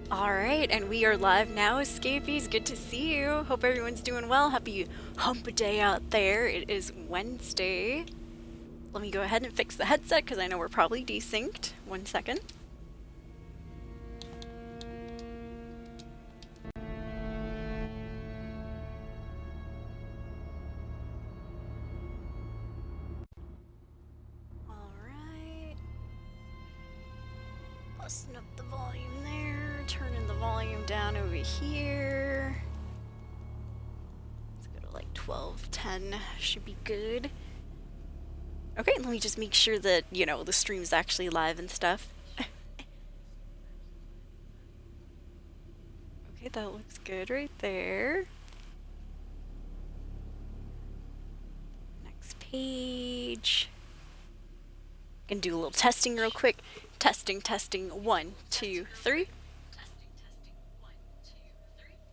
Alright, and we are live now, Escapees. Good to see you. Hope everyone's doing well. Happy hump day out there. It is Wednesday. Let me go ahead and fix the headset because I know we're probably desynced. 1 second. Alright. Busting up the volume there. Turning the volume down over here. Let's go to like 12, 10. Should be good. Okay, let me just make sure that, the stream's actually live and stuff. Okay, that looks good right there. Next page. Gonna do a little testing real quick. Testing, 1, 2, 3.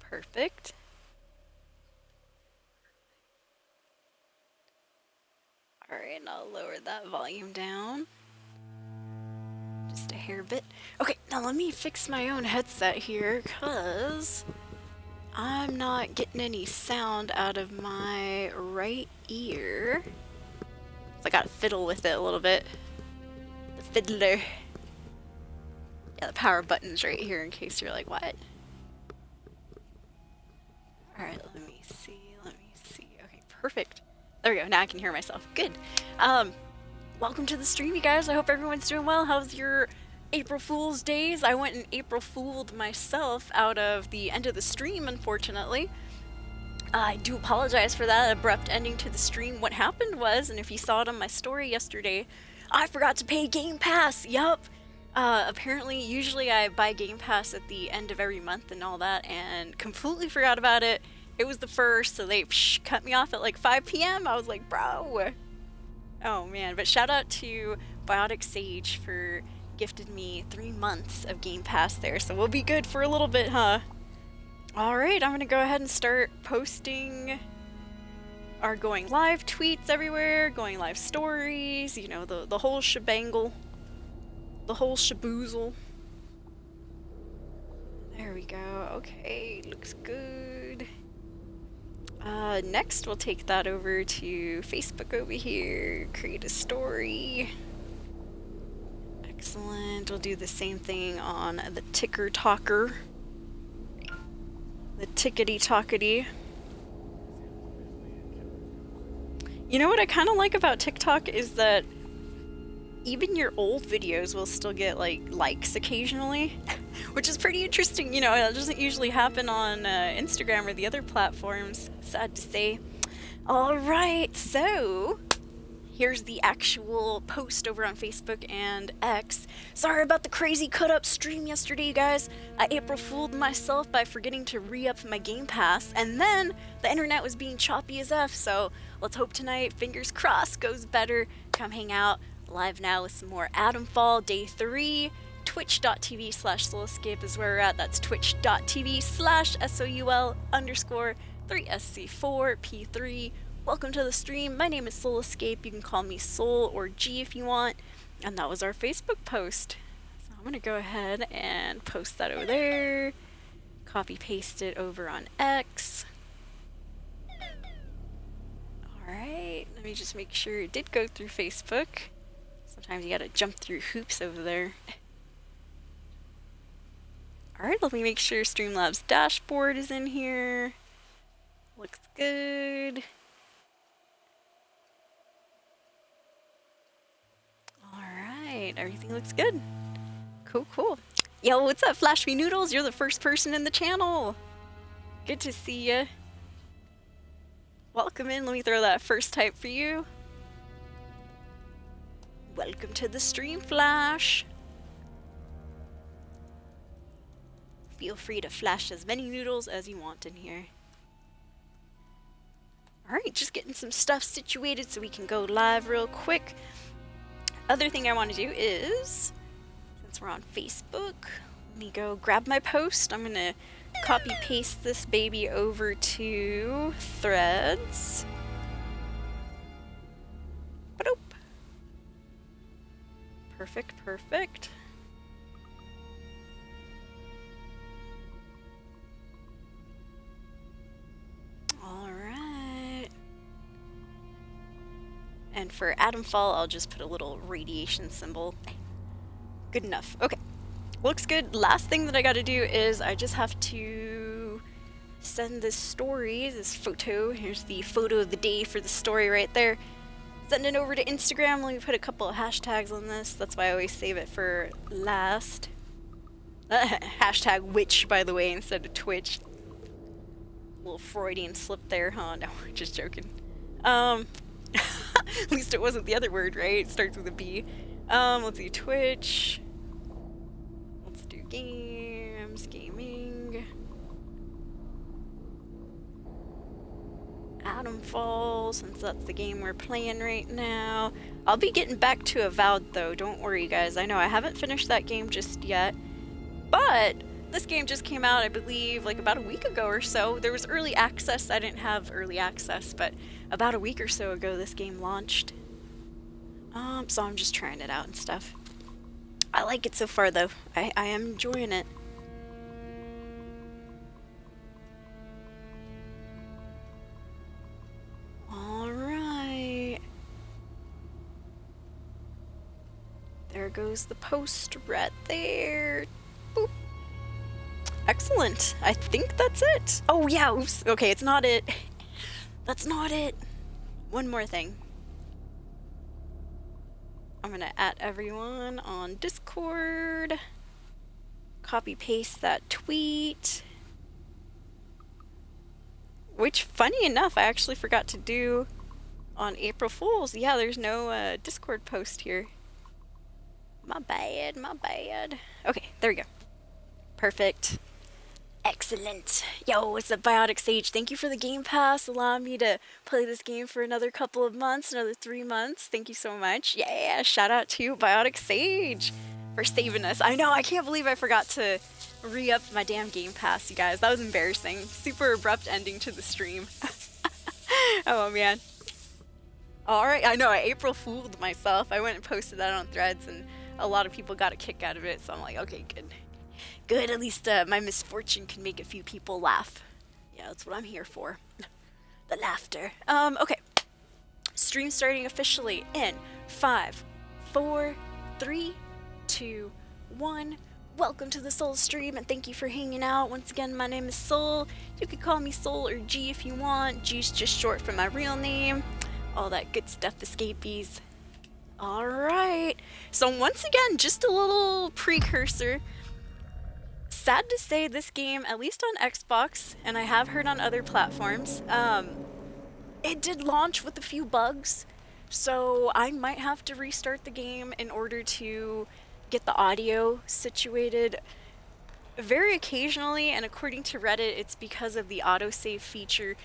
Perfect. Alright, and I'll lower that volume down. Just a hair bit. Okay, now let me fix my own headset here, because I'm not getting any sound out of my right ear. So I gotta fiddle with it a little bit. The fiddler. Yeah, the power button's right here in case you're like, what? Alright, let me see. Okay, perfect. There we go, now I can hear myself. Good. Welcome to the stream, you guys. I hope everyone's doing well. How's your April Fool's days? I went and April Fooled myself out of the end of the stream, unfortunately. I do apologize for that abrupt ending to the stream. What happened was, and if you saw it on my story yesterday, I forgot to pay GamePass. Yup. Apparently, usually I buy GamePass at the end of every month and all that, and completely forgot about it. It was the first, so they cut me off at like 5 p.m. I was like, bro. Oh man, but shout out to Biotic Sage for gifted me 3 months of Game Pass there, so we'll be good for a little bit, huh? Alright, I'm gonna go ahead and start posting our going live tweets everywhere, going live stories, the whole shebangle. The whole shaboozle. There we go. Okay, looks good. Next, we'll take that over to Facebook over here. Create a story. Excellent. We'll do the same thing on the Ticker Talker. The Tickety Talkety. You know what I kind of like about TikTok is that even your old videos will still get likes occasionally, which is pretty interesting. It doesn't usually happen on Instagram or the other platforms, sad to say. Alright, so here's the actual post over on Facebook and X. Sorry about the crazy cut-up stream yesterday, you guys. I April Fooled myself by forgetting to re-up my Game Pass, and then the internet was being choppy as F, so let's hope tonight, fingers crossed, goes better. Come hang out. Live now with some more AtomFall Day 3. Twitch.tv/SoulEscape is where we're at. That's twitch.tv/SOUL_3SC4P3. Welcome to the stream. My name is SoulEscape. You can call me Soul or G if you want. And that was our Facebook post. So I'm going to go ahead and post that over there. Copy paste it over on X. Alright, let me just make sure it did go through Facebook. Sometimes you gotta jump through hoops over there. Alright, let me make sure Streamlabs dashboard is in here. Looks good. Alright, everything looks good. Cool. Yo, what's up, Flash Me Noodles? You're the first person in the channel. Good to see ya. Welcome in. Let me throw that first type for you. Welcome to the stream, Flash. Feel free to flash as many noodles as you want in here. Alright, just getting some stuff situated so we can go live real quick. Other thing I want to do is, since we're on Facebook, let me go grab my post. I'm going to copy paste this baby over to Threads. Ba-doop. Perfect. And for AtomFall, I'll just put a little radiation symbol. Good enough. Okay. Looks good. Last thing that I gotta do is I just have to send this story, this photo. Here's the photo of the day for the story right there. Send it over to Instagram. Let me put a couple of hashtags on this. That's why I always save it for last. Hashtag witch, by the way, instead of Twitch. Little Freudian slip there, huh? No, just joking. At least it wasn't the other word, right? It starts with a B. Let's see, Twitch. Let's do games, gaming. AtomFall, since that's the game we're playing right now. I'll be getting back to Avowed though, don't worry guys. I know I haven't finished that game just yet, but this game just came out, I believe, like about a week ago or so. There was early access. I didn't have early access, but about a week or so ago this game launched. So I'm just trying it out and stuff. I like it so far though. I am enjoying it. Alright. There goes the post right there. Boop. Excellent. I think that's it. Oh yeah, oops. Okay, it's not it. That's not it. One more thing. I'm gonna add everyone on Discord. Copy paste that tweet. Which, funny enough, I actually forgot to do on April Fool's. Yeah, there's no Discord post here. My bad, my bad. Okay, there we go. Perfect. Excellent. Yo, what's up, Biotic Sage? Thank you for the Game Pass, allowing me to play this game for another couple of months, another 3 months. Thank you so much. Yeah, shout out to Biotic Sage for saving us. I know, I can't believe I forgot to re-up my damn Game Pass, you guys. That was embarrassing. Super abrupt ending to the stream. Oh, man. Alright, I know, I April Fooled myself. I went and posted that on Threads, and a lot of people got a kick out of it, so I'm like, okay, good. Good, at least my misfortune can make a few people laugh. Yeah, that's what I'm here for. The laughter. Okay. Stream starting officially in 5, 4, 3, 2, 1. Welcome to the Soul stream, and thank you for hanging out. Once again, my name is Soul. You can call me Soul or G if you want. G's just short for my real name. All that good stuff, escapees. Alright. So once again, just a little precursor. Sad to say, this game, at least on Xbox, and I have heard on other platforms, it did launch with a few bugs, so I might have to restart the game in order to get the audio situated. Very occasionally, and according to Reddit, it's because of the autosave feature,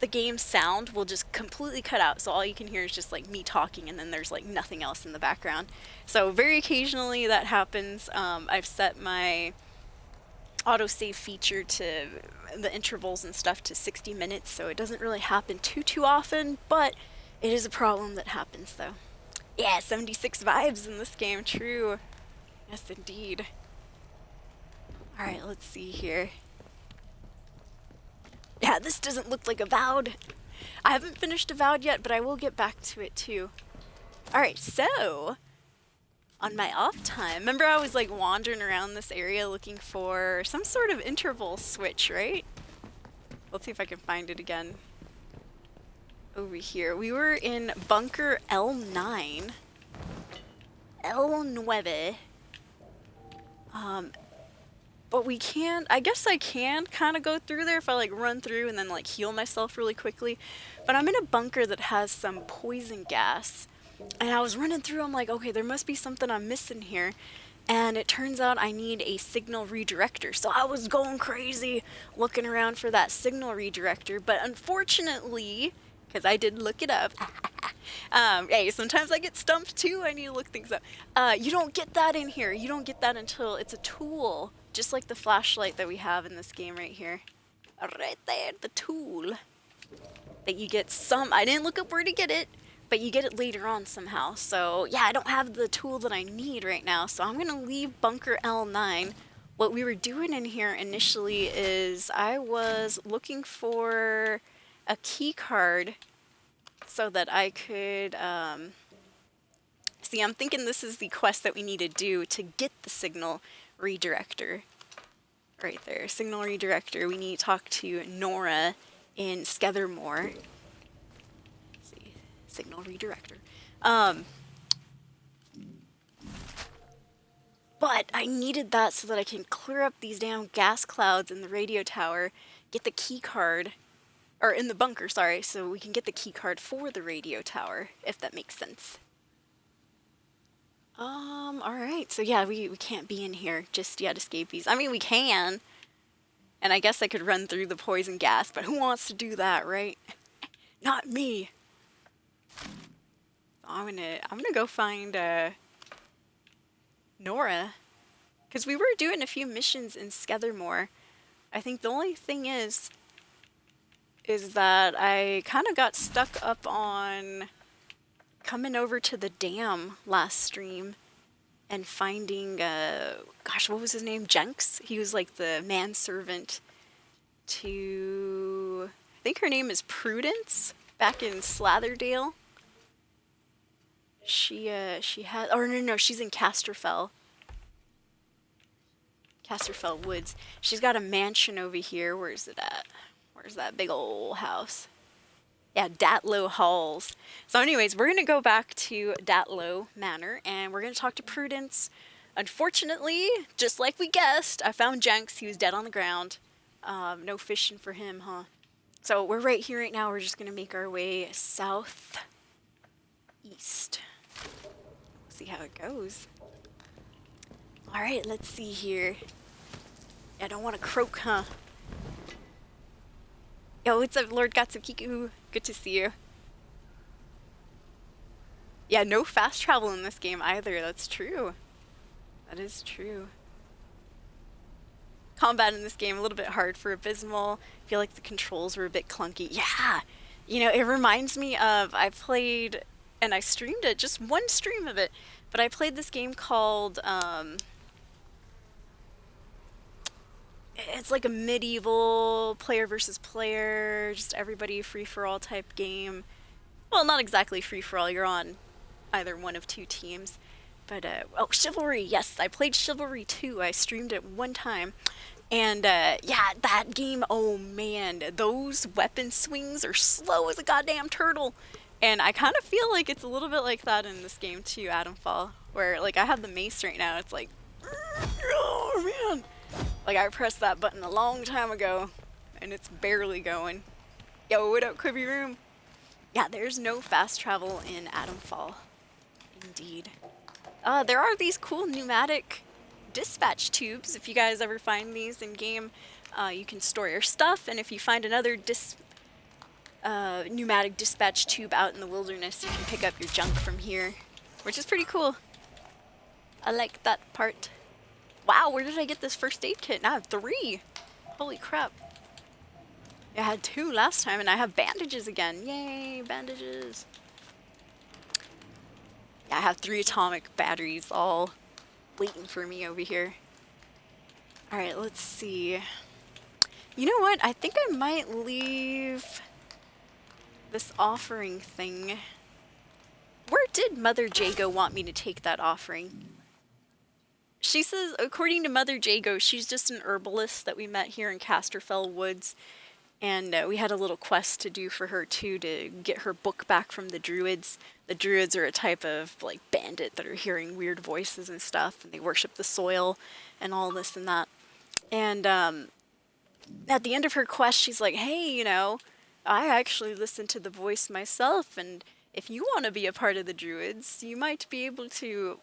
the game's sound will just completely cut out, so all you can hear is just like me talking, and then there's like nothing else in the background. So very occasionally that happens. I've set my autosave feature to the intervals and stuff to 60 minutes, so it doesn't really happen too often, but it is a problem that happens though. Yeah, 76 vibes in this game, true. Yes, indeed. Alright, let's see here. Yeah, this doesn't look like Avowed. I haven't finished Avowed yet, but I will get back to it too. Alright, so on my off time, remember I was like wandering around this area looking for some sort of interval switch, right? Let's see if I can find it again. Over here. We were in bunker L9. L9. But we can't, I guess I can kind of go through there if I like run through and then like heal myself really quickly. But I'm in a bunker that has some poison gas. And I was running through, I'm like, okay, there must be something I'm missing here. And it turns out I need a signal redirector. So I was going crazy looking around for that signal redirector. But unfortunately, because I did look it up, hey, sometimes I get stumped too. I need to look things up. You don't get that in here. You don't get that until it's a tool. Just like the flashlight that we have in this game right here. Right there, the tool. That you get some, I didn't look up where to get it, but you get it later on somehow. So yeah, I don't have the tool that I need right now, so I'm gonna leave bunker L9. What we were doing in here initially is I was looking for a key card so that I could, see, I'm thinking this is the quest that we need to do to get the signal redirector. Right there, signal redirector. We need to talk to Nora in Skethermore. Let's see, signal redirector. But I needed that so that I can clear up these damn gas clouds in the radio tower, get the key card, or in the bunker, sorry, so we can get the key card for the radio tower, if that makes sense. Alright, so yeah, we can't be in here just yet, escapees. I mean, we can, and I guess I could run through the poison gas, but who wants to do that, right? Not me! I'm gonna go find, Nora, because we were doing a few missions in Skethermore. I think the only thing is that I kind of got stuck up on coming over to the dam last stream and finding, gosh, what was his name? Jenks? He was like the manservant to, I think her name is Prudence, back in Slatherdale. She has, oh no, she's in Casterfell Woods. She's got a mansion over here. Where's it at? Where's that big old house? Yeah, Datlow Halls. So anyways, we're going to go back to Datlow Manor, and we're going to talk to Prudence. Unfortunately, just like we guessed, I found Jenks. He was dead on the ground. No fishing for him, huh? So we're right here right now. We're just going to make our way southeast. See how it goes. Alright, let's see here. I don't want to croak, huh? Yo, what's up, Lord Gatsukiku? Good to see you. Yeah, no fast travel in this game either. That's true. That is true. Combat in this game a little bit hard for Abysmal. I feel like the controls were a bit clunky. Yeah! You know, it reminds me of, I played, and I streamed it, just one stream of it, but I played this game called, it's like a medieval player versus player, just everybody free-for-all type game. Well, not exactly free-for-all, you're on either one of two teams. But, oh, Chivalry, yes, I played Chivalry 2, I streamed it one time. And, yeah, that game, oh man, those weapon swings are slow as a goddamn turtle. And I kind of feel like it's a little bit like that in this game too, AtomFall. Where, like, I have the mace right now, it's like, oh man. Like, I pressed that button a long time ago, and it's barely going. Yo, what up, Quibi Room? Yeah, there's no fast travel in AtomFall. Indeed. There are these cool pneumatic dispatch tubes. If you guys ever find these in game, you can store your stuff, and if you find another pneumatic dispatch tube out in the wilderness, you can pick up your junk from here, which is pretty cool. I like that part. Wow, where did I get this first aid kit? Now I have 3. Holy crap. I had 2 last time, and I have bandages again. Yay, bandages. Yeah, I have 3 atomic batteries all waiting for me over here. Alright, let's see. You know what? I think I might leave this offering thing. Where did Mother Jago want me to take that offering? She says, according to Mother Jago, she's just an herbalist that we met here in Casterfell Woods. And we had a little quest to do for her, too, to get her book back from the Druids. The Druids are a type of, like, bandit that are hearing weird voices and stuff, and they worship the soil and all this and that. And at the end of her quest, she's like, hey, you know, I actually listened to the voice myself, and if you want to be a part of the Druids, you might be able to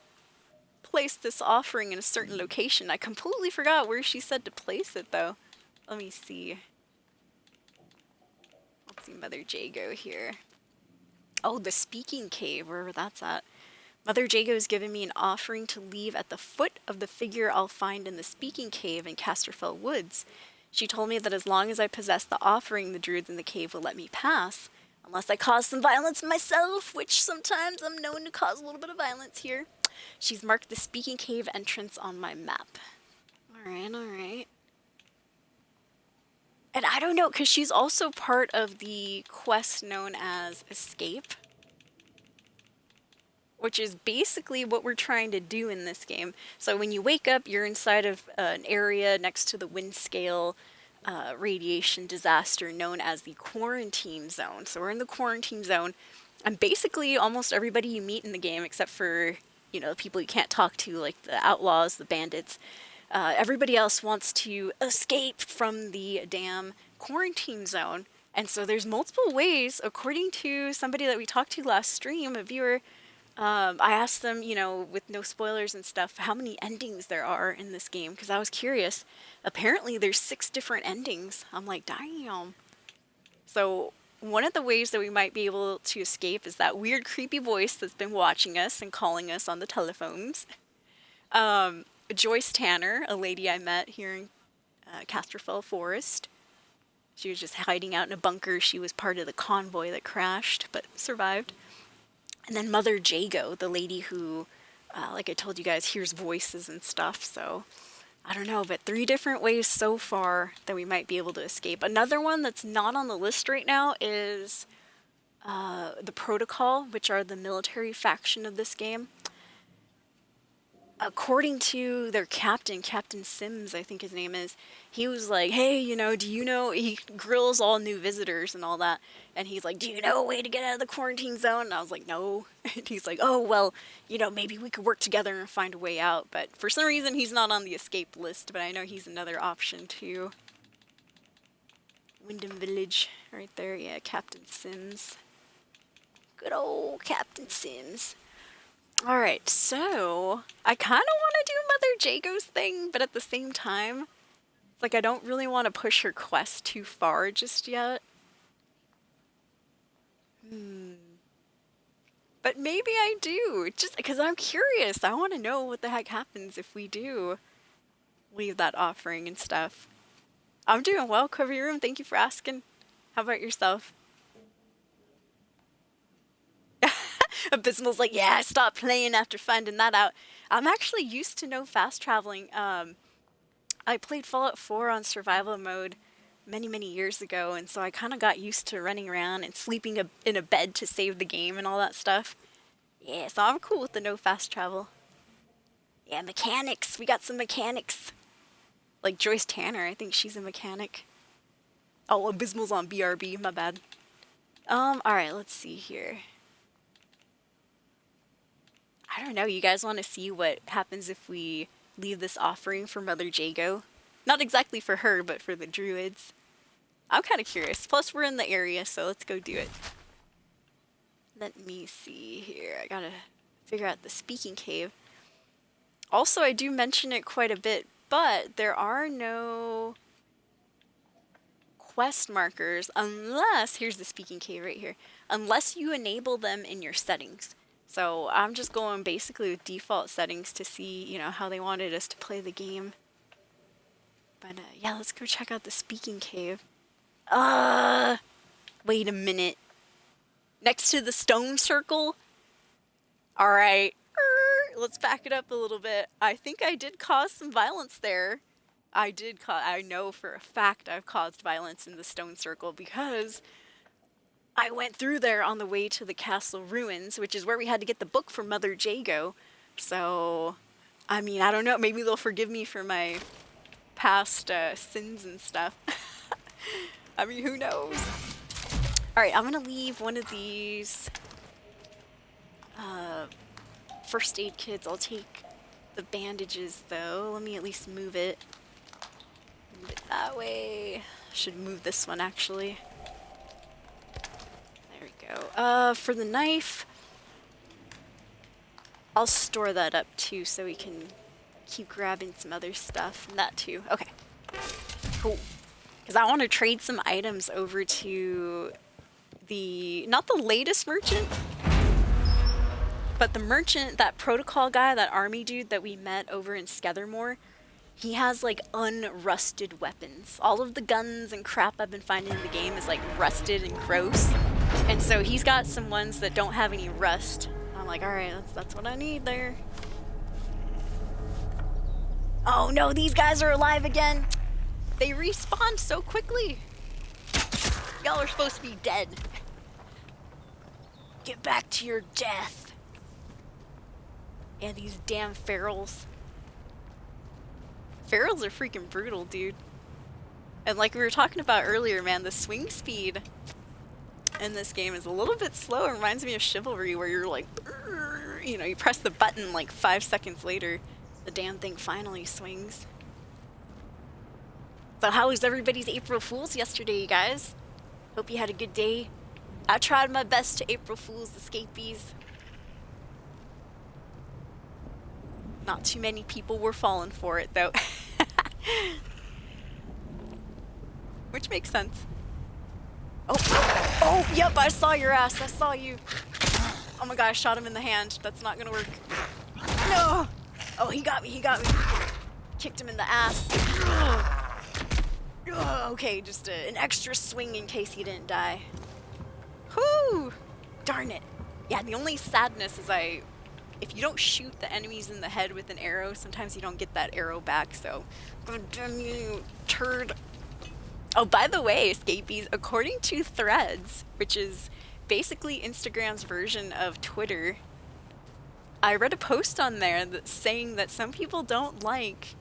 place this offering in a certain location. I completely forgot where she said to place it, though. Let me see. Let's see Mother Jago here. Oh, the Speaking Cave, wherever that's at. Mother Jago's given me an offering to leave at the foot of the figure I'll find in the Speaking Cave in Casterfell Woods. She told me that as long as I possess the offering, the druids in the cave will let me pass. Unless I cause some violence myself, which sometimes I'm known to cause a little bit of violence here. She's marked the Speaking Cave entrance on my map. Alright, alright. And I don't know, because she's also part of the quest known as Escape, which is basically what we're trying to do in this game. So when you wake up, you're inside of an area next to the wind scale radiation disaster known as the quarantine zone. So we're in the quarantine zone, and basically almost everybody you meet in the game, except for, you know, the people you can't talk to, like the outlaws, the bandits, everybody else wants to escape from the damn quarantine zone. And so there's multiple ways, according to somebody that we talked to last stream, a viewer. I asked them, you know, with no spoilers and stuff, how many endings there are in this game, because I was curious. Apparently there's 6 different endings. I'm like, damn. So one of the ways that we might be able to escape is that weird creepy voice that's been watching us and calling us on the telephones. Joyce Tanner, a lady I met here in Casterfell Forest. She was just hiding out in a bunker. She was part of the convoy that crashed, but survived. And then Mother Jago, the lady who, like I told you guys, hears voices and stuff. So, I don't know, but 3 different ways so far that we might be able to escape. Another one that's not on the list right now is the Protocol, which are the military faction of this game. According to their captain, Captain Sims, I think his name is, he was like, hey, you know, do you know, he grills all new visitors and all that, and he's like, do you know a way to get out of the quarantine zone? And I was like, no. And he's like, oh, well, you know, maybe we could work together and find a way out, but for some reason he's not on the escape list, but I know he's another option too. Wyndham Village, right there, yeah, Captain Sims. Good old Captain Sims. Alright, so I kind of want to do Mother Jago's thing, but at the same time, like, I don't really want to push her quest too far just yet. But maybe I do, just because I'm curious. I want to know what the heck happens if we do leave that offering and stuff. I'm doing well, Cover Your Room. Thank you for asking. How about yourself? Abysmal's like, yeah, I stopped playing after finding that out. I'm actually used to no fast traveling. I played Fallout 4 on survival mode many, many years ago, and so I kind of got used to running around and sleeping in a bed to save the game and all that stuff. Yeah, so I'm cool with the no fast travel. Yeah, mechanics. We got some mechanics. Like Joyce Tanner, I think she's a mechanic. Oh, Abysmal's on BRB, my bad. Alright, let's see here. I don't know, you guys want to see what happens if we leave this offering for Mother Jago? Not exactly for her, but for the druids. I'm kind of curious. Plus, we're in the area, so let's go do it. Let me see here. I gotta figure out the speaking cave. Also, I do mention it quite a bit, but there are no quest markers unless, here's the speaking cave right here, unless you enable them in your settings. So I'm just going basically with default settings to see, you know, how they wanted us to play the game. But yeah, let's go check out the speaking cave. Wait a minute. Next to the stone circle? Alright. Let's back it up a little bit. I think I did cause some violence there. I know for a fact I've caused violence in the stone circle because I went through there on the way to the castle ruins, which is where we had to get the book from Mother Jago. So, I mean, I don't know. Maybe they'll forgive me for my past sins and stuff. I mean, who knows? Alright, I'm gonna leave one of these first aid kits. I'll take the bandages, though. Let me at least move it. Move it that way. Should move this one, actually. There we go. For the knife, I'll store that up too so we can keep grabbing some other stuff and that too. Okay. Cool. Because I want to trade some items over to the, not the latest merchant, but the merchant, that protocol guy, that army dude that we met over in Skethermore. He has like unrusted weapons. All of the guns and crap I've been finding in the game is like rusted and gross. And so he's got some ones that don't have any rust. I'm like, alright, that's what I need there. Oh no, these guys are alive again. They respawned so quickly. Y'all are supposed to be dead. Get back to your death. And these damn ferals. Ferals are freaking brutal, dude. And like we were talking about earlier, man, the swing speed in this game is a little bit slow. It reminds me of Chivalry, where you're like, you know, you press the button like 5 seconds later, the damn thing finally swings. So how was everybody's April Fool's yesterday, you guys? Hope you had a good day. I tried my best to April Fool's escapees. Not too many people were falling for it, though. Which makes sense. Oh, yep, I saw your ass. I saw you. Oh my god, I shot him in the hand. That's not gonna work. No! Oh, he got me. Kicked him in the ass. Okay, just an extra swing in case he didn't die. Whoo! Darn it. Yeah, the only sadness is if you don't shoot the enemies in the head with an arrow, sometimes you don't get that arrow back, so... God damn you, turd. Oh, by the way, escapees, according to Threads, which is basically Instagram's version of Twitter, I read a post on there that's saying that some people don't like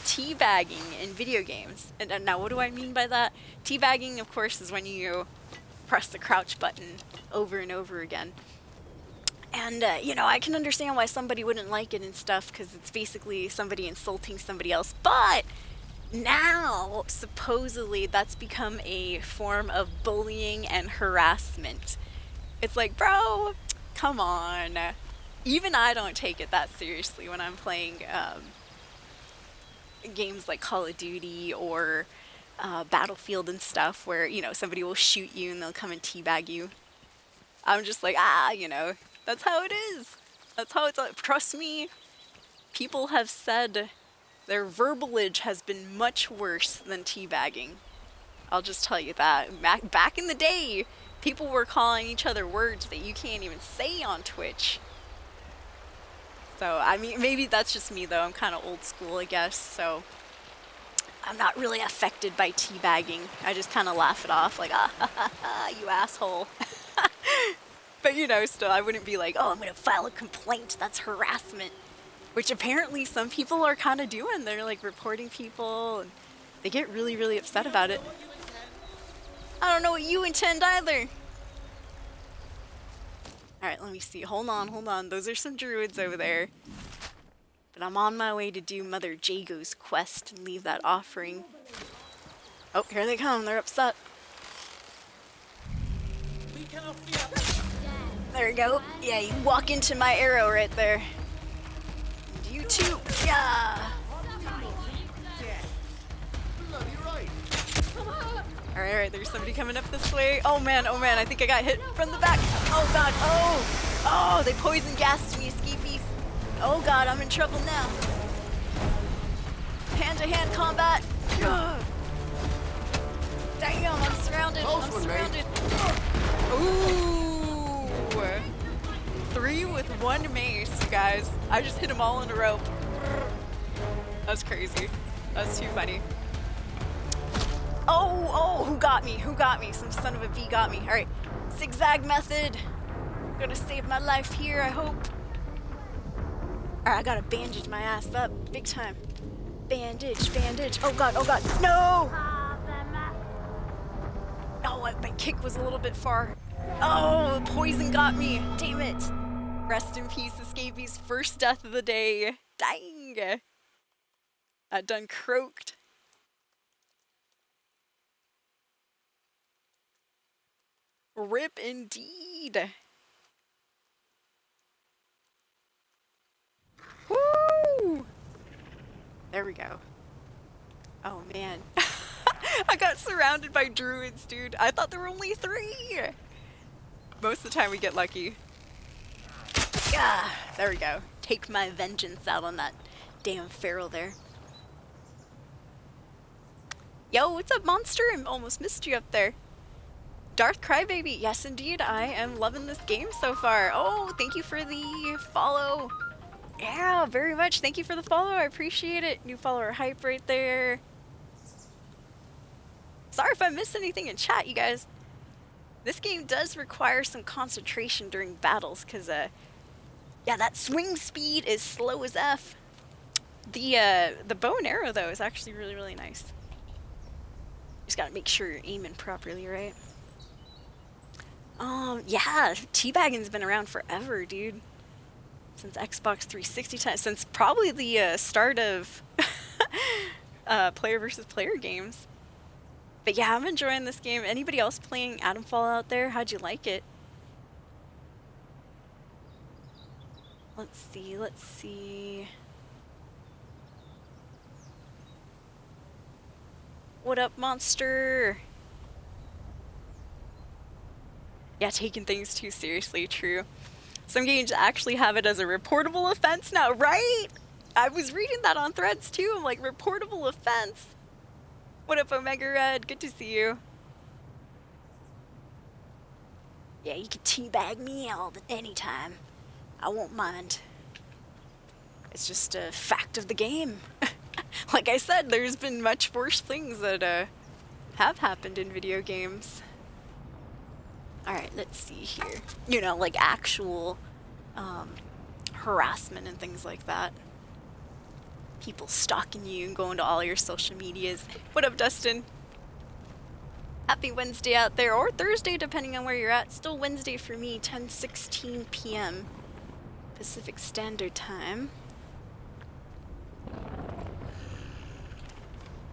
teabagging in video games. And now what do I mean by that? Teabagging, of course, is when you press the crouch button over and over again. And, you know, I can understand why somebody wouldn't like it and stuff, because it's basically somebody insulting somebody else. But now, supposedly, that's become a form of bullying and harassment. It's like, bro, come on. Even I don't take it that seriously when I'm playing games like Call of Duty or Battlefield and stuff, where, you know, somebody will shoot you and they'll come and teabag you. I'm just like, you know, that's how it is. That's how it's. Trust me, people have said their verbalage has been much worse than teabagging. I'll just tell you that. Back in the day, people were calling each other words that you can't even say on Twitch. So, I mean, maybe that's just me, though. I'm kind of old school, I guess. So, I'm not really affected by teabagging. I just kind of laugh it off, like, you asshole. But, you know, still, I wouldn't be like, oh, I'm going to file a complaint. That's harassment. Which apparently some people are kind of doing. They're, like, reporting people, and they get really, really upset about it. I don't know what you intend either. Alright, let me see. Hold on. Those are some druids over there. But I'm on my way to do Mother Jago's quest and leave that offering. Oh, here they come. They're upset. There we go. Yeah, you walk into my arrow right there. And you too. Yeah. Alright, there's somebody coming up this way. Oh man, I think I got hit from the back. Oh god, oh, they poison gassed me, escapees. Oh god, I'm in trouble now. Hand-to-hand combat. Ugh. Damn, I'm surrounded. Ooh. 3 with 1 mace, you guys. I just hit them all in a row. That's crazy. That's too funny. Oh, who got me? Some son of a bee got me. Alright, zigzag method. Gonna save my life here, I hope. Alright, I gotta bandage my ass up, big time. Bandage. Oh god, no! Oh, my kick was a little bit far. Oh, poison got me, damn it. Rest in peace, escapees. First death of the day. Dang. I done croaked. Rip indeed. Woo! There we go. Oh man. I got surrounded by druids, dude. I thought there were only 3. Most of the time we get lucky. Yeah, there we go. Take my vengeance out on that damn feral there. Yo, what's up, monster? I almost missed you up there. Darth Crybaby, yes indeed, I am loving this game so far. Oh, thank you for the follow. Yeah, very much. Thank you for the follow, I appreciate it. New follower hype right there. Sorry if I missed anything in chat, you guys. This game does require some concentration during battles, because, yeah, that swing speed is slow as F. The bow and arrow, though, is actually really, really nice. Just gotta make sure you're aiming properly, right? Yeah, teabagging's been around forever, dude. Since Xbox 360 time, since probably the start of player versus player games. But yeah, I'm enjoying this game. Anybody else playing AtomFall out there? How'd you like it? Let's see, let's see. What up, monster? Yeah, taking things too seriously, true. Some games actually have it as a reportable offense now, right? I was reading that on threads too. I'm like, reportable offense. What up, Omega Red? Good to see you. Yeah, you can teabag me anytime. I won't mind. It's just a fact of the game. Like I said, there's been much worse things that have happened in video games. Alright, let's see here. You know, like actual harassment and things like that. People stalking you and going to all your social medias. What up, Dustin? Happy Wednesday out there, or Thursday, depending on where you're at. Still Wednesday for me, 10:16 p.m. Pacific Standard Time.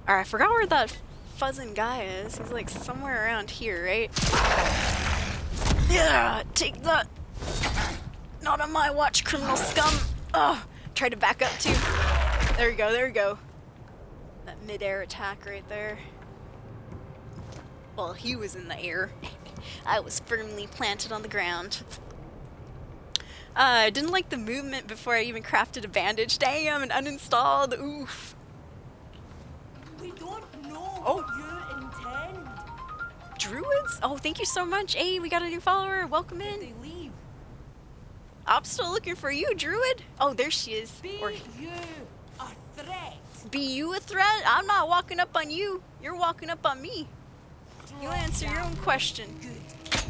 Alright, I forgot where that fuzzing guy is. He's like somewhere around here, right? Yeah, take that. Not on my watch, criminal scum. Oh, try to back up too. There we go, there we go. That mid-air attack right there. Well, he was in the air. I was firmly planted on the ground. I didn't like the movement before I even crafted a bandage. Damn, and uninstalled. Oof. We don't know what you intend. Druids? Oh, thank you so much. Hey, we got a new follower. Welcome in. They leave. I'm still looking for you, Druid. Oh, there she is. Be Or you a threat? be you a threat? I'm not walking up on you. You're walking up on me. You answer your own question. Good.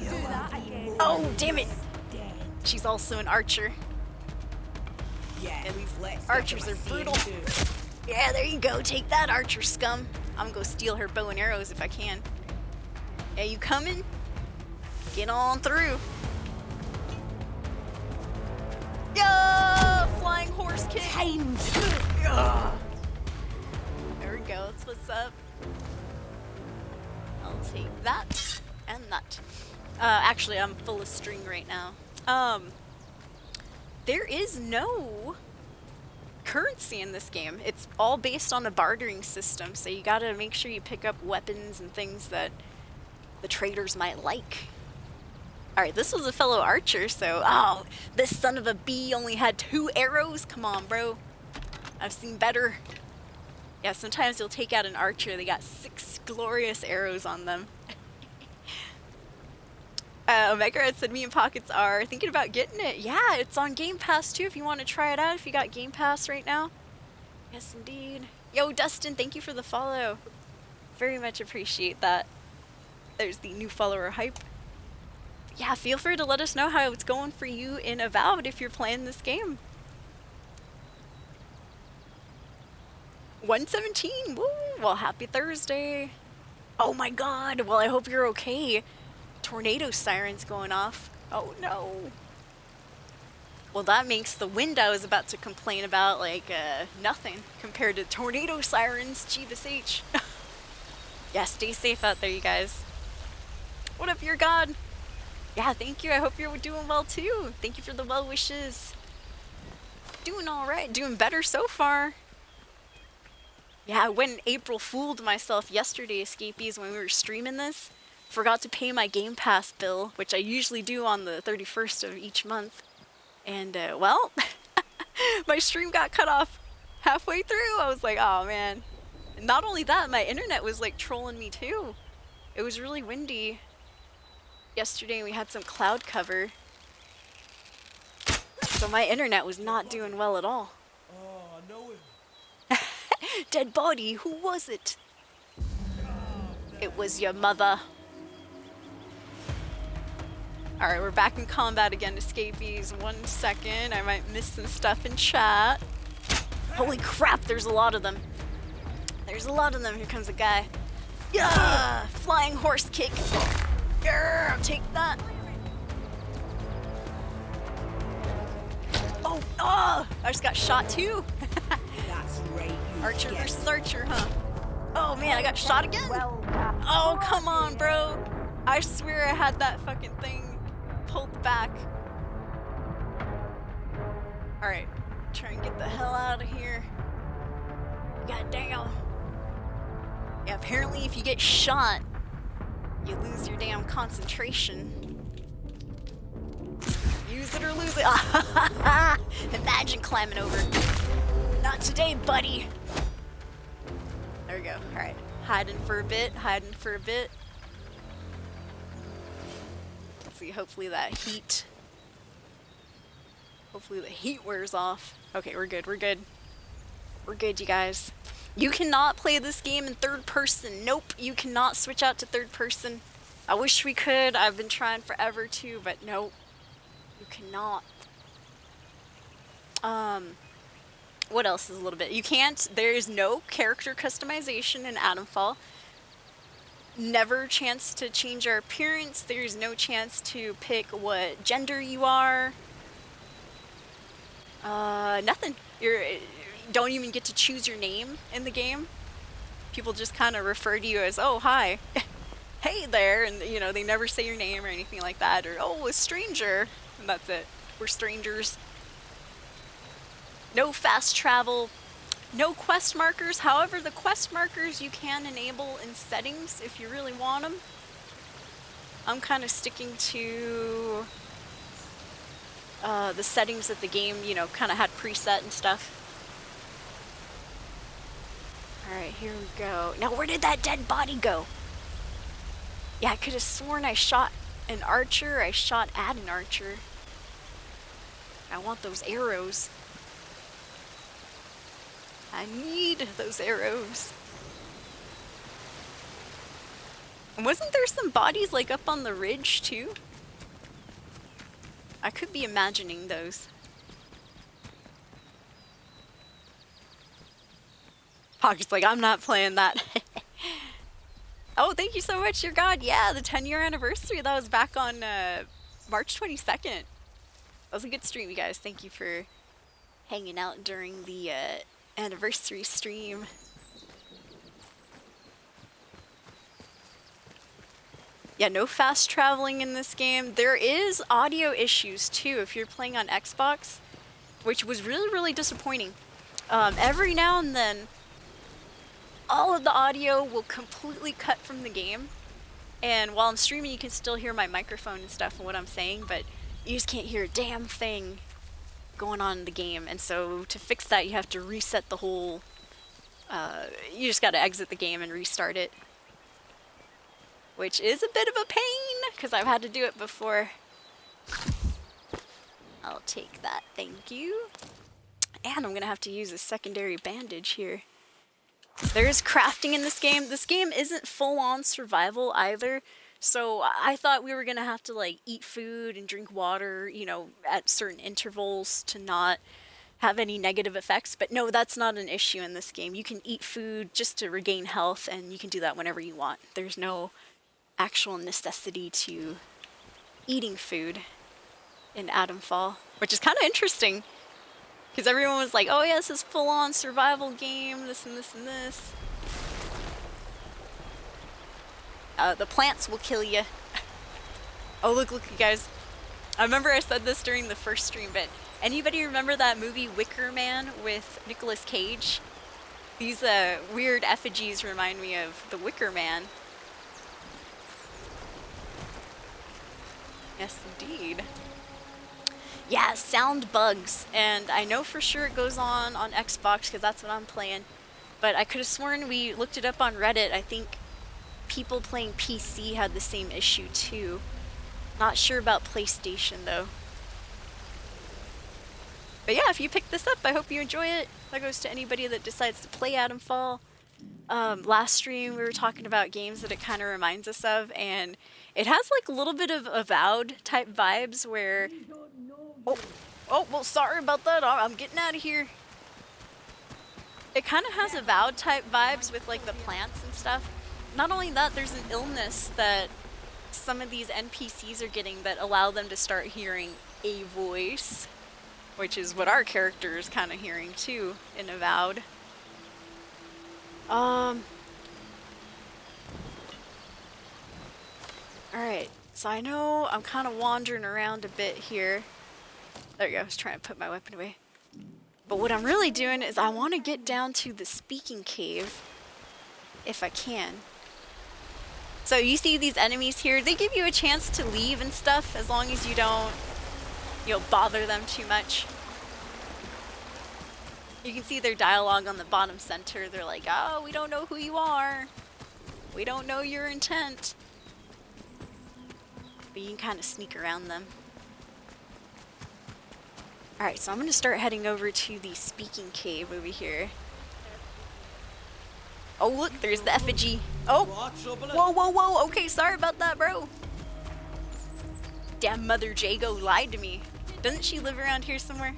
Do that again. Oh, damn it. Dead. She's also an archer. Yeah. And these let's archers get are to brutal. seeing too. Yeah, there you go. Take that, archer scum. I'm gonna go steal her bow and arrows if I can. Yeah, you coming? Get on through. Yo! Flying horse kick. Times. Yeah. There we go. That's what's up. I'll take that and that. Actually, I'm full of string right now. There is no currency in this game. It's all based on a bartering system, so you gotta make sure you pick up weapons and things that the traders might like. Alright, this was a fellow archer, so... Oh, this son of a bee only had 2 arrows? Come on, bro. I've seen better. Yeah, sometimes you'll take out an archer, they got 6 glorious arrows on them. Omega Red said me and Pockets are thinking about getting it. Yeah, it's on Game Pass too if you want to try it out, if you got Game Pass right now. Yes, indeed. Yo, Dustin, thank you for the follow. Very much appreciate that. There's the new follower hype. Yeah, feel free to let us know how it's going for you in Avowed if you're playing this game. 117, woo! Well, happy Thursday. Oh my god, well I hope you're okay. Tornado sirens going off. Oh no. Well, that makes the wind I was about to complain about like nothing compared to tornado sirens. Jeebus H. Yeah, stay safe out there, you guys. What up, your god? Yeah, thank you. I hope you're doing well too. Thank you for the well wishes. Doing alright. Doing better so far. Yeah, I went and April fooled myself yesterday, Escapees, when we were streaming this. Forgot to pay my Game Pass bill, which I usually do on the 31st of each month. And, well, my stream got cut off halfway through. I was like, oh, man. And not only that, my internet was, like, trolling me, too. It was really windy. Yesterday, we had some cloud cover. So my internet was not doing well at all. Oh, I know it. Dead body, who was it? It was your mother. Alright, we're back in combat again, escapees. 1 second. I might miss some stuff in chat. Holy crap, there's a lot of them. There's a lot of them. Here comes a guy. Yeah! Flying horse kick. Yeah, take that. Oh, oh! I just got shot too. That's right. Archer versus Archer, huh? Oh man, I got shot again. Oh, come on, bro. I swear I had that fucking thing pulled back. Alright, try and get the hell out of here. God damn. Yeah, apparently if you get shot, you lose your damn concentration. Use it or lose it. Imagine climbing over. Not today, buddy. There we go. Alright. Hiding for a bit, hiding for a bit. Let's see, hopefully that heat. Hopefully the heat wears off. Okay, we're good, we're good. We're good, you guys. You cannot play this game in third person. Nope, you cannot switch out to third person. I wish we could. I've been trying forever too, but nope. You cannot. What else is a little bit? You can't, there is no character customization in AtomFall. Never chance to change your appearance. There's no chance to pick what gender you are. Nothing. You don't even get to choose your name in the game. People just kind of refer to you as, oh, hi. Hey there, and you know, they never say your name or anything like that, or, oh, a stranger. And that's it. We're strangers. No fast travel, no quest markers. However, the quest markers you can enable in settings if you really want them. I'm kind of sticking to the settings that the game, you know, kind of had preset and stuff. Alright, here we go. Now, where did that dead body go? Yeah, I could have sworn I shot an archer. I shot at an archer. I want those arrows. I need those arrows. And wasn't there some bodies like up on the ridge too? I could be imagining those. Pocket's like, I'm not playing that. Oh, thank you so much, your god. Yeah, the 10-year anniversary. That was back on March 22nd. That was a good stream, you guys. Thank you for hanging out during the anniversary stream. Yeah, no fast traveling in this game. There is audio issues too if you're playing on Xbox, which was really, really disappointing. Every now and then, all of the audio will completely cut from the game. And while I'm streaming, you can still hear my microphone and stuff and what I'm saying, but you just can't hear a damn thing going on in the game. And so to fix that, you have to reset the whole, you just gotta exit the game and restart it. Which is a bit of a pain, because I've had to do it before. I'll take that, thank you. And I'm gonna have to use a secondary bandage here. There is crafting in this game. This game isn't full-on survival either. So I thought we were gonna have to like eat food and drink water, you know, at certain intervals to not have any negative effects. But no, that's not an issue in this game. You can eat food just to regain health, and you can do that whenever you want. There's no actual necessity to eating food in AtomFall, which is kind of interesting. Because everyone was like, oh yeah, this is full-on survival game, this and this and this. The plants will kill you. Oh, look, you guys. I remember I said this during the first stream, but anybody remember that movie Wicker Man with Nicolas Cage? These weird effigies remind me of the Wicker Man. Yes, indeed. Yeah, sound bugs, and I know for sure it goes on Xbox because that's what I'm playing, but I could have sworn we looked it up on Reddit. I think people playing PC had the same issue too. Not sure about PlayStation though. But yeah, if you pick this up, I hope you enjoy it. That goes to anybody that decides to play AtomFall. Last stream we were talking about games that it kind of reminds us of, and it has like a little bit of Avowed type vibes where. Oh, oh, well, sorry about that. I'm getting out of here. It kind of has Avowed type vibes with like the plants and stuff. Not only that, there's an illness that some of these NPCs are getting that allow them to start hearing a voice, which is what our character is kind of hearing too in Avowed. Alright, so I know I'm kind of wandering around a bit here. There you go, I was trying to put my weapon away. But what I'm really doing is I want to get down to the speaking cave, if I can. So you see these enemies here, they give you a chance to leave and stuff as long as you don't, bother them too much. You can see their dialogue on the bottom center. They're like, oh, we don't know who you are. We don't know your intent. But you can kind of sneak around them. Alright, so I'm going to start heading over to the speaking cave over here. Oh, look, there's the effigy. Oh, whoa, whoa, whoa. Okay, sorry about that, bro. Damn, Mother Jago lied to me. Doesn't she live around here somewhere?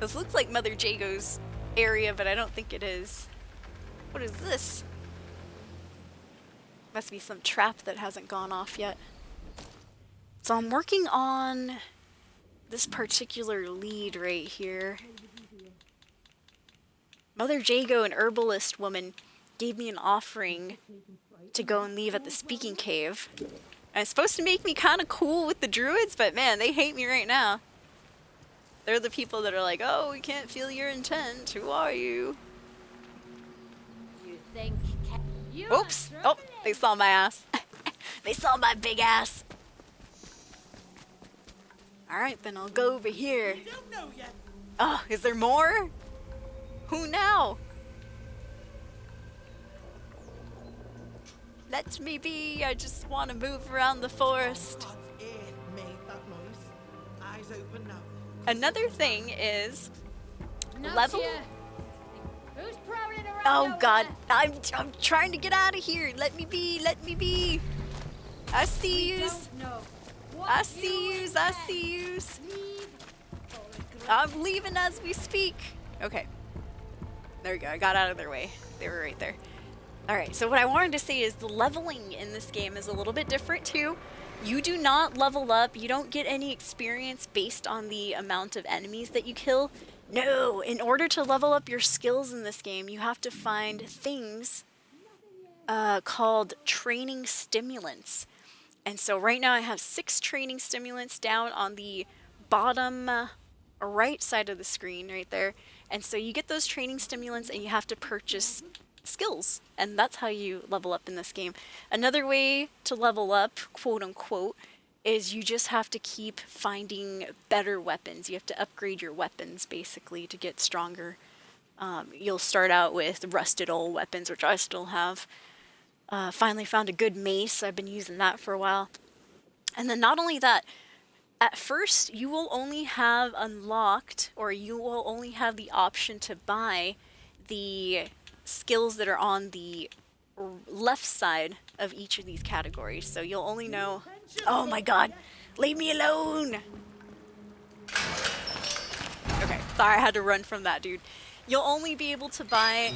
This looks like Mother Jago's area, but I don't think it is. What is this? Must be some trap that hasn't gone off yet. So I'm working on this particular lead right here. Mother Jago, an herbalist woman, gave me an offering to go and leave at the speaking cave. And it's supposed to make me kind of cool with the druids, but man, they hate me right now. They're the people that are like, oh, we can't feel your intent. Who are you? You think you Oops. Oh, they saw my ass. They saw my big ass. Alright, then I'll go over here. Oh, is there more? Who now? Let me be. I just want to move around the forest. Another thing is level. Who's prowling around Oh God, there? I'm trying to get out of here. Let me be. Let me be. I see yous. I see yous. I see yous. I'm leaving as we speak. Okay. There we go. I got out of their way. They were right there. Alright, so what I wanted to say is the leveling in this game is a little bit different too. You do not level up. You don't get any experience based on the amount of enemies that you kill. No! In order to level up your skills in this game, you have to find things called training stimulants. And so right now I have 6 training stimulants down on the bottom right side of the screen right there. And so you get those training stimulants and you have to purchase skills, and that's how you level up in this game. Another way to level up, quote unquote, is you just have to keep finding better weapons. You have to upgrade your weapons basically to get stronger. You'll start out with rusted old weapons, which I still have. Finally found a good mace. I've been using that for a while. And then not only that, at first you will only have unlocked, or you will only have the option to buy the skills that are on the left side of each of these categories. So you'll only know... Oh my God! Leave me alone! Okay, sorry I had to run from that dude. You'll only be able to buy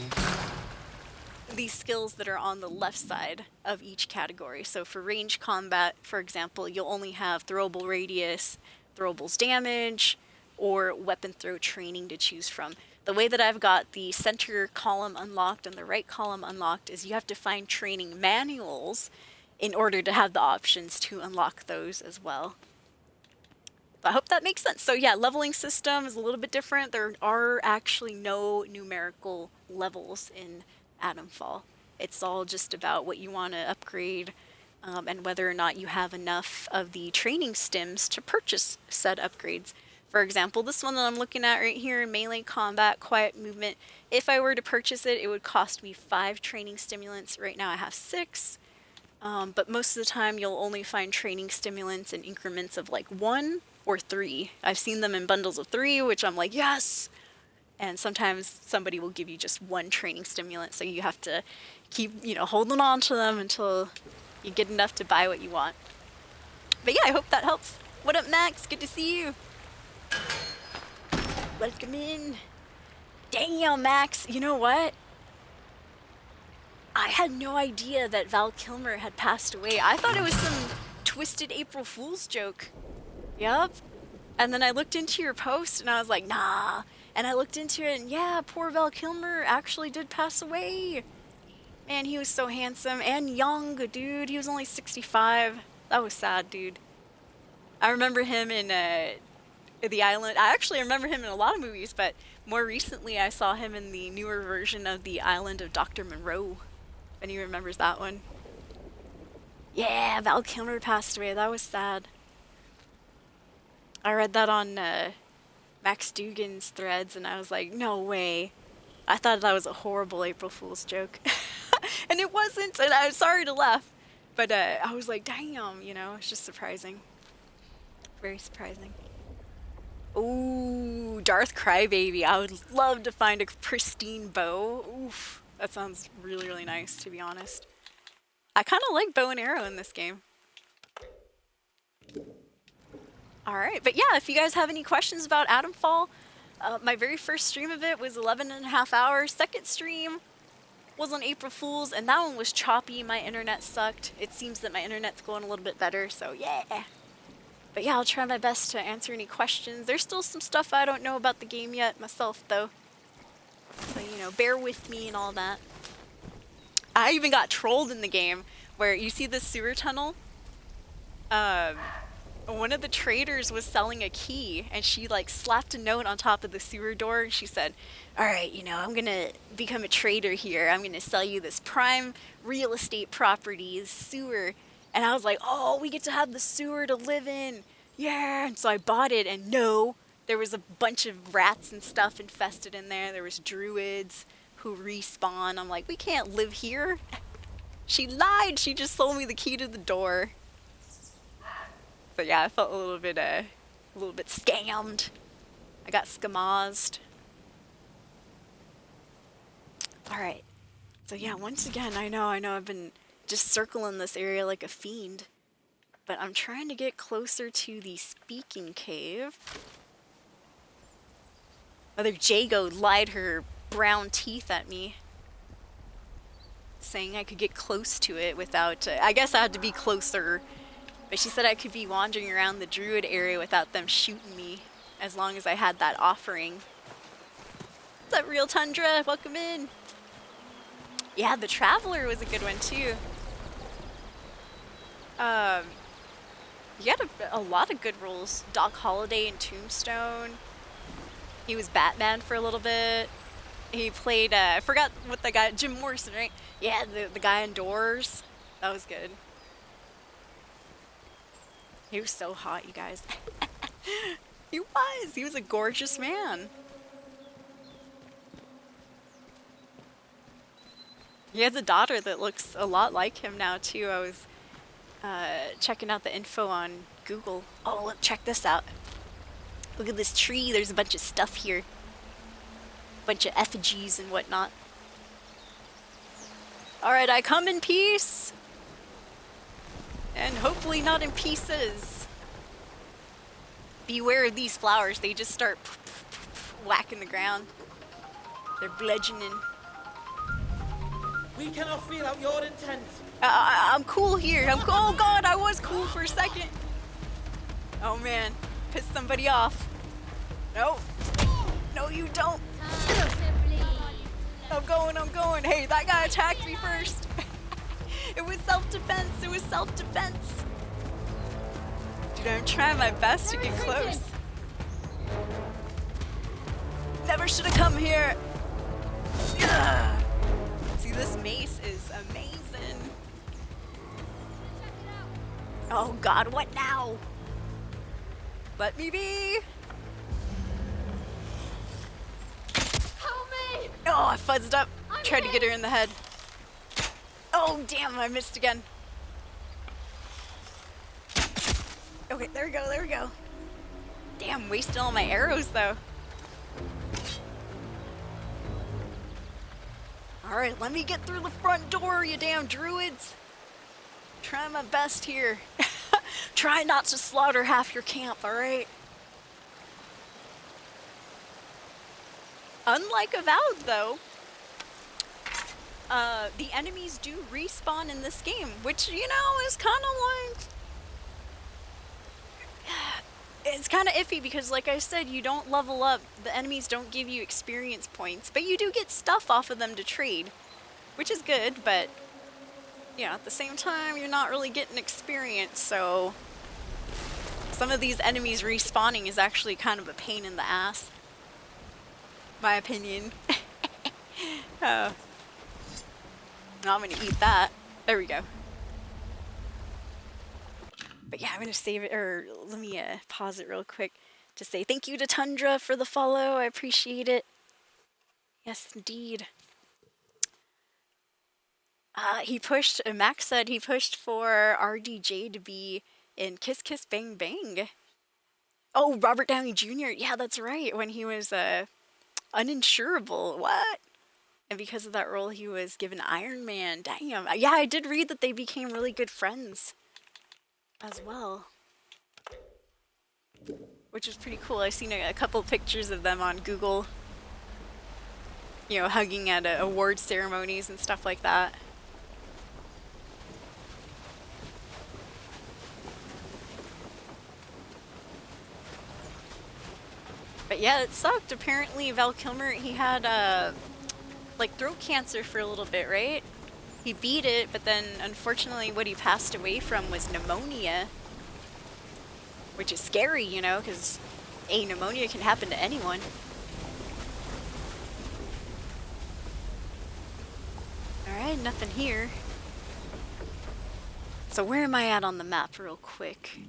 these skills that are on the left side of each category. So for range combat, for example, you'll only have throwable radius, throwables damage, or weapon throw training to choose from. The way that I've got the center column unlocked and the right column unlocked is you have to find training manuals in order to have the options to unlock those as well. I hope that makes sense. So yeah, leveling system is a little bit different. There are actually no numerical levels in AtomFall. It's all just about what you want to upgrade and whether or not you have enough of the training stims to purchase said upgrades. For example, this one that I'm looking at right here, melee combat, quiet movement, if I were to purchase it, it would cost me 5 training stimulants. Right now I have 6, but most of the time you'll only find training stimulants in increments of like 1 or 3. I've seen them in bundles of 3, which I'm like, yes! And sometimes somebody will give you just one training stimulant, so you have to keep, holding on to them until you get enough to buy what you want. But yeah, I hope that helps. What up, Max? Good to see you. Welcome in. Damn, Max. You know what? I had no idea that Val Kilmer had passed away. I thought it was some twisted April Fool's joke. Yup. And then I looked into your post and I was like, nah. And I looked into it and yeah, poor Val Kilmer actually did pass away. Man, he was so handsome and young, dude. He was only 65. That was sad, dude. I remember him in The Island. I actually remember him in a lot of movies, but more recently I saw him in the newer version of The Island of Dr. Monroe. If anyone remembers that one. Yeah, Val Kilmer passed away. That was sad. I read that on Max Dugan's threads and I was like, no way. I thought that was a horrible April Fool's joke. And it wasn't, and I'm sorry to laugh. But I was like, damn, it's just surprising. Very surprising. Ooh, Darth Crybaby. I would love to find a pristine bow. Oof, that sounds really, really nice, to be honest. I kind of like bow and arrow in this game. Alright, but yeah, if you guys have any questions about AtomFall, my very first stream of it was 11.5 hours. Second stream was on April Fool's, and that one was choppy. My internet sucked. It seems that my internet's going a little bit better, so yeah. But yeah, I'll try my best to answer any questions. There's still some stuff I don't know about the game yet myself, though. So, bear with me and all that. I even got trolled in the game, where you see the sewer tunnel? One of the traders was selling a key, and she, slapped a note on top of the sewer door, and she said, alright, I'm gonna become a trader here. I'm gonna sell you this prime real estate property, this sewer. And I was like, oh, we get to have the sewer to live in. Yeah. And so I bought it, and no, there was a bunch of rats and stuff infested in there. There was druids who respawn. I'm like, we can't live here. She lied. She just sold me the key to the door. But yeah, I felt a little bit scammed. I got scamazed. Alright. So yeah, once again, I know I've been just circling this area like a fiend. But I'm trying to get closer to the speaking cave. Mother Jago lied her brown teeth at me, saying I could get close to it without... I guess I had to be closer. But she said I could be wandering around the druid area without them shooting me, as long as I had that offering. What's up, Real Tundra? Welcome in. Yeah, the Traveler was a good one, too. He had a lot of good roles. Doc Holliday in Tombstone. He was Batman for a little bit. He played, I forgot what the guy, Jim Morrison, right? Yeah, the guy in Doors. That was good. He was so hot, you guys. He was. He was a gorgeous man. He has a daughter that looks a lot like him now, too. I was checking out the info on Google. Oh, look, check this out. Look at this tree. There's a bunch of stuff here. Bunch of effigies and whatnot. Alright, I come in peace. And hopefully not in pieces. Beware of these flowers. They just start whacking the ground. They're bludgeoning. We cannot feel out your intent. I'm cool here. I'm cool. Oh god, I was cool for a second. Oh man, pissed somebody off. No. No, you don't. I'm going. Hey, that guy attacked me first. It was self-defense. It was self-defense. Dude, I'm trying my best to get close. Never should have come here. Ugh. See, this mace is amazing. Oh god, what now? Let me be. Help me! Oh, I fuzzed up. Tried to get her in the head. Oh, damn, I missed again. Okay, there we go. Damn, wasted all my arrows, though. Alright, let me get through the front door, you damn druids. Try my best here. Try not to slaughter half your camp, alright? Unlike Avowed, though, the enemies do respawn in this game, which, you know, is kind of like... It's kind of iffy because, like I said, you don't level up. The enemies don't give you experience points, but you do get stuff off of them to trade, which is good, but, you know, at the same time, you're not really getting experience, so... Some of these enemies respawning is actually kind of a pain in the ass. My opinion. Oh. No, I'm gonna eat that. There we go. But yeah, I'm gonna save it, or let me pause it real quick to say thank you to Tundra for the follow. I appreciate it. Yes, indeed. Max said he pushed for RDJ to be in Kiss Kiss Bang Bang. Oh, Robert Downey Jr. Yeah, that's right. When he was uninsurable. What? And because of that role, he was given Iron Man. Damn. Yeah, I did read that they became really good friends as well, which is pretty cool. I've seen a couple pictures of them on Google, you know, hugging at award ceremonies and stuff like that. But yeah, it sucked. Apparently Val Kilmer, he had like throat cancer for a little bit, right? He beat it, but then unfortunately what he passed away from was pneumonia, which is scary, you know, because pneumonia can happen to anyone. Alright, nothing here. So where am I at on the map real quick?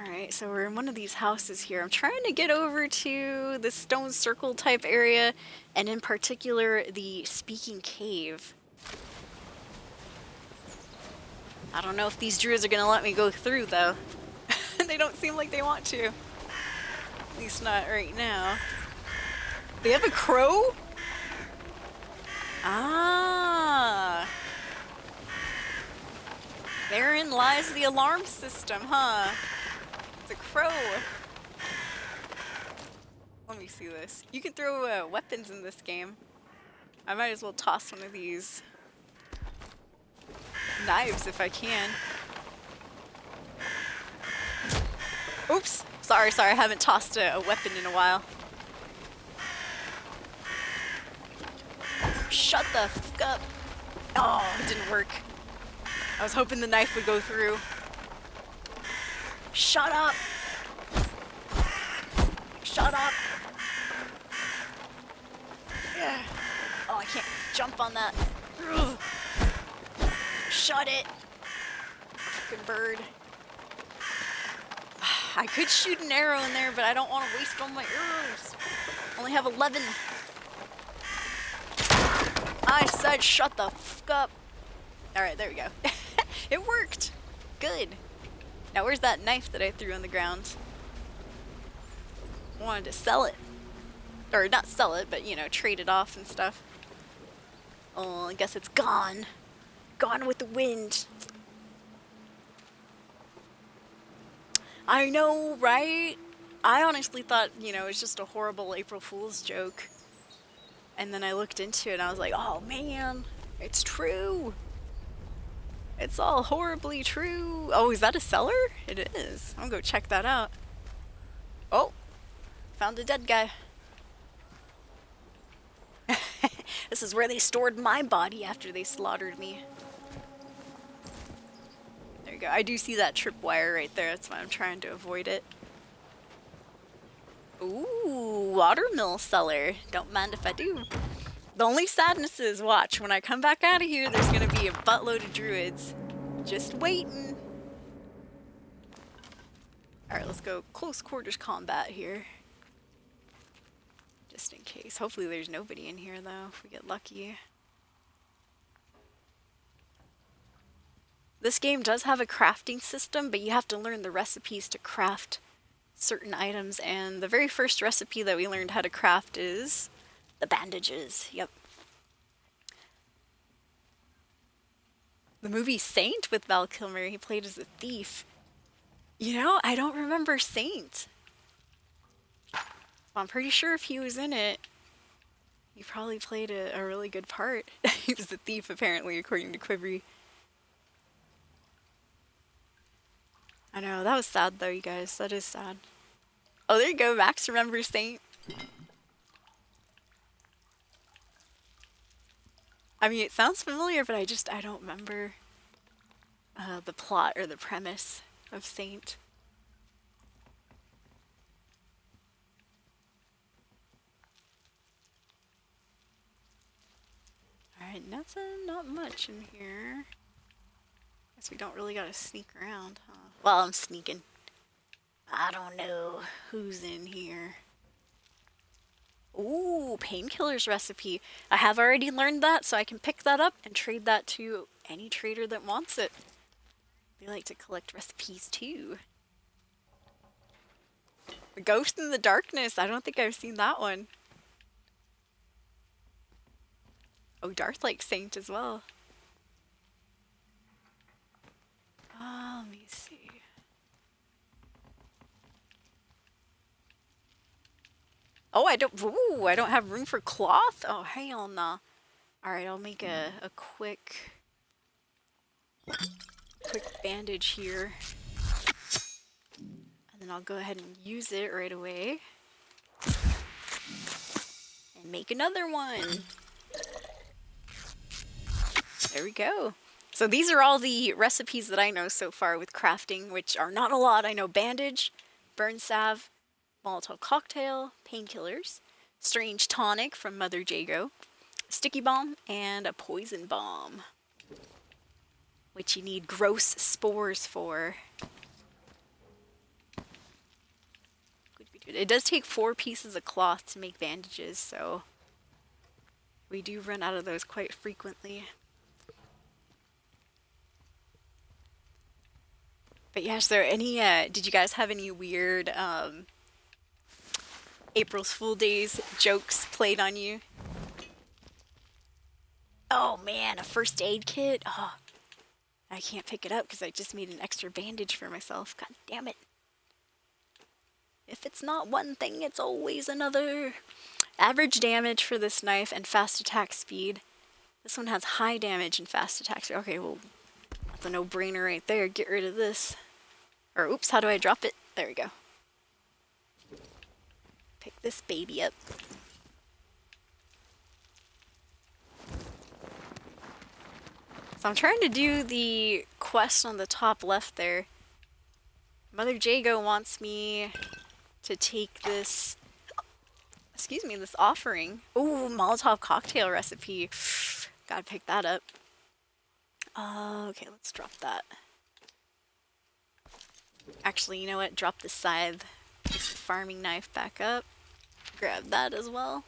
Alright, so we're in one of these houses here. I'm trying to get over to the stone circle type area, and in particular, the Speaking Cave. I don't know if these druids are gonna let me go through, though. They don't seem like they want to. At least not right now. They have a crow? Ah! Therein lies the alarm system, huh? It's a crow. Let me see this. You can throw weapons in this game. I might as well toss one of these knives if I can. Oops. Sorry, I haven't tossed a weapon in a while. Shut the fuck up. Oh, it didn't work. I was hoping the knife would go through. Shut up! Shut up! Yeah. Oh, I can't jump on that. Ugh. Shut it! Fucking bird. I could shoot an arrow in there, but I don't want to waste all my arrows. I only have 11. I said shut the fuck up. Alright, there we go. It worked! Good. Now where's that knife that I threw on the ground? I wanted to sell it. Or not sell it, but you know, trade it off and stuff. Oh, I guess it's gone. Gone with the wind. I know, right? I honestly thought, you know, it was just a horrible April Fool's joke. And then I looked into it and I was like, oh man, it's true. It's all horribly true. Oh, is that a cellar? It is. I'll go check that out. Oh, found a dead guy. This is where they stored my body after they slaughtered me. There you go. I do see that tripwire right there. That's why I'm trying to avoid it. Ooh, watermill cellar. Don't mind if I do. The only sadness is, watch, when I come back out of here, there's gonna be a buttload of druids. Just waiting. Alright, let's go close quarters combat here. Just in case. Hopefully there's nobody in here, though, if we get lucky. This game does have a crafting system, but you have to learn the recipes to craft certain items, and the very first recipe that we learned how to craft is The bandages, yep. The movie Saint with Val Kilmer, he played as a thief. You know, I don't remember Saint. Well, I'm pretty sure if he was in it, he probably played a really good part. He was the thief, apparently, according to Quivery. I know, that was sad though, you guys. That is sad. Oh, there you go, Max remembers Saint. I mean, it sounds familiar, but I don't remember the plot or the premise of Saint. Alright, nothing, not much in here. Guess we don't really gotta sneak around, huh? Well, I'm sneaking. I don't know who's in here. Ooh, painkillers recipe. I have already learned that, so I can pick that up and trade that to any trader that wants it. They like to collect recipes too. The Ghost in the Darkness. I don't think I've seen that one. Oh, Darth likes Saint as well. Let me see. Oh, I don't have room for cloth? Oh, hell nah. Alright, I'll make a quick bandage here. And then I'll go ahead and use it right away. And make another one. There we go. So these are all the recipes that I know so far with crafting, which are not a lot. I know bandage, burn salve, Molotov cocktail, painkillers, strange tonic from Mother Jago, sticky bomb, and a poison bomb, which you need gross spores for. It does take 4 pieces of cloth to make bandages, so we do run out of those quite frequently. But yeah, so any, did you guys have any weird April's Fool Days jokes played on you? Oh man, a first aid kit? Oh, I can't pick it up because I just made an extra bandage for myself. God damn it. If it's not one thing, it's always another. Average damage for this knife and fast attack speed. This one has high damage and fast attack speed. Okay, well, that's a no-brainer right there. Get rid of this. Or, oops, how do I drop it? There we go. Pick this baby up. So I'm trying to do the quest on the top left there. Mother Jago wants me to take this, excuse me, this offering. Ooh, Molotov cocktail recipe. Gotta pick that up. Okay, let's drop that. Actually, you know what? Drop the scythe. Pick the farming knife back up. Grab that as well.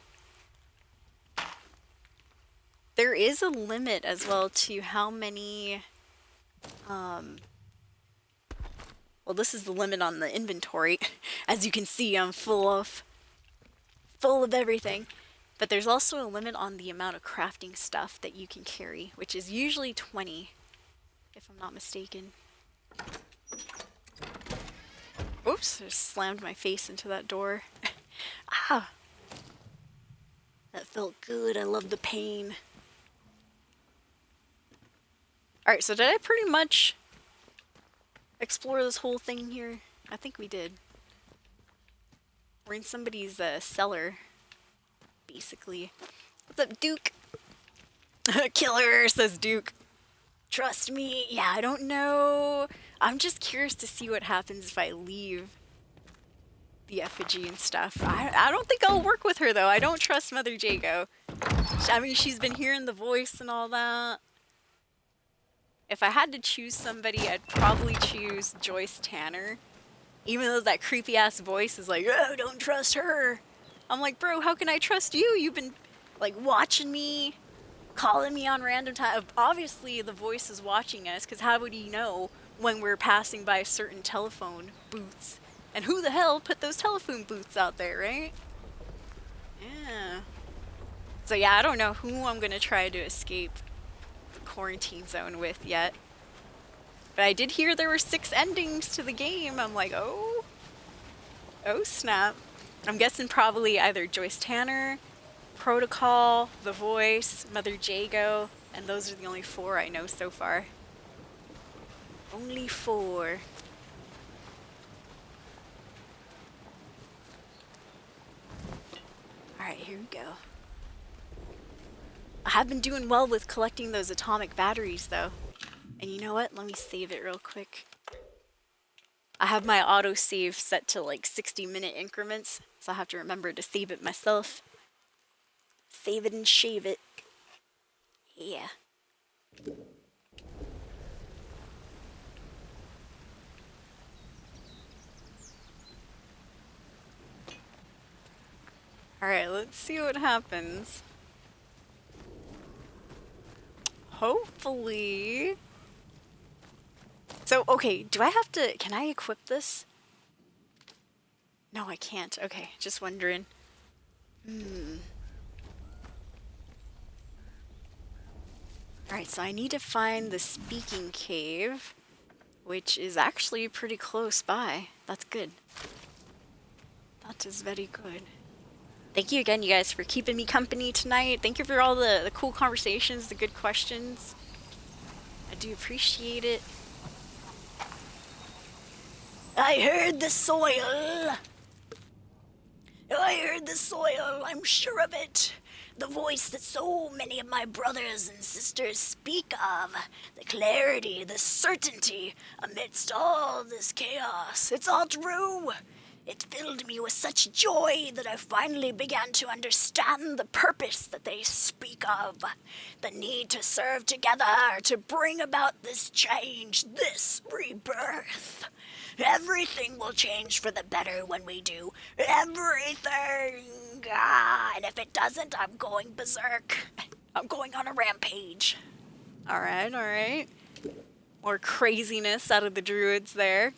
There is a limit as well to how many, well, this is the limit on the inventory. As you can see, I'm full of everything. But there's also a limit on the amount of crafting stuff that you can carry, which is usually 20, if I'm not mistaken. Oops, I just slammed my face into that door. Ah! That felt good. I love the pain. Alright, so did I pretty much explore this whole thing here? I think we did. We're in somebody's cellar, basically. What's up, Duke? Killer, says Duke. Trust me. Yeah, I don't know. I'm just curious to see what happens if I leave the effigy and stuff. I don't think I'll work with her, though. I don't trust Mother Jago. I mean, she's been hearing the voice and all that. If I had to choose somebody, I'd probably choose Joyce Tanner. Even though that creepy-ass voice is like, oh, don't trust her. I'm like, bro, how can I trust you? You've been, like, watching me, calling me on random time. Obviously, the voice is watching us, because how would he know when we're passing by certain telephone booths? And who the hell put those telephone booths out there, right? Yeah. So yeah, I don't know who I'm gonna try to escape the quarantine zone with yet. But I did hear there were 6 endings to the game. I'm like, oh, oh snap. I'm guessing probably either Joyce Tanner, Protocol, The Voice, Mother Jago, and those are the only 4 I know so far. Only 4. Alright, here we go. I have been doing well with collecting those atomic batteries though. And you know what? Let me save it real quick. I have my auto save set to like 60-minute increments, so I have to remember to save it myself. Save it and shave it. Yeah. Alright, let's see what happens. Hopefully... So, okay, do I have to... Can I equip this? No, I can't. Okay, just wondering. Alright, so I need to find the speaking cave, which is actually pretty close by. That's good. That is very good. Thank you again, you guys, for keeping me company tonight. Thank you for all the cool conversations, the good questions. I do appreciate it. I heard the soil. I heard the soil, I'm sure of it. The voice that so many of my brothers and sisters speak of. The clarity, the certainty amidst all this chaos. It's all true. It filled me with such joy that I finally began to understand the purpose that they speak of. The need to serve together to bring about this change, this rebirth. Everything will change for the better when we do. Everything. And if it doesn't, I'm going berserk. I'm going on a rampage. Alright, alright. More craziness out of the druids there.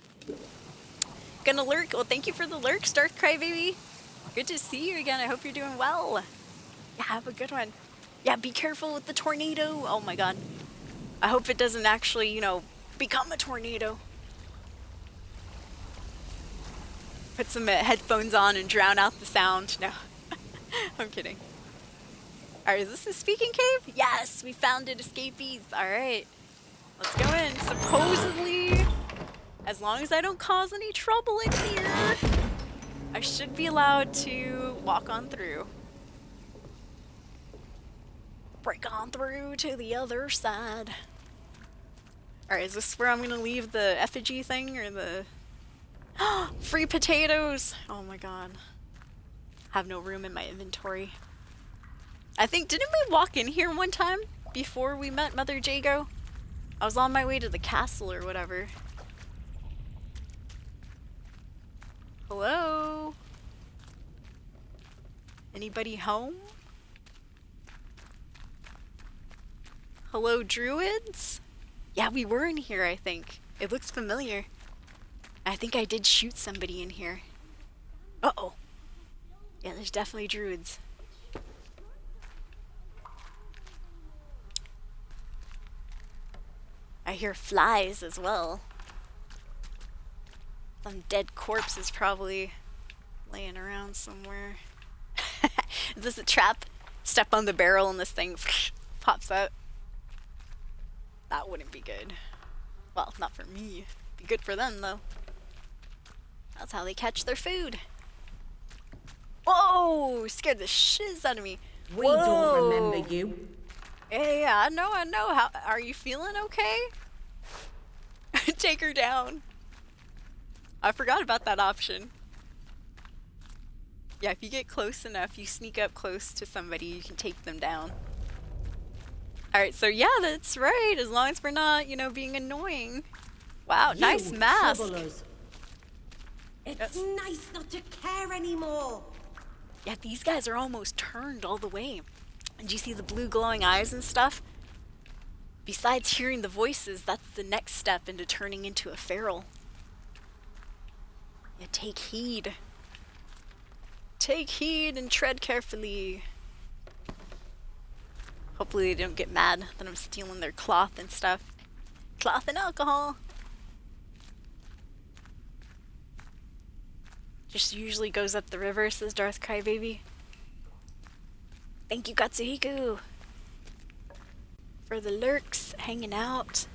Gonna lurk. Well, thank you for the lurks, Darth Crybaby. Good to see you again. I hope you're doing well. Yeah, have a good one. Yeah, be careful with the tornado. Oh my god. I hope it doesn't actually, you know, become a tornado. Put some headphones on and drown out the sound. No, I'm kidding. Alright, is this the speaking cave? Yes, we found it, escapees. Alright, let's go in. Supposedly, as long as I don't cause any trouble in here, I should be allowed to walk on through. Break on through to the other side. Alright, is this where I'm gonna leave the effigy thing or the... Free potatoes! Oh my god. Have no room in my inventory. I think, didn't we walk in here one time before we met Mother Jago? I was on my way to the castle or whatever. Hello? Anybody home? Hello, druids? Yeah, we were in here, I think. It looks familiar. I think I did shoot somebody in here. Uh-oh. Yeah, there's definitely druids. I hear flies as well. Some dead corpse is probably laying around somewhere. Is this a trap? Step on the barrel and this thing pops out. That wouldn't be good. Well, not for me. Be good for them, though. That's how they catch their food. Whoa! Scared the shiz out of me. We don't remember you. Yeah, I know. How are you feeling okay? Take her down. I forgot about that option. Yeah, if you get close enough, you sneak up close to somebody, you can take them down. Alright, so yeah, that's right. As long as we're not, you know, being annoying. Wow, You nice mask. trouble us. It's nice not to care anymore. Yeah, these guys are almost turned all the way. And you see the blue glowing eyes and stuff? Besides hearing the voices, that's the next step into turning into a feral. Yeah, take heed. Take heed and tread carefully. Hopefully they don't get mad that I'm stealing their cloth and stuff. Cloth and alcohol. Just usually goes up the river, says Darth Crybaby. Thank you, Katsuhiku, for the lurks, hanging out.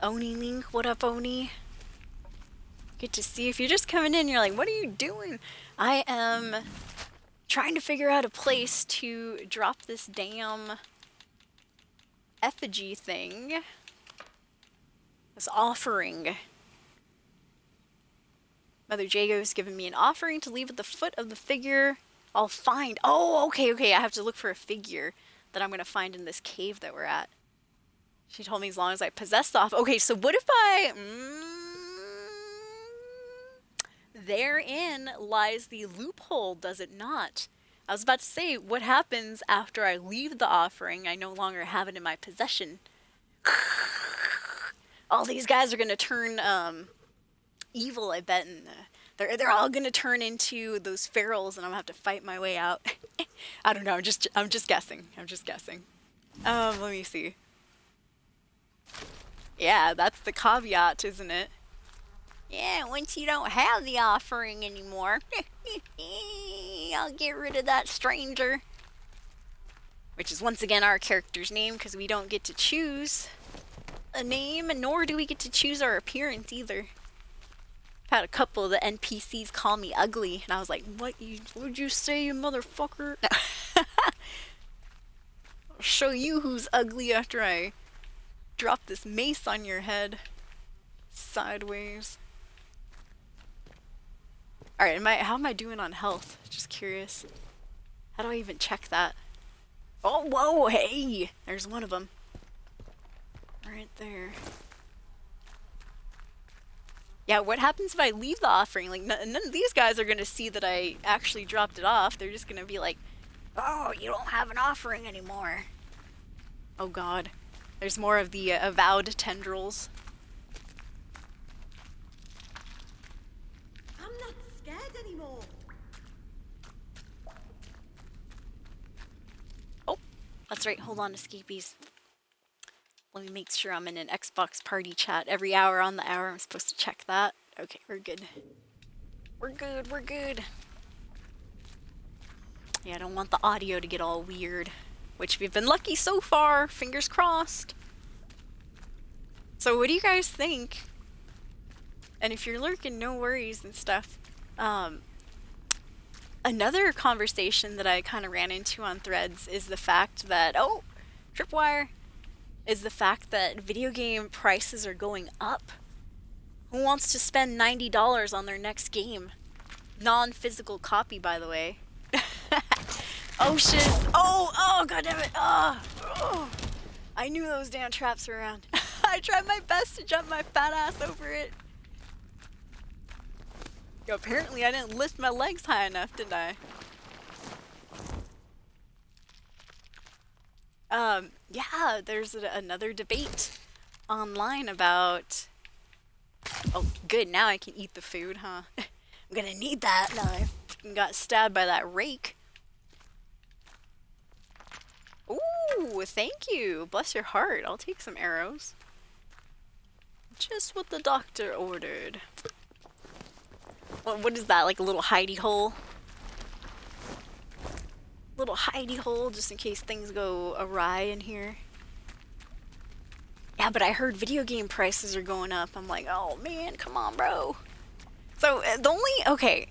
Oni Link, what up, Oni? Good to see you. If you're just coming in, you're like, what are you doing? I am trying to figure out a place to drop this damn effigy thing. This offering. Mother Jago's given me an offering to leave at the foot of the figure I'll find. Oh, okay. I have to look for a figure that I'm going to find in this cave that we're at. She told me as long as I possess the Okay, so what if I... therein lies the loophole, does it not? I was about to say, what happens after I leave the offering? I no longer have it in my possession. All these guys are going to turn evil, I bet, and they're all going to turn into those ferals, and I'm going to have to fight my way out. I don't know, I'm just guessing. Let me see. Yeah, that's the caveat, isn't it? Yeah, once you don't have the offering anymore, I'll get rid of that stranger. Which is once again our character's name, because we don't get to choose a name, nor do we get to choose our appearance either. I've had a couple of the NPCs call me ugly, and I was like, what'd you say, you motherfucker? I'll show you who's ugly after I drop this mace on your head. Sideways. Alright, how am I doing on health? Just curious. How do I even check that? Oh, whoa, hey! There's one of them. Right there. Yeah, what happens if I leave the offering? Like, none of these guys are gonna see that I actually dropped it off. They're just gonna be like, oh, you don't have an offering anymore. Oh god. There's more of the avowed tendrils. I'm not scared anymore. Oh, that's right. Hold on, escapees. Let me make sure I'm in an Xbox party chat. Every hour on the hour, I'm supposed to check that. Okay, we're good. We're good. Yeah, I don't want the audio to get all weird. Which we've been lucky so far. Fingers crossed. So what do you guys think? And if you're lurking, no worries and stuff. Another conversation that I kind of ran into on Threads is the fact that... Oh! Tripwire! Is the fact that video game prices are going up. Who wants to spend $90 on their next game? Non-physical copy, by the way. Oh, shiz! Oh, goddammit! Oh! I knew those damn traps were around. I tried my best to jump my fat ass over it. Yo, apparently I didn't lift my legs high enough, did I? Yeah, there's another debate online about... Oh, good, now I can eat the food, huh? I'm gonna need that now I got stabbed by that rake. Ooh, thank you. Bless your heart. I'll take some arrows. Just what the doctor ordered. What is that, like a little hidey hole? Little hidey hole just in case things go awry in here. Yeah, but I heard video game prices are going up. I'm like, oh man, come on, bro. So okay,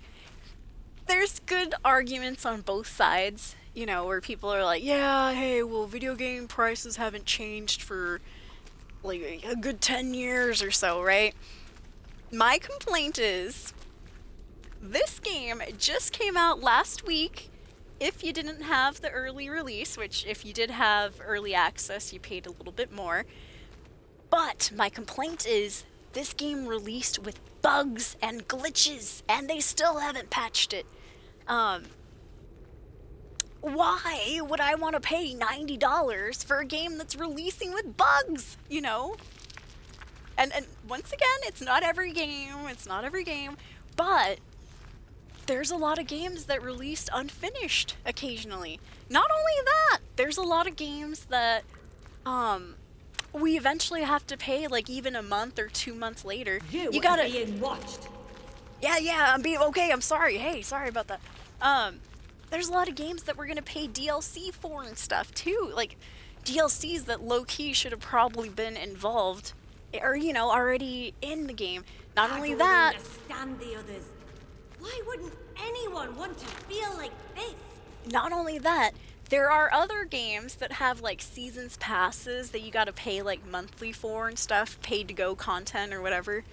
there's good arguments on both sides, you know, where people are like, yeah, hey, well, video game prices haven't changed for like a good 10 years or so, right? My complaint is, this game just came out last week. If you didn't have the early release, which if you did have early access, you paid a little bit more. But my complaint is, this game released with bugs and glitches, and they still haven't patched it. Why would I want to pay $90 for a game that's releasing with bugs, you know? And once again, it's not every game, but there's a lot of games that released unfinished occasionally. Not only that, there's a lot of games that we eventually have to pay like even a month or 2 months later. You gotta being watched. Yeah, I'm being okay, I'm sorry. Hey, sorry about that. There's a lot of games that we're gonna pay DLC for and stuff too. Like DLCs that low-key should have probably been involved or, you know, already in the game. Not only that, Understand the others. Why wouldn't anyone want to feel like this? not only that, there are other games that have like seasons passes that you gotta pay like monthly for and stuff, paid to go content or whatever.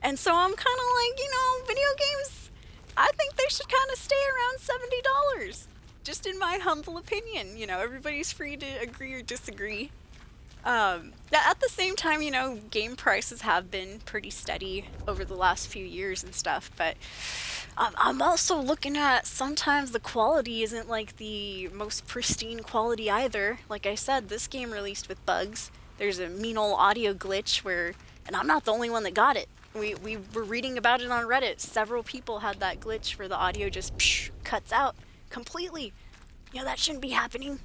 And so I'm kind of like, you know, video games, I think they should kind of stay around $70. Just in my humble opinion, you know, everybody's free to agree or disagree. At the same time, you know, game prices have been pretty steady over the last few years and stuff, but I'm also looking at sometimes the quality isn't like the most pristine quality either. Like I said, this game released with bugs. There's a mean old audio glitch where, and I'm not the only one that got it. We were reading about it on Reddit. Several people had that glitch where the audio just cuts out completely. You know, that shouldn't be happening.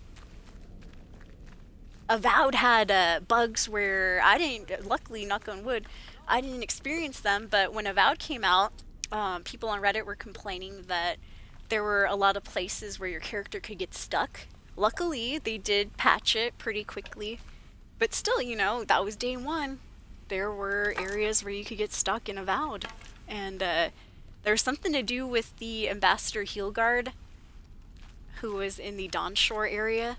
Avowed had bugs where I didn't, luckily, knock on wood, I didn't experience them, but when Avowed came out, people on Reddit were complaining that there were a lot of places where your character could get stuck. Luckily, they did patch it pretty quickly, but still, you know, that was day one. There were areas where you could get stuck in Avowed, and there was something to do with the Ambassador Heelguard, who was in the Dawnshore area.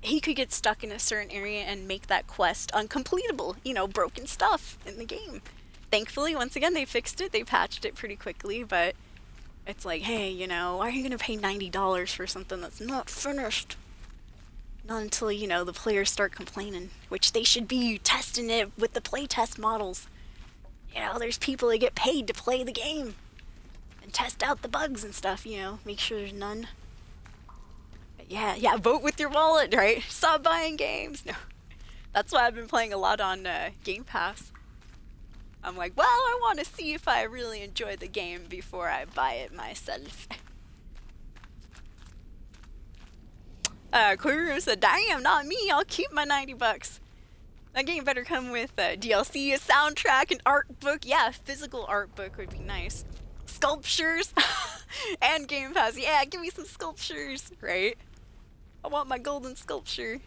He could get stuck in a certain area and make that quest uncompletable, you know, broken stuff in the game. Thankfully, once again, they fixed it, they patched it pretty quickly, but it's like, hey, you know, why are you gonna pay $90 for something that's not finished? Not until, you know, the players start complaining, which they should be testing it with the playtest models. You know, there's people that get paid to play the game and test out the bugs and stuff, you know, make sure there's none. But yeah, vote with your wallet, right? Stop buying games. No, that's why I've been playing a lot on GamePass. I'm like, well, I want to see if I really enjoy the game before I buy it myself. Koiru said, damn, not me, I'll keep my $90. That game better come with DLC, a soundtrack, an art book. Yeah, a physical art book would be nice. Sculptures and Game Pass. Yeah, give me some sculptures, right? I want my golden sculpture.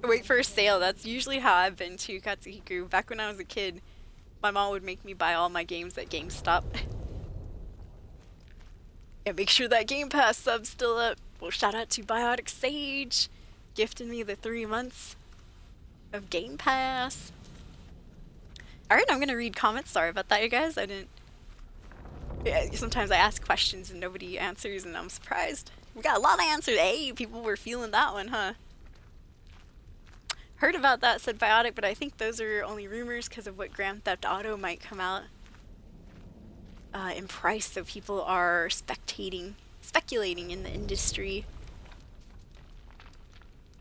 Wait for a sale. That's usually how I've been to Katsuhiku. Back when I was a kid, my mom would make me buy all my games at GameStop. And make sure that Game Pass sub's still up. Well, shout out to Biotic Sage, gifting me the 3 months of Game Pass. Alright, I'm gonna read comments. Sorry about that, you guys. I didn't... Yeah, sometimes I ask questions and nobody answers, and I'm surprised. We got a lot of answers. Hey, people were feeling that one, huh? Heard about that, said Biotic, but I think those are only rumors because of what Grand Theft Auto might come out in price, so people are speculating in the industry.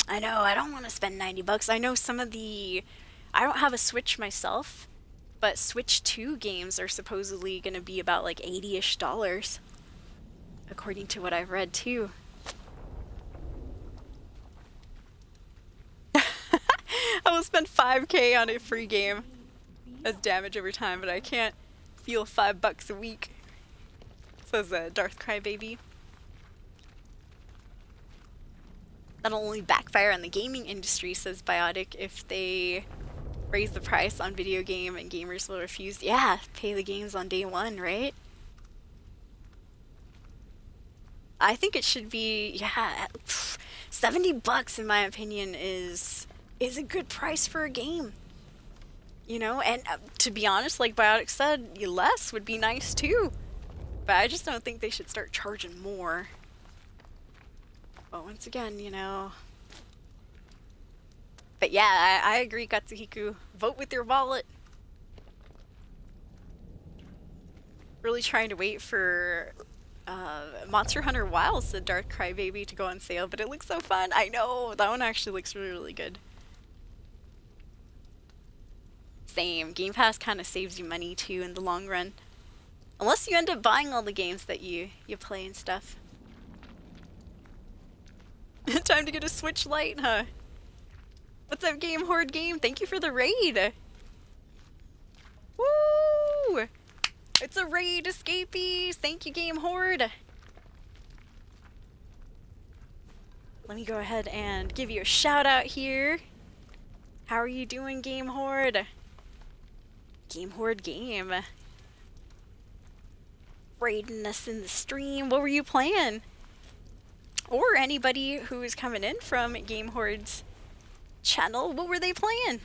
I know, I don't want to spend $90. I know some of the... I don't have a Switch myself, but Switch 2 games are supposedly going to be about like $80-ish, according to what I've read too. I will spend $5K on a free game as damage over time, but I can't feel $5 a week, says Darth Crybaby. That'll only backfire on the gaming industry, says Biotic, if they raise the price on video game and gamers will refuse. Yeah, pay the games on day one, right? I think it should be, yeah, $70 in my opinion is a good price for a game. You know, and to be honest, like Biotic said, less would be nice too. But I just don't think they should start charging more. But once again, you know... But yeah, I agree, Katsuhiku. Vote with your wallet. Really trying to wait for Monster Hunter Wilds, said Dark Crybaby, to go on sale, but it looks so fun. I know, that one actually looks really, really good. Same. Game Pass kind of saves you money too in the long run. Unless you end up buying all the games that you play and stuff. Time to get a Switch Lite, huh? What's up, Game Horde Game? Thank you for the raid. Woo! It's a raid, escapees. Thank you, Game Horde. Let me go ahead and give you a shout out here. How are you doing, Game Horde? Game Horde Game. Raiding us in the stream. What were you playing? Or anybody who is coming in from Game Horde's channel, what were they playing?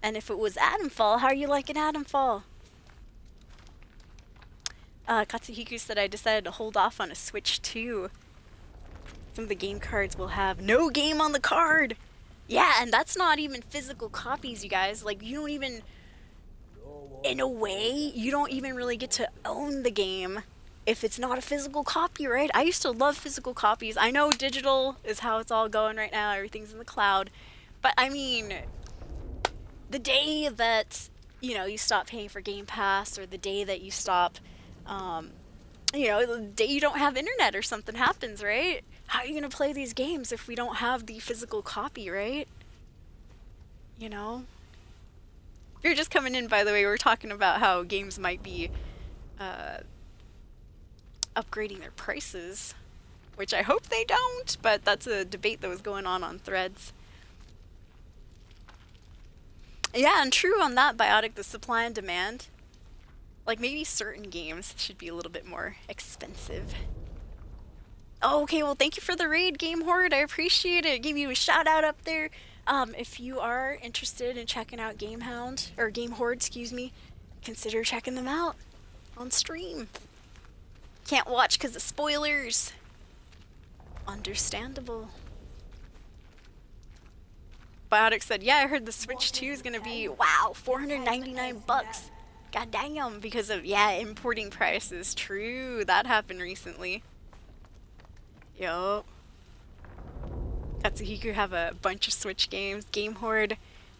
And if it was AtomFall, how are you liking AtomFall? Katsuhiku said I decided to hold off on a Switch 2. Some of the game cards will have no game on the card! Yeah, and that's not even physical copies, you guys. Like, you don't even... In a way, you don't even really get to own the game if it's not a physical copy, right? I used to love physical copies. I know digital is how it's all going right now. Everything's in the cloud. But, I mean... The day that, you know, you stop paying for Game Pass, or the day that you stop, you know, the day you don't have internet or something happens, right? How are you going to play these games if we don't have the physical copy, right? You know? If you're just coming in, by the way, we're talking about how games might be upgrading their prices, which I hope they don't, but that's a debate that was going on Threads. Yeah, and true on that, Biotic, the supply and demand. Like, maybe certain games should be a little bit more expensive. Oh, okay, well, thank you for the raid, Game Horde. I appreciate it. Give you a shout out up there. If you are interested in checking out Game Horde, excuse me, consider checking them out on stream. Can't watch because of spoilers. Understandable. Biotic said, yeah, I heard the Switch 2 is gonna be, wow, 499 bucks. God damn, because of, yeah, importing prices. True, that happened recently. Yup. Katsuhiku have a bunch of Switch games. Game Horde,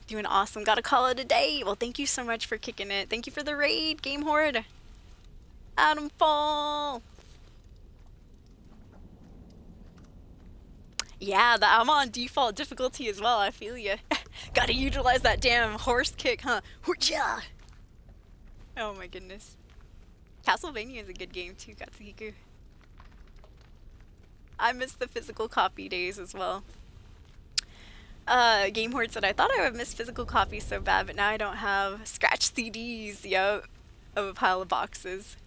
doing awesome. Gotta call it a day. Well, thank you so much for kicking it. Thank you for the raid, Game Horde. AtomFall. Yeah, I'm on default difficulty as well, I feel ya. Gotta utilize that damn horse kick, huh? Hoocha! Oh my goodness. Castlevania is a good game too, Katsuhiku. I miss the physical copy days as well. Game Horde said, I thought I would miss physical copies so bad, but now I don't have scratch CDs, yup, of a pile of boxes.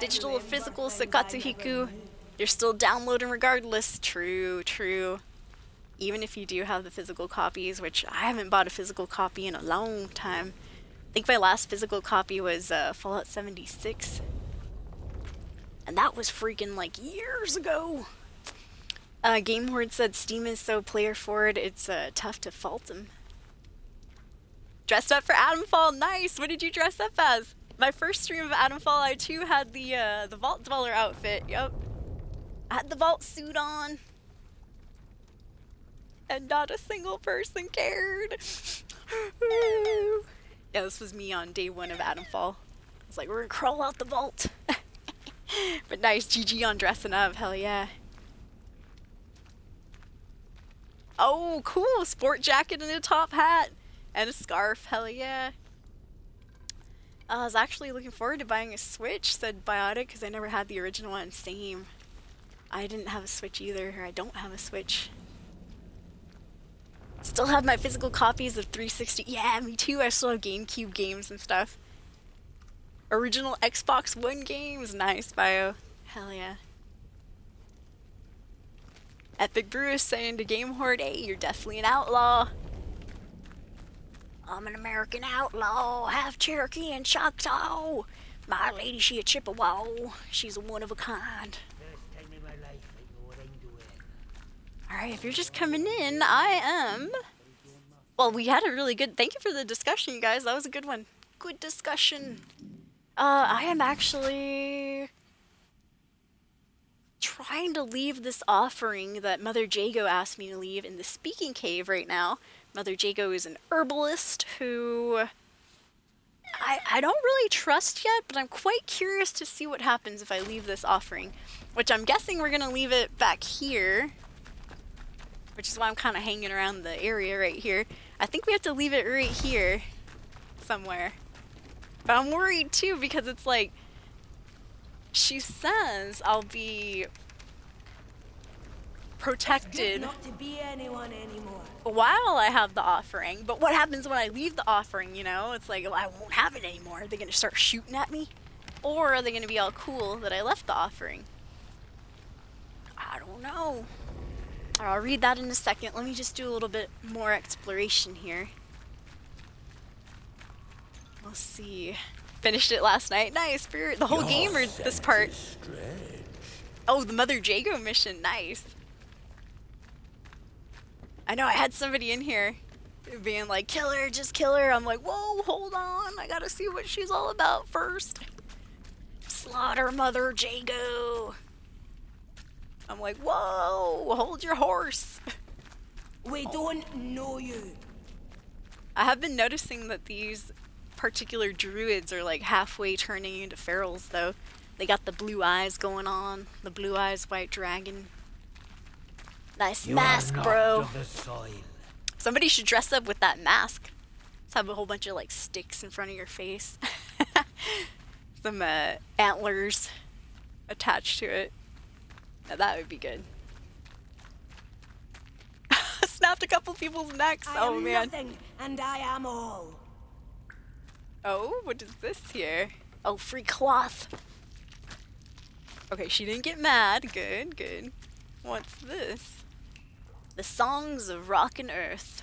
Digital or physical, said Katsuhiku. You're still downloading regardless. True, true. Even if you do have the physical copies, which I haven't bought a physical copy in a long time. I think my last physical copy was Fallout 76. And that was freaking like years ago. Game Horde said Steam is so player forward, it's tough to fault him. Dressed up for AtomFall, nice! What did you dress up as? My first stream of AtomFall, I too had the Vault Dweller outfit, yup. I had the Vault suit on. And not a single person cared. Yeah, this was me on day 1 of AtomFall. I was like, we're gonna crawl out the vault. But nice, GG on dressing up, hell yeah. Oh, cool, sport jacket and a top hat. And a scarf, hell yeah. I was actually looking forward to buying a Switch, said Biotic, because I never had the original one. Same. I didn't have a Switch either, or I don't have a Switch. Still have my physical copies of 360. Yeah, me too. I still have GameCube games and stuff. Original Xbox One games. Nice, Bio. Hell yeah. Epic Brew is saying to Game Horde, hey, you're definitely an outlaw. I'm an American outlaw, half Cherokee and Choctaw. My lady, she a Chippewa. She's a one of a kind. Alright, if you're just coming in, I am... Well, we had a really good... Thank you for the discussion, you guys. That was a good one. Good discussion. I am actually... trying to leave this offering that Mother Jago asked me to leave in the speaking cave right now. Mother Jago is an herbalist who I don't really trust yet, but I'm quite curious to see what happens if I leave this offering. Which I'm guessing we're going to leave it back here. Which is why I'm kind of hanging around the area right here. I think we have to leave it right here. Somewhere. But I'm worried too because it's like... She says I'll be... protected Not to be anyone anymore. while I have the offering. But what happens when I leave the offering, you know? It's like, well, I won't have it anymore. Are they going to start shooting at me? Or are they going to be all cool that I left the offering? I don't know. I'll read that in a second. Let me just do a little bit more exploration here. Let's see. Finished it last night. Nice. For the whole game or this part? Oh, the Mother Jago mission. Nice. I know I had somebody in here being like, kill her, just kill her. I'm like, whoa, hold on. I gotta see what she's all about first. Slaughter Mother Jago. I'm like, whoa, hold your horse. We don't know you. I have been noticing that these particular druids are like halfway turning into ferals though. They got the blue eyes going on. The blue eyes white dragon. Nice mask, bro. Somebody should dress up with that mask. Just have a whole bunch of like sticks in front of your face. Some antlers attached to it. Now that would be good. Snapped a couple people's necks. Oh man. Nothing, and I am all. Oh, what is this here? Oh, free cloth. Okay, she didn't get mad. Good, good. What's this? The Songs of Rock and Earth.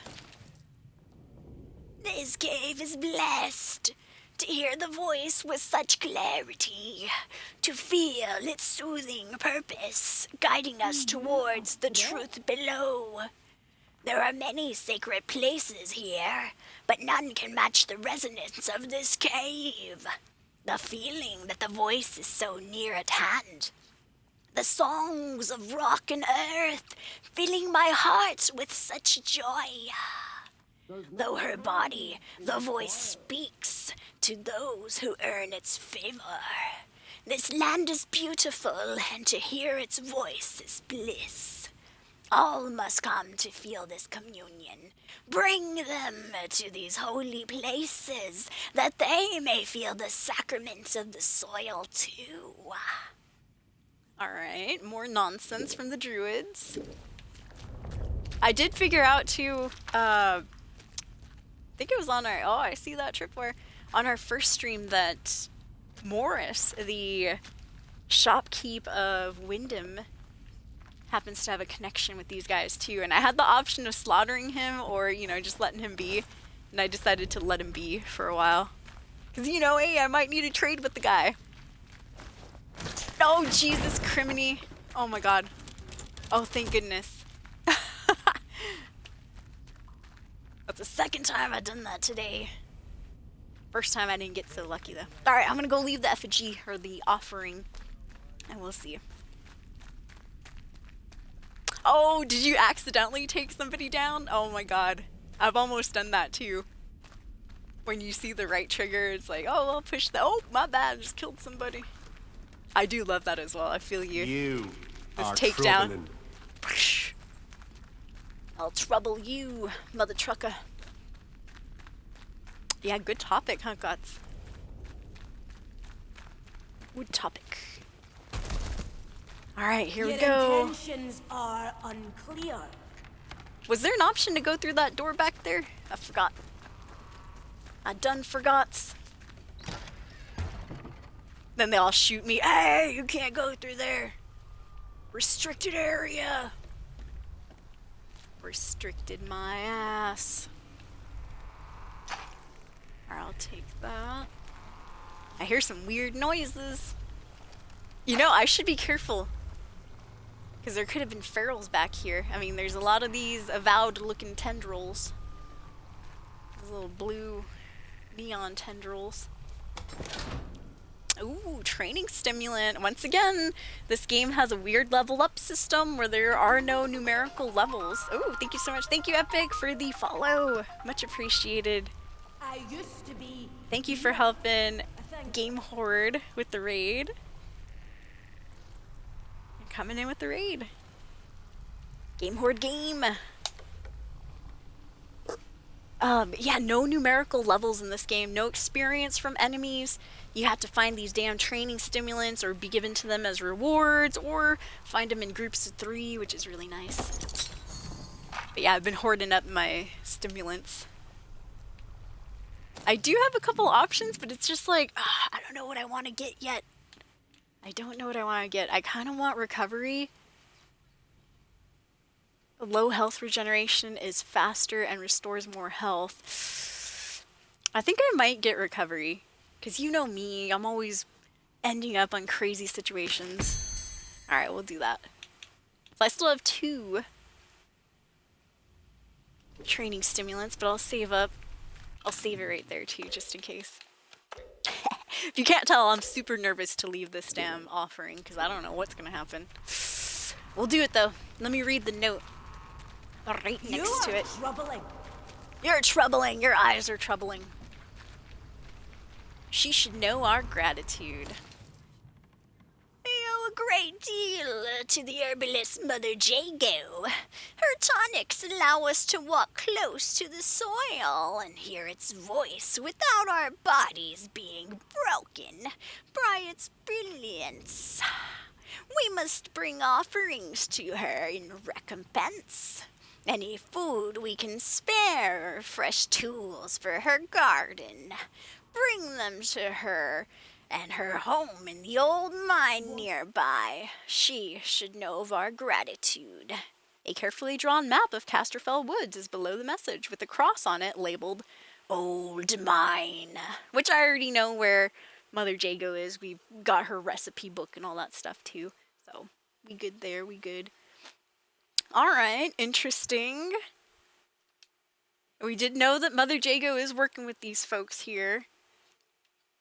This cave is blessed. To hear the voice with such clarity. To feel its soothing purpose, guiding us towards the truth below. There are many sacred places here, but none can match the resonance of this cave. The feeling that the voice is so near at hand. The songs of rock and earth, filling my heart with such joy. Though her body, the voice speaks to those who earn its favor. This land is beautiful, and to hear its voice is bliss. All must come to feel this communion. Bring them to these holy places, that they may feel the sacraments of the soil too. Alright, more nonsense from the druids. I did figure out too, I think it was on our, oh, I see that tripwire, on our first stream that Morris, the shopkeep of Wyndham, happens to have a connection with these guys too. And I had the option of slaughtering him or, you know, just letting him be. And I decided to let him be for a while. Because, you know, hey, I might need to trade with the guy. Oh, Jesus, criminy. Oh my god. Oh, thank goodness. That's the second time I've done that today. First time I didn't get so lucky though. Alright, I'm gonna go leave the effigy, or the offering, and we'll see. Oh, did you accidentally take somebody down? Oh my god. I've almost done that too. When you see the right trigger, it's like, oh, I'll push that. Oh, my bad, I just killed somebody. I do love that as well, I feel you. You This are takedown. troubling. I'll trouble you, mother trucker. Yeah, good topic, huh, Guts? Good topic. Alright, here we Your go. intentions are unclear. Was there an option to go through that door back there? I forgot. I done forgots. Then they all shoot me. Hey, you can't go through there. Restricted area. Restricted my ass. Alright, I'll take that. I hear some weird noises. You know, I should be careful. Because there could have been ferals back here. I mean, there's a lot of these avowed looking tendrils. These little blue neon tendrils. Ooh, training stimulant. Once again, this game has a weird level up system where there are no numerical levels. Ooh, thank you so much. Thank you, Epic, for the follow. Much appreciated. I used to be. Thank you for helping Game Horde with the raid. You're coming in with the raid. Game Horde game. Yeah, no numerical levels in this game, no experience from enemies. You have to find these damn training stimulants or be given to them as rewards or find them in groups of 3, which is really nice. But yeah, I've been hoarding up my stimulants. I do have a couple options, but it's just like, I don't know what I want to get yet. I don't know what I want to get. I kind of want recovery. Low health regeneration is faster and restores more health. I think I might get recovery, because you know me, I'm always ending up on crazy situations. Alright, we'll do that. So I still have 2 training stimulants, but I'll save up. I'll save it right there too, just in case. If you can't tell, I'm super nervous to leave this damn offering, because I don't know what's going to happen. We'll do it though. Let me read the note. Right next to it. Troubling. You're troubling. Your eyes are troubling. She should know our gratitude. We owe a great deal to the herbalist Mother Jago. Her tonics allow us to walk close to the soil and hear its voice without our bodies being broken by its brilliance. We must bring offerings to her in recompense. Any food we can spare, or fresh tools for her garden. Bring them to her and her home in the old mine nearby. She should know of our gratitude. A carefully drawn map of Casterfell Woods is below the message with a cross on it labeled Old Mine, which I already know where Mother Jago is. We've got her recipe book and all that stuff too. So we good there, we good. Alright, interesting. We did know that Mother Jago is working with these folks here.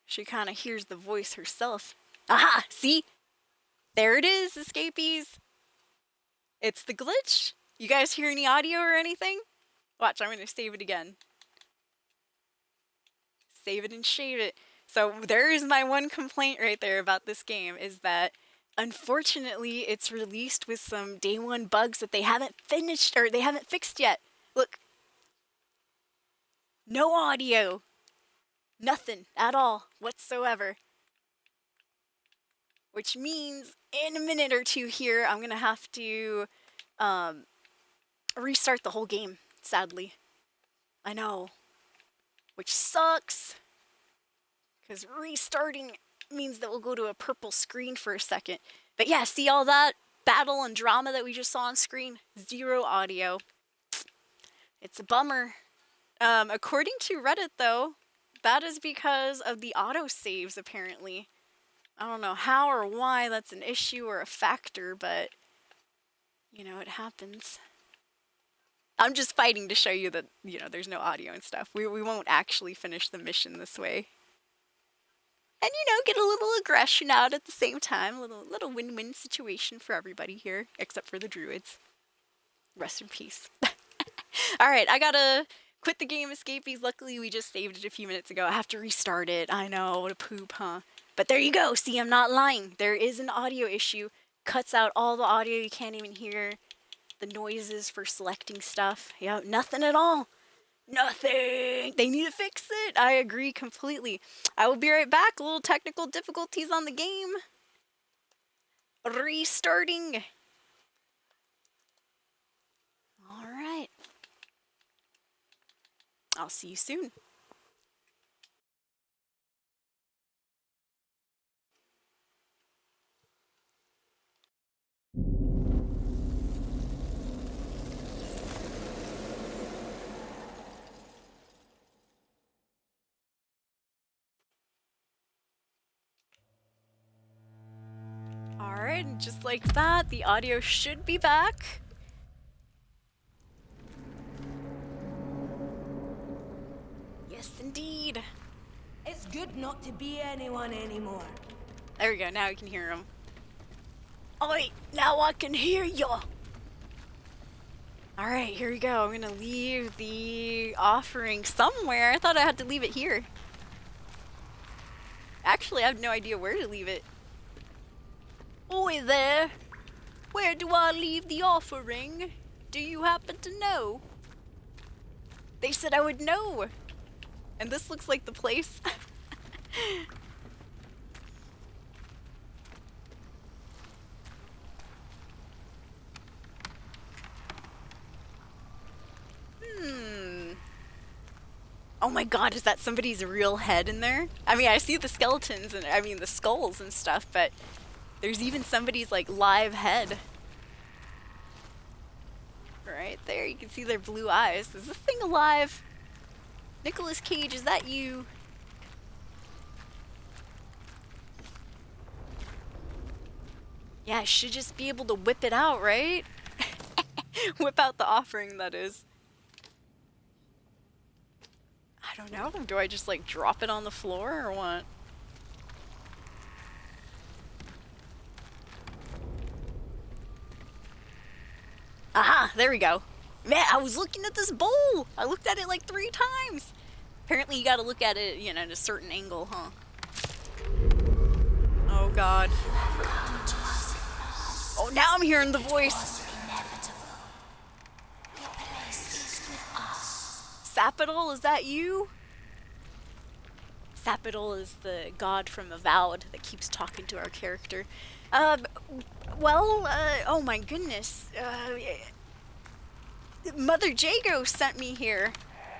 She kind of hears the voice herself. Aha! See? There it is, escapees. It's the glitch. You guys hear any audio or anything? Watch, I'm going to save it again. Save it and shave it. So there is my one complaint right there about this game, is that unfortunately, it's released with some day 1 bugs that they haven't finished, or they haven't fixed yet. Look. No audio. Nothing at all whatsoever. Which means in a minute or 2 here, I'm going to have to restart the whole game, sadly. I know. Which sucks. Because restarting means that we'll go to a purple screen for a second. But yeah, see all that battle and drama that we just saw on screen? 0 audio. It's a bummer. According to Reddit though, that is because of the autosaves apparently. I don't know how or why that's an issue or a factor, but you know, it happens. I'm just fighting to show you that, you know, there's no audio and stuff. We won't actually finish the mission this way. And, you know, get a little aggression out at the same time. A little win-win situation for everybody here, except for the druids. Rest in peace. Alright, I gotta quit the game, escapees. Luckily, we just saved it a few minutes ago. I have to restart it. I know, what a poop, huh? But there you go. See, I'm not lying. There is an audio issue. Cuts out all the audio. You can't even hear the noises for selecting stuff. Yeah, nothing at all. Nothing. They need to fix it. I agree completely. I will be right back. A little technical difficulties on the game. Restarting. All right. I'll see you soon. Alright, and just like that, the audio should be back. Yes, indeed. It's good not to be anyone anymore. There we go, now we can hear him. Oi, now I can hear ya! Alright, here we go. I'm gonna leave the offering somewhere. I thought I had to leave it here. Actually, I have no idea where to leave it. Oi there! Where do I leave the offering? Do you happen to know? They said I would know! And this looks like the place. Oh my god, is that somebody's real head in there? I mean, I see the skeletons and I mean the skulls and stuff, but there's even somebody's like live head. Right there, you can see their blue eyes. Is this thing alive? Nicolas Cage, is that you? Yeah, I should just be able to whip it out, right? Whip out the offering, that is. I don't know. Do I just like drop it on the floor or what? Aha! There we go. Man, I was looking at this bowl! I looked at it like 3 times! Apparently you gotta look at it, you know, at a certain angle, huh? Oh god. Oh, now I'm hearing the voice! Sapidol, is that you? Sapidol is the god from Avowed that keeps talking to our character. Oh my goodness. Mother Jago sent me here.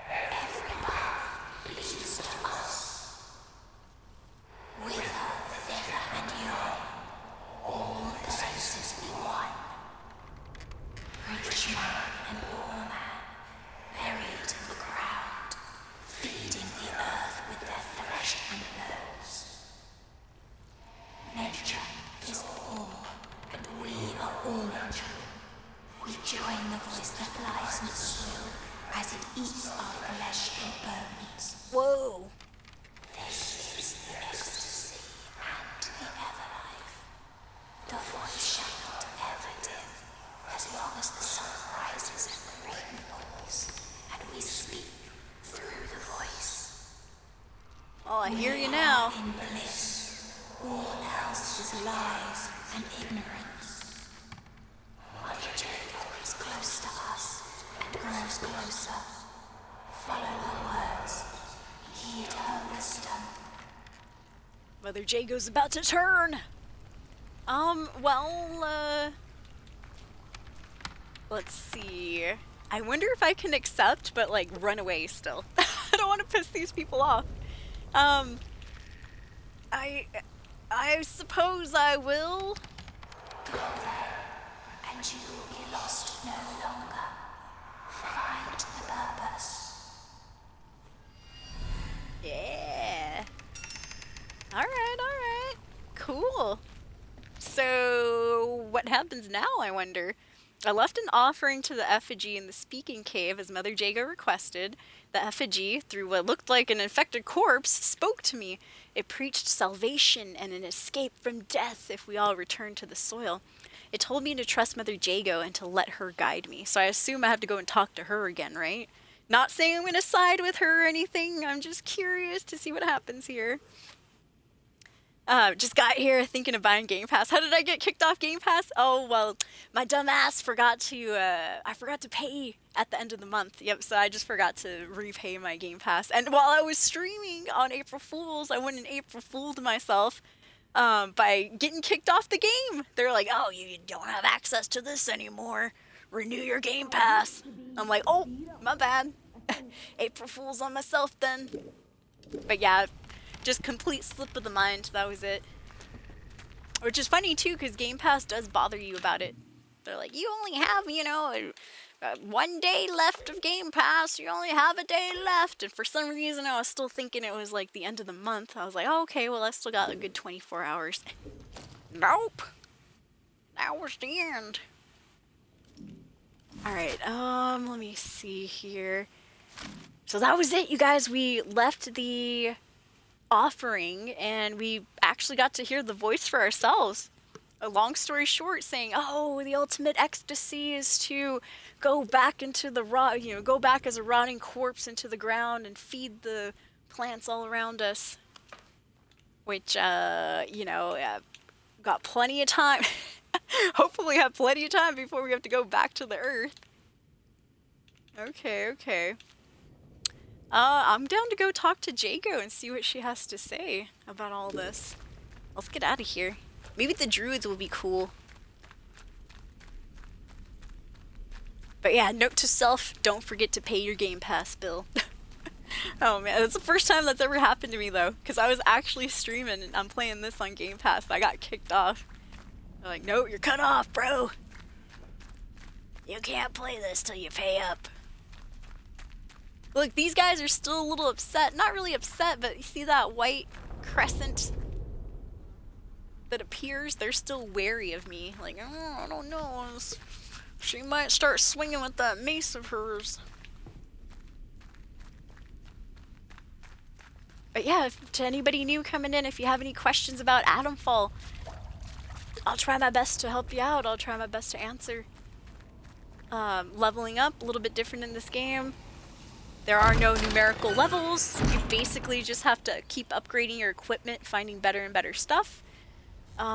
Every path leads to us. Wither, thither, and yon, all places be one. Rich man and poor man, buried in the ground, feeding the earth with their flesh and bones. Nature is poor, and we are all nature. We join the voice that lies in the soil as it eats our flesh and bones. Whoa. This is the ecstasy and the everlife. The voice shall not ever dim, as long as the sun rises and the rain falls, and we speak through the voice. Oh, I hear you now. In bliss, all else is lies and ignorance. Mother Jago is close to us and grows closer. Follow her words. Heed her wisdom. Mother Jago's about to turn. Let's see. I wonder if I can accept, but like run away still. I don't want to piss these people off. I suppose I will. Go there, and you will be lost no longer. Find the purpose. Yeah. Alright. Cool. So, what happens now, I wonder? I left an offering to the effigy in the speaking cave as Mother Jago requested. The effigy, through what looked like an infected corpse, spoke to me. It preached salvation and an escape from death if we all return to the soil. It told me to trust Mother Jago and to let her guide me. So I assume I have to go and talk to her again, right? Not saying I'm going to side with her or anything. I'm just curious to see what happens here. Just got here thinking of buying Game Pass. How did I get kicked off Game Pass? Oh, well, my dumb ass forgot to, I forgot to pay at the end of the month. Yep, so I just forgot to repay my Game Pass. And while I was streaming on April Fools, I went and April Fooled myself by getting kicked off the game. They're like, oh, you don't have access to this anymore. Renew your Game Pass. I'm like, oh, my bad. April Fools on myself then. But yeah, just complete slip of the mind, that was it. Which is funny too, because Game Pass does bother you about it. They're like, you only have, 1 day left of Game Pass, you only have a day left. And for some reason I was still thinking it was like the end of the month. I was like, oh, okay, well I still got a good 24 hours. Nope. That was the end. Alright, let me see here. So that was it, you guys. We left the offering and we actually actually got to hear the voice for ourselves. A long story short, saying, "Oh, the ultimate ecstasy is to go back into the go back as a rotting corpse into the ground and feed the plants all around us." Which, got plenty of time. Hopefully, have plenty of time before we have to go back to the Earth. Okay, okay. I'm down to go talk to Jago and see what she has to say about all this. Let's get out of here. Maybe the druids will be cool. But yeah, note to self, don't forget to pay your Game Pass bill. Oh man, that's the first time that's ever happened to me though, because I was actually streaming and I'm playing this on Game Pass. I got kicked off. They're like, "No, you're cut off, bro. You can't play this till you pay up." Look, these guys are still a little upset. Not really upset, but you see that white crescent that appears? They're still wary of me. Like, "Oh, I don't know. She might start swinging with that mace of hers." But yeah, to anybody new coming in, if you have any questions about AtomFall, I'll try my best to help you out. I'll try my best to answer. Leveling up, a little bit different in this game. There are no numerical levels. You basically just have to keep upgrading your equipment, finding better and better stuff. You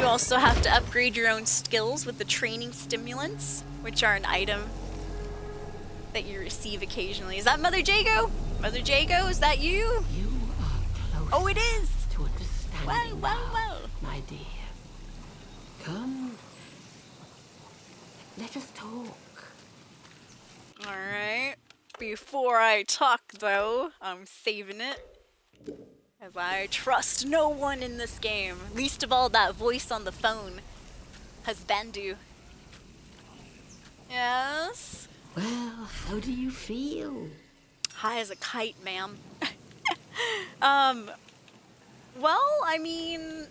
also have to upgrade your own skills with the training stimulants, which are an item that you receive occasionally. Is that Mother Jago? Mother Jago, is that you? You are close. Oh, it is! To understanding Wow, wow, now, wow. my dear. Come. Let us talk. Alright. Before I talk, though, I'm saving it. As I trust no one in this game. Least of all that voice on the phone. Husbandu. Yes? Well, how do you feel? High as a kite, ma'am. Well, I mean,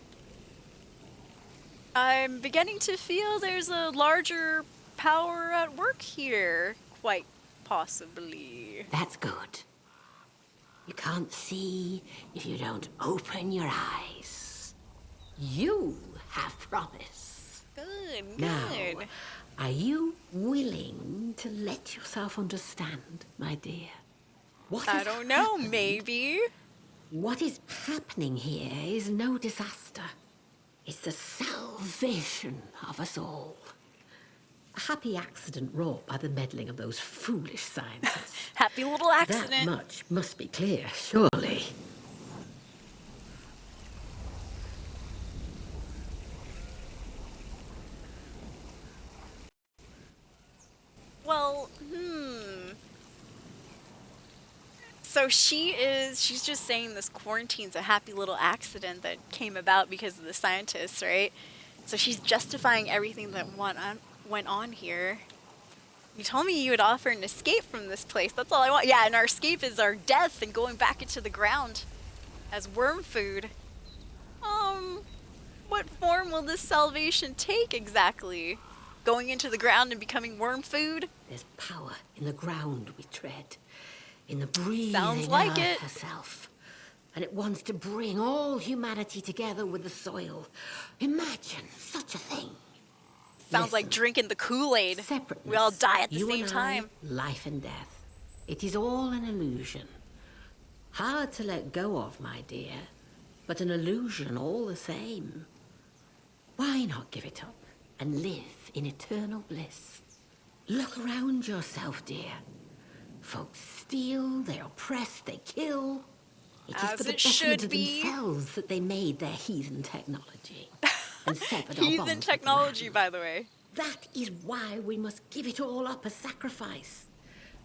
I'm beginning to feel there's a larger power at work here. Quite possibly. That's good. You can't see if you don't open your eyes. You have promise. Good, Now, good. are you willing to let yourself understand, my dear? What I has don't know, happened? maybe. What is happening here is no disaster. It's the salvation of us all. A happy accident wrought by the meddling of those foolish scientists. Happy little That accident. much must be clear, surely. Well, So she's just saying this quarantine's a happy little accident that came about because of the scientists, right? So she's justifying everything that went on here. You told me you would offer an escape from this place. That's all I want. Yeah, and our escape is our death and going back into the ground as worm food. What form will this salvation take exactly? Going into the ground and becoming worm food? There's power in the ground we tread, in the breathing Sounds like earth it. herself. And it wants to bring all humanity together with the soil. Imagine such a thing. Sounds like Listen, drinking the Kool-Aid. Separateness, We all die at the you same and I, time. life and death. It is all an illusion. Hard to let go of, my dear, but an illusion all the same. Why not give it up and live in eternal bliss? Look around yourself, dear. Folks steal, they oppress, they kill. It is As for the it betterment should of be. themselves that they made their heathen technology. And severed our bonds Heathen with the technology, land. by the way. That is why we must give it all up as sacrifice.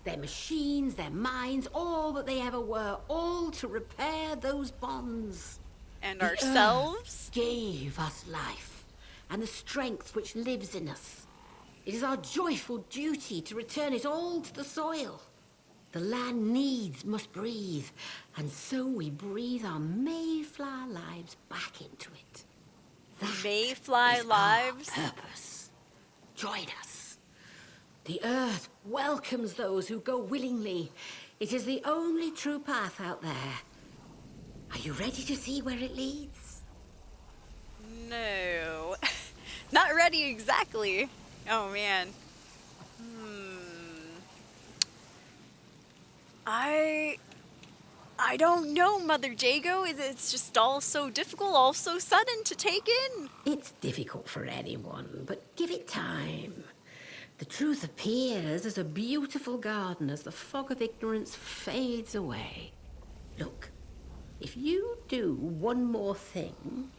Their machines, their minds, all that they ever were, all to repair those bonds. And The ourselves? earth gave us life, and the strength which lives in us. It is our joyful duty to return it all to the soil. The land needs must breathe, and so we breathe our Mayflower lives back into it. That Mayfly is lives? our purpose. Join us. The earth welcomes those who go willingly. It is the only true path out there. Are you ready to see where it leads? No. Not ready exactly. Oh man. I don't know, Mother Jago. It's just all so difficult, all so sudden to take in. It's difficult for anyone, but give it time. The truth appears as a beautiful garden as the fog of ignorance fades away. Look, if you do one more thing,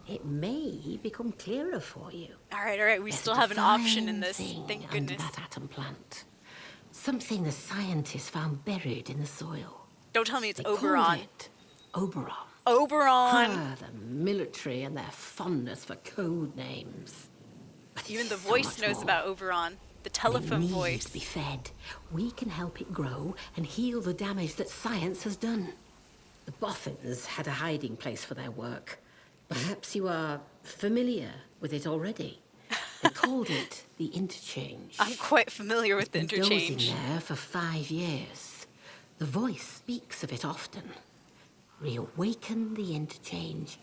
it may become clearer for you. All right. We There's still a have an option in divine this. thing Thank under goodness. that atom plant. Something the scientists found buried in the soil. Don't tell me it's They called Oberon. it Oberon. Oberon. Ah, the military and their fondness for code names. But Even it's the so voice much knows more. about Oberon. The It telephone needs voice. to be fed. We can help it grow and heal the damage that science has done. The Boffins had a hiding place for their work. Perhaps you are familiar with it already. They called it the Interchange. I'm quite familiar with the It's been dozing interchange. there for 5 years. The voice speaks of it often. Reawaken the Interchange,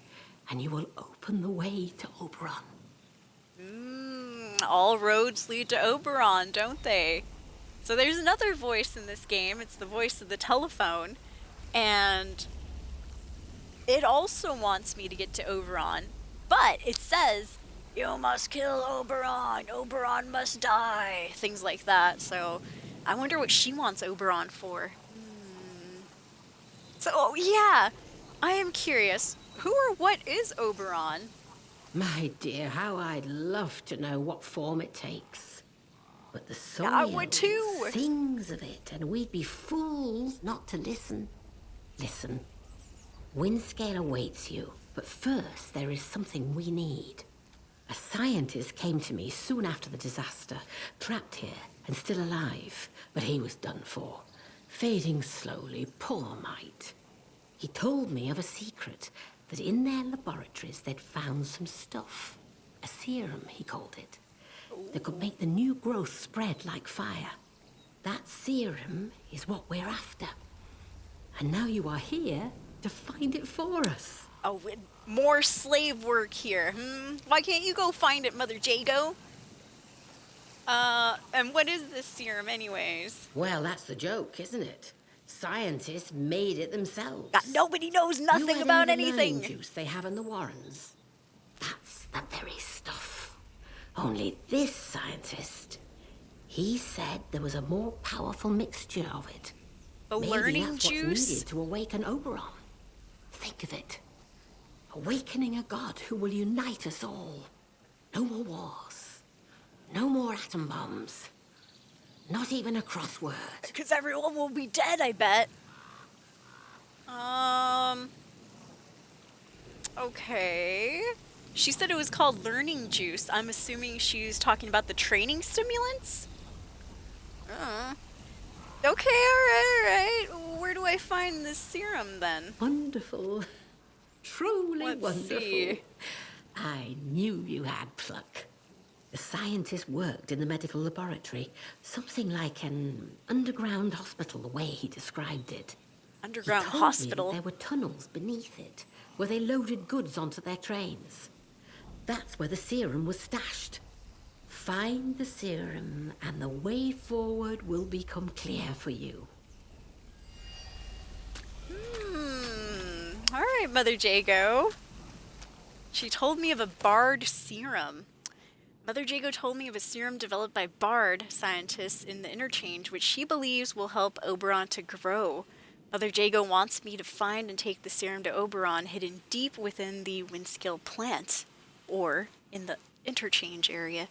and you will open the way to Oberon. All roads lead to Oberon, don't they? So there's another voice in this game. It's the voice of the telephone. And it also wants me to get to Oberon. But it says, you must kill Oberon. Oberon must die. Things like that. So I wonder what she wants Oberon for. So, oh, yeah. I am curious. Who or what is Oberon? My dear, how I'd love to know what form it takes. But the soil I would too. sings of it, and we'd be fools not to listen. Listen, Windscale awaits you, but first there is something we need. A scientist came to me soon after the disaster, trapped here and still alive, but he was done for, fading slowly, poor mite. He told me of a secret, that in their laboratories they'd found some stuff. A serum, he called it, that could make the new growth spread like fire. That serum is what we're after. And now you are here to find it for us. Oh, more slave work here. Why can't you go find it, Mother Jago? And what is this serum anyways? Well, that's the joke, isn't it? Scientists made it themselves. Nobody knows nothing You about add in the anything. lime juice they have in the Warrens. That's the very stuff. Only this scientist, he said there was a more powerful mixture of it. A Maybe learning that's what's juice? needed to awaken Oberon. Think of it. Awakening a god who will unite us all. No more wars. No more atom bombs. Not even a crossword. Because everyone will be dead, I bet. Okay. She said it was called learning juice. I'm assuming she's talking about the training stimulants? Okay, alright. Where do I find this serum then? Wonderful. Truly Let's wonderful. see. I knew you had pluck. The scientist worked in the medical laboratory, something like an underground hospital, the way he described it. Underground He told hospital. me there were tunnels beneath it, where they loaded goods onto their trains. That's where the serum was stashed. Find the serum, and the way forward will become clear for you. Alright, Mother Jago. She told me of a Bard serum. Mother Jago told me of a serum developed by Bard scientists in the Interchange, which she believes will help Oberon to grow. Mother Jago wants me to find and take the serum to Oberon hidden deep within the Windscale plant, or in the Interchange area.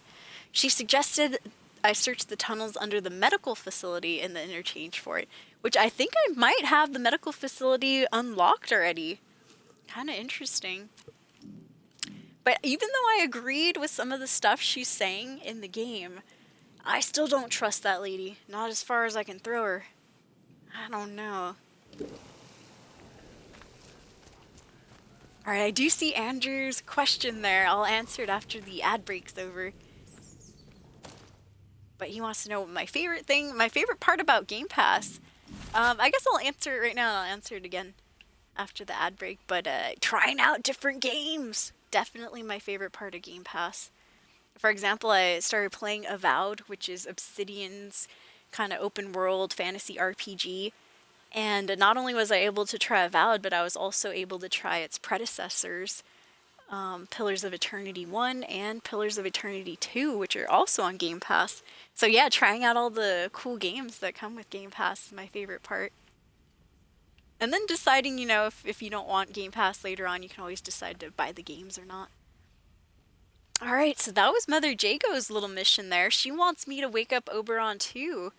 She suggested I search the tunnels under the medical facility in the Interchange for it, which I think I might have the medical facility unlocked already. Kind of interesting. But even though I agreed with some of the stuff she's saying in the game, I still don't trust that lady. Not as far as I can throw her. I don't know. Alright, I do see Andrew's question there. I'll answer it after the ad break's over. But he wants to know my favorite part about Game Pass. I guess I'll answer it right now and I'll answer it again. after the ad break. But trying out different games, definitely my favorite part of Game Pass. For example, I started playing Avowed, which is Obsidian's kind of open world fantasy RPG. And not only was I able to try Avowed, but I was also able to try its predecessors, Pillars of Eternity 1 and Pillars of Eternity 2, which are also on Game Pass. So yeah, trying out all the cool games that come with Game Pass is my favorite part. And then deciding, if you don't want Game Pass later on, you can always decide to buy the games or not. Alright, so that was Mother Jago's little mission there. She wants me to wake up Oberon too.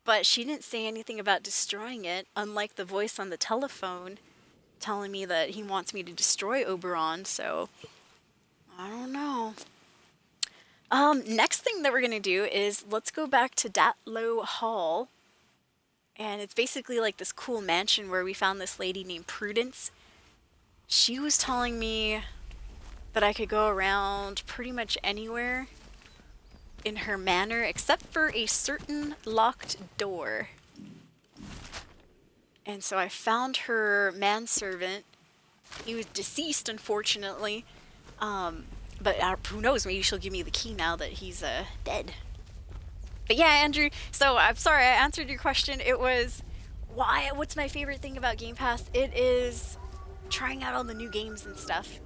But she didn't say anything about destroying it, unlike the voice on the telephone telling me that he wants me to destroy Oberon, so I don't know. Next thing that we're gonna do is let's go back to Datlow Hall. And it's basically like this cool mansion where we found this lady named Prudence. She was telling me that I could go around pretty much anywhere in her manor except for a certain locked door. And so I found her manservant. He was deceased, unfortunately. But who knows, maybe she'll give me the key now that he's dead. But yeah, Andrew, so I'm sorry, I answered your question. It was, what's my favorite thing about Game Pass? It is trying out all the new games and stuff.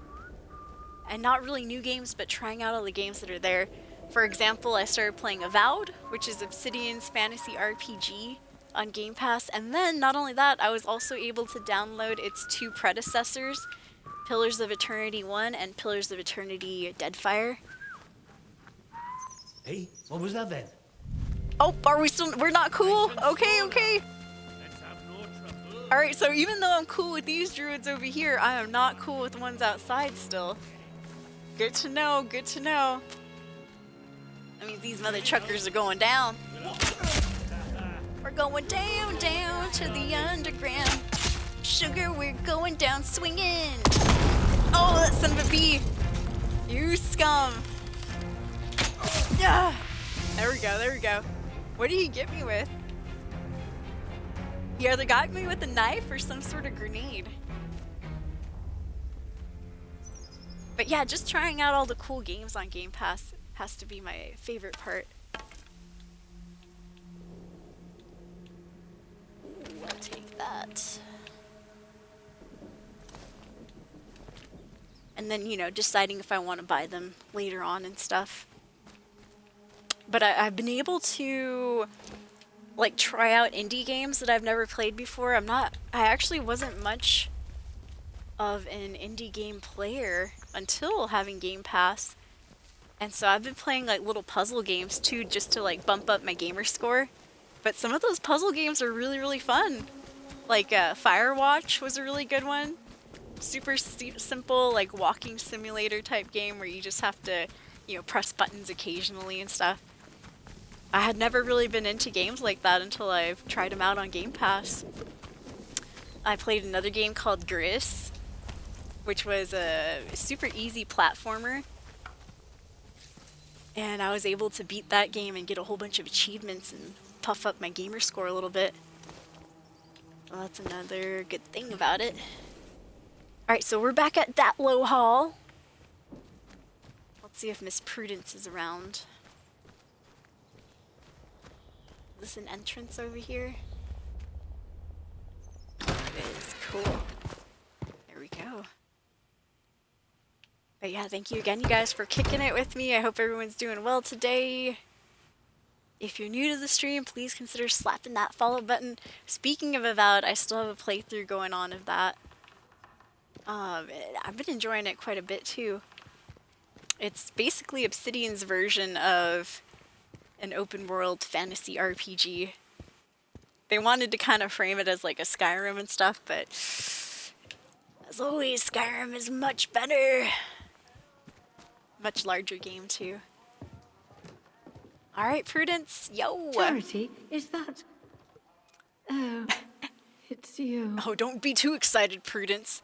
And not really new games, but trying out all the games that are there. For example, I started playing Avowed, which is Obsidian's fantasy RPG on Game Pass. And then, not only that, I was also able to download its two predecessors, Pillars of Eternity 1 and Pillars of Eternity Deadfire. Hey, what was that then? Oh, we're not cool? Okay. Alright, so even though I'm cool with these druids over here, I am not cool with the ones outside still. Good to know. I mean, these mother truckers are going down. We're going down to the underground. Sugar, we're going down swinging. Oh, that son of a bee. You scum. Yeah. There we go. What did he get me with? He either got me with a knife or some sort of grenade. But yeah, just trying out all the cool games on Game Pass has to be my favorite part. Ooh, I'll take that. And then, deciding if I want to buy them later on and stuff. But I've been able to, try out indie games that I've never played before. I actually wasn't much of an indie game player until having Game Pass. And so I've been playing, little puzzle games, too, just to, bump up my gamer score. But some of those puzzle games are really, really fun. Firewatch was a really good one. Super simple, walking simulator type game where you just have to, press buttons occasionally and stuff. I had never really been into games like that until I've tried them out on Game Pass. I played another game called Gris, which was a super easy platformer. And I was able to beat that game and get a whole bunch of achievements and puff up my gamer score a little bit. Well, that's another good thing about it. Alright, so we're back at Datlow Hall. Let's see if Miss Prudence is around. Is this an entrance over here? It is. Cool. There we go. But yeah, thank you again, you guys, for kicking it with me. I hope everyone's doing well today. If you're new to the stream, please consider slapping that follow button. Speaking of Avowed, I still have a playthrough going on of that. I've been enjoying it quite a bit too. It's basically Obsidian's version of an open world fantasy RPG. They wanted to kind of frame it as a Skyrim and stuff, but as always, Skyrim is much better. Much larger game too. Alright, Prudence, yo! Charity, is that... Oh, it's you. Oh, don't be too excited, Prudence.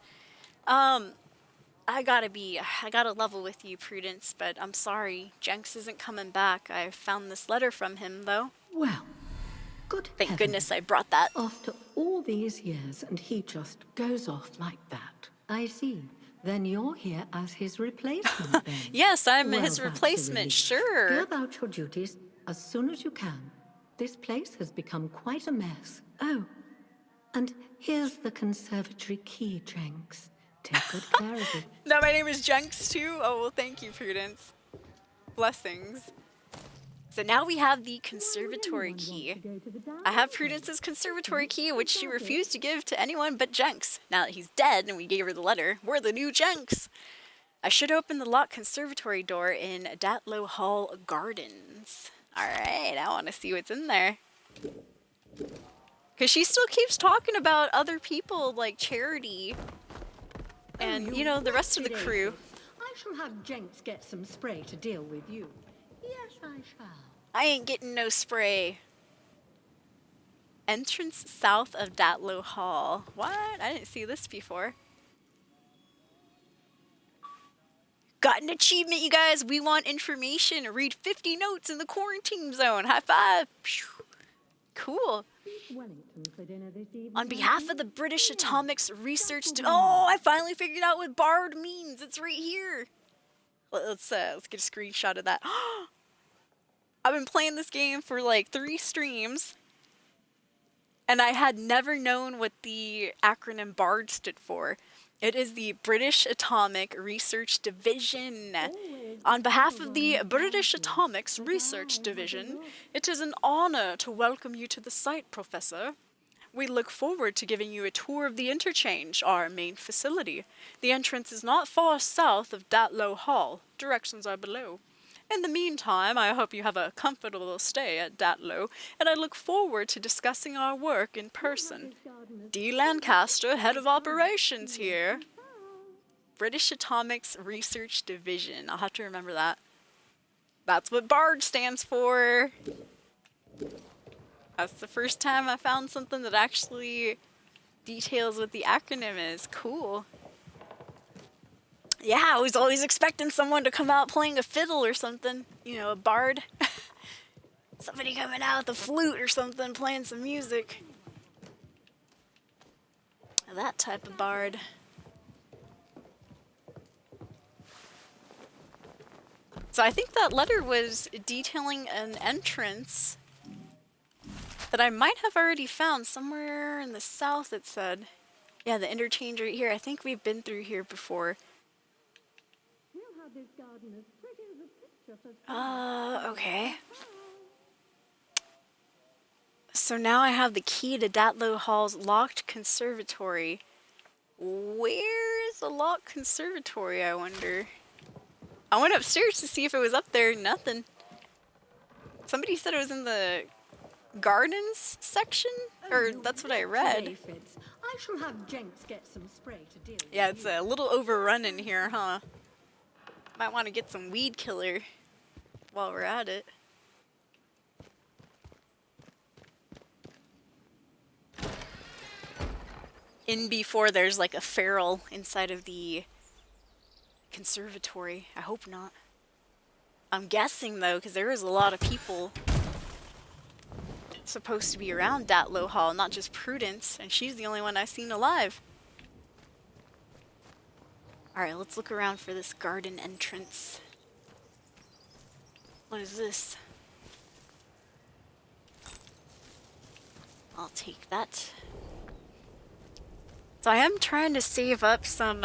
I gotta level with you, Prudence, but I'm sorry. Jenks isn't coming back. I found this letter from him, though. Well, Good Thank heavens. goodness I brought that. After all these years, and he just goes off like that. I see. Then you're here as his replacement, then. Yes, I'm Well, his that's a replacement, relief. sure. Go about your duties as soon as you can. This place has become quite a mess. Oh, and here's the conservatory key, Jenks. Take good care of it. No, my name is Jenks too. Oh, well, thank you, Prudence. Blessings. So now we have the conservatory key. I have Prudence's conservatory key, which she refused to give to anyone but Jenks. Now that he's dead and we gave her the letter, we're the new Jenks. I should open the locked conservatory door in Datlow Hall Gardens. Alright, I want to see what's in there. Because she still keeps talking about other people like Charity and, you know, the rest of the crew. I shall have Jenks get some spray to deal with you. Yes, I shall. I ain't getting no spray. Entrance south of Datlow Hall. What? I didn't see this before. Got an achievement, you guys. We want information. Read 50 notes in the quarantine zone. High five. Cool. On behalf of the British Atomics Research... Oh, I finally figured out what BARD means. It's right here. Let's get a screenshot of that. I've been playing this game for like 3 streams, and I had never known what the acronym BARD stood for. It is the British Atomic Research Division. On behalf of the British Atomics Research Division, it is an honor to welcome you to the site, Professor. We look forward to giving you a tour of the interchange, our main facility. The entrance is not far south of Datlow Hall. Directions are below. In the meantime, I hope you have a comfortable stay at Datlow, and I look forward to discussing our work in person. D. Lancaster, Head of Operations here. British Atomics Research Division. I'll have to remember that. That's what BARD stands for. That's the first time I found something that actually details what the acronym is. Cool. Yeah, I was always expecting someone to come out playing a fiddle or something. You know, a bard. Somebody coming out with a flute or something, playing some music. That type of bard. So I think that letter was detailing an entrance that I might have already found somewhere in the south, it said. Yeah, the interchange right here. I think we've been through here before. Okay. So now I have the key to Datlow Hall's locked conservatory. Where is the locked conservatory, I wonder? I went upstairs to see if it was up there. Nothing. Somebody said it was in the gardens section? Or that's what I read. I shall have Jenks get some spray to deal with. Yeah, it's a little overrun in here, huh? Might want to get some weed killer while we're at it. In before there's like a feral inside of the conservatory. I hope not. I'm guessing though, because there is a lot of people supposed to be around Datlow Hall, not just Prudence, and she's the only one I've seen alive. Alright, let's look around for this garden entrance. What is this? I'll take that. So I am trying to save up some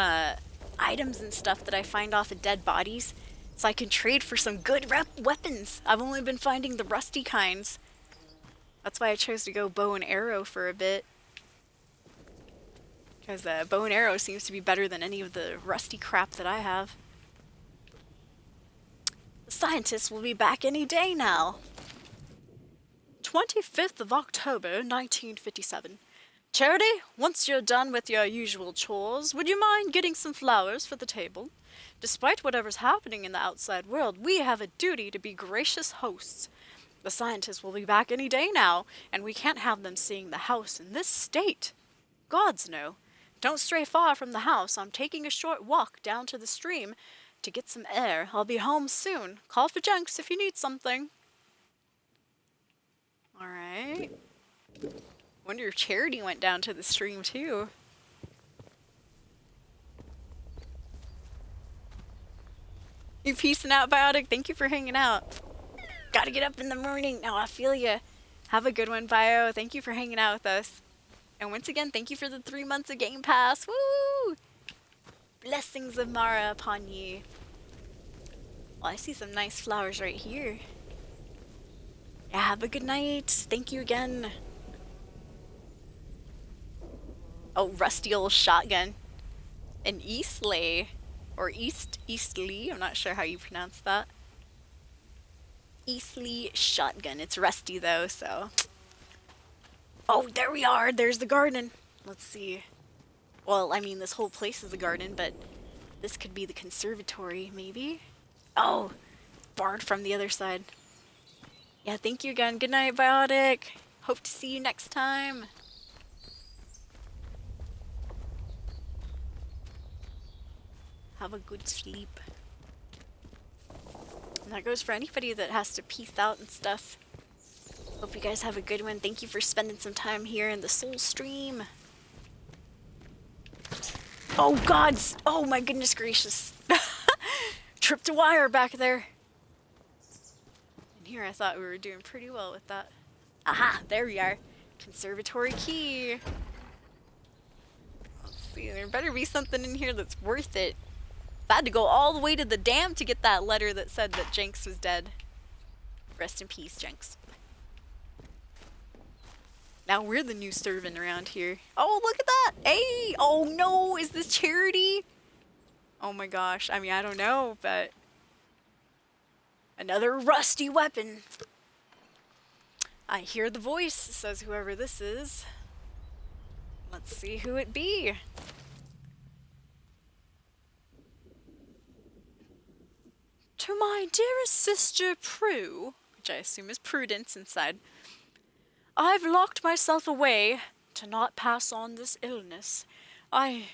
items and stuff that I find off of dead bodies, so I can trade for some good weapons. I've only been finding the rusty kinds. That's why I chose to go bow and arrow for a bit. Because bow and arrow seems to be better than any of the rusty crap that I have. The scientists will be back any day now. 25th of October, 1957. Charity, once you're done with your usual chores, would you mind getting some flowers for the table? Despite whatever's happening in the outside world, we have a duty to be gracious hosts. The scientists will be back any day now, and we can't have them seeing the house in this state. Gods no. Don't stray far from the house. I'm taking a short walk down to the stream to get some air. I'll be home soon. Call for Jenks if you need something. Alright. Wonder if Charity went down to the stream too. You peacing out, Biotic? Thank you for hanging out. Gotta get up in the morning. Now I feel ya. Have a good one, Bio. Thank you for hanging out with us. And once again, thank you for the 3 months of Game Pass. Woo! Blessings of Mara upon ye. Well, I see some nice flowers right here. Yeah, have a good night. Thank you again. Oh, rusty old shotgun. An Eastley. Or Eastleigh. I'm not sure how you pronounce that. Eastleigh shotgun. It's rusty though, so. Oh, there we are. There's the garden. Let's see. Well, I mean, this whole place is a garden, but this could be the conservatory, maybe? Oh, barred from the other side. Yeah, thank you again. Good night, Biotic. Hope to see you next time. Have a good sleep. And that goes for anybody that has to peace out and stuff. Hope you guys have a good one. Thank you for spending some time here in the Soul stream. Oh, gods! Oh, my goodness gracious. Tripped a wire back there. And here I thought we were doing pretty well with that. Aha! There we are. Conservatory key. Let's see. There better be something in here that's worth it. I had to go all the way to the dam to get that letter that said that Jenks was dead. Rest in peace, Jenks. Now we're the new servant around here. Oh, look at that! Hey! Oh no! Is this Charity? Oh my gosh. I mean, I don't know, but... Another rusty weapon. I hear the voice, says whoever this is. Let's see who it be. To my dearest sister Prue, which I assume is Prudence inside, I've locked myself away to not pass on this illness. I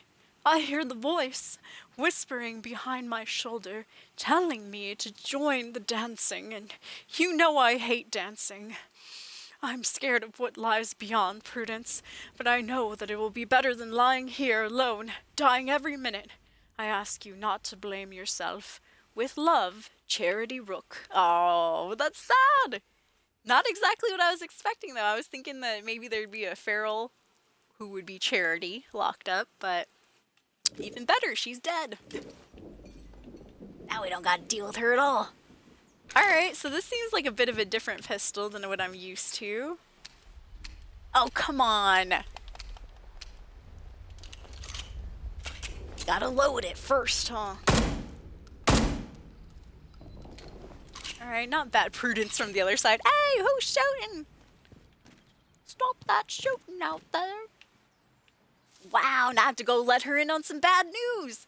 hear the voice whispering behind my shoulder, telling me to join the dancing, and you know I hate dancing. I'm scared of what lies beyond, Prudence, but I know that it will be better than lying here alone, dying every minute. I ask you not to blame yourself. With love, Charity Rook. Oh, that's sad! Not exactly what I was expecting, though. I was thinking that maybe there'd be a feral who would be Charity locked up, but even better, she's dead. Now we don't gotta deal with her at all. Alright, so this seems like a bit of a different pistol than what I'm used to. Oh, come on! Gotta load it first, huh? Alright, not bad Prudence from the other side. Hey, who's shooting? Stop that shooting out there. Wow, now I have to go let her in on some bad news.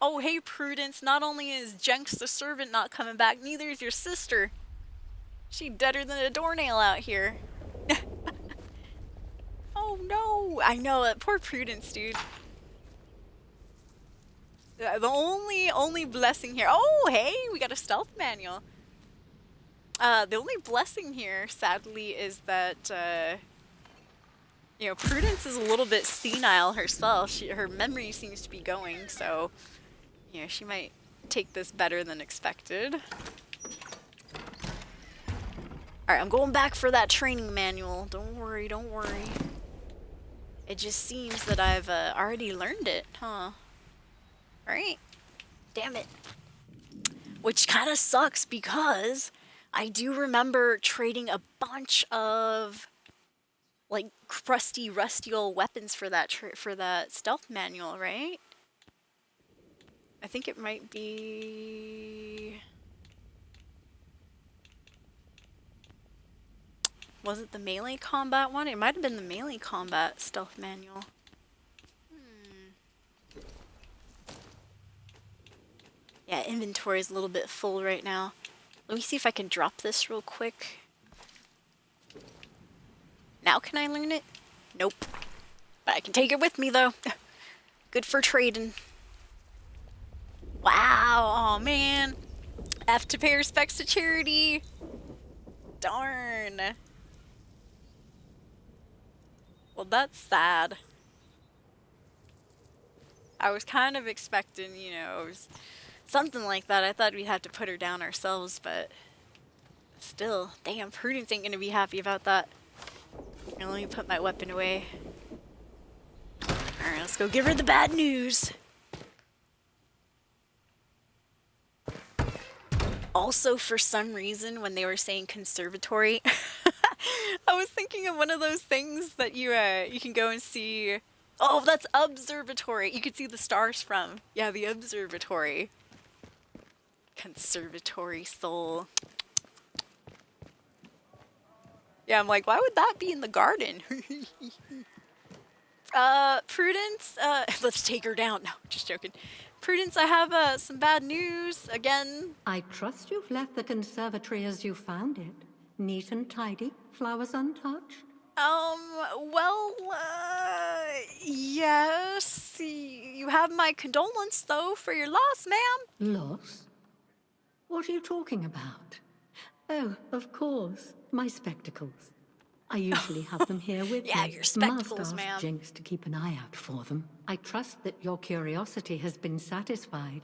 Oh, hey, Prudence, not only is Jenks the servant not coming back, neither is your sister. She deader than a doornail out here. Oh, no. I know, that poor Prudence, dude. The only blessing here... Oh, hey, we got a stealth manual. The only blessing here, sadly, is that, you know, Prudence is a little bit senile herself. Her memory seems to be going, so, you know, she might take this better than expected. Alright, I'm going back for that training manual. Don't worry, don't worry. It just seems that I've already learned it, huh? Alright. Damn it. Which kind of sucks because I do remember trading a bunch of like crusty, rusty old weapons for that stealth manual, right? I think it might be... Was it the melee combat one? It might have been the melee combat stealth manual. Yeah, inventory is a little bit full right now. Let me see if I can drop this real quick. Now can I learn it? Nope. But I can take it with me though. Good for trading. Wow, oh man. I have to pay respects to Charity. Darn. Well, that's sad. I was kind of expecting, you know, something like that. I thought we'd have to put her down ourselves, but still, damn, Prudence ain't gonna be happy about that. Now let me put my weapon away. Alright, let's go give her the bad news. Also, for some reason, when they were saying conservatory, I was thinking of one of those things that you can go and see. Oh, that's observatory. You could see the stars from. Yeah, the observatory. Conservatory soul. Yeah, I'm like, why would that be in the garden? Prudence, let's take her down. No, just joking. Prudence, I have some bad news again. I trust you've left the conservatory as you found it. Neat and tidy, flowers untouched. Well, yes. You have my condolence, though, for your loss, ma'am. Loss? What are you talking about? Oh, of course, my spectacles. I usually have them here with me. Yeah, your spectacles, Must ask ma'am. Jinx to keep an eye out for them. I trust that your curiosity has been satisfied.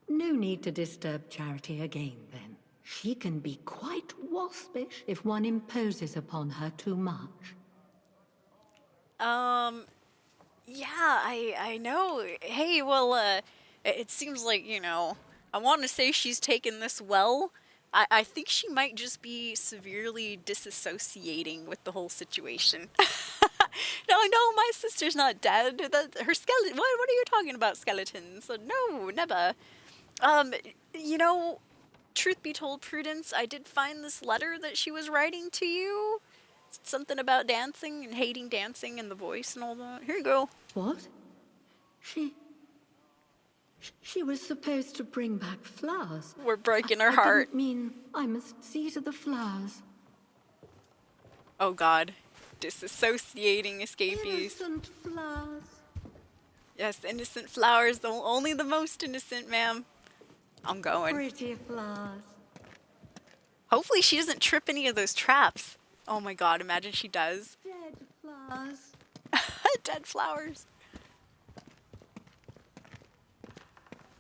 No need to disturb Charity again, then. She can be quite waspish if one imposes upon her too much. Yeah, I know. Hey, well, it seems like, you know, I want to say she's taken this well. I think she might just be severely disassociating with the whole situation. No, my sister's not dead. Her skeleton. What are you talking about, skeletons? No, never. You know, truth be told, Prudence, I did find this letter that she was writing to you. Something about dancing and hating dancing and the voice and all that. Here you go. What? She was supposed to bring back flowers. We're breaking her I heart. didn't mean I must see to the flowers. Oh God. Disassociating escapees. Innocent flowers. Yes, innocent flowers. Only the most innocent, ma'am. I'm going. Pretty flowers. Hopefully she doesn't trip any of those traps. Oh my God, imagine she does. Dead flowers. Dead flowers.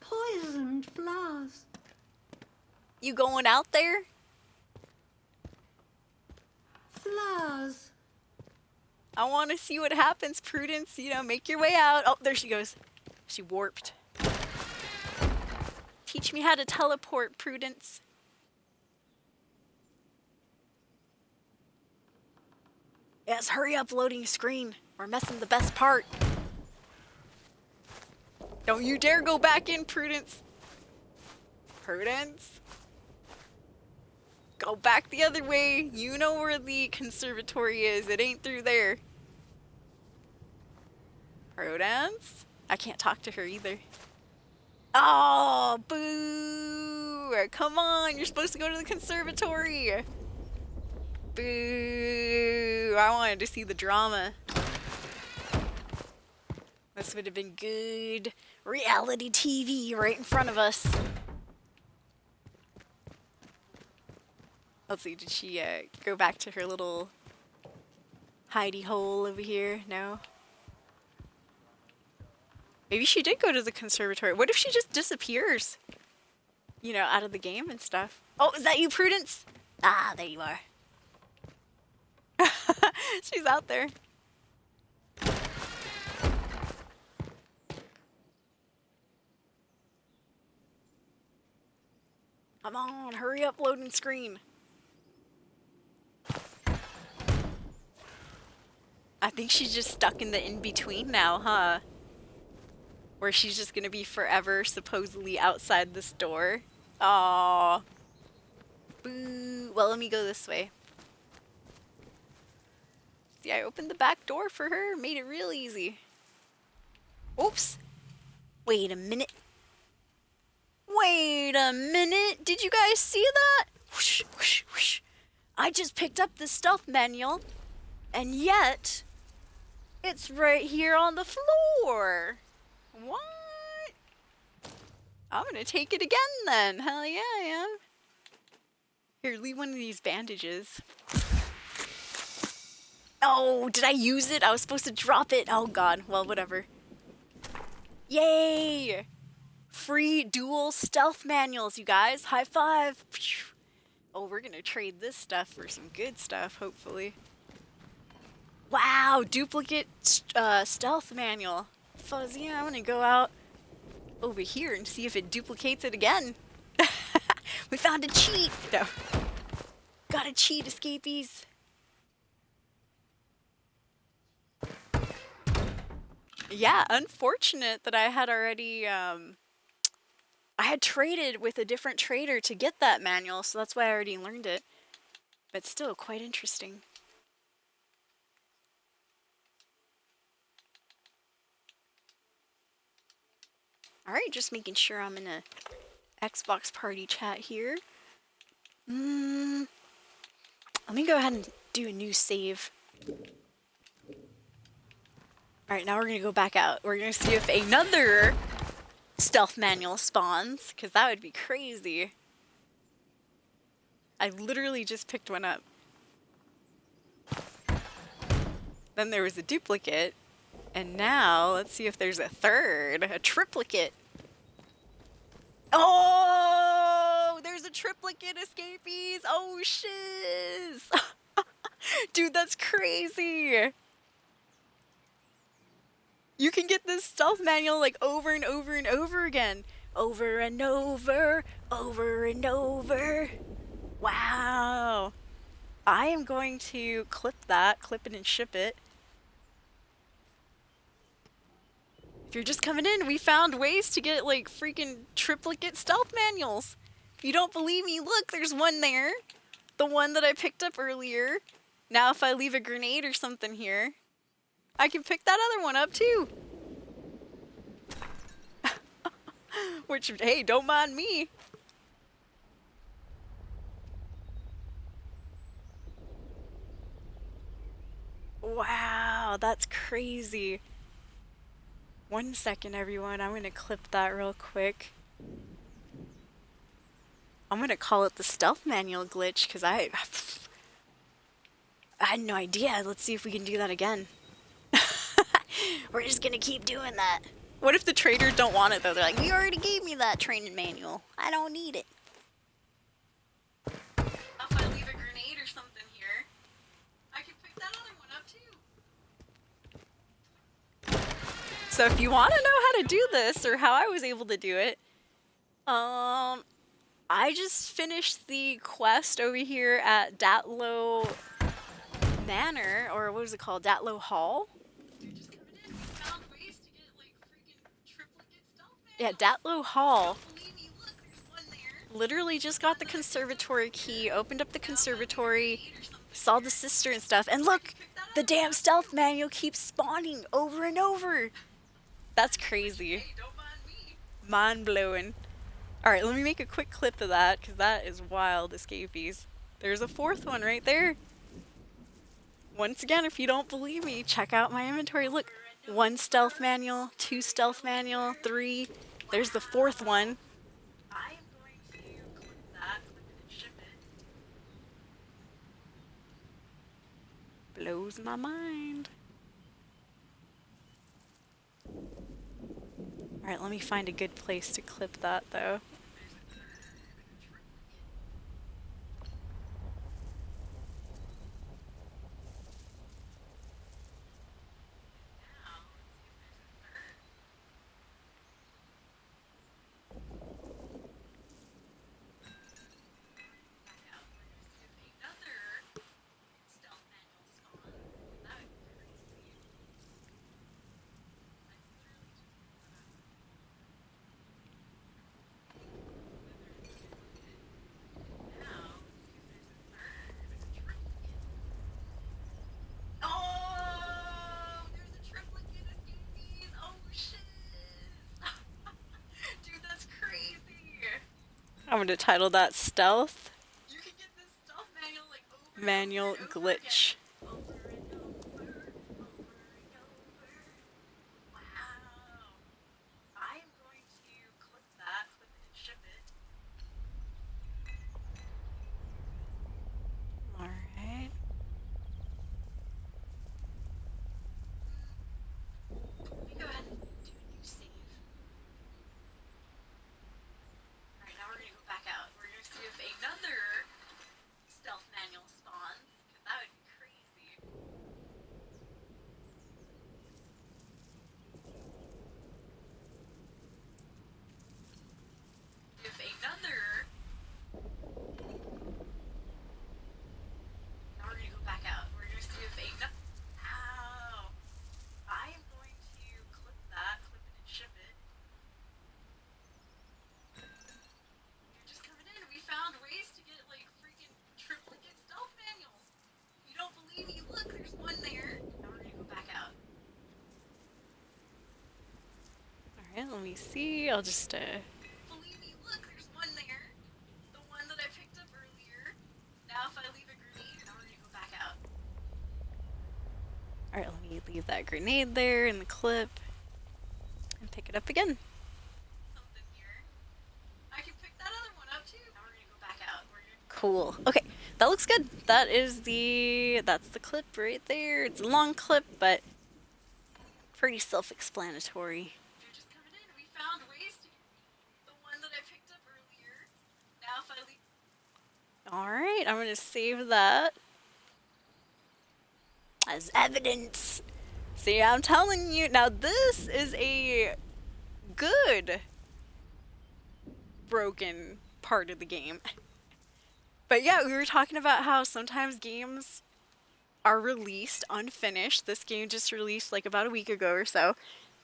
Poisoned flowers. You going out there? Flowers. I want to see what happens, Prudence. You know, make your way out. Oh, there she goes. She warped. Teach me how to teleport, Prudence. Yes, hurry up, loading screen. We're missing the best part. Don't you dare go back in, Prudence. Prudence? Go back the other way. You know where the conservatory is. It ain't through there. Prudence? I can't talk to her either. Oh, boo! Come on, you're supposed to go to the conservatory. Boo! I wanted to see the drama. This would have been good reality TV right in front of us. Let's see, did she go back to her little hidey hole over here? No? Maybe she did go to the conservatory. What if she just disappears? You know, out of the game and stuff. Oh, is that you, Prudence? Ah, there you are. She's out there. Come on, hurry up, loading screen. I think she's just stuck in the in-between now, huh? Where she's just gonna be forever supposedly outside this door. Aww. Boo. Well, let me go this way. See, I opened the back door for her. Made it real easy. Oops. Wait a minute. Wait a minute. Did you guys see that? Whoosh, whoosh, whoosh. I just picked up the stealth manual, and yet it's right here on the floor. What? I'm gonna take it again then. Hell yeah, I am. Here, leave one of these bandages. Oh, did I use it? I was supposed to drop it. Oh god. Well, whatever. Yay! Free dual stealth manuals, you guys. High five. Oh, we're gonna trade this stuff for some good stuff, hopefully. Wow, duplicate stealth manual. Fuzzy, I'm gonna go out over here and see if it duplicates it again. We found a cheat. No. Got a cheat, escapees. Yeah, unfortunate that I had already, I had traded with a different trader to get that manual, so that's why I already learned it. But still, quite interesting. Alright, just making sure I'm in a Xbox party chat here. Let me go ahead and do a new save. Alright, now we're gonna go back out. We're gonna see if another stealth manual spawns, because that would be crazy. I literally just picked one up. Then there was a duplicate, and now let's see if there's a third, a triplicate. Oh, there's a triplicate, escapees. Oh shiz. Dude, that's crazy. You can get this stealth manual like over and over and over again. Over and over, over and over. Wow. I am going to clip it and ship it. If you're just coming in, we found ways to get like freaking triplicate stealth manuals. If you don't believe me, look, there's one there. The one that I picked up earlier. Now if I leave a grenade or something here, I can pick that other one up too. Which, hey, don't mind me. Wow, that's crazy. 1 second, everyone. I'm gonna clip that real quick. I'm gonna call it the stealth manual glitch because I had no idea. Let's see if we can do that again. We're just gonna keep doing that. What if the traders don't want it though? They're like, you already gave me that training manual. I don't need it. If I leave a grenade or something here, I can pick that other one up too. So if you want to know how to do this or how I was able to do it, I just finished the quest over here at Datlow Manor, or what was it called? Datlow Hall? Yeah, Datlow Hall. Literally just got the conservatory key, opened up the conservatory, saw the sister and stuff, and look! The damn stealth manual keeps spawning over and over! That's crazy. Mind-blowing. Alright, let me make a quick clip of that, because that is wild, escapees. There's a fourth one right there. Once again, if you don't believe me, check out my inventory. Look, 1 stealth manual, 2 stealth manual, 3. There's the 4th one. I am going to clip that, clip it and ship it. Blows my mind. Alright, let me find a good place to clip that though. I'm gonna title that Stealth Manual Glitch. Alright. me see. I'll just, Believe me, look, there's one there. The one that I picked up earlier. Now if I leave a grenade, now we're gonna go back out. Alright, let me leave that grenade there in the clip. And pick it up again. Something here. I can pick that other one up too. Now we're gonna go back out. Cool. Okay, that looks good. That's the clip right there. It's a long clip, but pretty self-explanatory. You're just coming in. We found ways to the one that I picked up earlier. Now if I leave. Alright, I'm gonna save that as evidence. See, I'm telling you, now this is a good broken part of the game. But yeah, we were talking about how sometimes games are released unfinished. This game just released like about a week ago or so.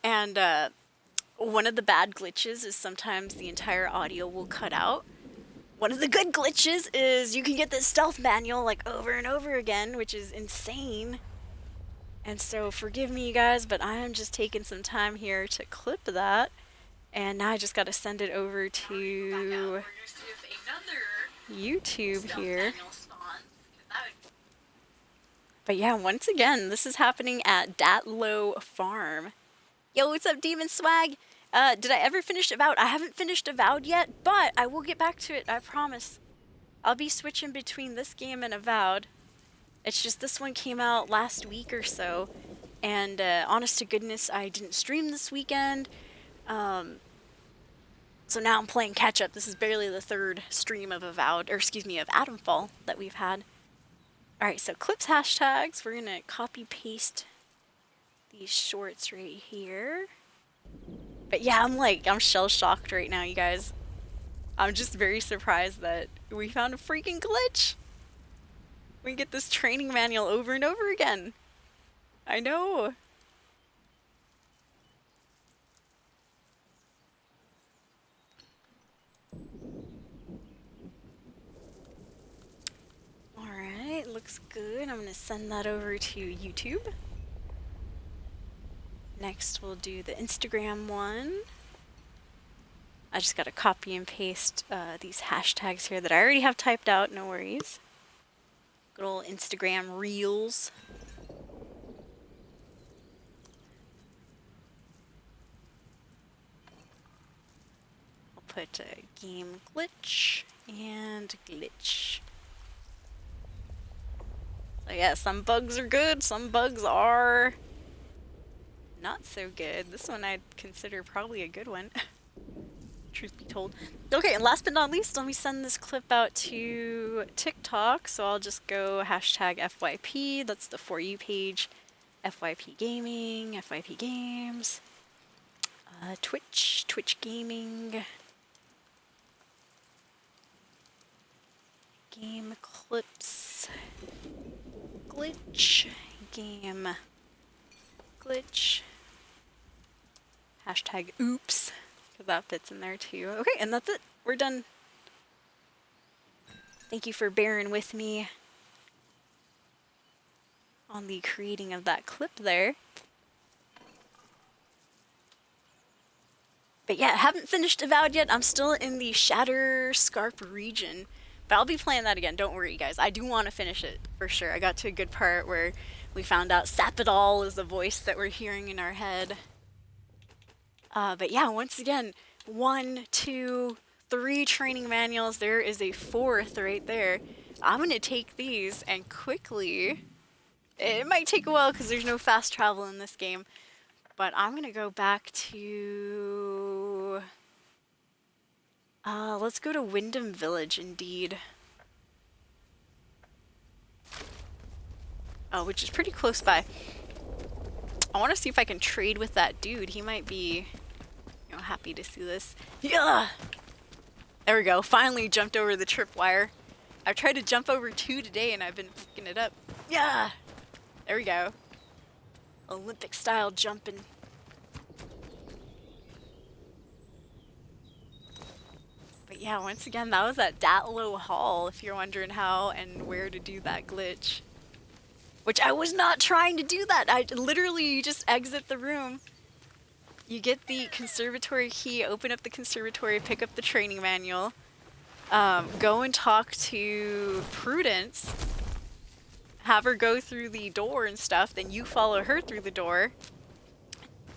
And one of the bad glitches is sometimes the entire audio will cut out. One of the good glitches is you can get this stealth manual like over and over again, which is insane. And so forgive me, you guys, but I am just taking some time here to clip that. And now I just got to send it over to YouTube here. But yeah, once again, this is happening at Datlow Farm. Yo, what's up, Demon Swag? Did I ever finish Avowed? I haven't finished Avowed yet, but I will get back to it, I promise. I'll be switching between this game and Avowed. It's just this one came out last week or so, and honest to goodness, I didn't stream this weekend. So now I'm playing catch up. This is barely the third stream of Avowed, or excuse me, of AtomFall that we've had. Alright, so clips hashtags. We're gonna copy paste these shorts right here. But yeah, I'm shell shocked right now, you guys. I'm just very surprised that we found a freaking glitch. We can get this training manual over and over again. I know. Alright, looks good. I'm gonna send that over to YouTube. Next we'll do the Instagram one. I just gotta copy and paste these hashtags here that I already have typed out, no worries. Good old Instagram Reels. I'll put game glitch and glitch. So yeah, some bugs are good, some bugs are not so good. This one I'd consider probably a good one. Truth be told. Okay, and last but not least, let me send this clip out to TikTok. So I'll just go hashtag FYP. That's the For You page. FYP Gaming, FYP Games. Twitch, Twitch Gaming. Game clips. Glitch. Game. Glitch. Hashtag oops. Because that fits in there too. Okay, and that's it. We're done. Thank you for bearing with me on the creating of that clip there. But yeah, haven't finished Avowed yet. I'm still in the Shatter Scarp region. But I'll be playing that again. Don't worry, guys. I do want to finish it for sure. I got to a good part where we found out Sapidol is the voice that we're hearing in our head. But yeah, once again, 1, 2, 3 training manuals. There is a 4th right there. I'm going to take these and quickly... It might take a while because there's no fast travel in this game. But I'm going to go back to... let's go to Wyndham Village, indeed. Which is pretty close by. I want to see if I can trade with that dude. He might be... happy to see this. Yeah! There we go. Finally jumped over the tripwire. I've tried to jump over 2 today and I've been picking it up. Yeah! There we go. Olympic style jumping. But yeah, once again, that was at Datlow Hall, if you're wondering how and where to do that glitch. Which I was not trying to do that. I literally just exit the room. You get the conservatory key, open up the conservatory, pick up the training manual, go and talk to Prudence, have her go through the door and stuff, then you follow her through the door,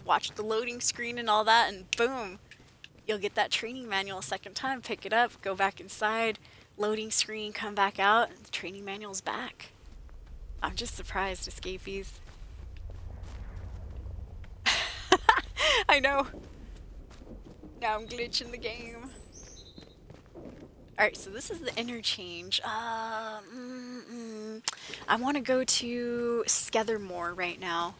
watch the loading screen and all that, and boom, you'll get that training manual a second time, pick it up, go back inside, loading screen, come back out, and the training manual's back. I'm just surprised, escapees. I know. Now I'm glitching the game. Alright, so this is the interchange. I want to go to Skethermore right now.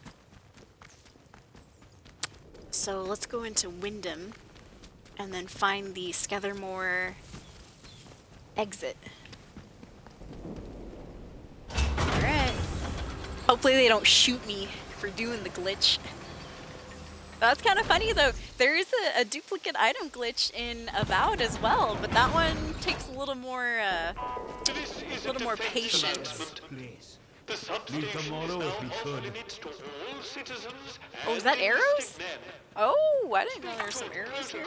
So let's go into Wyndham and then find the Skethermore exit. Alright. Hopefully they don't shoot me for doing the glitch. That's kind of funny though. There is a duplicate item glitch in Avowed as well, but that one takes a little more patience. The substation is now off limits to all citizens. Oh, is that arrows? Oh, I didn't know there were some arrows here.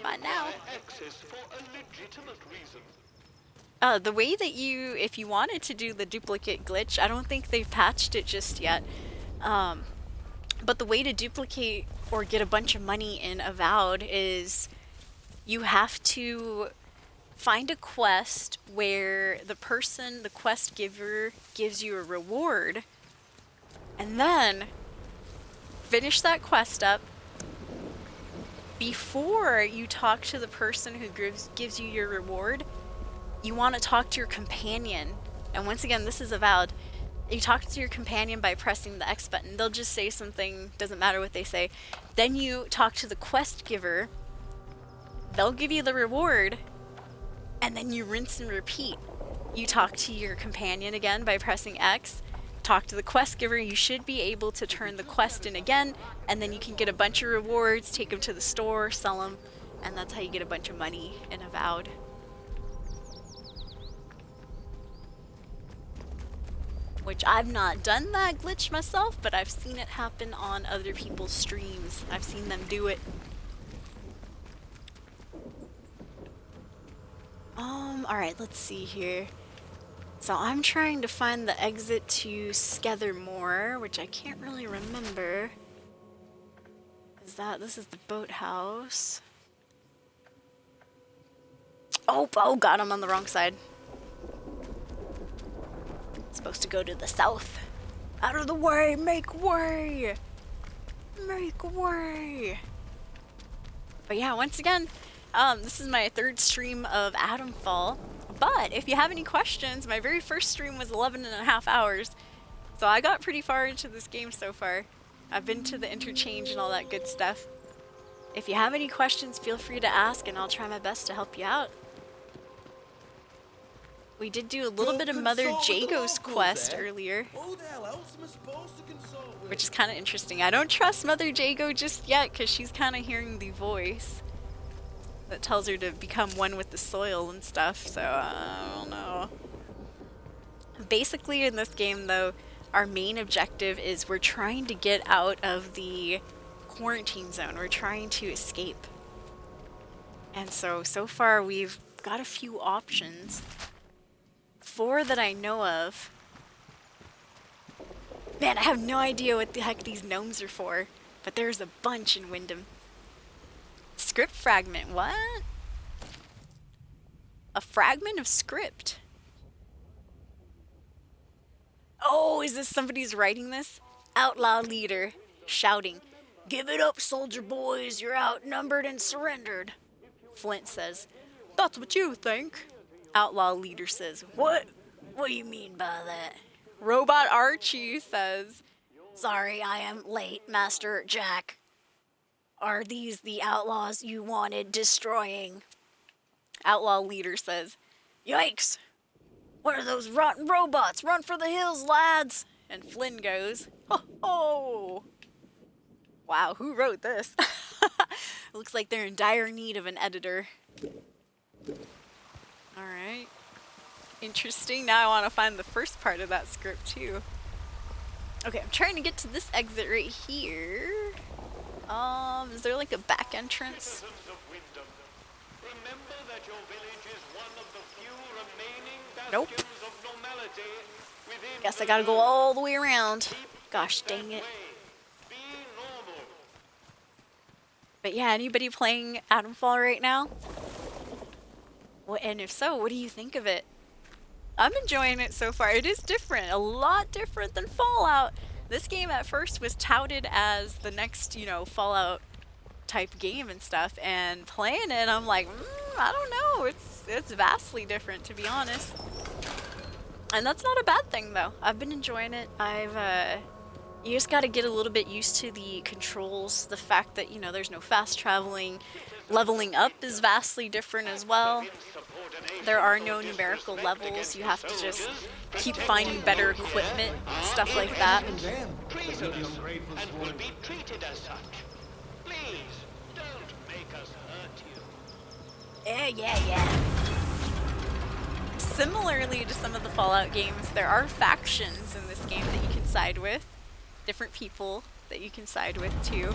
Not now. Access for a legitimate reason. The way that if you wanted to do the duplicate glitch, I don't think they've patched it just yet. But the way to duplicate or get a bunch of money in Avowed is you have to find a quest where the quest giver, gives you a reward, and then finish that quest up. Before you talk to the person who gives you your reward, you want to talk to your companion. And once again, this is Avowed. You talk to your companion by pressing the X button. They'll just say something, doesn't matter what they say. Then you talk to the quest giver. They'll give you the reward, and then you rinse and repeat. You talk to your companion again by pressing X. Talk to the quest giver. You should be able to turn the quest in again, and then you can get a bunch of rewards, take them to the store, sell them, and that's how you get a bunch of money in Avowed. Which I've not done that glitch myself, but I've seen it happen on other people's streams. I've seen them do it. Alright, let's see here. So I'm trying to find the exit to Skethermore, which I can't really remember. This is the boathouse. Oh god, I'm on the wrong side. Supposed to go to the south. Out of the way, make way! Make way! But yeah, once again, this is my third stream of AtomFall. But if you have any questions, my very first stream was 11.5 hours. So I got pretty far into this game so far. I've been to the interchange and all that good stuff. If you have any questions, feel free to ask and I'll try my best to help you out. We did do a little bit of Mother Jago's quest earlier, which is kind of interesting. I don't trust Mother Jago just yet because she's kind of hearing the voice that tells her to become one with the soil and stuff, so I don't know. Basically in this game though, our main objective is we're trying to get out of the quarantine zone. We're trying to escape. And so far we've got a few options. 4 that I know of. Man, I have no idea what the heck these gnomes are for, but there's a bunch in Wyndham. Script fragment, what? A fragment of script. Oh, is this somebody's writing this? Outlaw leader, shouting, "Give it up, soldier boys, you're outnumbered and surrendered." Flint says, "That's what you think." Outlaw leader says, "What? What do you mean by that?" Robot Archie says, "Sorry, I am late, Master Jack. Are these the outlaws you wanted destroying?" Outlaw leader says, "Yikes! What are those rotten robots? Run for the hills, lads!" And Flynn goes, "Ho ho!" Wow, who wrote this? Looks like they're in dire need of an editor. Alright. Interesting. Now I want to find the first part of that script too. Okay, I'm trying to get to this exit right here. Is there like a back entrance? Citizens of Wyndham, remember that your village is one of the few remaining Nope. bastions of normality within Guess I the gotta go world. all the way around. Keep Gosh that dang it. way. Be normal. But yeah, anybody playing AtomFall right now? Well, and if so, what do you think of it? I'm enjoying it so far. It is different, a lot different than Fallout. This game at first was touted as the next, you know, Fallout type game and stuff, and playing it, I'm like, I don't know. It's vastly different, to be honest. And that's not a bad thing, though. I've been enjoying it. You just got to get a little bit used to the controls, the fact that, you know, there's no fast traveling. Leveling up is vastly different as well. There are no numerical levels. You have to just keep finding better equipment, stuff like that. Treasonous and will be treated as such. Please, don't make us hurt you. Yeah. Similarly to some of the Fallout games, there are factions in this game that you can side with. Different people that you can side with, too.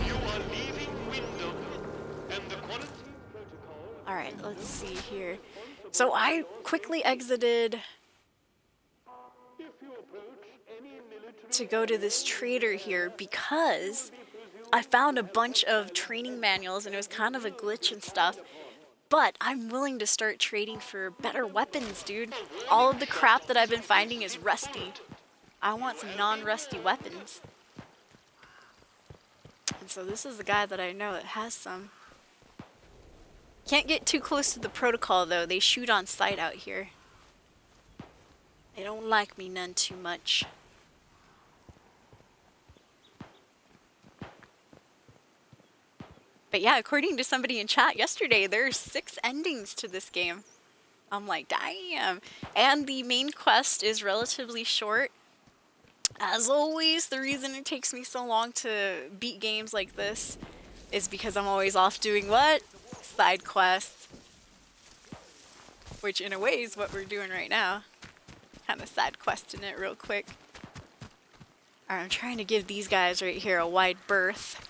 You are leaving Wyndham, and the quarantine protocol... Alright, let's see here. So I quickly exited to go to this trader here because I found a bunch of training manuals and it was kind of a glitch and stuff. But I'm willing to start trading for better weapons, dude. All of the crap that I've been finding is rusty. I want some non-rusty weapons. And so this is the guy that I know that has some. Can't get too close to the protocol though. They shoot on sight out here. They don't like me none too much. But yeah, according to somebody in chat yesterday, there's 6 endings to this game. I'm like, damn. And the main quest is relatively short. As always, the reason it takes me so long to beat games like this is because I'm always off doing what? Side quests. Which in a way is what we're doing right now. Kind of side questing it real quick. Alright, I'm trying to give these guys right here a wide berth,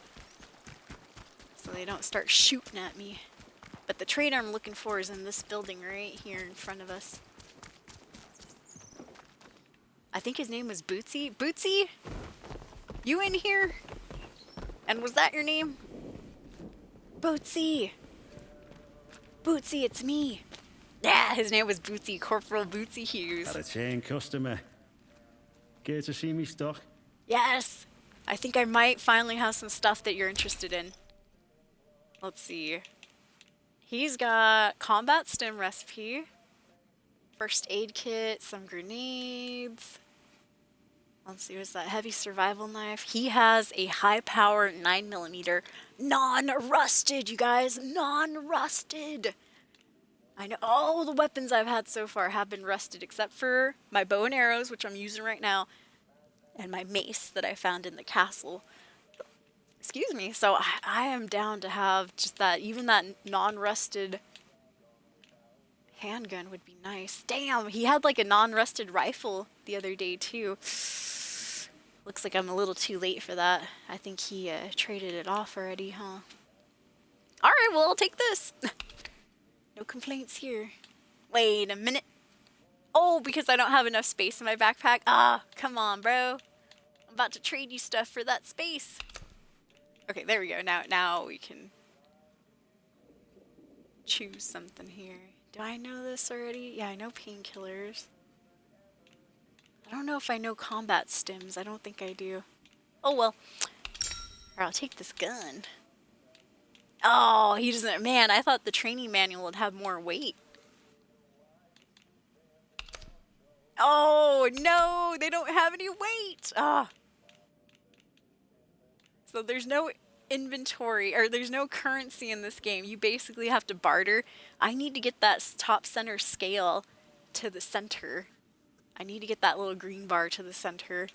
so they don't start shooting at me. But the trader I'm looking for is in this building right here in front of us. I think his name was Bootsy. Bootsy? You in here? And was that your name? Bootsy! Bootsy, it's me! Yeah, his name was Bootsy, Corporal Bootsy Hughes. Had a chain customer. Care to see me stock? Yes! I think I might finally have some stuff that you're interested in. Let's see. He's got combat stim recipe, first aid kit, some grenades. Let's see, what's that? Heavy survival knife. He has a high power 9mm non-rusted, you guys, non-rusted. I know all the weapons I've had so far have been rusted except for my bow and arrows, which I'm using right now, and my mace that I found in the castle. Excuse me. So I am down to have just that, even that non-rusted handgun would be nice. Damn, he had like a non-rusted rifle the other day too. Looks like I'm a little too late for that. I think he traded it off already, huh? Alright, well, I'll take this. No complaints here. Wait a minute. Oh, because I don't have enough space in my backpack? Ah, come on, bro. I'm about to trade you stuff for that space. Okay, there we go. Now we can choose something here. Do I know this already? Yeah, I know painkillers. I don't know if I know combat stims. I don't think I do. Oh, well. Or I'll take this gun. Oh, he doesn't... Man, I thought the training manual would have more weight. Oh, no! They don't have any weight! Ah. So there's no inventory, or there's no currency in this game. You basically have to barter. I need to get that top center scale to the center. I need to get that little green bar to the center.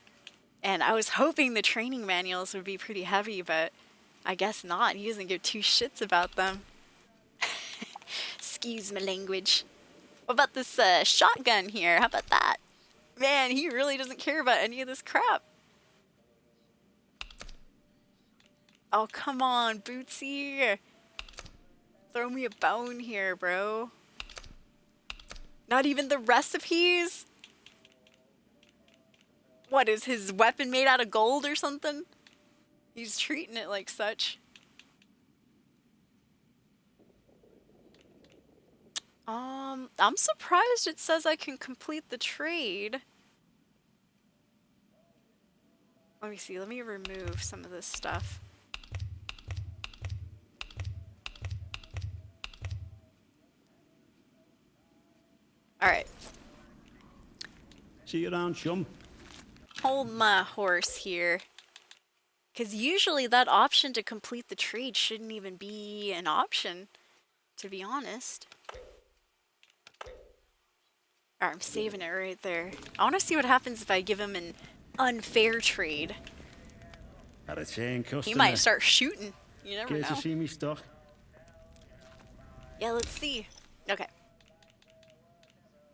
And I was hoping the training manuals would be pretty heavy, but I guess not. He doesn't give two shits about them. Excuse my language. What about this shotgun here? How about that? Man, he really doesn't care about any of this crap. Oh, come on, Bootsy. Throw me a bone here, bro. Not even the recipes? What, is his weapon made out of gold or something? He's treating it like such. I'm surprised it says I can complete the trade. Let me see, let me remove some of this stuff. Alright. See you around, chum. Hold my horse here. Because usually that option to complete the trade shouldn't even be an option, to be honest. Alright, I'm saving it right there. I want to see what happens if I give him an unfair trade. Had a chain customer. He might start shooting. You never Care know. to see me stock? Yeah, let's see. Okay.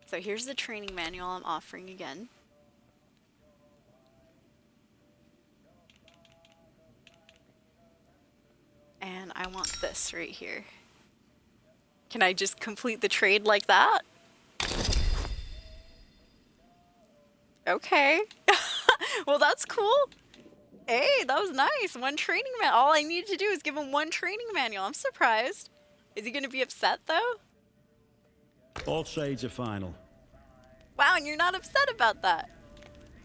So here's the training manual I'm offering again. And I want this right here. Can I just complete the trade like that? Okay. Well, that's cool. Hey, that was nice. One training manual. All I needed to do is give him one training manual. I'm surprised. Is he going to be upset, though? All trades are final. Wow, and you're not upset about that.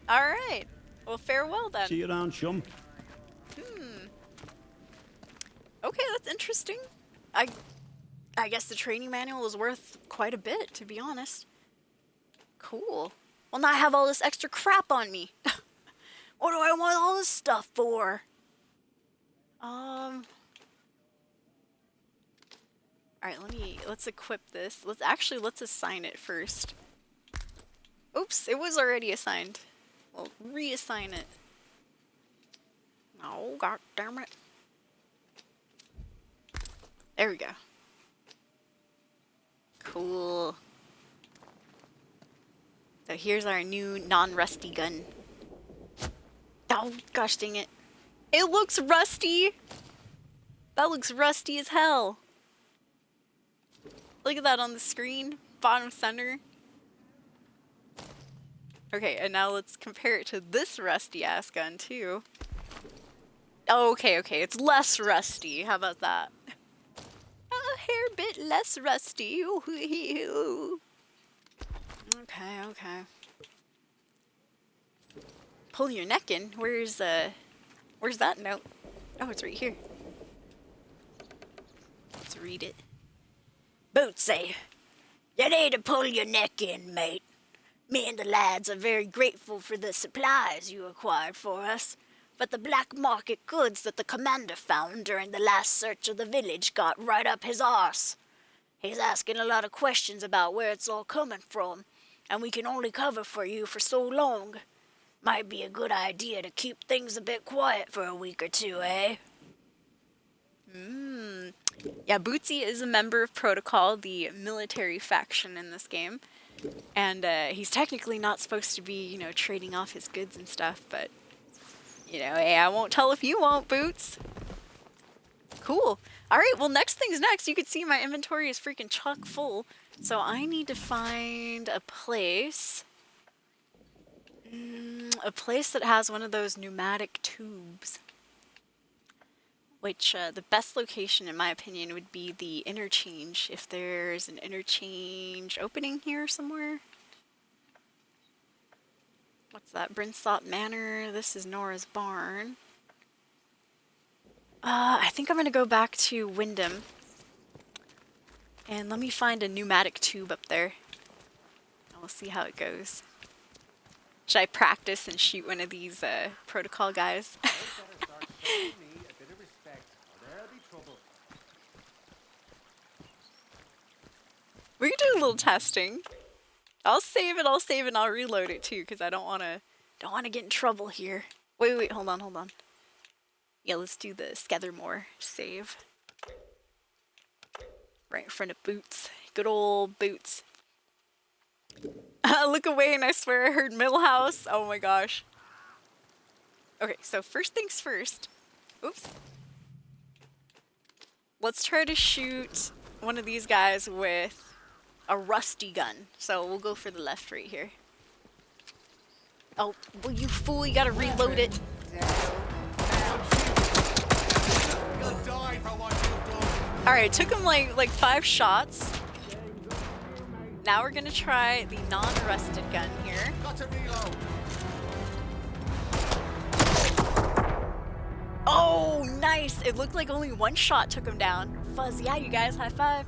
All right. Well, farewell, then. See you around, chum. Okay, that's interesting. I guess the training manual is worth quite a bit, to be honest. Cool. Well, now I have all this extra crap on me. What do I want all this stuff for? Alright, let's equip this. Let's assign it first. Oops, it was already assigned. We'll reassign it. Oh, god damn it. There we go. Cool. So here's our new non-rusty gun. Oh, gosh dang it. It looks rusty! That looks rusty as hell. Look at that on the screen, bottom center. Okay, and now let's compare it to this rusty-ass gun, too. Oh, okay, it's less rusty. How about that? A hair bit less rusty. Okay. Pull your neck in. Where's that note? Oh, it's right here. Let's read it. Bootsy, you need to pull your neck in, mate. Me and the lads are very grateful for the supplies you acquired for us, but the black market goods that the commander found during the last search of the village got right up his arse. He's asking a lot of questions about where it's all coming from, and we can only cover for you for so long. Might be a good idea to keep things a bit quiet for a week or two, eh? Yeah, Bootsy is a member of Protocol, the military faction in this game. And he's technically not supposed to be, trading off his goods and stuff, but, hey, I won't tell if you won't, Boots. Cool. Alright, well, next thing's next. You can see my inventory is freaking chock full. So I need to find a place. A place that has one of those pneumatic tubes. Which, the best location, in my opinion, would be the interchange. If there's an interchange opening here somewhere. What's that? Brinslot Manor. This is Nora's barn. I think I'm going to go back to Wyndham. And let me find a pneumatic tube up there. And we'll see how it goes. Should I practice and shoot one of these protocol guys? We can do a little testing. I'll save it, and I'll reload it too, because I don't wanna get in trouble here. Wait, hold on. Yeah, let's do the Skethermore save. Right in front of Boots. Good old Boots. Look away and I swear I heard Millhouse. Oh my gosh. Okay, so first things first. Oops. Let's try to shoot one of these guys with a rusty gun. So we'll go for the left right here. Oh, well, you fool, you gotta reload it. Alright, took him like 5 shots. Now we're gonna try the non-rusted gun here. Oh, nice! It looked like only 1 shot took him down. Fuzz, yeah, you guys, high five.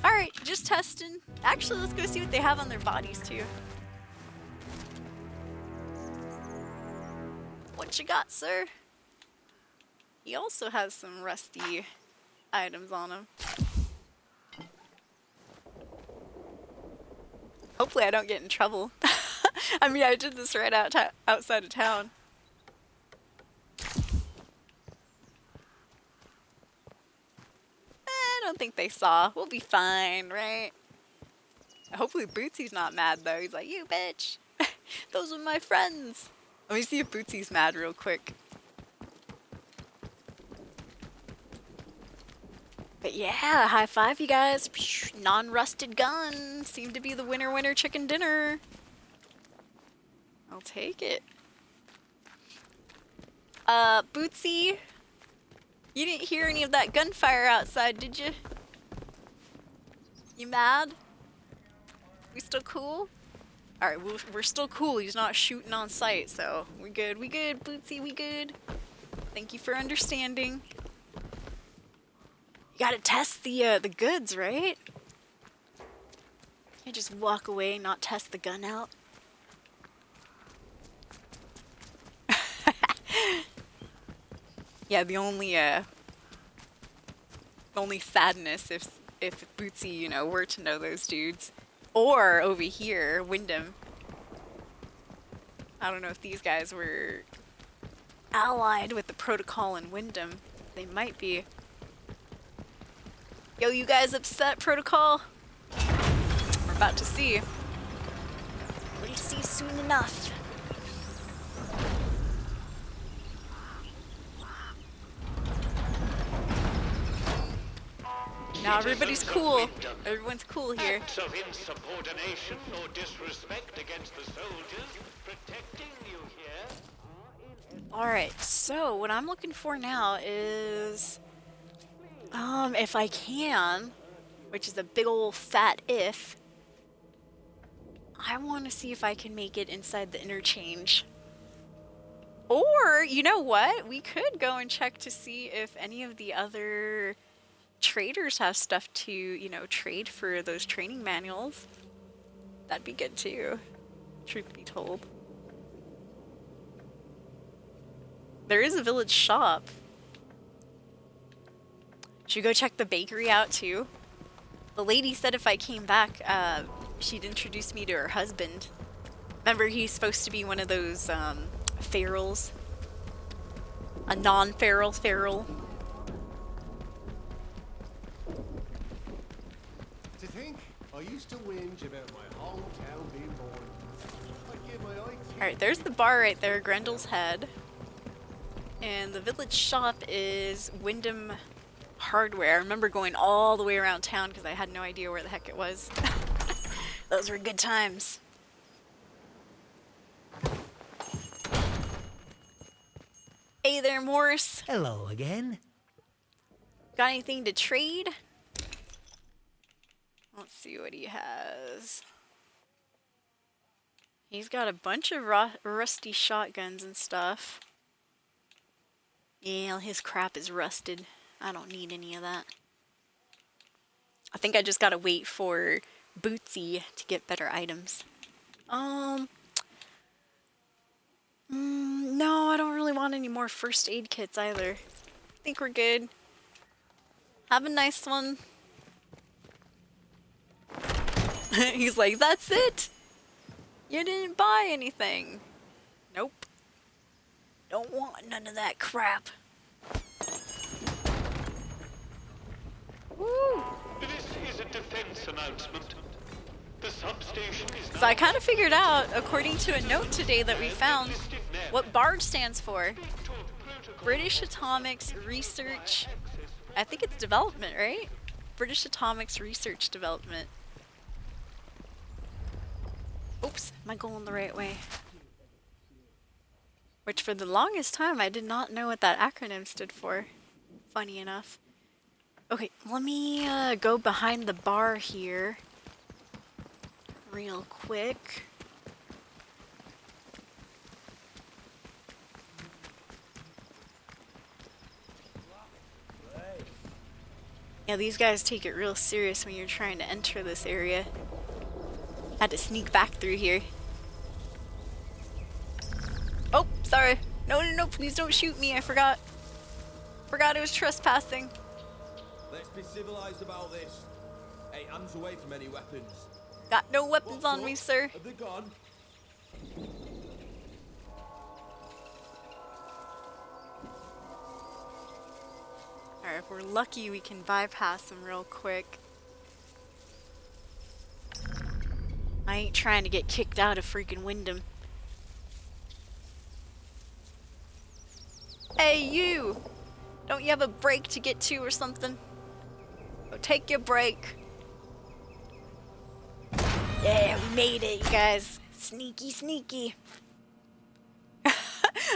Alright, just testing. Actually, let's go see what they have on their bodies, too. What you got, sir? He also has some rusty items on him. Hopefully I don't get in trouble. I mean, I did this right outside of town. I don't think they saw. We'll be fine, right? Hopefully Bootsy's not mad, though. He's like, you bitch. Those are my friends. Let me see if Bootsy's mad real quick. But yeah, high five, you guys. Non-rusted gun. Seemed to be the winner chicken dinner. I'll take it. Bootsy, you didn't hear any of that gunfire outside, did you? You mad? We still cool? Alright, we're still cool. He's not shooting on sight, so we good, Bootsy, we good. Thank you for understanding. You gotta test the goods, right? You just walk away and not test the gun out. Yeah, the only sadness if Bootsy, you know, were to know those dudes. Or over here, Wyndham. I don't know if these guys were allied with the protocol in Wyndham. They might be. Yo, you guys upset, protocol? We're about to see. We'll see soon enough. Now everybody's cool. Everyone's cool here. Acts of insubordination or disrespect against the soldiers protecting you here. Alright, so what I'm looking for now is... if I can, which is a big old fat if, I want to see if I can make it inside the interchange. Or, you know what? We could go and check to see if any of the other traders have stuff to, you know, trade for those training manuals. That'd be good too, truth be told. There is a village shop. Should we go check the bakery out too? The lady said if I came back, she'd introduce me to her husband. Remember, he's supposed to be one of those ferals. A non-feral feral. To think, I used to whinge about my hometown being boring. I'd give my eye to Alright, there's the bar right there, Grendel's Head. And the village shop is Wyndham Hardware. I remember going all the way around town because I had no idea where the heck it was. Those were good times. Hey there, Morris. Hello again. Got anything to trade? Let's see what he has. He's got a bunch of rusty shotguns and stuff. Yeah, his crap is rusted. I don't need any of that. I think I just gotta wait for Bootsy to get better items. No, I don't really want any more first aid kits either. I think we're good. Have a nice one. He's like, that's it? You didn't buy anything. Nope. Don't want none of that crap. Woo! This is a defense announcement. The substation is So I kind of figured out, according to a note today that we found, what BARD stands for. British Atomics Research I think it's development, right? British Atomics Research Development. Oops, am I going the right way? Which for the longest time I did not know what that acronym stood for. Funny enough. Okay, let me go behind the bar here real quick. Yeah, these guys take it real serious when you're trying to enter this area. Had to sneak back through here. Oh, sorry. No, no, no, please don't shoot me. I forgot. Forgot it was trespassing. Let's be civilized about this. Hey, hands away from any weapons. Got no weapons on me, sir. Have they gone? Alright, if we're lucky, we can bypass them real quick. I ain't trying to get kicked out of freaking Wyndham. Hey, you! Don't you have a break to get to or something? Go take your break. Yeah, we made it, you guys. Sneaky, sneaky.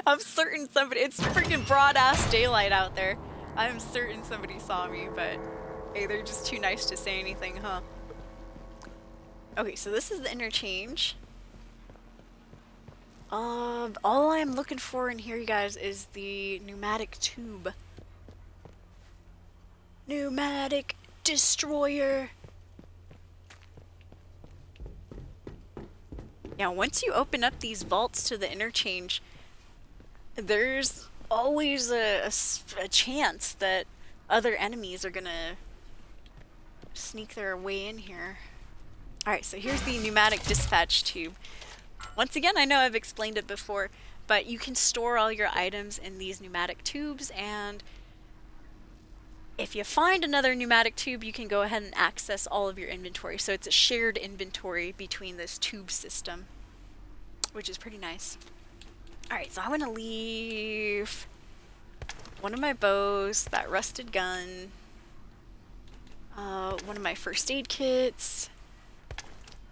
I'm certain somebody, it's freaking broad ass daylight out there. I'm certain somebody saw me, but hey, they're just too nice to say anything, huh? Okay, so this is the interchange. All I'm looking for in here, you guys, is the pneumatic tube. Pneumatic destroyer. Now, once you open up these vaults to the interchange, there's always a chance that other enemies are gonna sneak their way in here. Alright, so here's the pneumatic dispatch tube. Once again, I know I've explained it before, but you can store all your items in these pneumatic tubes, and if you find another pneumatic tube, you can go ahead and access all of your inventory. So it's a shared inventory between this tube system, which is pretty nice. Alright, so I'm gonna leave one of my bows, that rusted gun, one of my first aid kits,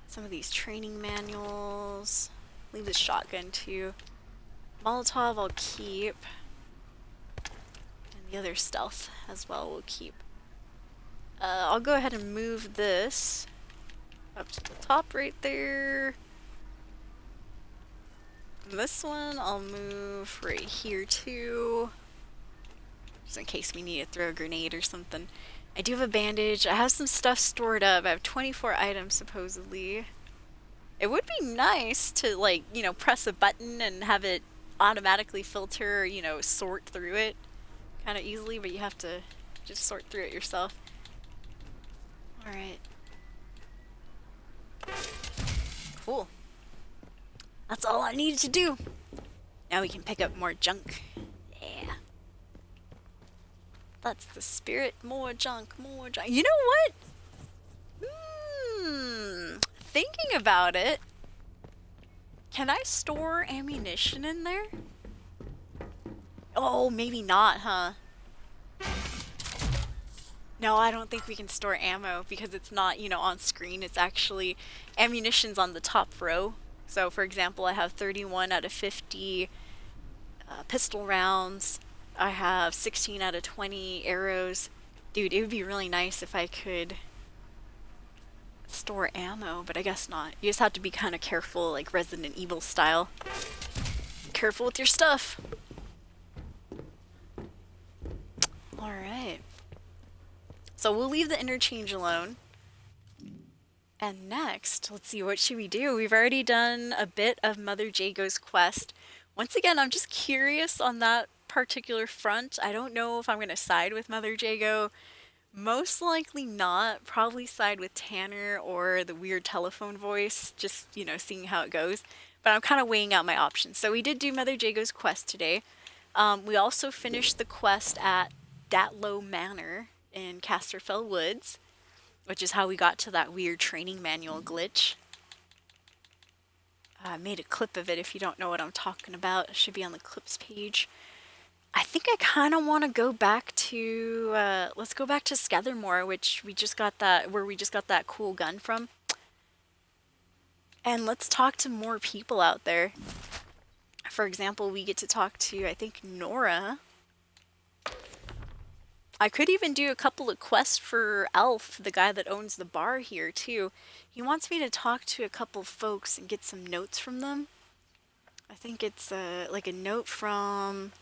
some of these training manuals, leave the shotgun too. Molotov I'll keep, and the other stealth as well we'll keep. I'll go ahead and move this up to the top right there. This one I'll move right here too, just in case we need to throw a grenade or something. I do have a bandage. I have some stuff stored up. I have 24 items supposedly. It would be nice to, like, you know, press a button and have it automatically filter, you know, sort through it kind of easily, but you have to just sort through it yourself. Alright. Cool. That's all I needed to do. Now we can pick up more junk. Yeah. That's the spirit. More junk, more junk. You know what? Thinking about it, can I store ammunition in there? Oh, maybe not, huh? No, I don't think we can store ammo because it's not, you know, on screen. It's actually ammunition's on the top row. So, for example, I have 31 out of 50 pistol rounds. I have 16 out of 20 arrows. Dude, it would be really nice if I could store ammo, but I guess not. You just have to be kind of careful, like Resident Evil style. Careful with your stuff. Alright. So we'll leave the interchange alone. And next, let's see, what should we do? We've already done a bit of Mother Jago's quest. Once again, I'm just curious on that particular front. I don't know if I'm going to side with Mother Jago. Most likely not. Probably side with Tanner or the weird telephone voice. Just, you know, seeing how it goes. But I'm kind of weighing out my options. So we did do Mother Jago's quest today. We also finished the quest at Datlow Manor in Casterfell Woods, which is how we got to that weird training manual glitch. I made a clip of it if you don't know what I'm talking about. It should be on the clips page. I think I kind of want to go back to, let's go back to Skethermore, which we just got that, where we just got that cool gun from. And let's talk to more people out there. For example, we get to talk to, I think, Nora. I could even do a couple of quests for Alf, the guy that owns the bar here, too. He wants me to talk to a couple folks and get some notes from them. I think it's like a note from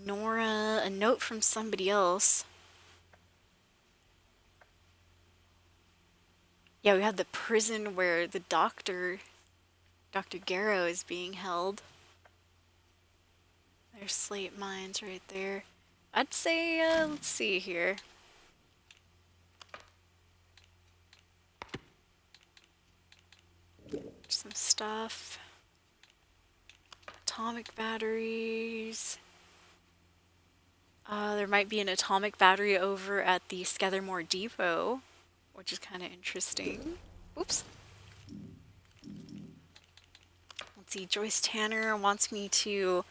Nora, a note from somebody else. Yeah, we have the prison where the Dr. Garrow is being held. There's slate mines right there. I'd say, let's see here. Some stuff. Atomic batteries. There might be an atomic battery over at the Skethermore Depot, which is kind of interesting. Oops. Let's see, Joyce Tanner wants me to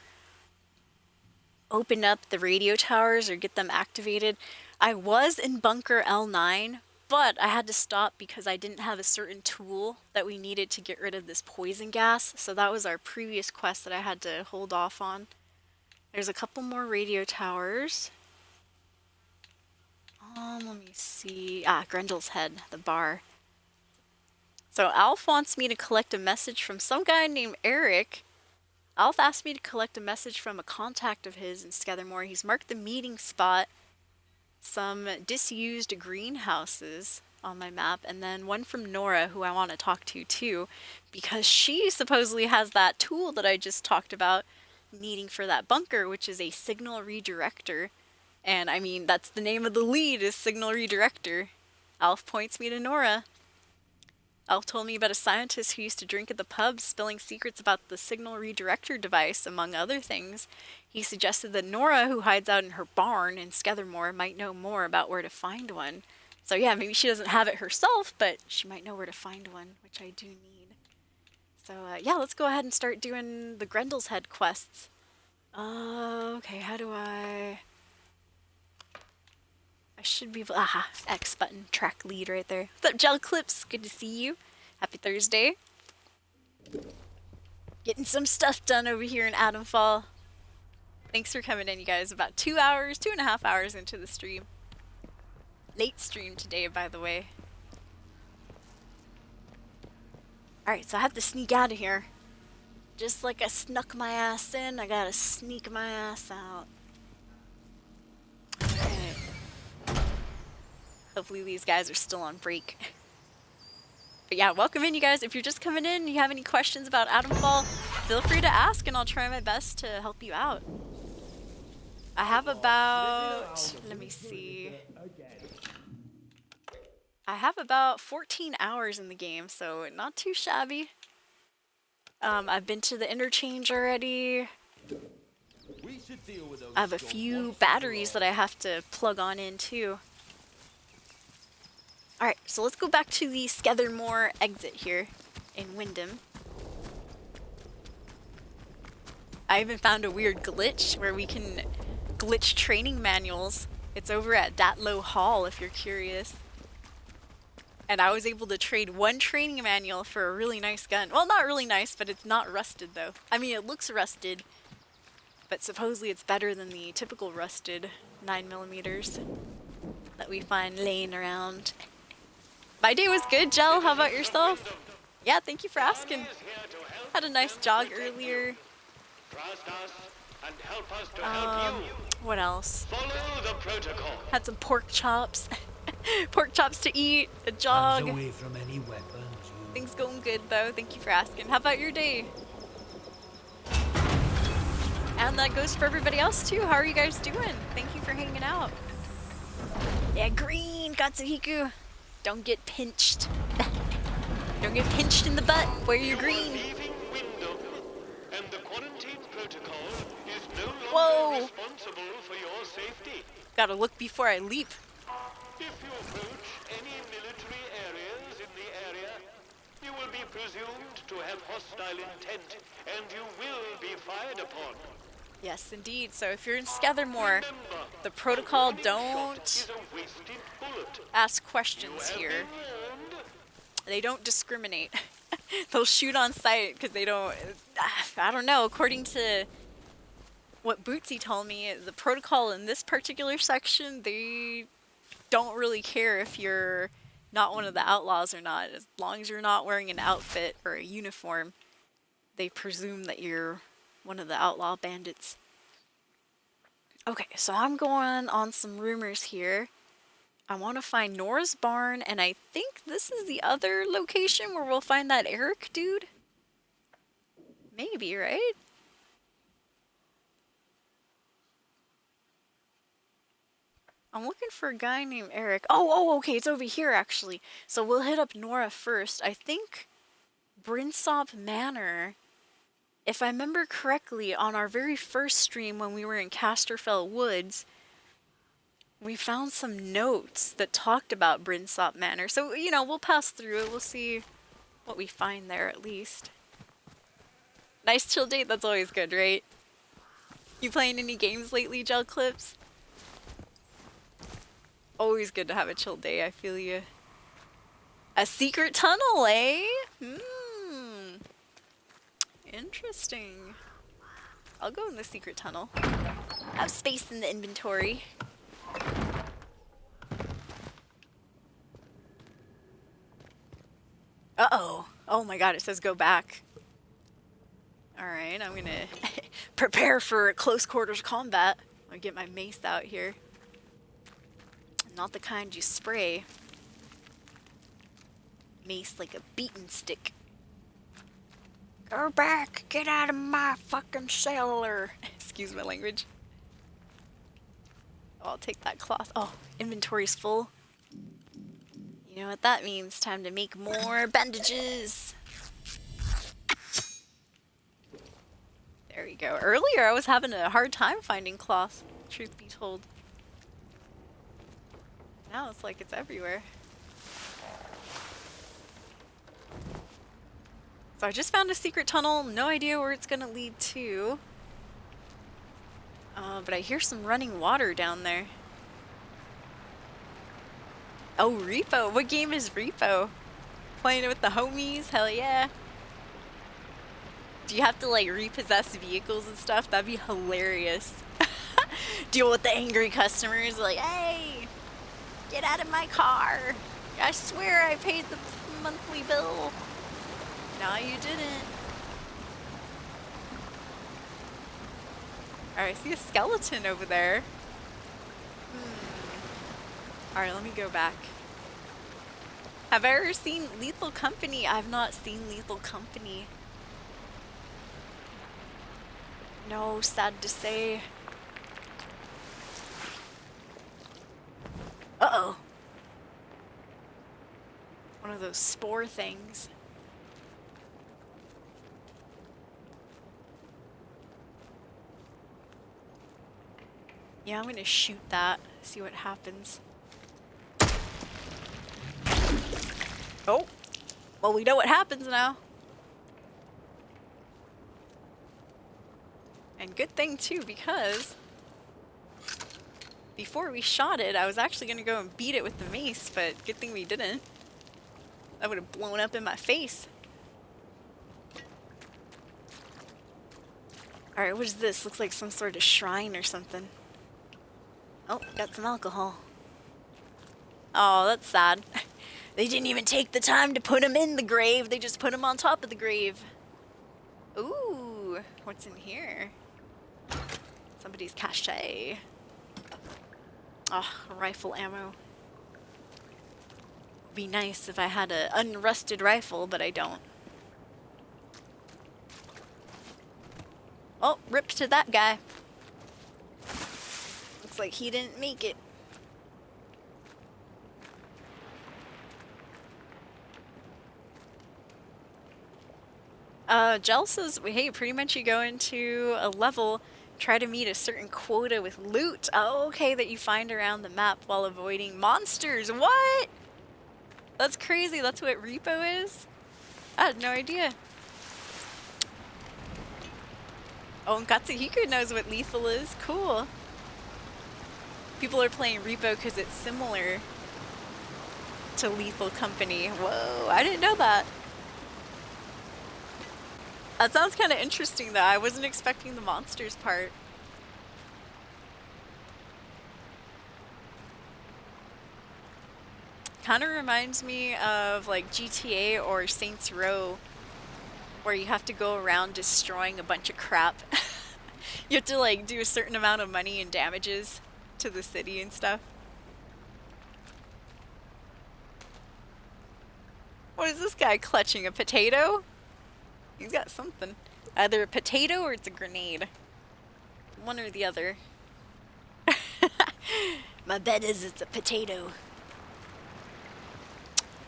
open up the radio towers or get them activated. I was in Bunker L9, but I had to stop because I didn't have a certain tool that we needed to get rid of this poison gas. So that was our previous quest that I had to hold off on. There's a couple more radio towers. Let me see. Grendel's Head, the bar. So Alf wants me to collect a message from some guy named Eric. Alf asked me to collect a message from a contact of his in Skethermore. He's marked the meeting spot, some disused greenhouses on my map, and then one from Nora, who I want to talk to too, because she supposedly has that tool that I just talked about needing for that bunker, which is a signal redirector. And I mean, that's the name of the lead, is signal redirector. Alf points me to Nora. Alf told me about a scientist who used to drink at the pub, spilling secrets about the signal redirector device, among other things. He suggested that Nora, who hides out in her barn in Skethermore, might know more about where to find one. So yeah, maybe she doesn't have it herself, but she might know where to find one, which I do need. So yeah, let's go ahead and start doing the Grendel's Head quests. Okay, how do I should be able, X button, track lead right there. What's up, Gel Clips? Good to see you. Happy Thursday. Getting some stuff done over here in AtomFall. Thanks for coming in, you guys. About 2.5 hours into the stream. Late stream today, by the way. Alright, so I have to sneak out of here. Just like I snuck my ass in, I gotta sneak my ass out. Hopefully these guys are still on break. But yeah, welcome in, you guys. If you're just coming in and you have any questions about AtomFall, feel free to ask and I'll try my best to help you out. I have about, let me see. I have about 14 hours in the game, so not too shabby. I've been to the interchange already. I have a few batteries that I have to plug on in too. Alright, so let's go back to the Skethermore exit here in Wyndham. I even found a weird glitch where we can glitch training manuals. It's over at Datlow Hall if you're curious. And I was able to trade one training manual for a really nice gun. Well, not really nice, but it's not rusted though. I mean, it looks rusted, but supposedly it's better than the typical rusted 9mm that we find laying around. My day was good, Gel. How about yourself? Yeah, thank you for asking. Had a nice jog earlier. What else? Follow the protocol. Had some pork chops. Pork chops to eat, a jog. Away from any weapons. Things going good though. Thank you for asking. How about your day? And that goes for everybody else too. How are you guys doing? Thank you for hanging out. Yeah, green, Katsuhiku. Don't get pinched. Don't get pinched in the butt. Wear your green. Leaving Wyndham, and the quarantine protocol is no longer responsible for your safety. Gotta look before I leap. If you approach any military areas in the area, you will be presumed to have hostile intent, and you will be fired upon. Yes, indeed. So if you're in Scathermore, the protocol don't ask questions here. They don't discriminate. They'll shoot on sight because they don't... I don't know. According to what Bootsy told me, the protocol in this particular section, they don't really care if you're not one of the outlaws or not. As long as you're not wearing an outfit or a uniform, they presume that you're one of the outlaw bandits. Okay, so I'm going on some rumors here. I want to find Nora's barn, and I think this is the other location where we'll find that Eric dude. Maybe, right? I'm looking for a guy named Eric. Oh, okay, it's over here, actually. So we'll hit up Nora first. I think Brinsop Manor, if I remember correctly, on our very first stream when we were in Casterfell Woods, we found some notes that talked about Brinsop Manor. So, you know, we'll pass through it. We'll see what we find there, at least. Nice chill date. That's always good, right? You playing any games lately, Gel Clips? Always good to have a chill day. I feel you. A secret tunnel, eh? Interesting. I'll go in the secret tunnel. Have space in the inventory. Uh-oh. Oh my god, it says go back. Alright, I'm gonna prepare for close quarters combat. I'll get my mace out here. Not the kind you spray. Mace like a beaten stick. Go back! Get out of my fucking cellar! Excuse my language. Oh, I'll take that cloth. Oh, inventory's full. You know what that means. Time to make more bandages. There we go. Earlier I was having a hard time finding cloth, truth be told. Now it's like it's everywhere. So I just found a secret tunnel, no idea where it's gonna lead to. But I hear some running water down there. Oh, Repo! What game is Repo? Playing it with the homies? Hell yeah. Do you have to like repossess vehicles and stuff? That'd be hilarious. Deal with the angry customers like, hey! Get out of my car! I swear I paid the monthly bill. No, you didn't. Alright, I see a skeleton over there. Alright, let me go back. Have I ever seen Lethal Company? I've not seen Lethal Company. No, sad to say. Uh-oh. One of those spore things. Yeah, I'm gonna shoot that, see what happens. Oh! Well, we know what happens now. And good thing too, because before we shot it, I was actually gonna go and beat it with the mace, but good thing we didn't. That would have blown up in my face. Alright, what is this? Looks like some sort of shrine or something. Oh, got some alcohol. Oh, that's sad. They didn't even take the time to put him in the grave. They just put him on top of the grave. Ooh, what's in here? Somebody's cachet. Oh, rifle ammo. Would be nice if I had an unrusted rifle, but I don't. Oh, rip to that guy. Looks like he didn't make it. Jel says, hey, pretty much you go into a level, try to meet a certain quota with loot. Oh, okay, that you find around the map while avoiding monsters. What? That's crazy. That's what repo is? I had no idea. Oh, and Katsuhiko knows what lethal is. Cool. People are playing Repo because it's similar to Lethal Company. Whoa, I didn't know that. That sounds kind of interesting, though. I wasn't expecting the monsters part. Kind of reminds me of like GTA or Saints Row, where you have to go around destroying a bunch of crap. You have to like do a certain amount of money and damages to the city and stuff. What is this guy clutching? A potato? He's got something. Either a potato or it's a grenade. One or the other. My bet is it's a potato.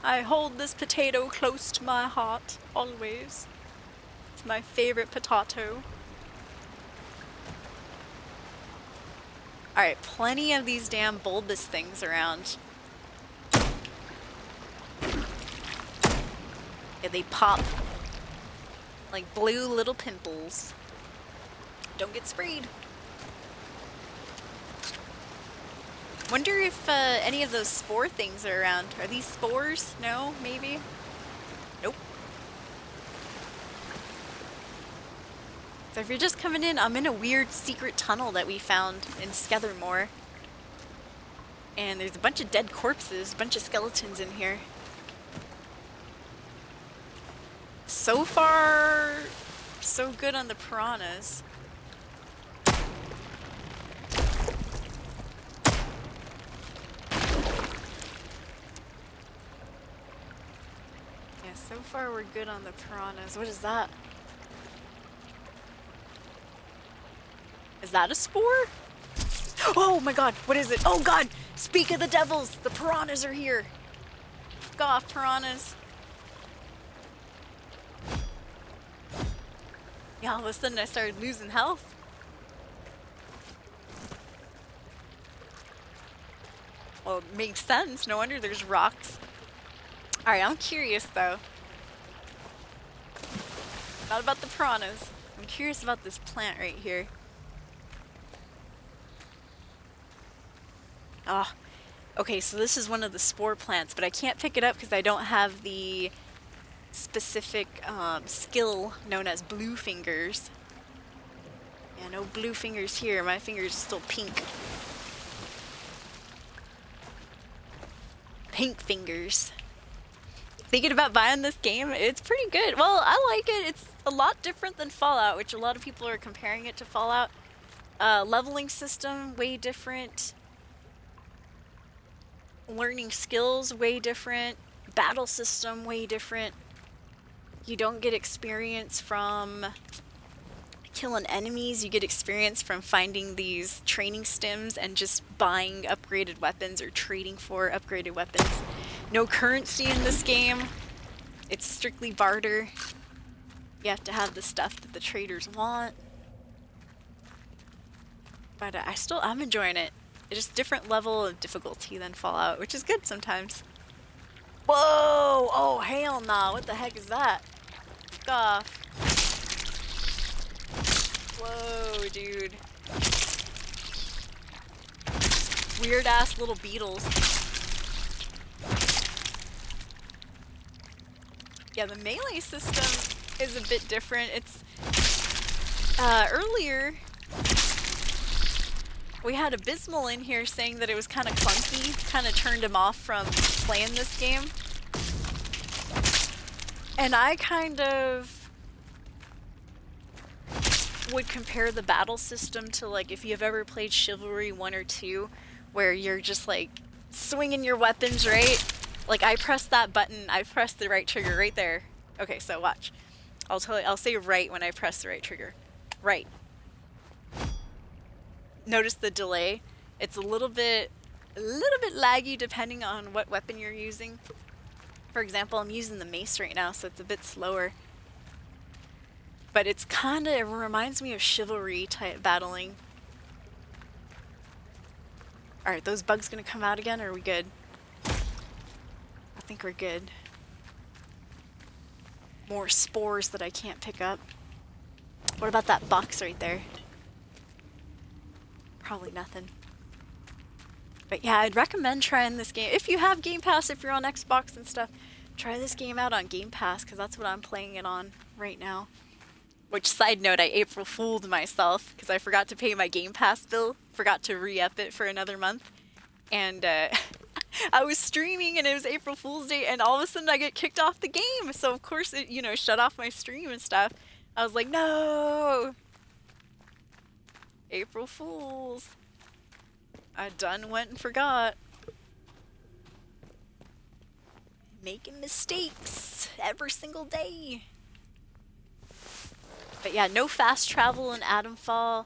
I hold this potato close to my heart, always. It's my favorite potato. Alright, plenty of these damn bulbous things around. Yeah, they pop like blue little pimples. Don't get sprayed. Wonder if any of those spore things are around. Are these spores? No? Maybe? Nope. So if you're just coming in, I'm in a weird secret tunnel that we found in Skethermore. And there's a bunch of dead corpses, a bunch of skeletons in here. So far, so good on the piranhas. Yeah, so far we're good on the piranhas. What is that? Is that a spore? Oh my god, what is it? Oh god! Speak of the devils! The piranhas are here! Fuck off, piranhas. Yeah, all of a sudden I started losing health. Well, it makes sense. No wonder there's rocks. Alright, I'm curious though. Not about the piranhas. I'm curious about this plant right here. Ah, okay, so this is one of the spore plants, but I can't pick it up because I don't have the specific skill known as blue fingers. Yeah, no blue fingers here. My fingers are still pink. Pink fingers. Thinking about buying this game, it's pretty good. Well, I like it. It's a lot different than Fallout, which a lot of people are comparing it to Fallout. Leveling system, way different. Learning skills, way different. Battle system, way different. You don't get experience from killing enemies. You get experience from finding these training stims and just buying upgraded weapons or trading for upgraded weapons. No currency in this game. It's strictly barter. You have to have the stuff that the traders want. But I'm enjoying it. It's just different level of difficulty than Fallout, which is good sometimes. Whoa! Oh, hell nah. What the heck is that? Fuck off. Whoa, dude. Weird ass little beetles. Yeah, the melee system is a bit different. It's earlier we had Abysmal in here saying that it was kind of clunky, kind of turned him off from playing this game. And I kind of would compare the battle system to like if you've ever played Chivalry 1 or 2, where you're just like swinging your weapons, right? Like I pressed that button, I pressed the right trigger right there. Okay, so watch. I'll say right when I press the right trigger. Right. Notice the delay. It's a little bit laggy depending on what weapon you're using. For example, I'm using the mace right now, so it's a bit slower. But it's it reminds me of Chivalry type battling. Alright, those bugs gonna come out again, or are we good? I think we're good. More spores that I can't pick up. What about that box right there? Probably nothing. But yeah, I'd recommend trying this game. If you have Game Pass, if you're on Xbox and stuff, try this game out on Game Pass, because that's what I'm playing it on right now. Which, side note, I April Fooled myself, because I forgot to pay my Game Pass bill. Forgot to re-up it for another month. And I was streaming, and it was April Fool's Day, and all of a sudden I get kicked off the game. So, of course, it, you know, shut off my stream and stuff. I was like, no! April Fools. I done went and forgot. Making mistakes every single day. But yeah, no fast travel in AtomFall.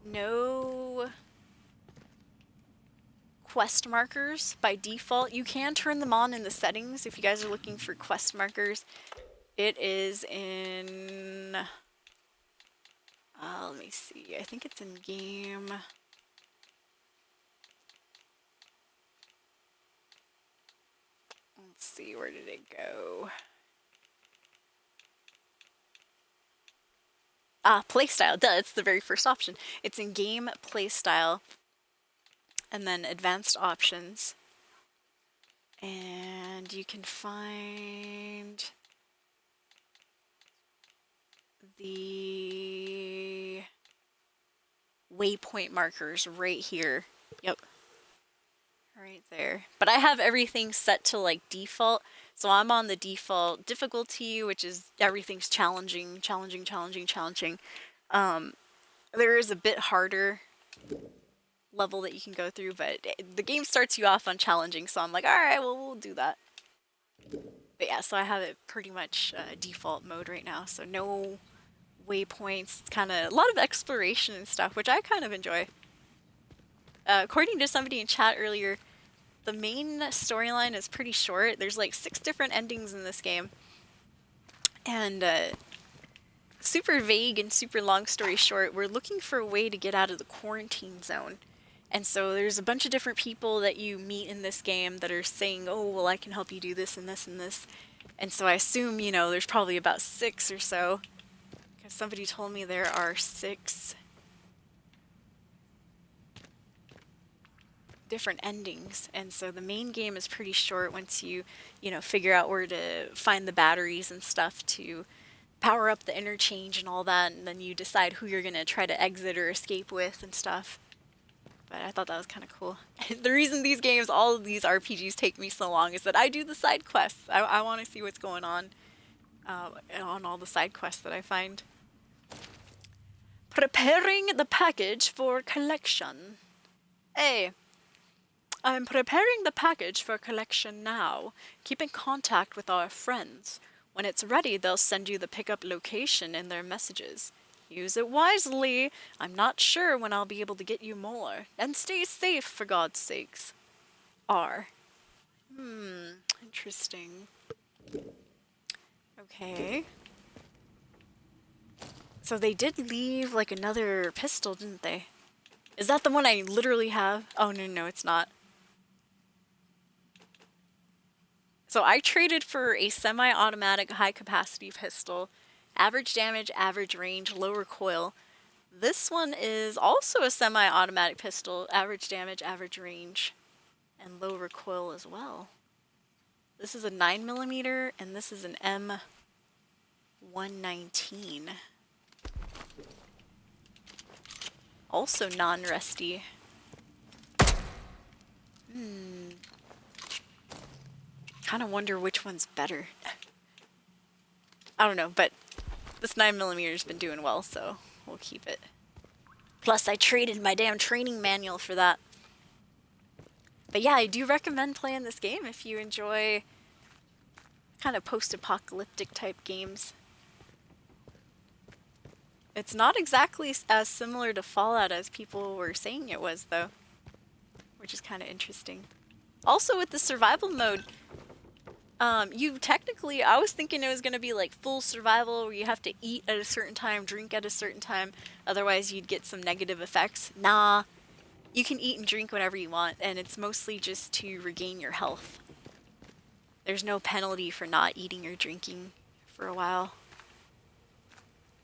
No quest markers by default. You can turn them on in the settings if you guys are looking for quest markers. It is in... let me see. I think it's in game... Let's see, where did it go? Playstyle. Duh, it's the very first option. It's in game playstyle. And then advanced options. And you can find the waypoint markers right here. Yep. Right there. But I have everything set to like default. So I'm on the default difficulty, which is everything's challenging. There is a bit harder level that you can go through, but the game starts you off on challenging, so I'm like, alright, well, we'll do that. But yeah, so I have it pretty much default mode right now, so no waypoints. It's kind of a lot of exploration and stuff, which I kind of enjoy. According to somebody in chat earlier, the main storyline is pretty short. There's like 6 different endings in this game. And super vague and super long story short, we're looking for a way to get out of the quarantine zone. And so there's a bunch of different people that you meet in this game that are saying, oh, well, I can help you do this and this and this. And so I assume, you know, there's probably about 6 or so. Because somebody told me there are 6 different endings. And so the main game is pretty short once you know, figure out where to find the batteries and stuff to power up the interchange and all that. And then you decide who you're going to try to exit or escape with and stuff. But I thought that was kind of cool. The reason these games, all of these RPGs take me so long is that I do the side quests. I want to see what's going on all the side quests that I find. Preparing the package for collection. Hey, I'm preparing the package for collection now. Keep in contact with our friends. When it's ready, they'll send you the pickup location in their messages. Use it wisely. I'm not sure when I'll be able to get you more. And stay safe, for God's sakes. R. Interesting. Okay. So they did leave, like, another pistol, didn't they? Is that the one I literally have? Oh, no, it's not. So I traded for a semi-automatic high-capacity pistol. Average damage, average range, low recoil. This one is also a semi-automatic pistol. Average damage, average range, and low recoil as well. This is a 9mm, and this is an M119. Also non-rusty. Kind of wonder which one's better. I don't know, but this 9mm's been doing well, so we'll keep it. Plus, I traded my damn training manual for that. But yeah, I do recommend playing this game if you enjoy kind of post-apocalyptic type games. It's not exactly as similar to Fallout as people were saying it was, though, which is kind of interesting. Also, with the survival mode, you technically, I was thinking it was going to be like full survival where you have to eat at a certain time, drink at a certain time, otherwise you'd get some negative effects. Nah, you can eat and drink whenever you want, and it's mostly just to regain your health. There's no penalty for not eating or drinking for a while.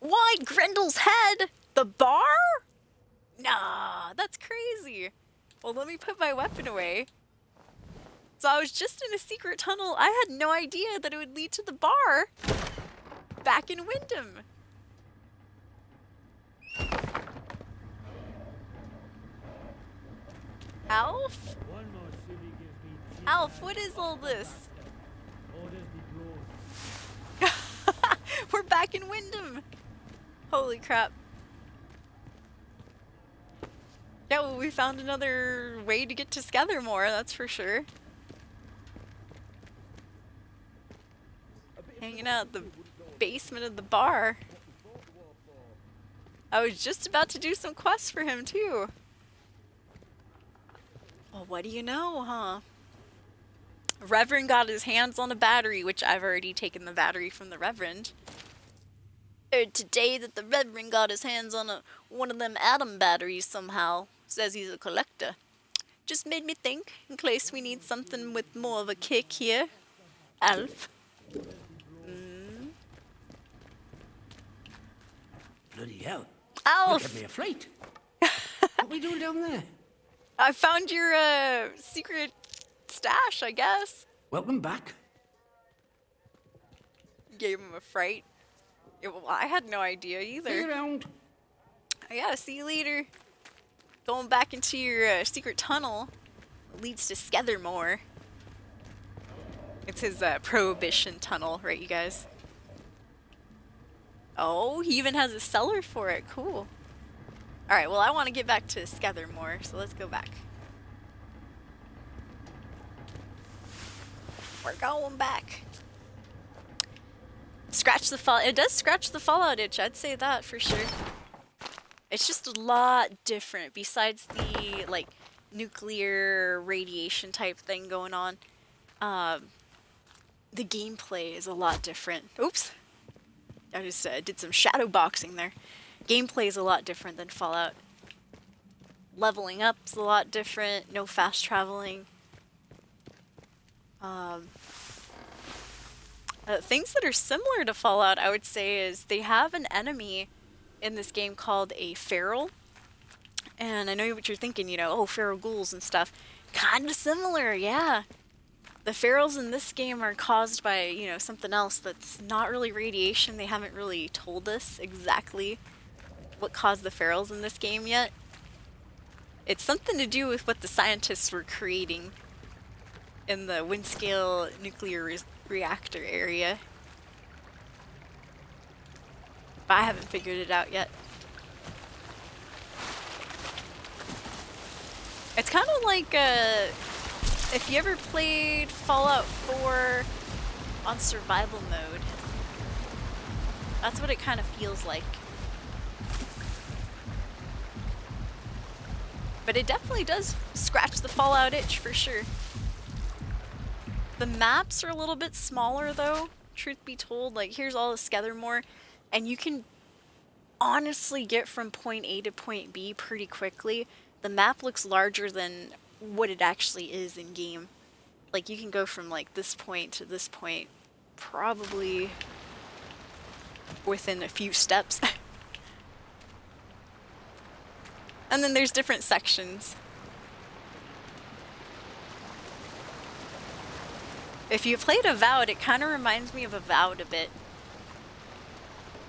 Why Grendel's head? The bar? Nah, that's crazy. Well, let me put my weapon away. So I was just in a secret tunnel. I had no idea that it would lead to the bar back in Wyndham. Alf? Alf, what is all this? We're back in Wyndham. Holy crap. Yeah, well, we found another way to get to Skethermore, that's for sure. Hanging out in the basement of the bar. I was just about to do some quests for him, too. Well, what do you know, huh? Reverend got his hands on a battery, which I've already taken the battery from the Reverend. Heard today that the Reverend got his hands on one of them atom batteries somehow. Says he's a collector. Just made me think, in case we need something with more of a kick here. Alf. Bloody hell. Alf! Give me a fright. What are we doing down there? I found your secret stash, I guess. Welcome back. Gave him a fright. Yeah, well, I had no idea either. See you around. Yeah, see you later. Going back into your secret tunnel leads to Skethermore. It's his prohibition tunnel, right, you guys? Oh, he even has a cellar for it. Cool. Alright, well, I want to get back to Skethermore, so let's go back. We're going back. Scratch the fall. It does scratch the Fallout itch, I'd say that for sure. It's just a lot different besides the, like, nuclear radiation type thing going on. The gameplay is a lot different. Oops. I just did some shadow boxing there. Gameplay is a lot different than Fallout. Leveling up's a lot different. No fast traveling. Things that are similar to Fallout, I would say, is they have an enemy in this game called a feral. And I know what you're thinking, you know, oh, feral ghouls and stuff. Kind of similar, yeah. The ferals in this game are caused by, you know, something else that's not really radiation. They haven't really told us exactly what caused the ferals in this game yet. It's something to do with what the scientists were creating in the Windscale nuclear reactor area. But I haven't figured it out yet. It's kind of like if you ever played Fallout 4 on survival mode. That's what it kind of feels like. But it definitely does scratch the Fallout itch for sure. The maps are a little bit smaller though, truth be told. Like, here's all of Skethermore, and you can honestly get from point A to point B pretty quickly. The map looks larger than what it actually is in game. Like, you can go from like this point to this point probably within a few steps. And then there's different sections. If you played Avowed, it kind of reminds me of Avowed a bit.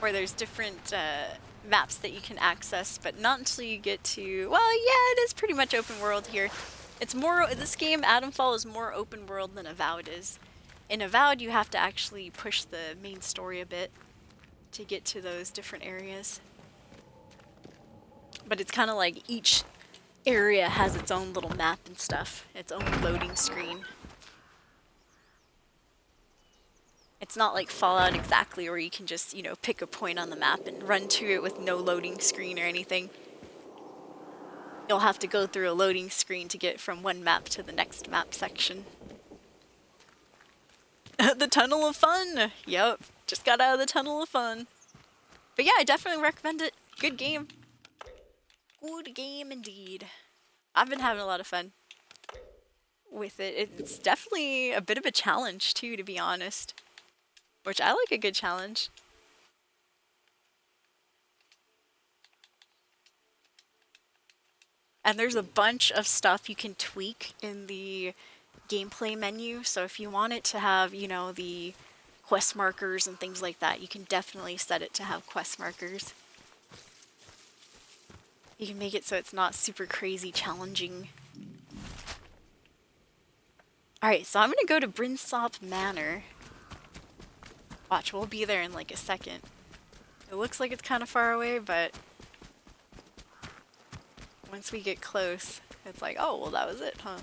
Where there's different maps that you can access, but not until you get to... Well, yeah, it is pretty much open world here. It's more... This game, AtomFall, is more open world than Avowed is. In Avowed, you have to actually push the main story a bit to get to those different areas. But it's kind of like each area has its own little map and stuff. Its own loading screen. It's not like Fallout exactly, where you can just, you know, pick a point on the map and run to it with no loading screen or anything. You'll have to go through a loading screen to get from one map to the next map section. The Tunnel of Fun! Yep, just got out of the Tunnel of Fun. But yeah, I definitely recommend it. Good game. Good game indeed. I've been having a lot of fun with it. It's definitely a bit of a challenge too, to be honest. Which I like a good challenge. And there's a bunch of stuff you can tweak in the gameplay menu. So if you want it to have, you know, the quest markers and things like that, you can definitely set it to have quest markers. You can make it so it's not super crazy challenging. Alright, so I'm gonna go to Brinsop Manor. Watch, we'll be there in like a second. It looks like it's kind of far away, but once we get close, it's like, oh, well, that was it, huh?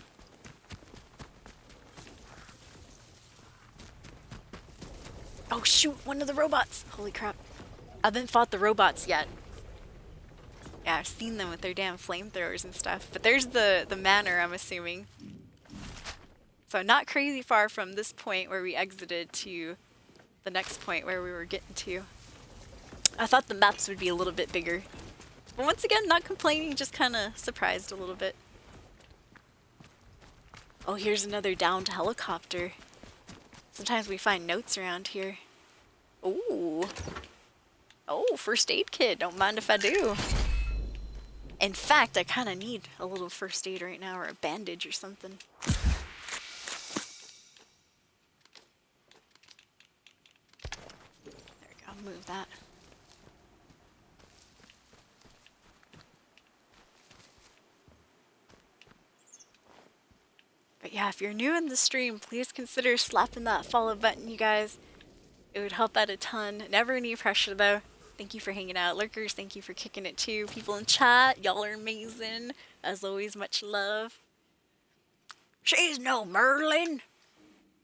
Oh, shoot, one of the robots! Holy crap. I haven't fought the robots yet. Yeah, I've seen them with their damn flamethrowers and stuff. But there's the manor, I'm assuming. So not crazy far from this point where we exited to the next point where we were getting to. I thought the maps would be a little bit bigger. But once again, not complaining, just kind of surprised a little bit. Oh, here's another downed helicopter. Sometimes we find notes around here. Ooh. Oh, first aid kit. Don't mind if I do. In fact, I kind of need a little first aid right now, or a bandage or something. There we go. I'll move that. But yeah, if you're new in the stream, please consider slapping that follow button, you guys. It would help out a ton. Never any pressure, though. Thank you for hanging out. Lurkers, thank you for kicking it, too. People in chat, y'all are amazing. As always, much love. She's no Merlin.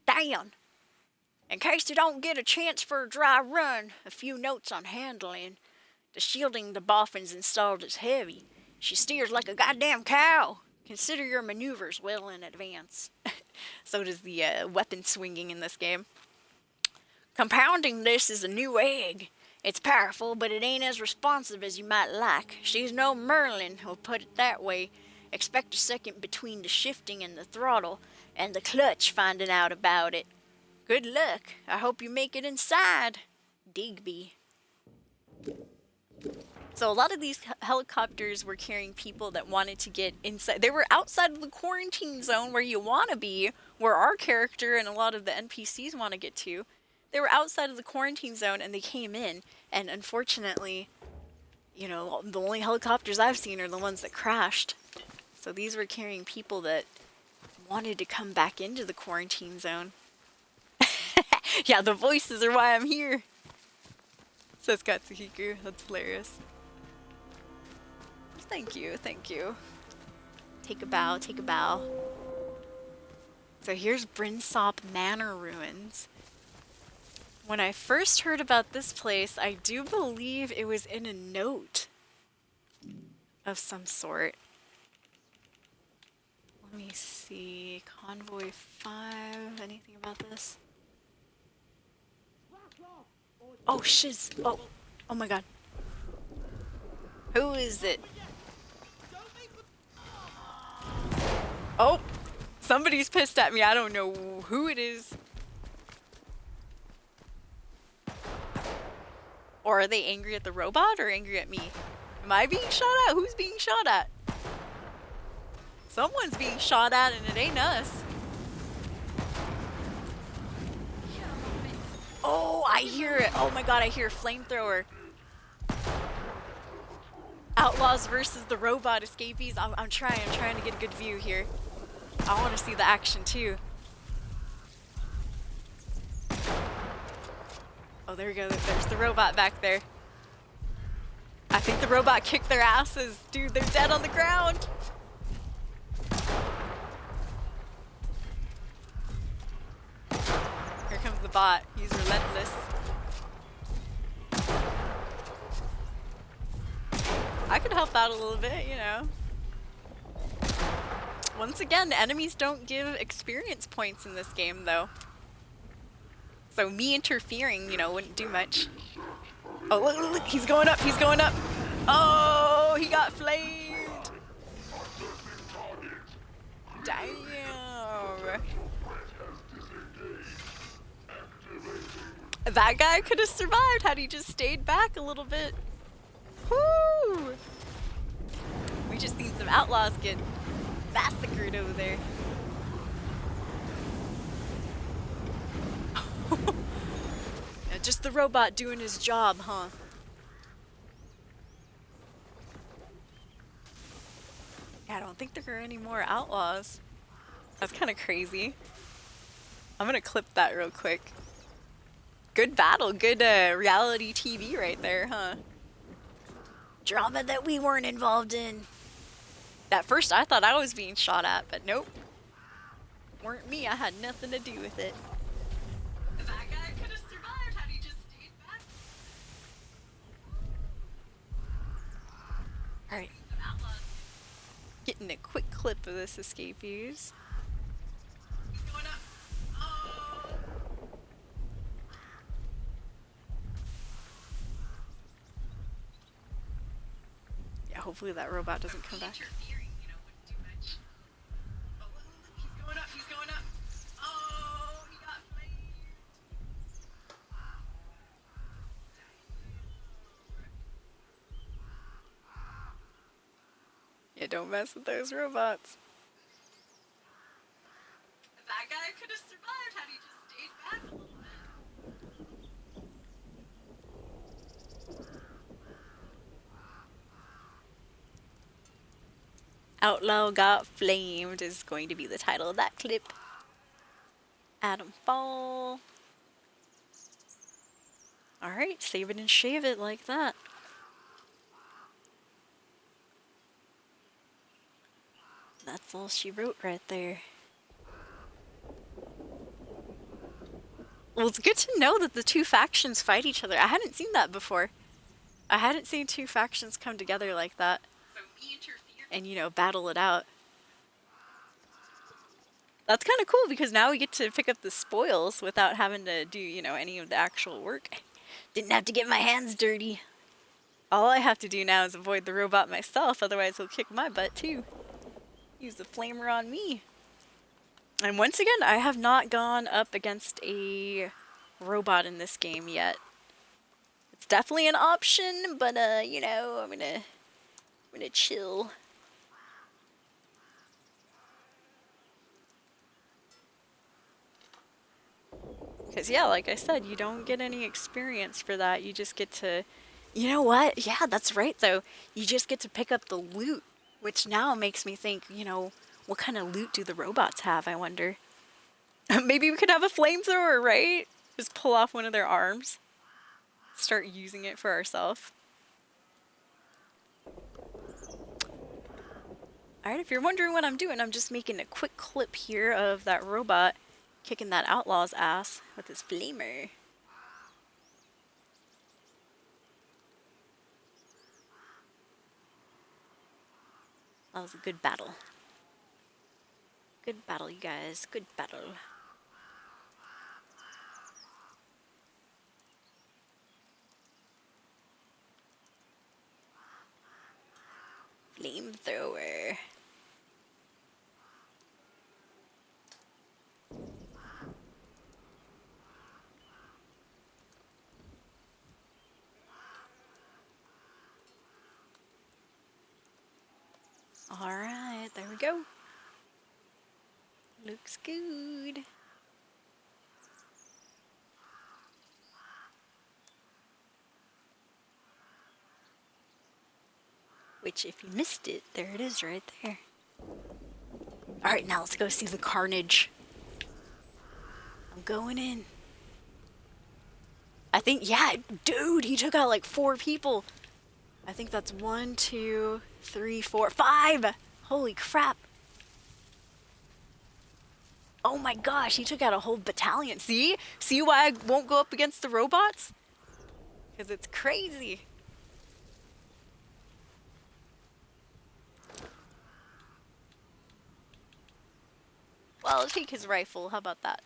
Damn. In case you don't get a chance for a dry run, a few notes on handling. The shielding the boffins installed is heavy. She steers like a goddamn cow. Consider your maneuvers well in advance. So does the weapon swinging in this game. Compounding this is a new egg. It's powerful, but it ain't as responsive as you might like. She's no Merlin, we'll put it that way. Expect a second between the shifting and the throttle, and the clutch finding out about it. Good luck. I hope you make it inside. Digby. So a lot of these helicopters were carrying people that wanted to get inside. They were outside of the quarantine zone where you want to be, where our character and a lot of the NPCs want to get to. They were outside of the quarantine zone and they came in. And unfortunately, you know, the only helicopters I've seen are the ones that crashed. So these were carrying people that wanted to come back into the quarantine zone. Yeah, the voices are why I'm here. Says Katsuhiku. That's hilarious. Thank you, thank you. Take a bow, take a bow. So here's Brinsop Manor ruins. When I first heard about this place, I do believe it was in a note of some sort. Let me see. Convoy 5. Anything about this? Oh, shiz. Oh. Oh my god. Who is it? Oh. Somebody's pissed at me. I don't know who it is. Or are they angry at the robot or angry at me? Am I being shot at? Who's being shot at? Someone's being shot at and it ain't us. Oh, I hear it. Oh my god, I hear a flamethrower. Outlaws versus the robot escapees. I'm trying to get a good view here. I want to see the action too. Oh, there we go. There's the robot back there. I think the robot kicked their asses. Dude, they're dead on the ground. Here comes the bot. He's relentless. I could help out a little bit, you know. Once again, enemies don't give experience points in this game, though. So me interfering, you know, wouldn't do much. Oh, look, look, he's going up, he's going up. Oh, he got flamed. Damn. That guy could have survived had he just stayed back a little bit. Woo! We just need the some outlaws get massacred over there. Yeah, just the robot doing his job, huh? Yeah, I don't think there are any more outlaws. That's kind of crazy. I'm gonna clip that real quick. Good battle, good reality TV right there, huh? Drama that we weren't involved in. At first I thought I was being shot at, but nope. Weren't me, I had nothing to do with it. That guy could have survived had he just stayed back. Alright. Getting a quick clip of this escapees. He's going up. Oh. Yeah, hopefully that robot doesn't come back. He's going up, he's going up. Oh, he got flamed. Yeah, don't mess with those robots. That guy could have survived had he just stayed back a little bit. Outlaw got flamed is going to be the title of that clip. AtomFall. Alright, save it and shave it like that. That's all she wrote right there. Well, it's good to know that the two factions fight each other. I hadn't seen that before. I hadn't seen two factions come together like that. And, you know, battle it out. That's kind of cool because now we get to pick up the spoils without having to do, you know, any of the actual work. Didn't have to get my hands dirty. All I have to do now is avoid the robot myself, otherwise he'll kick my butt too. Use the flamer on me. And once again, I have not gone up against a robot in this game yet. It's definitely an option, but you know, I'm gonna chill. Because yeah, like I said, you don't get any experience for that. You just get to, you know what? Yeah, that's right though. You just get to pick up the loot, which now makes me think, you know, what kind of loot do the robots have, I wonder? Maybe we could have a flamethrower, right? Just pull off one of their arms. Start using it for ourselves. Alright, if you're wondering what I'm doing, I'm just making a quick clip here of that robot kicking that outlaw's ass with his flamer. That was a good battle. Good battle, you guys. Good battle. Flamethrower. Alright, there we go. Looks good. Which, if you missed it, there it is right there. Alright, now let's go see the carnage. I'm going in. I think, yeah, dude, he took out like 4 people. I think that's 1, 2, 3, 4, 5! Holy crap. Oh my gosh, he took out a whole battalion. See? See why I won't go up against the robots? Because it's crazy. Well, I'll take his rifle. How about that?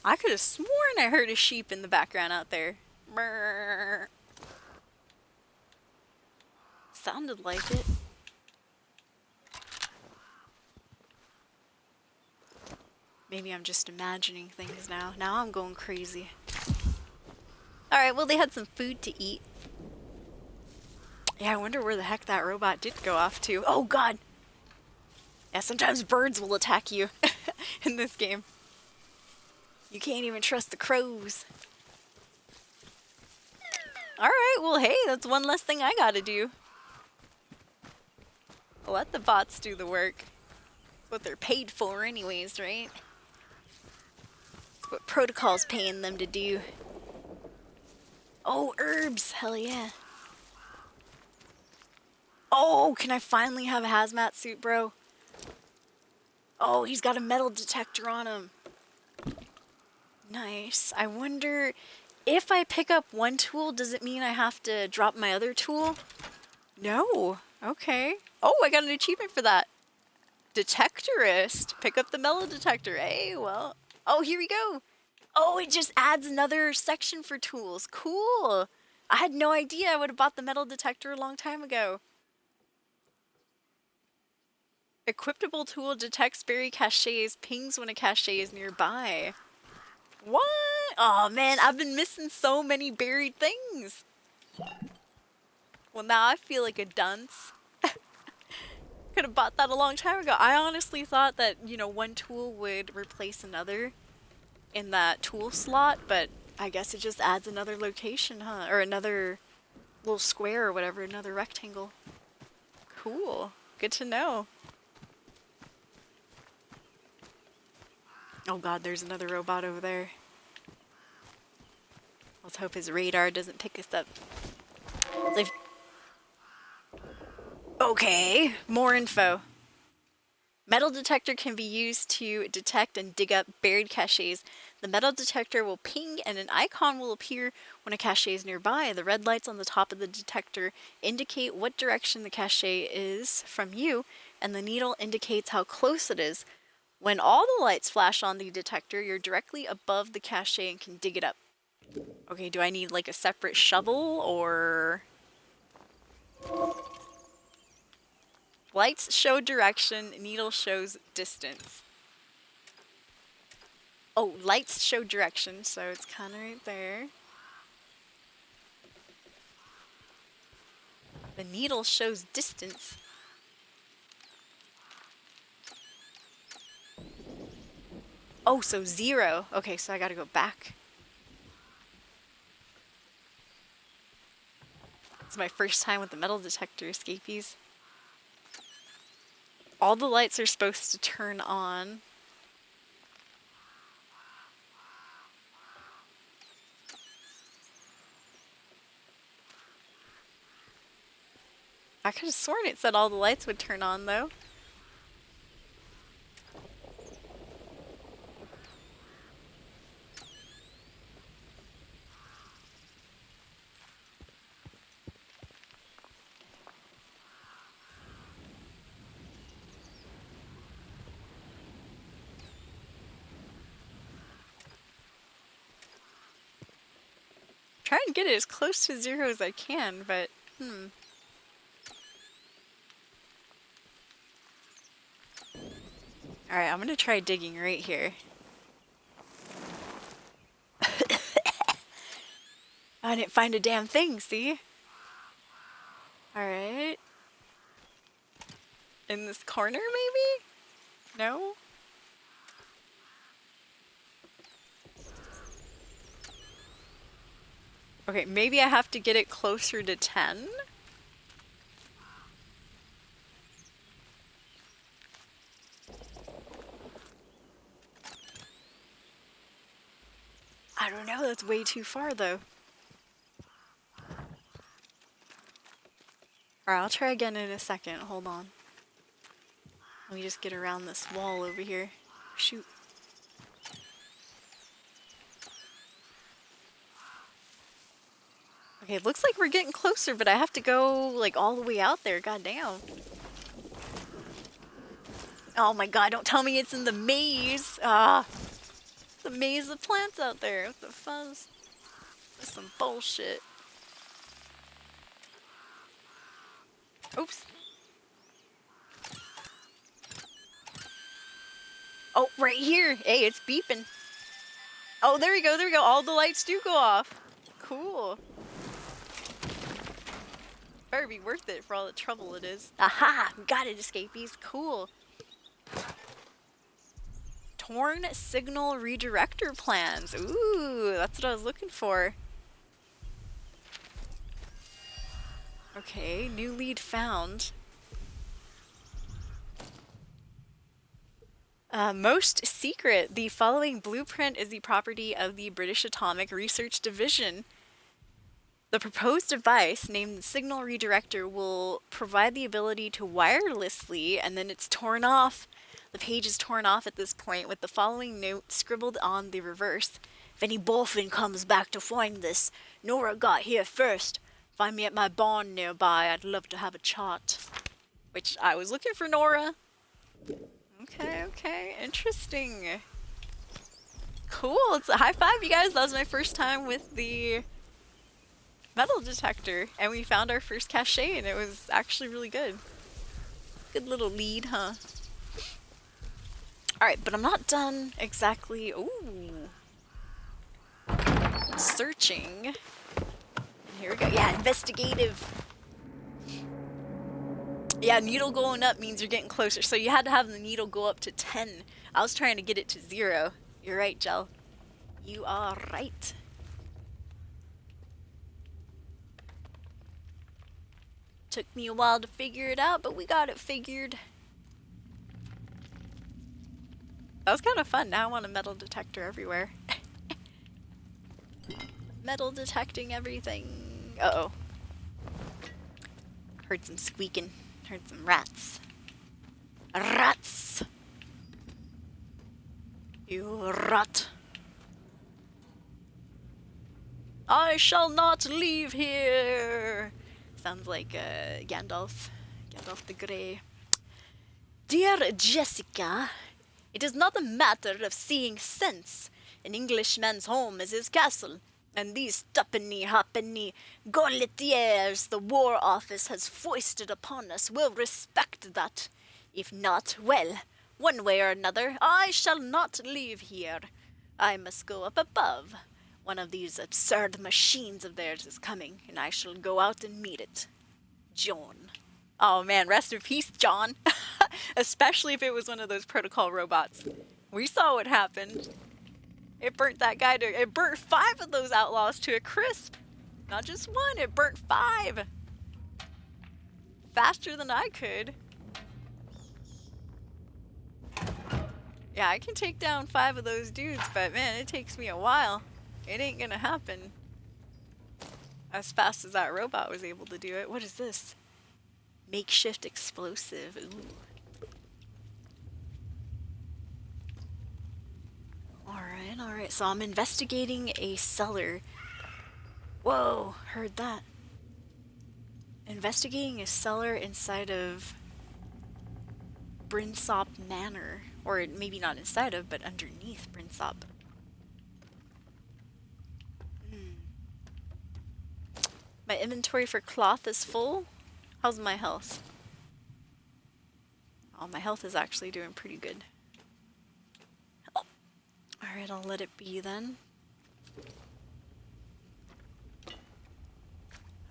I could have sworn I heard a sheep in the background out there. Brrr. Sounded like it. Maybe I'm just imagining things now. Now I'm going crazy. Alright, well they had some food to eat. Yeah, I wonder where the heck that robot did go off to. Oh god! Yeah, sometimes birds will attack you in this game. You can't even trust the crows. Alright, well hey, that's one less thing I gotta do. Let the bots do the work. That's what they're paid for anyways, right? That's what protocol's paying them to do. Oh, herbs! Hell yeah. Oh, can I finally have a hazmat suit, bro? Oh, he's got a metal detector on him. Nice. I wonder if I pick up one tool, does it mean I have to drop my other tool? No. Okay. Oh, I got an achievement for that. Detectorist. Pick up the metal detector. Hey, well. Oh, here we go. Oh, it just adds another section for tools. Cool. I had no idea I would have bought the metal detector a long time ago. Equipable tool detects buried caches, pings when a cache is nearby. What? Oh man, I've been missing so many buried things. Well, now I feel like a dunce. Could have bought that a long time ago. I honestly thought that, you know, one tool would replace another in that tool slot, but I guess it just adds another location, huh? Or another little square or whatever, another rectangle. Cool. Good to know. Oh god, there's another robot over there. Let's hope his radar doesn't pick us up. Okay, more info. Metal detector can be used to detect and dig up buried caches. The metal detector will ping and an icon will appear when a cache is nearby. The red lights on the top of the detector indicate what direction the cache is from you, and the needle indicates how close it is. When all the lights flash on the detector, you're directly above the cache and can dig it up. Okay, do I need like a separate shovel or... Lights show direction, needle shows distance. Oh, lights show direction, so it's kind of right there. The needle shows distance. Oh, so 0. Okay, so I gotta go back. It's my first time with the metal detector escapees. All the lights are supposed to turn on. I could have sworn it said all the lights would turn on, though. Try and get it as close to 0 as I can, but Alright, I'm gonna try digging right here. I didn't find a damn thing, see? Alright. In this corner, maybe? No? Okay, maybe I have to get it closer to 10? I don't know, that's way too far though. Alright, I'll try again in a second. Hold on. Let me just get around this wall over here. Shoot. Okay, it looks like we're getting closer, but I have to go like all the way out there. God damn. Oh my god, don't tell me it's in the maze. Ah. The maze of plants out there. What the fuzz? That's some bullshit. Oops. Oh, right here. Hey, it's beeping. Oh, there we go. There we go. All the lights do go off. Cool. Better be worth it for all the trouble it is. Aha! We got it, escapees. Cool. Torn signal redirector plans. Ooh, that's what I was looking for. Okay, new lead found. Most secret. The following blueprint is the property of the British Atomic Research Division. The proposed device, named the Signal Redirector, will provide the ability to wirelessly, and then it's torn off. The page is torn off at this point with the following note scribbled on the reverse. If any boffin comes back to find this, Nora got here first. Find me at my barn nearby. I'd love to have a chat. Which, I was looking for Nora. Okay, okay, interesting. Cool, it's a high five, you guys. That was my first time with the metal detector, and we found our first cache, and it was actually really good. Good little lead, huh? Alright, but I'm not done exactly. Ooh. Searching. Here we go. Yeah, investigative. Yeah, needle going up means you're getting closer. So you had to have the needle go up to 10. I was trying to get it to 0. You're right, Jel. You are right. Took me a while to figure it out, but we got it figured. That was kind of fun. Now I want a metal detector everywhere. Metal detecting everything. Uh-oh. Heard some squeaking. Heard some rats. Rats! You rat. I shall not leave here. Sounds like Gandalf. Gandalf the Grey. Dear Jessica, it is not a matter of seeing sense. An Englishman's home is his castle, and these tuppenny-halfpenny goletiers the War Office has foisted upon us will respect that. If not, well, one way or another, I shall not leave here. I must go up above. One of these absurd machines of theirs is coming, and I shall go out and meet it. John. Oh man, rest in peace, John. Especially if it was one of those protocol robots. We saw what happened. It burnt that guy to... It burnt 5 of those outlaws to a crisp. Not just 1, it burnt 5. Faster than I could. Yeah, I can take down 5 of those dudes, but man, it takes me a while. It ain't gonna happen as fast as that robot was able to do it. What is this? Makeshift explosive. Ooh. Alright. So I'm investigating a cellar. Whoa, heard that. Investigating a cellar inside of Brinsop Manor. Or maybe not inside of, but underneath Brinsop. My inventory for cloth is full. How's my health? Oh, my health is actually doing pretty good. Oh. Alright, I'll let it be then.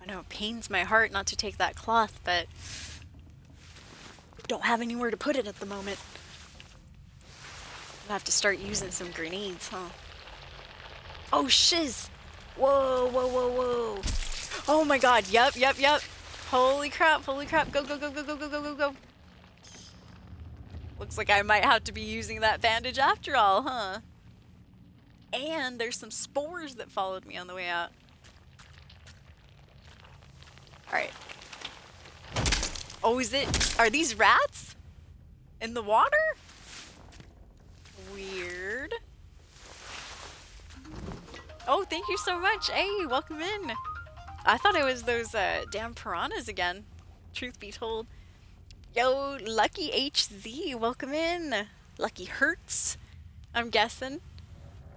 I know it pains my heart not to take that cloth, but don't have anywhere to put it at the moment. I'll have to start using some grenades, huh? Oh, shiz! Whoa. Oh my god, yep. Holy crap, go. Looks like I might have to be using that bandage after all, huh? And there's some spores that followed me on the way out. Alright. Oh, are these rats? In the water? Weird. Oh, thank you so much. Hey, welcome in. I thought it was those damn piranhas again. Truth be told. Yo, Lucky HZ, welcome in. Lucky Hertz, I'm guessing.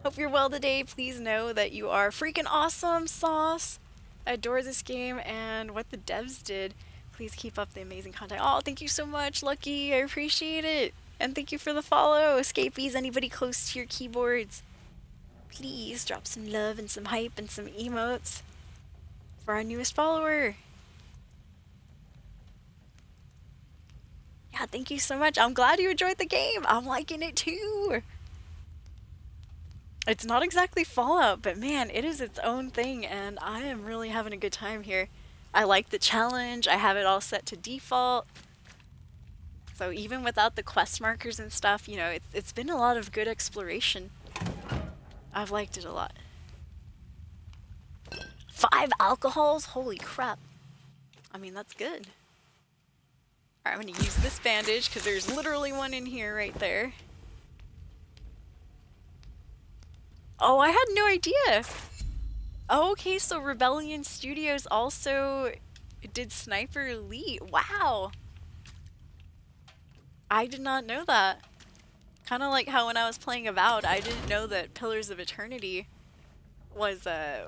Hope you're well today. Please know that you are freaking awesome, Sauce. I adore this game and what the devs did. Please keep up the amazing content. Oh, thank you so much, Lucky. I appreciate it. And thank you for the follow. Escapees, anybody close to your keyboards, please drop some love and some hype and some emotes for our newest follower. Yeah, thank you so much. I'm glad you enjoyed the game. I'm liking it too. It's not exactly Fallout, but man, it is its own thing, and I am really having a good time here. I like the challenge. I have it all set to default. So even without the quest markers and stuff, you know, it's been a lot of good exploration. I've liked it a lot. 5 alcohols? Holy crap. I mean, that's good. Alright, I'm gonna use this bandage because there's literally one in here right there. Oh, I had no idea. Oh, okay, so Rebellion Studios also did Sniper Elite. Wow. I did not know that. Kind of like how when I was playing Avowed, I didn't know that Pillars of Eternity was the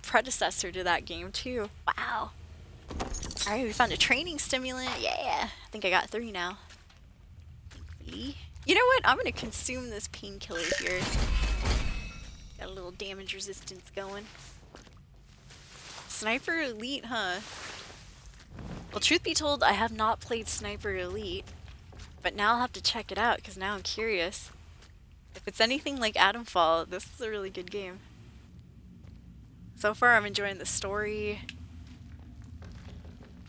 predecessor to that game too. Wow. Alright, we found a training stimulant. Yeah. I think I got 3 now. Thankfully. You know what? I'm gonna consume this painkiller here. Got a little damage resistance going. Sniper Elite, huh? Well, truth be told, I have not played Sniper Elite, but now I'll have to check it out because now I'm curious. If it's anything like AtomFall, this is a really good game. So far, I'm enjoying the story,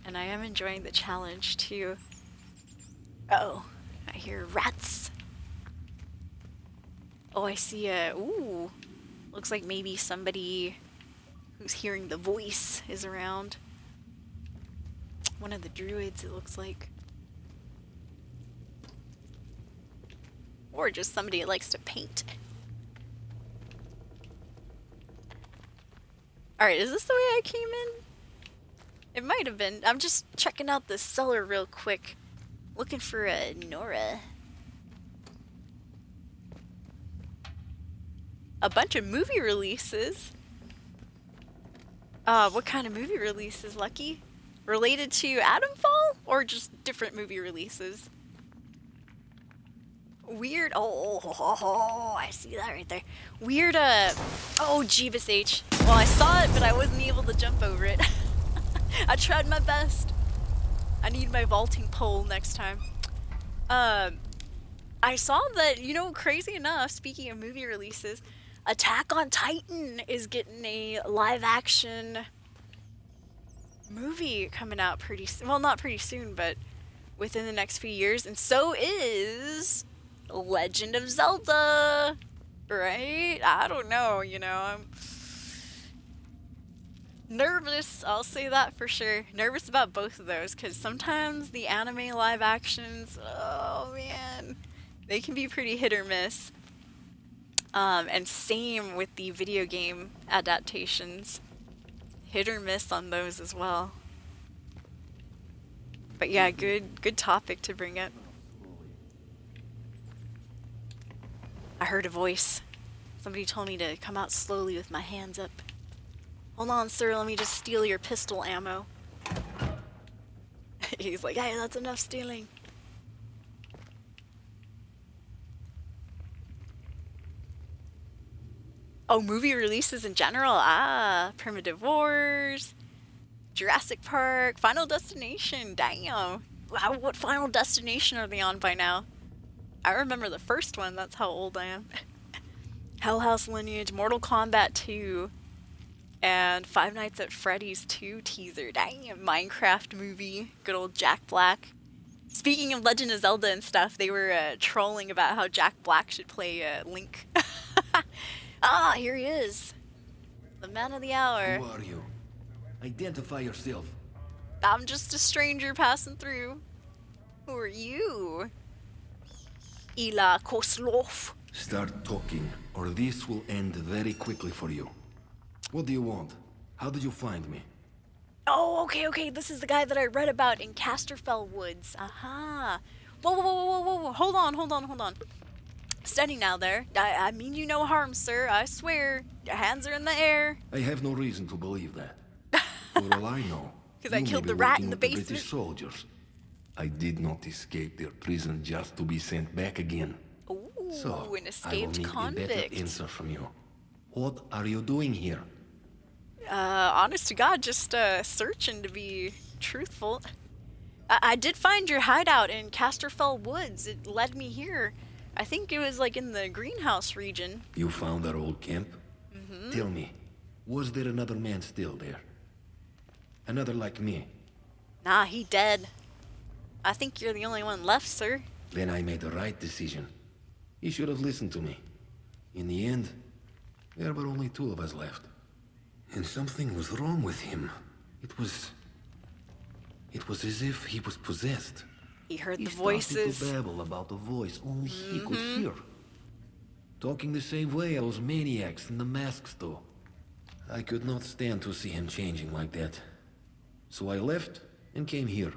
and I am enjoying the challenge too. Uh-oh, I hear rats. Oh, I see a... Ooh. Looks like maybe somebody who's hearing the voice is around. One of the druids, it looks like. Or just somebody that likes to paint. Alright, is this the way I came in? It might have been. I'm just checking out the cellar real quick. Looking for a Nora. A bunch of movie releases. What kind of movie releases, Lucky? Related to AtomFall? Or just different movie releases? Weird. Oh, I see that right there. Weird, oh, Jeebus H. Well, I saw it, but I wasn't able to jump over it. I tried my best. I need my vaulting pole next time. I saw that, you know, crazy enough, speaking of movie releases, Attack on Titan is getting a live-action movie coming out pretty soon. Well, not pretty soon, but within the next few years. And so is Legend of Zelda, right? I don't know, you know, I'm nervous, I'll say that for sure. Nervous about both of those, because sometimes the anime live actions, oh man, they can be pretty hit or miss. And same with the video game adaptations. Hit or miss on those as well. But yeah, good topic to bring up. I heard a voice. Somebody told me to come out slowly with my hands up. Hold on, sir, let me just steal your pistol ammo. He's like, hey, that's enough stealing. Oh, movie releases in general. Primitive Wars, Jurassic Park, Final Destination. Damn. Wow, what Final Destination are they on by now? I remember the first one. That's how old I am. Hell House Lineage, Mortal Kombat 2, and Five Nights at Freddy's 2 teaser. Damn. Minecraft movie. Good old Jack Black. Speaking of Legend of Zelda and stuff, they were trolling about how Jack Black should play Link. Ah, here he is. The man of the hour. Who are you? Identify yourself. I'm just a stranger passing through. Who are you? Ila Koslov. Start talking, or this will end very quickly for you. What do you want? How did you find me? Oh, okay. This is the guy that I read about in Casterfell Woods. Aha. Whoa. Hold on. Steady now there. I mean you no harm, sir. I swear. Your hands are in the air. I have no reason to believe that. For all I know, Because I killed the rat in the basement. British soldiers. I did not escape their prison just to be sent back again. Ooh, So, an I will escaped need a better convict. answer from you. What are you doing here? Honest to God, just searching to be truthful. I did find your hideout in Casterfell Woods. It led me here. I think it was like in the greenhouse region. You found our old camp? Tell me, was there another man still there? Another like me? Nah, he dead. I think you're the only one left, sir. Then I made the right decision. You should have listened to me. In the end, there were only 2 of us left. And something was wrong with him. It was as if he was possessed. He heard He the started voices. to babble about the voice only he could hear. Talking the same way those maniacs in the masks do. I could not stand to see him changing like that. So I left and came here.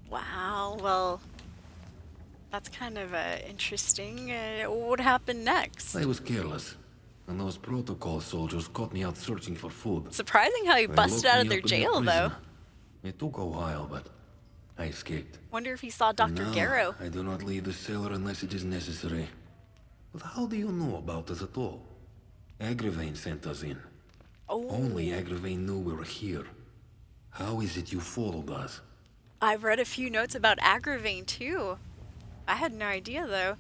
Wow, well, that's kind of interesting. What happened next? I was careless, and those protocol soldiers caught me out searching for food. Surprising how you They busted locked out of me their up in jail, though. prison. It took a while, but I escaped. Wonder if he saw And Dr. now, Garrow. I do not leave the cellar unless it is necessary. But how do you know about us at all? Agravain sent us in. Oh, Only Agravain knew we were here. How is it you followed us? I've read a few notes about Agravain, too. I had no idea, though.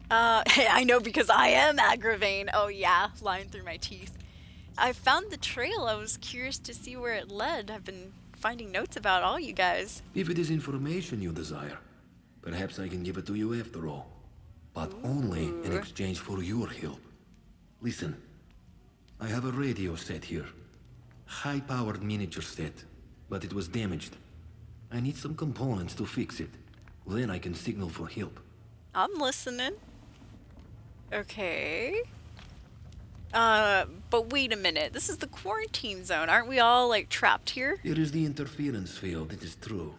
I know because I am Agravain. Oh, yeah, lying through my teeth. I found the trail. I was curious to see where it led. I've been finding notes about all you guys. If it is information you desire, perhaps I can give it to you after all. But only in exchange for your help. Listen, I have a radio set here. High-powered miniature set, but it was damaged. I need some components to fix it. Then I can signal for help. I'm listening. Okay. But wait a minute. This is the quarantine zone. Aren't we all, like, trapped here? It is the interference field, it is true.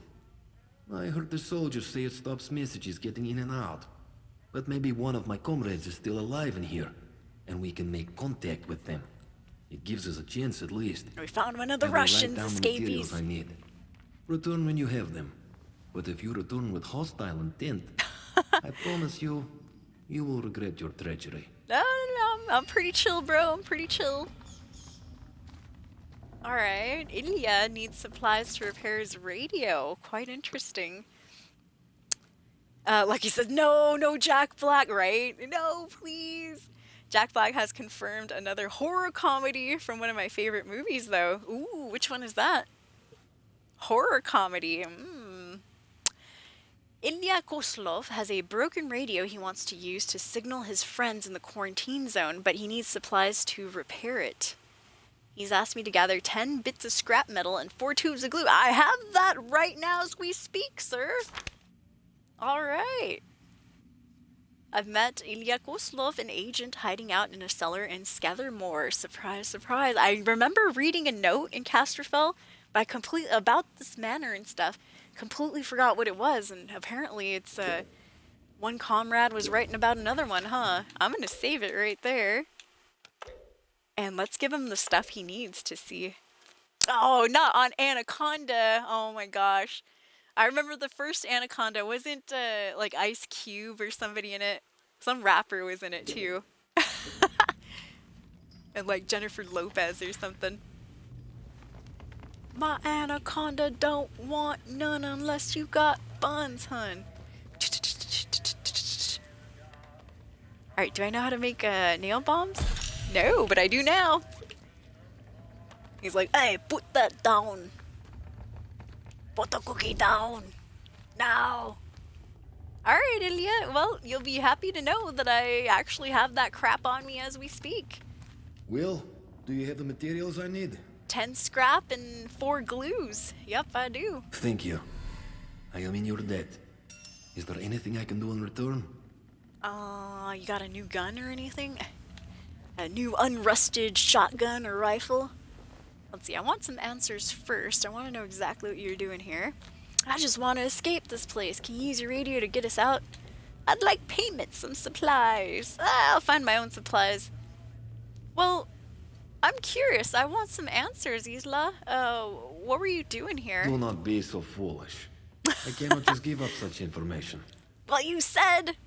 I heard the soldiers say it stops messages getting in and out. But maybe one of my comrades is still alive in here, and we can make contact with them. It gives us a chance at least. We found one of the I will write Russians, down the materials escapees. I need. Return when you have them. But if you return with hostile intent, I promise you, you will regret your treachery. No, I'm pretty chill, bro. I'm pretty chill. Alright, Ilya needs supplies to repair his radio. Quite interesting. Like he says, no, Jack Black, right? No, please. Jack Black has confirmed another horror comedy from one of my favorite movies, though. Ooh, which one is that? Horror comedy. Ilya Koslov has a broken radio he wants to use to signal his friends in the quarantine zone, but he needs supplies to repair it. He's asked me to gather 10 bits of scrap metal and 4 tubes of glue. I have that right now as we speak, sir. All right. I've met Ilya Koslov, an agent hiding out in a cellar in Scathermore. Surprise, surprise. I remember reading a note in Casterfell about this manor and stuff. Completely forgot what it was, and apparently it's one comrade was writing about another one, huh? I'm gonna save it right there. And let's give him the stuff he needs to see. Oh, not on Anaconda. Oh my gosh. I remember the first Anaconda. Wasn't like Ice Cube or somebody in it? Some rapper was in it too. And like Jennifer Lopez or something. My Anaconda don't want none unless you got buns, hun. Alright, do I know how to make nail bombs? No, but I do now. He's like, hey, put that down. Put the cookie down. Now. Alright, Ilya. Well, you'll be happy to know that I actually have that crap on me as we speak. Will, do you have the materials I need? 10 scrap and 4 glues. Yep, I do. Thank you. I am in your debt. Is there anything I can do in return? You got a new gun or anything? A new unrusted shotgun or rifle? Let's see, I want some answers first. I want to know exactly what you're doing here. I just want to escape this place. Can you use your radio to get us out? I'd like payment, some supplies. I'll find my own supplies. Well, I'm curious. I want some answers, Isla. What were you doing here? Do not be so foolish. I cannot just give up such information. Well, you said...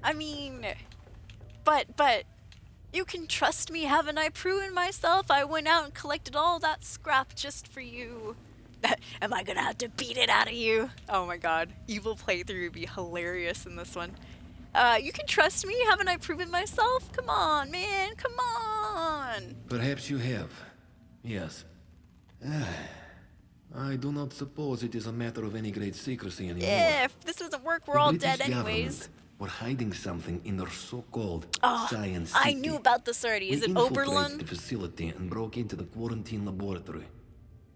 I mean... But... You can trust me, haven't I proven myself? I went out and collected all that scrap just for you. Am I gonna have to beat it out of you? Oh my god. Evil playthrough would be hilarious in this one. You can trust me, haven't I proven myself? Come on, man, come on! Perhaps you have. Yes. I do not suppose it is a matter of any great secrecy anymore. Yeah, if this doesn't work, we're The all British dead anyways. government were hiding something in their so-called science I city. knew about this already. Is We it infiltrated Oberlin? the facility and broke into the quarantine laboratory.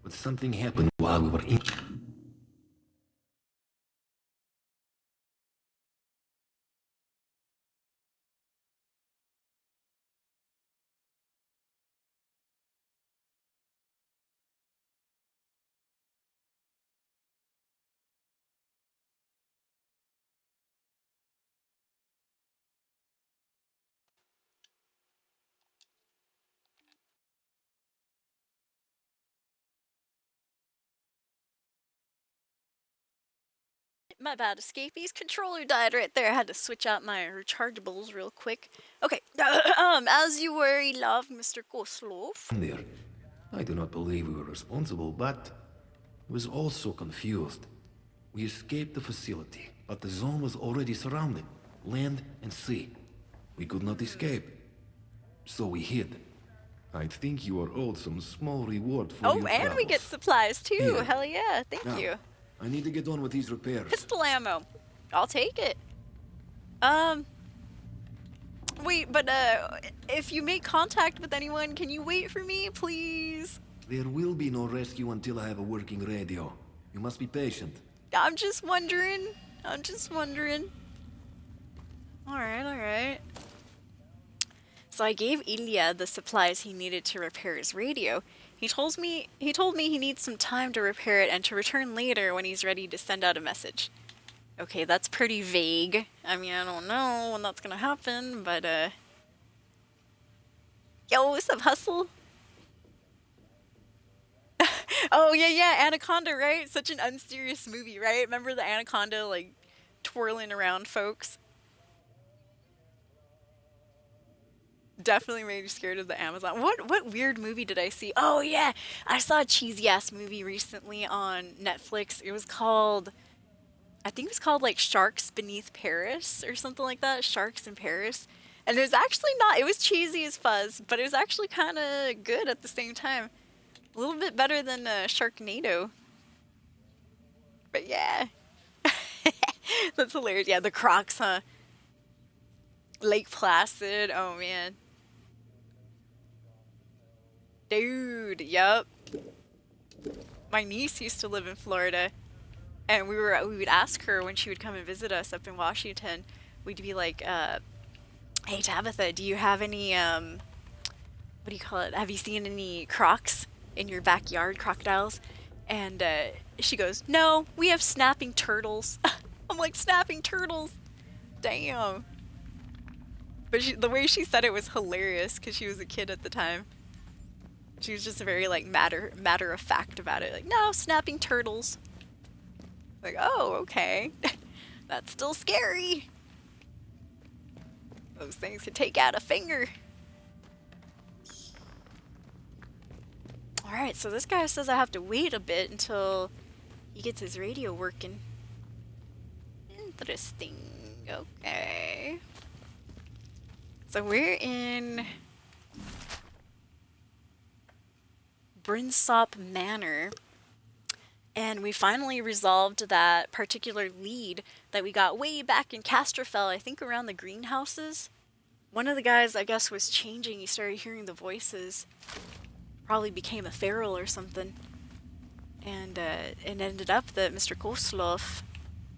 But something happened while we were in... My bad, escapees. Controller died right there. I had to switch out my rechargeables real quick. Okay, as you worry, love, Mr. Koslov. there. I do not believe we were responsible, but I was also confused. We escaped the facility, but the zone was already surrounded, land and sea. We could not escape, so we hid. I think you are owed some small reward for your and we get travels. supplies too. Here. Hell yeah, thank Now, you. I need to get on with these repairs. Pistol ammo. I'll take it. Wait, but if you make contact with anyone, can you wait for me, please? There will be no rescue until I have a working radio. You must be patient. I'm just wondering. I'm just wondering. Alright. So I gave Ilya the supplies he needed to repair his radio. He told me he needs some time to repair it and to return later when he's ready to send out a message. Okay, that's pretty vague. I mean, I don't know when that's gonna happen, but yo, what's up, Hustle? Oh yeah, Anaconda, right? Such an unserious movie, right? Remember the Anaconda, like, twirling around folks? Definitely made me scared of the Amazon. What weird movie did I see? Oh yeah, I saw a cheesy ass movie recently on Netflix. It was called, I think it was called like Sharks Beneath Paris or something like that. Sharks in Paris. And it was actually not, it was cheesy as fuzz, but it was actually kind of good at the same time. A little bit better than Sharknado. But yeah. That's hilarious. Yeah, the Crocs, huh? Lake Placid. Oh man. Dude, yup. My niece used to live in Florida, and we would ask her when she would come and visit us up in Washington. We'd be like, "Hey Tabitha, do you have any what do you call it? Have you seen any crocs in your backyard, crocodiles?" And she goes, "No, we have snapping turtles." I'm like, snapping turtles? Damn. But the way she said it was hilarious because she was a kid at the time. She was just very like matter of fact about it. Like, no, snapping turtles. Like, oh, okay. That's still scary. Those things could take out a finger. Alright, so this guy says I have to wait a bit until he gets his radio working. Interesting. Okay. So we're in Brinsop Manor, and we finally resolved that particular lead that we got way back in Castrofel, I think around the greenhouses. One of the guys, I guess, was changing. He started hearing the voices. Probably became a feral or something. And it ended up that Mr. Koslov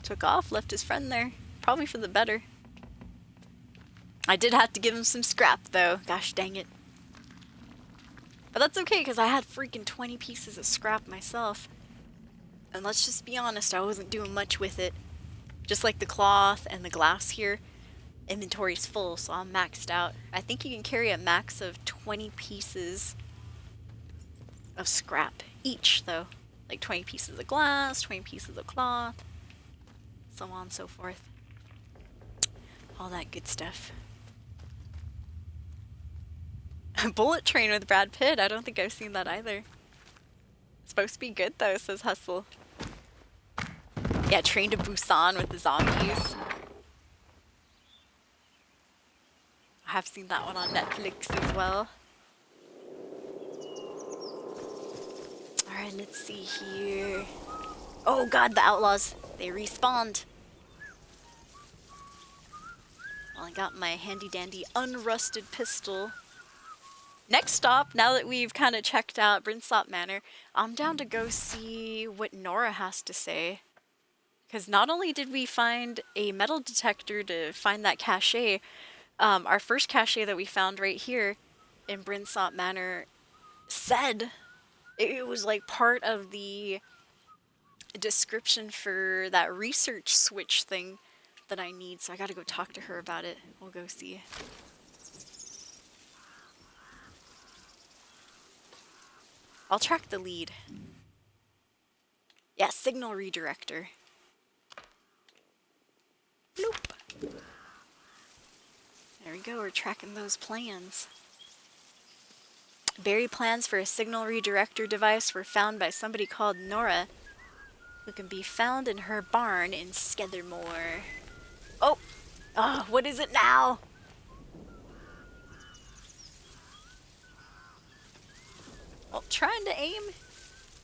took off, left his friend there. Probably for the better. I did have to give him some scrap, though. Gosh dang it. But that's okay, because I had freaking 20 pieces of scrap myself. And let's just be honest, I wasn't doing much with it. Just like the cloth and the glass here. inventory's full, so I'm maxed out. I think you can carry a max of 20 pieces of scrap each, though. Like 20 pieces of glass, 20 pieces of cloth, so on and so forth. All that good stuff. Bullet Train with Brad Pitt. I don't think I've seen that either. It's supposed to be good though, says Hustle. Yeah, Train to Busan with the zombies. I have seen that one on Netflix as well. Alright, let's see here. Oh god, the outlaws. They respawned. Well, I got my handy dandy unrusted pistol. Next stop, now that we've kind of checked out Brinsop Manor, I'm down to go see what Nora has to say. Because not only did we find a metal detector to find that cache, our first cache that we found right here in Brinsop Manor said it was like part of the description for that research switch thing that I need, so I gotta go talk to her about it. We'll go see. I'll track the lead. Yeah, signal redirector. Bloop. There we go, we're tracking those plans. Buried plans for a signal redirector device were found by somebody called Nora, who can be found in her barn in Skethermore. Oh! Ah, what is it now? Well, trying to aim?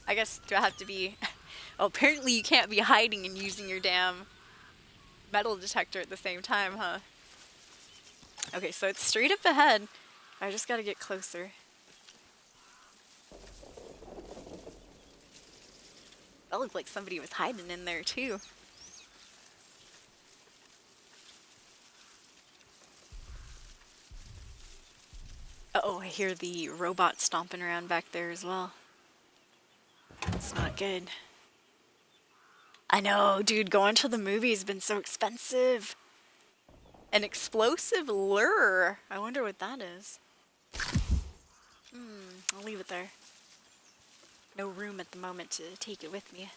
I guess, do I have to be... Oh, apparently you can't be hiding and using your damn metal detector at the same time, huh? Okay, so it's straight up ahead. I just gotta get closer. That looked like somebody was hiding in there, too. Uh-oh, I hear the robot stomping around back there as well. It's not good. I know, dude, going to the movie has been so expensive. An explosive lure. I wonder what that is. I'll leave it there. No room at the moment to take it with me.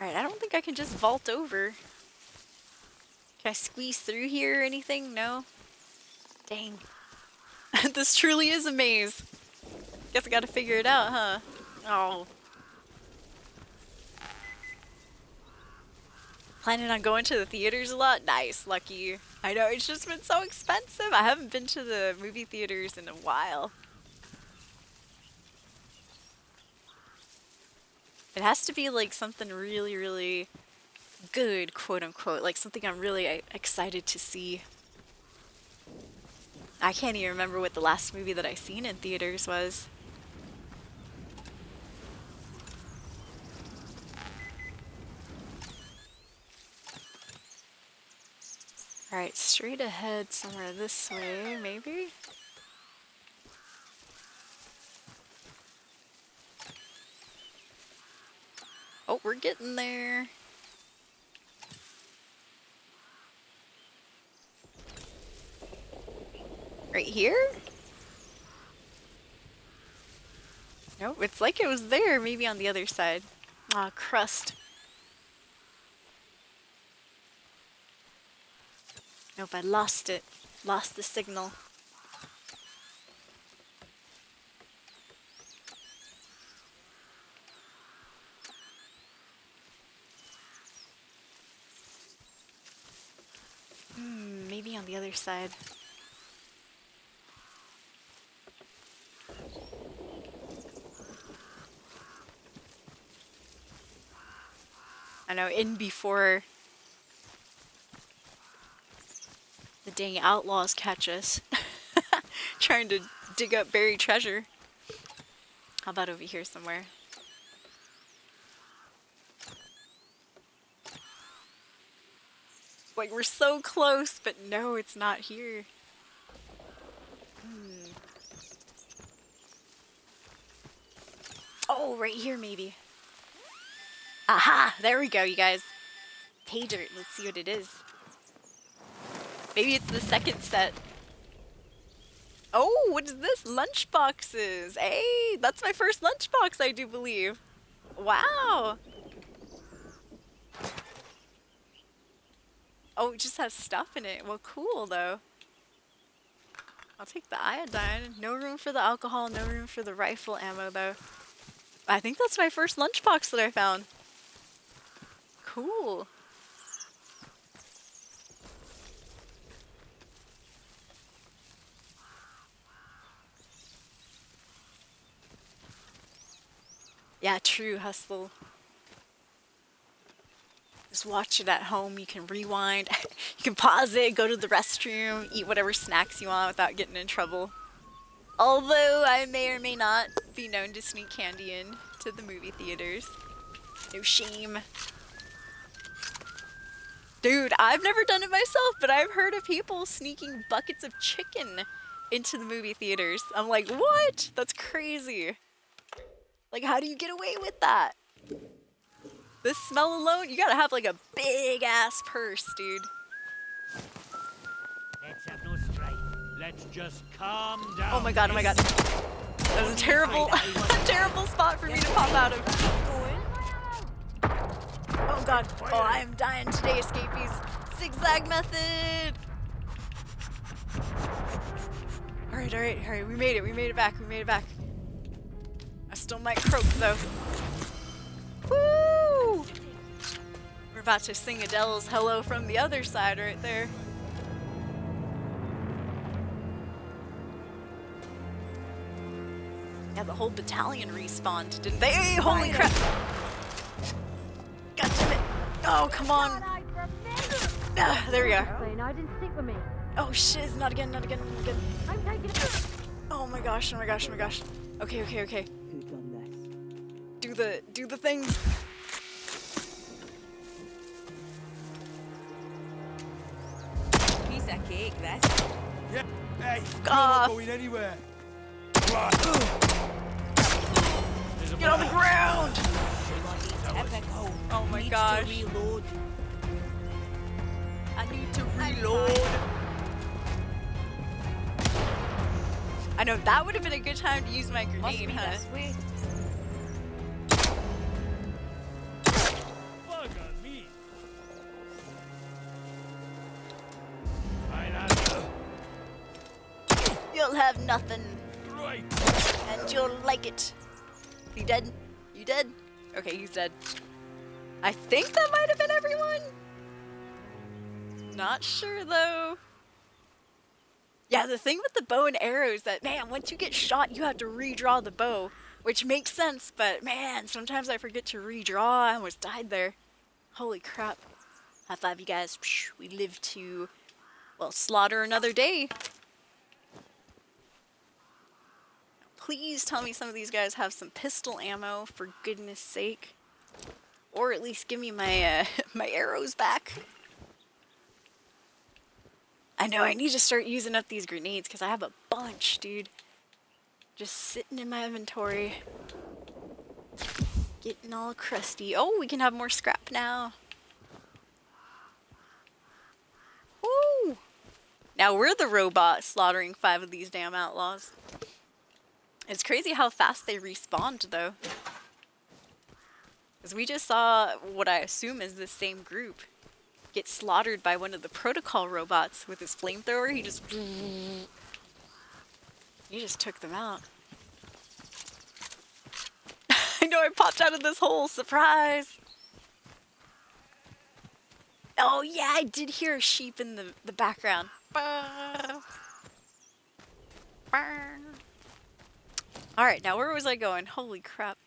Alright, I don't think I can just vault over. Can I squeeze through here or anything? No? Dang. This truly is a maze. Guess I gotta figure it out, huh? Oh. Planning on going to the theaters a lot? Nice, lucky. I know, it's just been so expensive. I haven't been to the movie theaters in a while. It has to be like something really, really good, quote unquote. Like something I'm really excited to see. I can't even remember what the last movie that I seen in theaters was. Alright, straight ahead somewhere this way, maybe? Oh, we're getting there. Right here? Nope, it's like it was there, maybe on the other side. Ah, crust. Nope, I lost it. Lost the signal. Maybe on the other side. I know, in before the dang outlaws catch us. Trying to dig up buried treasure. How about over here somewhere? Like, we're so close, but no, it's not here. Oh, right here maybe. Aha! There we go, you guys. Pay dirt. Let's see what it is. Maybe it's the second set. Oh, what is this? Lunch boxes. Hey, that's my first lunchbox, I do believe. Wow. Oh, it just has stuff in it. Well, cool, though. I'll take the iodine. No room for the alcohol, no room for the rifle ammo, though. I think that's my first lunchbox that I found. Cool. Yeah, true, Hustle. Just watch it at home. You can rewind. You can pause it, go to the restroom, eat whatever snacks you want without getting in trouble. Although I may or may not be known to sneak candy in to the movie theaters. No shame. Dude, I've never done it myself, but I've heard of people sneaking buckets of chicken into the movie theaters. I'm like, what? That's crazy. Like, how do you get away with that? This smell alone, you gotta have like a big ass purse, dude. Let's have no strife. Let's just calm down. Oh my god, oh my god. That was a terrible, terrible spot for me to pop out of. Oh god. Oh, I am dying today, escapees. Zigzag method. Alright, alright, alright. We made it back, we made it back. I still might croak though. Woo! We're about to sing Adele's Hello from the Other Side right there. Yeah, the whole battalion respawned, didn't they? Hey, holy crap! God damn it! Oh, come on! Ah, there we go. Oh shit, not again, not again, not again. Oh my gosh, oh my gosh, oh my gosh. Okay, okay, okay. Do the thing. Piece of cake, this. Yeah. Hey, you're Ah. not going anywhere. Get on the ground! Oh my gosh. I need to reload. I know, that would have been a good time to use my grenade, huh? Bugger me. You'll have nothing, Right. and you'll like it. You dead? You dead? Okay, he's dead. I think that might have been everyone. Not sure though. Yeah, the thing with the bow and arrows that, man, once you get shot, you have to redraw the bow, which makes sense, but man, sometimes I forget to redraw. I almost died there. Holy crap. High five, you guys. We live to, well, slaughter another day. Please tell me some of these guys have some pistol ammo, for goodness sake. Or at least give me my, my arrows back. I know, I need to start using up these grenades because I have a bunch, dude. Just sitting in my inventory. Getting all crusty. Oh, we can have more scrap now. Woo! Now we're the robot slaughtering 5 of these damn outlaws. It's crazy how fast they respawned, though. Because we just saw what I assume is the same group get slaughtered by one of the protocol robots with his flamethrower. He just took them out. I know I popped out of this hole. Surprise! Oh yeah, I did hear a sheep in the background. Alright, now where was I going? Holy crap.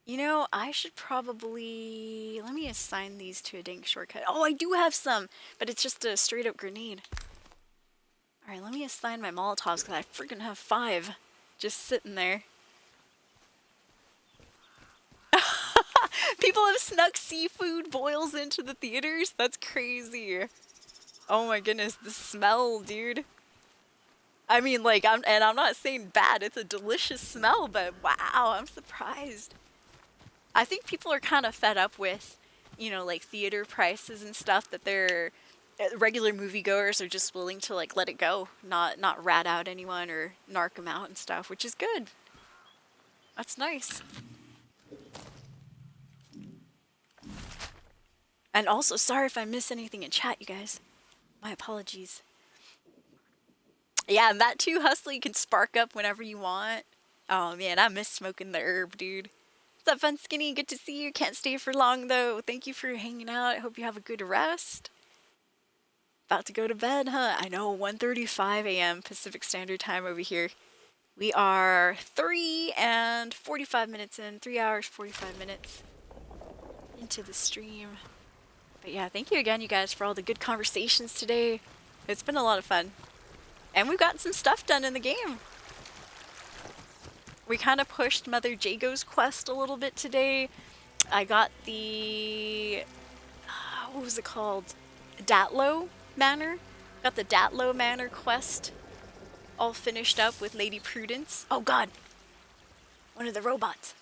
You know, I should probably... Let me assign these to a dank shortcut. Oh, I do have some, but it's just a straight up grenade. Alright, let me assign my Molotovs because I freaking have 5 just sitting there. People have snuck seafood boils into the theaters? That's crazy. Oh my goodness, the smell, dude. I mean, like, I'm not saying bad, it's a delicious smell, but wow, I'm surprised. I think people are kind of fed up with, you know, like theater prices and stuff that they're regular moviegoers are just willing to like let it go, not rat out anyone or narc them out and stuff, which is good. That's nice. And also, sorry if I miss anything in chat, you guys. My apologies. Yeah, and that too, Hustler, you can spark up whenever you want. Oh man, I miss smoking the herb, dude. What's up, Fun Skinny? Good to see you. Can't stay for long though. Thank you for hanging out. I hope you have a good rest. About to go to bed, huh? I know, 1:35 a.m. Pacific Standard Time over here. We are 3 and 45 minutes in. 3 hours, 45 minutes into the stream. But yeah, thank you again, you guys, for all the good conversations today. It's been a lot of fun. And we've got some stuff done in the game. We kind of pushed Mother Jago's quest a little bit today. I got the... what was it called? Datlow Manor? Got the Datlow Manor quest all finished up with Lady Prudence. Oh god! One of the robots.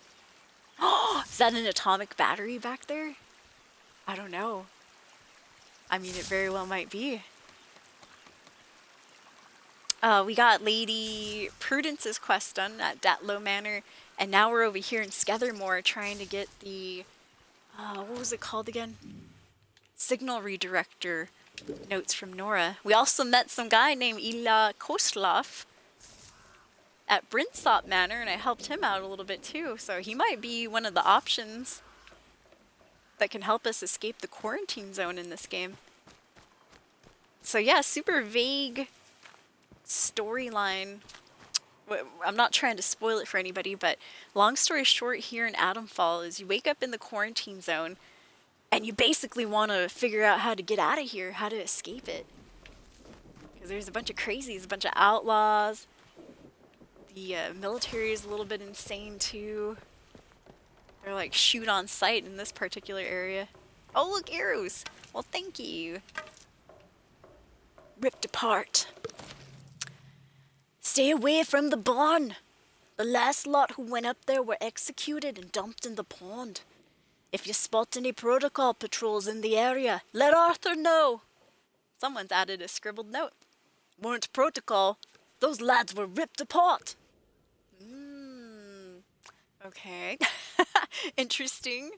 Oh, is that an atomic battery back there? I don't know. I mean, it very well might be. We got Lady Prudence's quest done at Datlow Manor, and now we're over here in Skethermore trying to get the, what was it called again? Signal redirector notes from Nora. We also met some guy named Ilya Kostlov at Brinsop Manor, and I helped him out a little bit too, so he might be one of the options that can help us escape the quarantine zone in this game. So yeah, super vague storyline. I'm not trying to spoil it for anybody, but long story short here in AtomFall is you wake up in the quarantine zone and you basically want to figure out how to get out of here, how to escape it. Because there's a bunch of crazies, a bunch of outlaws. The military is a little bit insane too. They're like shoot on sight in this particular area. Oh look, arrows! Well, thank you. Ripped apart. Stay away from the barn. The last lot who went up there were executed and dumped in the pond. If you spot any protocol patrols in the area, let Arthur know. Someone's added a scribbled note. Weren't protocol. Those lads were ripped apart. Okay. Interesting.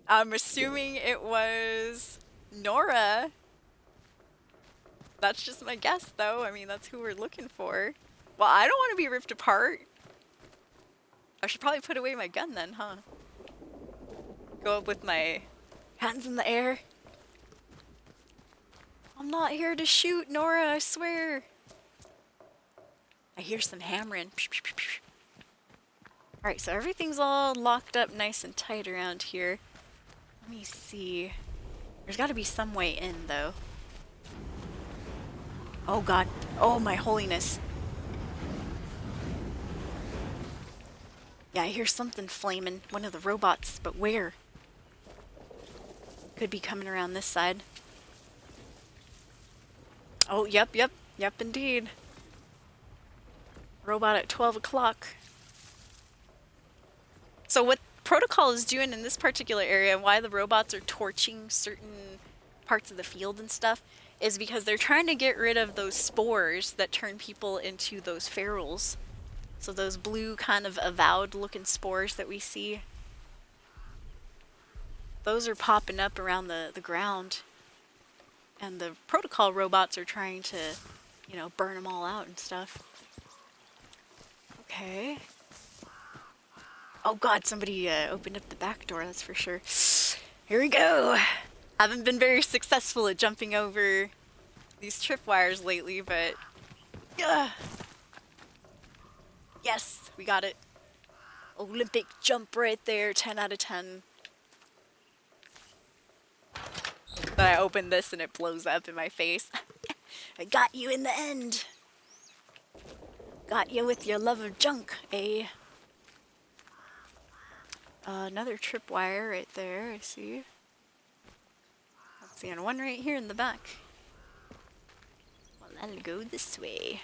I'm assuming it was Nora. That's just my guess, though. I mean, that's who we're looking for. Well, I don't want to be ripped apart. I should probably put away my gun then, huh? Go up with my hands in the air. I'm not here to shoot, Nora, I swear. I hear some hammering. Alright, so everything's all locked up nice and tight around here. Let me see. There's got to be some way in, though. Oh god. Oh my holiness. Yeah, I hear something flaming. One of the robots, but where? Could be coming around this side. Oh, yep, indeed. Robot at 12 o'clock. So what Protocol is doing in this particular area, why the robots are torching certain parts of the field and stuff, is because they're trying to get rid of those spores that turn people into those ferals. So those blue kind of avowed looking spores that we see. Those are popping up around the ground. And the Protocol robots are trying to, you know, burn them all out and stuff. Okay. Oh god, somebody opened up the back door, that's for sure. Here we go. Haven't been very successful at jumping over these tripwires lately, but... Yes, we got it. Olympic jump right there, 10 out of 10. Then I open this and it blows up in my face. I got you in the end. Got you with your love of junk, eh? Another tripwire right there, I see. Let's see, and one right here in the back. Well, I'll go this way.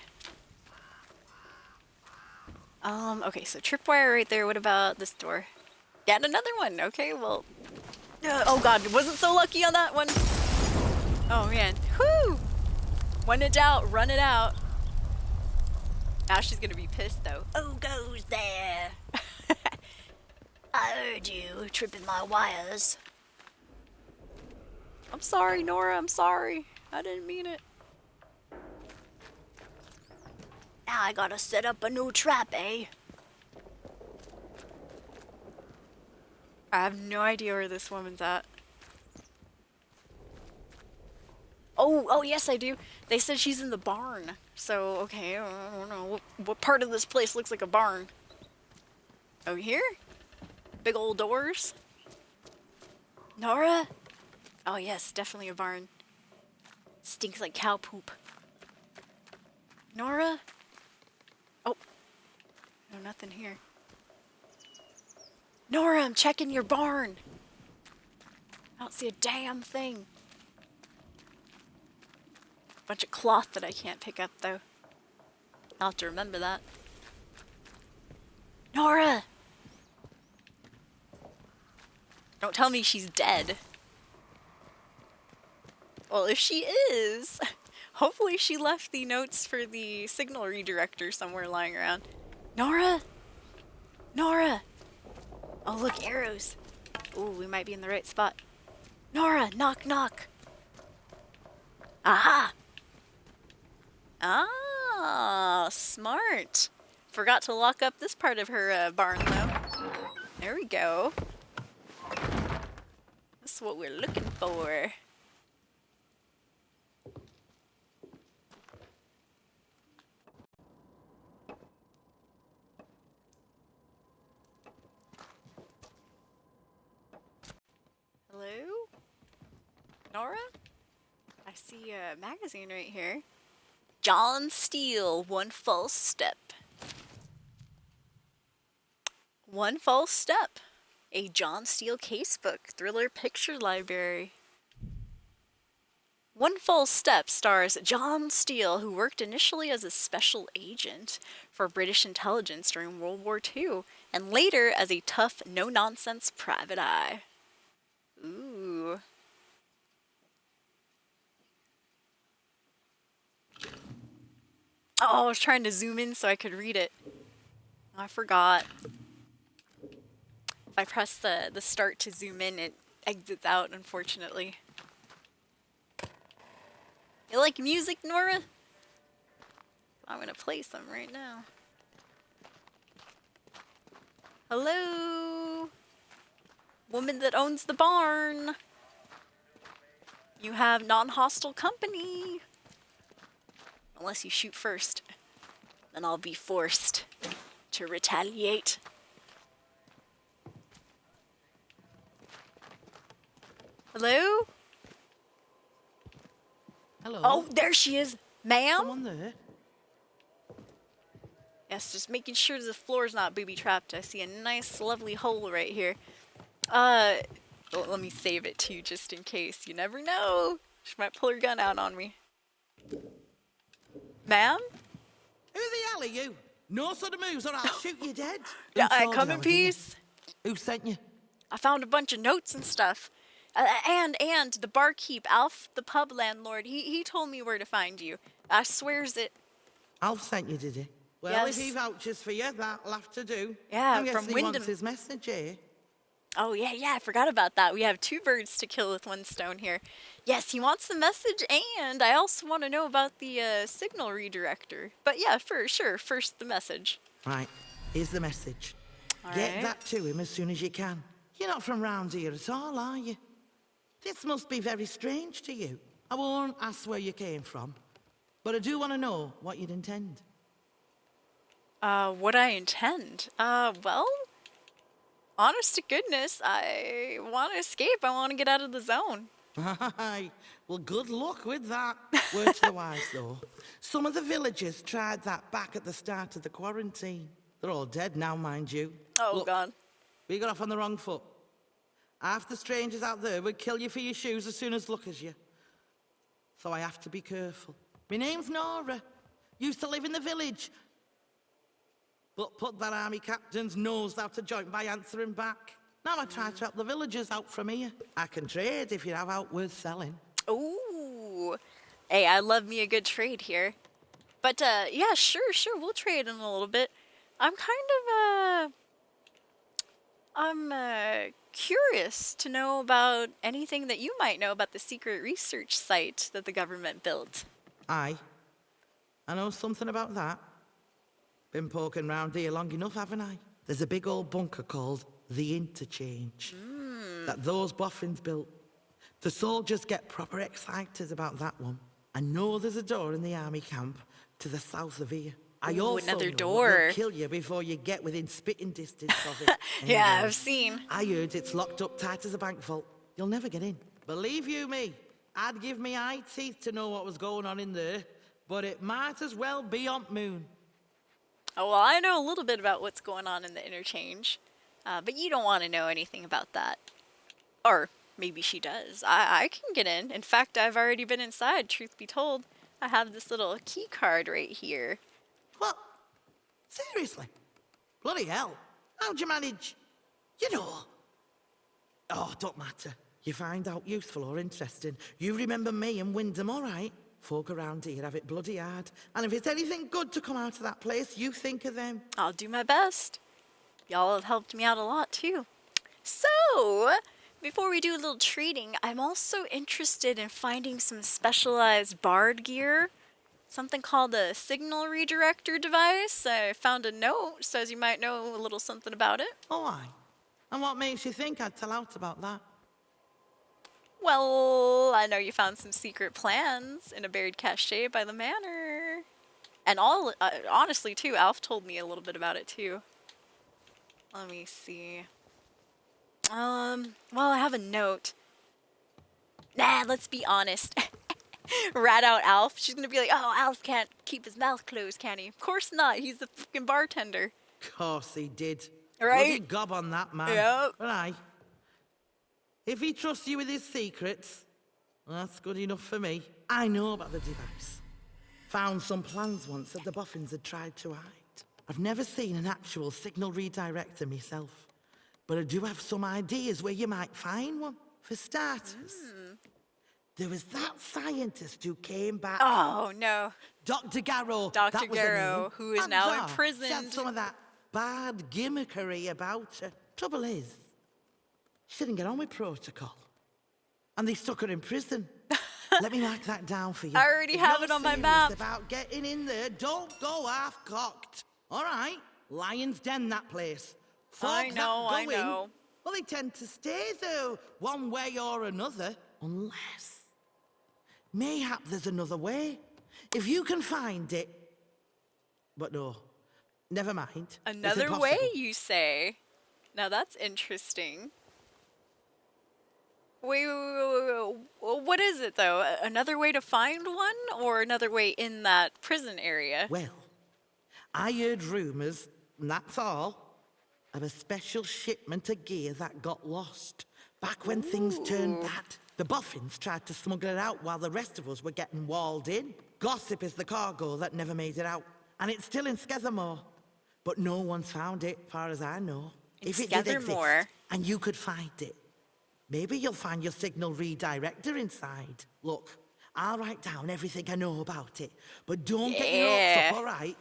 Okay, so tripwire right there. What about this door? Got another one. Okay, well. Oh god, wasn't so lucky on that one. Oh man. Whoo! When in doubt, run it out. Now she's gonna be pissed though. Who goes there? I heard you tripping my wires. I'm sorry, Nora. I'm sorry. I didn't mean it. Now I gotta set up a new trap, eh? I have no idea where this woman's at. Oh, yes, I do. They said she's in the barn. So, okay, I don't know. What part of this place looks like a barn? Over here? Big old doors? Nora? Oh, yes, definitely a barn. Stinks like cow poop. Nora? Oh. No, nothing here. Nora, I'm checking your barn. I don't see a damn thing. Bunch of cloth that I can't pick up, though. I'll have to remember that. Nora! Don't tell me she's dead. Well, if she is, hopefully she left the notes for the signal redirector somewhere lying around. Nora? Nora! Oh, look, arrows. Ooh, we might be in the right spot. Nora, knock, knock. Aha! Ah, smart. Forgot to lock up this part of her barn, though. There we go. That's what we're looking for. Hello? Nora? I see a magazine right here. John Steele, One False Step. One False Step. A John Steele casebook, thriller picture library. One False Step stars John Steele, who worked initially as a special agent for British intelligence during World War II, and later as a tough, no-nonsense private eye. Ooh. Oh, I was trying to zoom in so I could read it. I forgot. If I press the start to zoom in, it exits out, unfortunately. You like music, Nora? I'm gonna play some right now. Hello? Woman that owns the barn. You have non-hostile company. Unless you shoot first. Then I'll be forced to retaliate. Hello? Hello. Oh, there she is. Ma'am? Someone there? Yes, just making sure the floor's not booby-trapped. I see a nice, lovely hole right here. Well, let me save it too, just in case. You never know. She might pull her gun out on me. Ma'am? Who the hell are you? No sort of moves or I'll shoot you dead. Yeah, Who I told come you I in was here? peace. Who sent you? I found a bunch of notes and stuff. And the barkeep, Alf, the pub landlord, he told me where to find you. I swears it. Alf sent you, did he? Well, Yes. if he vouches for you, that'll have to do. Yeah, I'm from guessing he wants Wyndham. his message, eh? Oh, yeah, I forgot about that. We have 2 birds to kill with 1 stone here. Yes, he wants the message, and I also want to know about the signal redirector. But yeah, for sure, first the message. Right, here's the message. All Get right. that to him as soon as you can. You're not from round here at all, are you? This must be very strange to you. I won't ask where you came from, but I do want to know what you'd intend. What I intend? Well, honest to goodness, I want to escape. I want to get out of the zone. Aye, well, good luck with that. Word to the wise, though. Some of the villagers tried that back at the start of the quarantine. They're all dead now, mind you. Oh, Look, God. we got off on the wrong foot. Half the strangers out there would kill you for your shoes as soon as look as you. So I have to be careful. My name's Nora. Used to live in the village. but put that army captain's nose out of joint by answering back. Now I try to help the villagers out from here. I can trade if you have out worth selling. Ooh. Hey, I love me a good trade here. But, yeah, sure, we'll trade in a little bit. I'm kind of, I'm curious to know about anything that you might know about the secret research site that the government built. Aye. I know something about that. Been poking round here long enough, haven't I? There's a big old bunker called the Interchange that those boffins built. The soldiers get proper excited about that one. I know there's a door in the army camp to the south of here. I Ooh, also another know door. they'll kill you before you get within spitting distance of it. Yeah, Anyway, I've seen. I heard it's locked up tight as a bank vault. You'll never get in. Believe you me, I'd give me eye teeth to know what was going on in there, but it might as well be on moon. Oh, well, I know a little bit about what's going on in the interchange, but you don't want to know anything about that. Or maybe she does. I can get in. In fact, I've already been inside, truth be told. I have this little key card right here. What? Seriously? Bloody hell. How'd you manage? You know. Oh, don't matter. You find out useful or interesting. You remember me and Wyndham, all right? Folk around here have it bloody hard. And if it's anything good to come out of that place, you think of them. I'll do my best. Y'all have helped me out a lot, too. So, before we do a little trading, I'm also interested in finding some specialized bard gear. Something called a signal redirector device. I found a note, says you might know a little something about it. Oh, aye. And what makes you think I'd tell out about that? Well, I know you found some secret plans in a buried cache by the manor. And honestly, too, Alf told me a little bit about it, too. Let me see. Well, I have a note. Nah, let's be honest. Rat out Alf. She's gonna be like, oh, Alf can't keep his mouth closed, can he? Of course not. He's the fucking bartender. Course he did. Right? Bloody gob on that man. Yep. But aye. If he trusts you with his secrets, that's good enough for me. I know about the device. Found some plans once that the boffins had tried to hide. I've never seen an actual signal redirector myself, but I do have some ideas where you might find one. For starters, there was that scientist who came back. Oh, no. Dr. Garrow. Dr. That was her Garrow, name. who is And now She had imprisoned. some of that bad gimmickry about her. Trouble is, she didn't get on with protocol. And they stuck her in prison. Let me mark that down for you. I already have it on my map. About getting in there, don't go half-cocked. All right? Lion's Den, that place. I Folk know, that I go in, know. well, they tend to stay there one way or another. Unless, mayhap there's another way. If you can find it. But no, never mind. It's Another impossible. way, you say? Now that's interesting. Wait, what is it, though? Another way to find one, or another way in that prison area? Well, I heard rumours, and that's all, of a special shipment of gear that got lost. Back when things turned bad. The boffins tried to smuggle it out while the rest of us were getting walled in. Gossip is the cargo that never made it out. And it's still in Skethermore. But no one's found it, far as I know. If it did Skethermore? exist, and you could find it, maybe you'll find your signal redirector inside. Look, I'll write down everything I know about it. But don't get your hopes up, all right?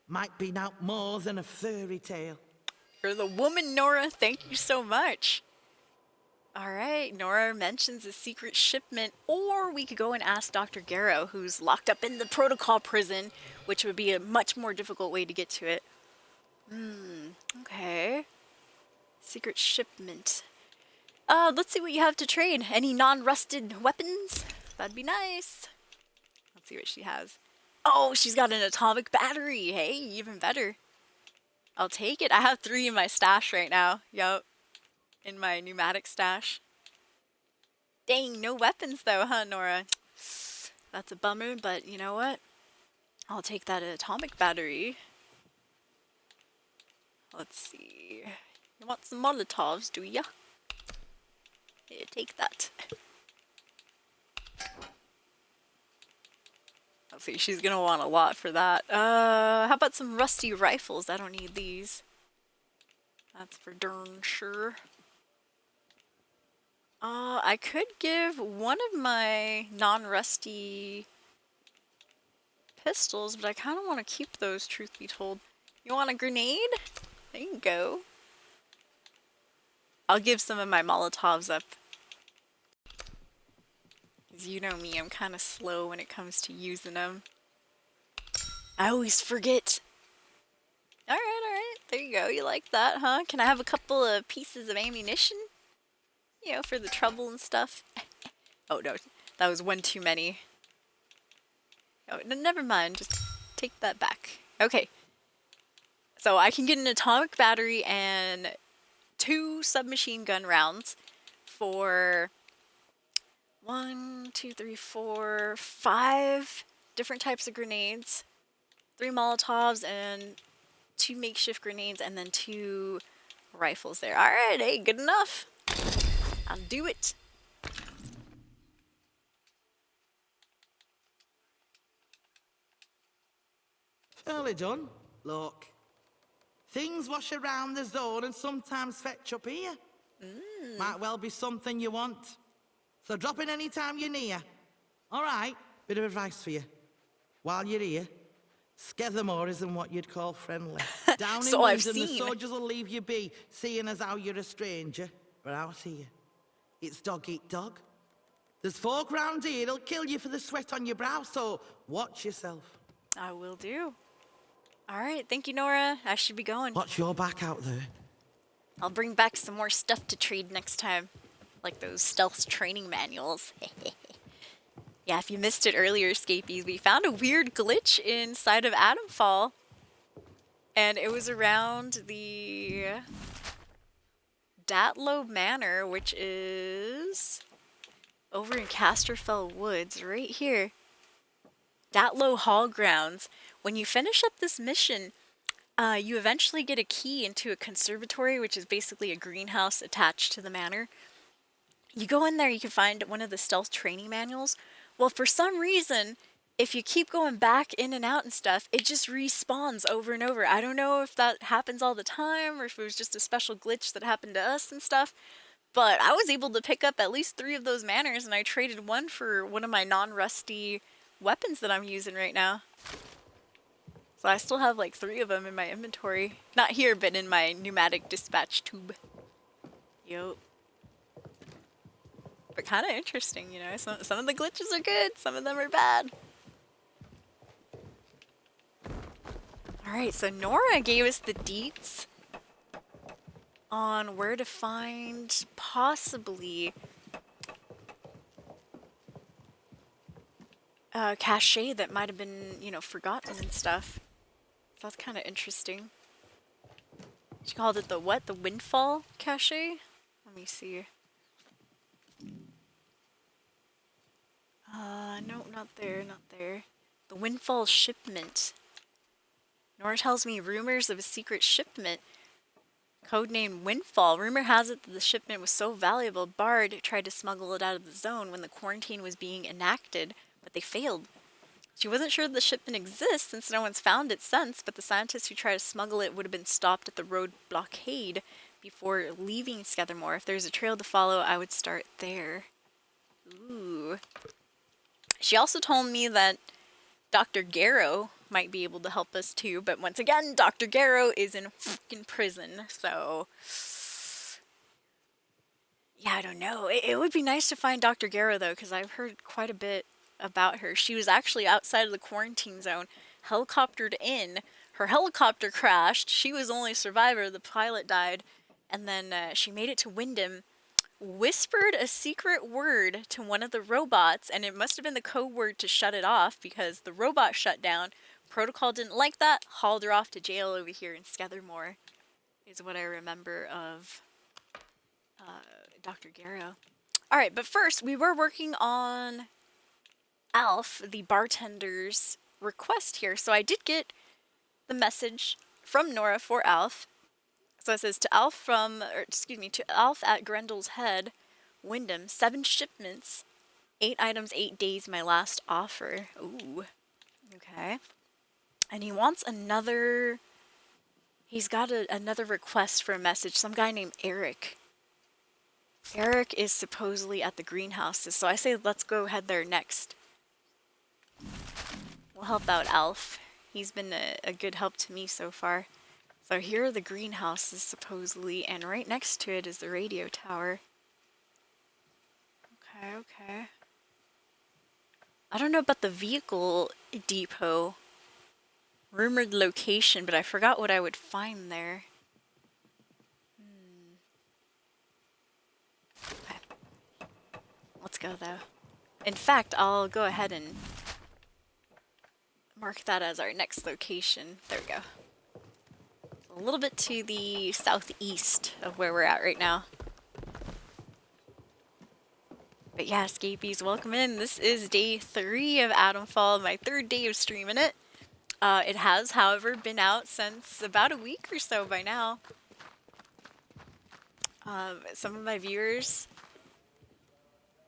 Might be now more than a fairy tale. For the woman, Nora, thank you so much. All right, Nora mentions a secret shipment, or we could go and ask Dr. Garrow, who's locked up in the protocol prison, which would be a much more difficult way to get to it. Okay. Secret shipment. Let's see what you have to trade. Any non-rusted weapons? That'd be nice. Let's see what she has. Oh, she's got an atomic battery. Hey, even better. I'll take it. I have 3 in my stash right now. Yup. In my pneumatic stash. Dang, no weapons though, huh, Nora? That's a bummer, but you know what? I'll take that atomic battery. Let's see. You want some Molotovs, do ya? Here, take that. Let's see, she's gonna want a lot for that. How about some rusty rifles? I don't need these. That's for darn sure. I could give one of my non-rusty pistols, but I kind of want to keep those, truth be told. You want a grenade? There you go. I'll give some of my Molotovs up. Because you know me, I'm kind of slow when it comes to using them. I always forget. Alright, there you go. You like that, huh? Can I have a couple of pieces of ammunition? You know, for the trouble and stuff. Oh no, that was one too many. Oh, no, never mind. Just take that back. Okay. So I can get an atomic battery and 2 submachine gun rounds for 1, 2, 3, 4, 5 different types of grenades, 3 Molotovs and 2 makeshift grenades, and then 2 rifles there. Alright, hey, good enough. I'll do it. Fairly done. Look, things wash around the zone and sometimes fetch up here. Might well be something you want. So drop in any time you're near. All right, bit of advice for you. While you're here, Skethermore isn't what you'd call friendly. Down So in I've London, the seen. soldiers will leave you be, seeing as how you're a stranger. But out here, it's dog eat dog. There's folk round here that'll kill you for the sweat on your brow, so watch yourself. I will do. Alright, thank you, Nora. I should be going. Watch your back out there. I'll bring back some more stuff to trade next time. Like those stealth training manuals. Yeah, if you missed it earlier, Scapies, we found a weird glitch inside of AtomFall. And it was around the Datlow Manor, which is over in Casterfell Woods, right here. Datlow Hall Grounds. When you finish up this mission, you eventually get a key into a conservatory, which is basically a greenhouse attached to the manor. You go in there, you can find one of the stealth training manuals. Well, for some reason, if you keep going back in and out and stuff, it just respawns over and over. I don't know if that happens all the time or if it was just a special glitch that happened to us and stuff. But I was able to pick up at least 3 of those manors, and I traded one for one of my non-rusty weapons that I'm using right now. So I still have like 3 of them in my inventory. Not here, but in my pneumatic dispatch tube. Yup. But kind of interesting, you know. Some of the glitches are good, some of them are bad. Alright, so Nora gave us the deets on where to find possibly a cache that might have been, you know, forgotten and stuff. So that's kind of interesting. She called it the what? The Windfall cache? Let me see. No, not there, not there. The Windfall shipment. Nora tells me rumors of a secret shipment, codenamed Windfall. Rumor has it that the shipment was so valuable, Bard tried to smuggle it out of the zone when the quarantine was being enacted, but they failed. She wasn't sure the shipment exists since no one's found it since, but the scientists who tried to smuggle it would have been stopped at the road blockade before leaving Skethermore. If there's a trail to follow, I would start there. Ooh. She also told me that Dr. Garrow might be able to help us too, but once again, Dr. Garrow is in fucking prison, so yeah, I don't know. It would be nice to find Dr. Garrow though, because I've heard quite a bit about her. She was actually outside of the quarantine zone, helicoptered in, her helicopter crashed, she was the only survivor, the pilot died, and then she made it to Wyndham, whispered a secret word to one of the robots, and it must have been the code word to shut it off because the robot shut down. Protocol didn't like that, hauled her off to jail over here in Skethermore, is what I remember of Dr. Garrow. Alright, but first, we were working on Alf, the bartender's request here. So I did get the message from Nora for Alf. So it says, to Alf at Grendel's Head, Wyndham, 7 shipments, 8 items, 8 days, my last offer. Ooh. Okay. And he wants another... He's got another request for a message. Some guy named Eric. Eric is supposedly at the greenhouses, so I say let's go head there next. We'll help out Alf. He's been a good help to me so far. So here are the greenhouses, supposedly, and right next to it is the radio tower. Okay, okay. I don't know about the vehicle depot. Rumored location, but I forgot what I would find there. Okay. Let's go, though. In fact, I'll go ahead and mark that as our next location. There we go. A little bit to the southeast of where we're at right now. But yeah, Escapees, welcome in. This is day 3 of AtomFall, my 3rd day of streaming it. It has, however, been out since about a week or so by now. Some of my viewers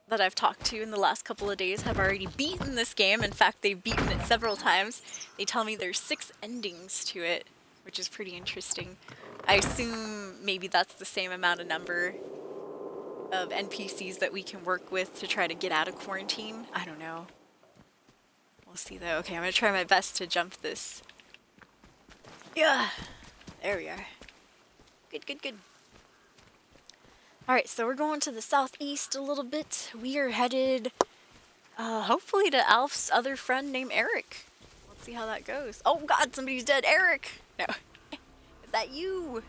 that I've talked to in the last couple of days have already beaten this game. In fact, they've beaten it several times. They tell me there's 6 endings to it, which is pretty interesting. I assume maybe that's the same amount of number of NPCs that we can work with to try to get out of quarantine. I don't know. We'll see though. Okay, I'm gonna try my best to jump this. Yeah, there we are. Good, good, good. Alright, so we're going to the southeast a little bit. We are headed, hopefully to Alf's other friend named Eric. Let's see how that goes. Oh god, somebody's dead. Eric! No. Is that you?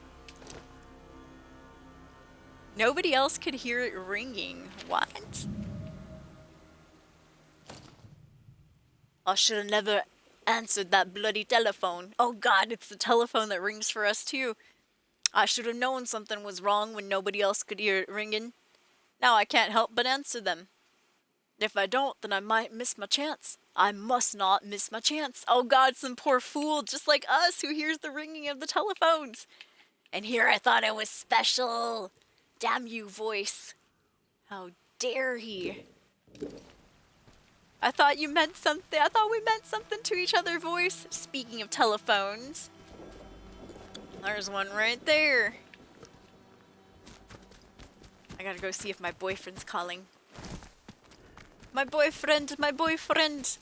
Nobody else could hear it ringing. What? I should have never answered that bloody telephone. Oh god, it's the telephone that rings for us too. I should have known something was wrong when nobody else could hear it ringing. Now I can't help but answer them. If I don't, then I might miss my chance. I must not miss my chance. Oh god, some poor fool just like us who hears the ringing of the telephones. And here I thought I was special. Damn you, voice. How dare he? I thought you meant something. I thought we meant something to each other, voice. Speaking of telephones. There's one right there. I gotta go see if my boyfriend's calling. My boyfriend, my boyfriend.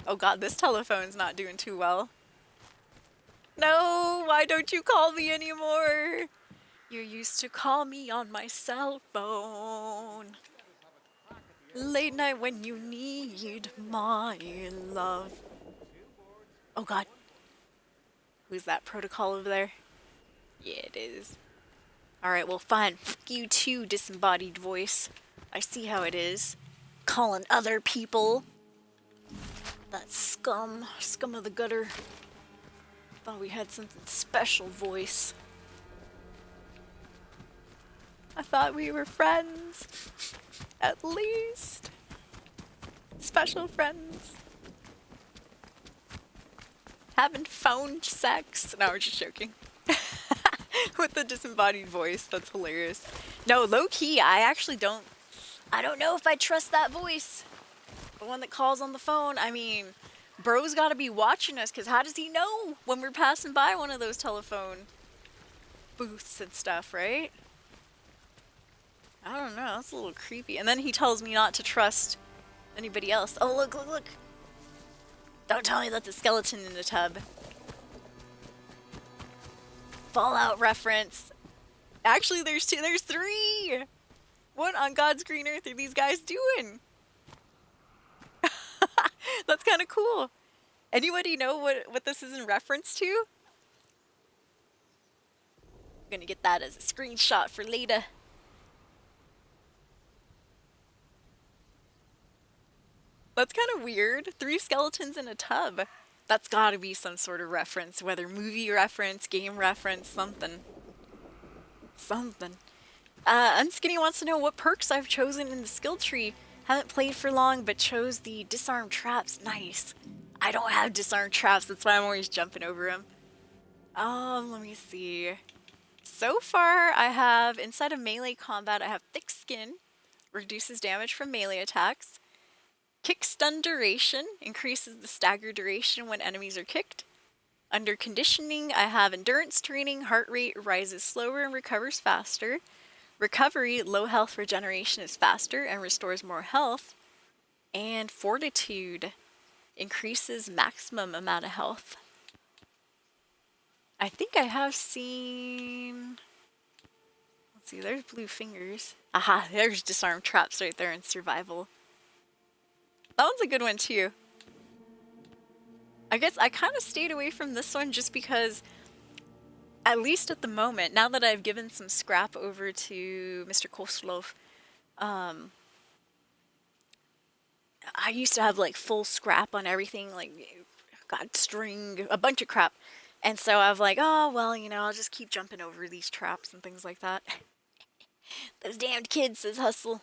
Oh god, this telephone's not doing too well. No, why don't you call me anymore? You used to call me on my cell phone. Late night when you need my love. Oh god. Who's that protocol over there? Yeah, it is. Alright, well fine. Fuck you too, disembodied voice. I see how it is. Calling other people. That scum. Scum of the gutter. Thought we had something special, voice. I thought we were friends. At least. Special friends. Having phone sex. No, we're just joking. With the disembodied voice. That's hilarious. No, low-key, I don't know if I trust that voice. The one that calls on the phone. I mean, bro's gotta be watching us, because how does he know when we're passing by one of those telephone booths and stuff, right? I don't know, that's a little creepy. And then he tells me not to trust anybody else. Oh, look, look, look. Don't tell me that's a skeleton in a tub. Fallout reference. Actually, there's 3! What on God's green earth are these guys doing? That's kind of cool. Anybody know what this is in reference to? I'm gonna get that as a screenshot for later. That's kind of weird. 3 skeletons in a tub. That's gotta be some sort of reference, whether movie reference, game reference, something. Something. Unskinny wants to know what perks I've chosen in the skill tree. Haven't played for long, but chose the disarm traps. Nice. I don't have disarm traps, that's why I'm always jumping over them. Let me see. So far, I have, inside of melee combat, I have thick skin. Reduces damage from melee attacks. Kick stun duration increases the stagger duration when enemies are kicked. Under conditioning, I have endurance training, heart rate rises slower and recovers faster. Recovery, low health regeneration is faster and restores more health. And fortitude increases maximum amount of health. I think I have seen... Let's see, there's blue fingers. Aha, there's disarm traps right there in survival. That one's a good one too. I guess I kind of stayed away from this one just because, at least at the moment, now that I've given some scrap over to Mr. Koslov, I used to have like full scrap on everything, like got string, a bunch of crap. And so I was like, oh, well, you know, I'll just keep jumping over these traps and things like that. Those damned kids, says Hustle.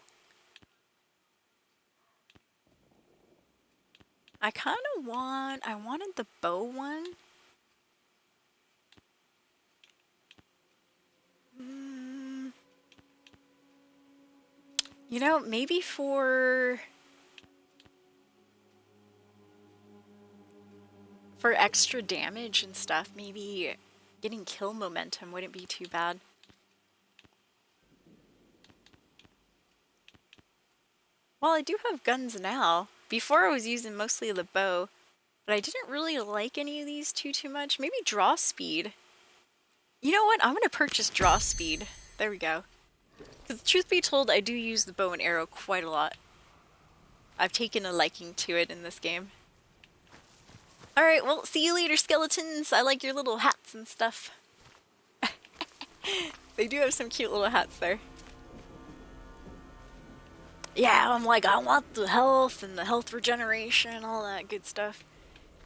I kind of I wanted the bow one. You know, maybe for extra damage and stuff, maybe getting kill momentum wouldn't be too bad. Well, I do have guns now. Before I was using mostly the bow, but I didn't really like any of these too much. Maybe draw speed. You know what? I'm gonna purchase draw speed. There we go. Because truth be told, I do use the bow and arrow quite a lot. I've taken a liking to it in this game. Alright, well, see you later, skeletons. I like your little hats and stuff. They do have some cute little hats there. Yeah, I'm like, I want the health and the health regeneration, all that good stuff.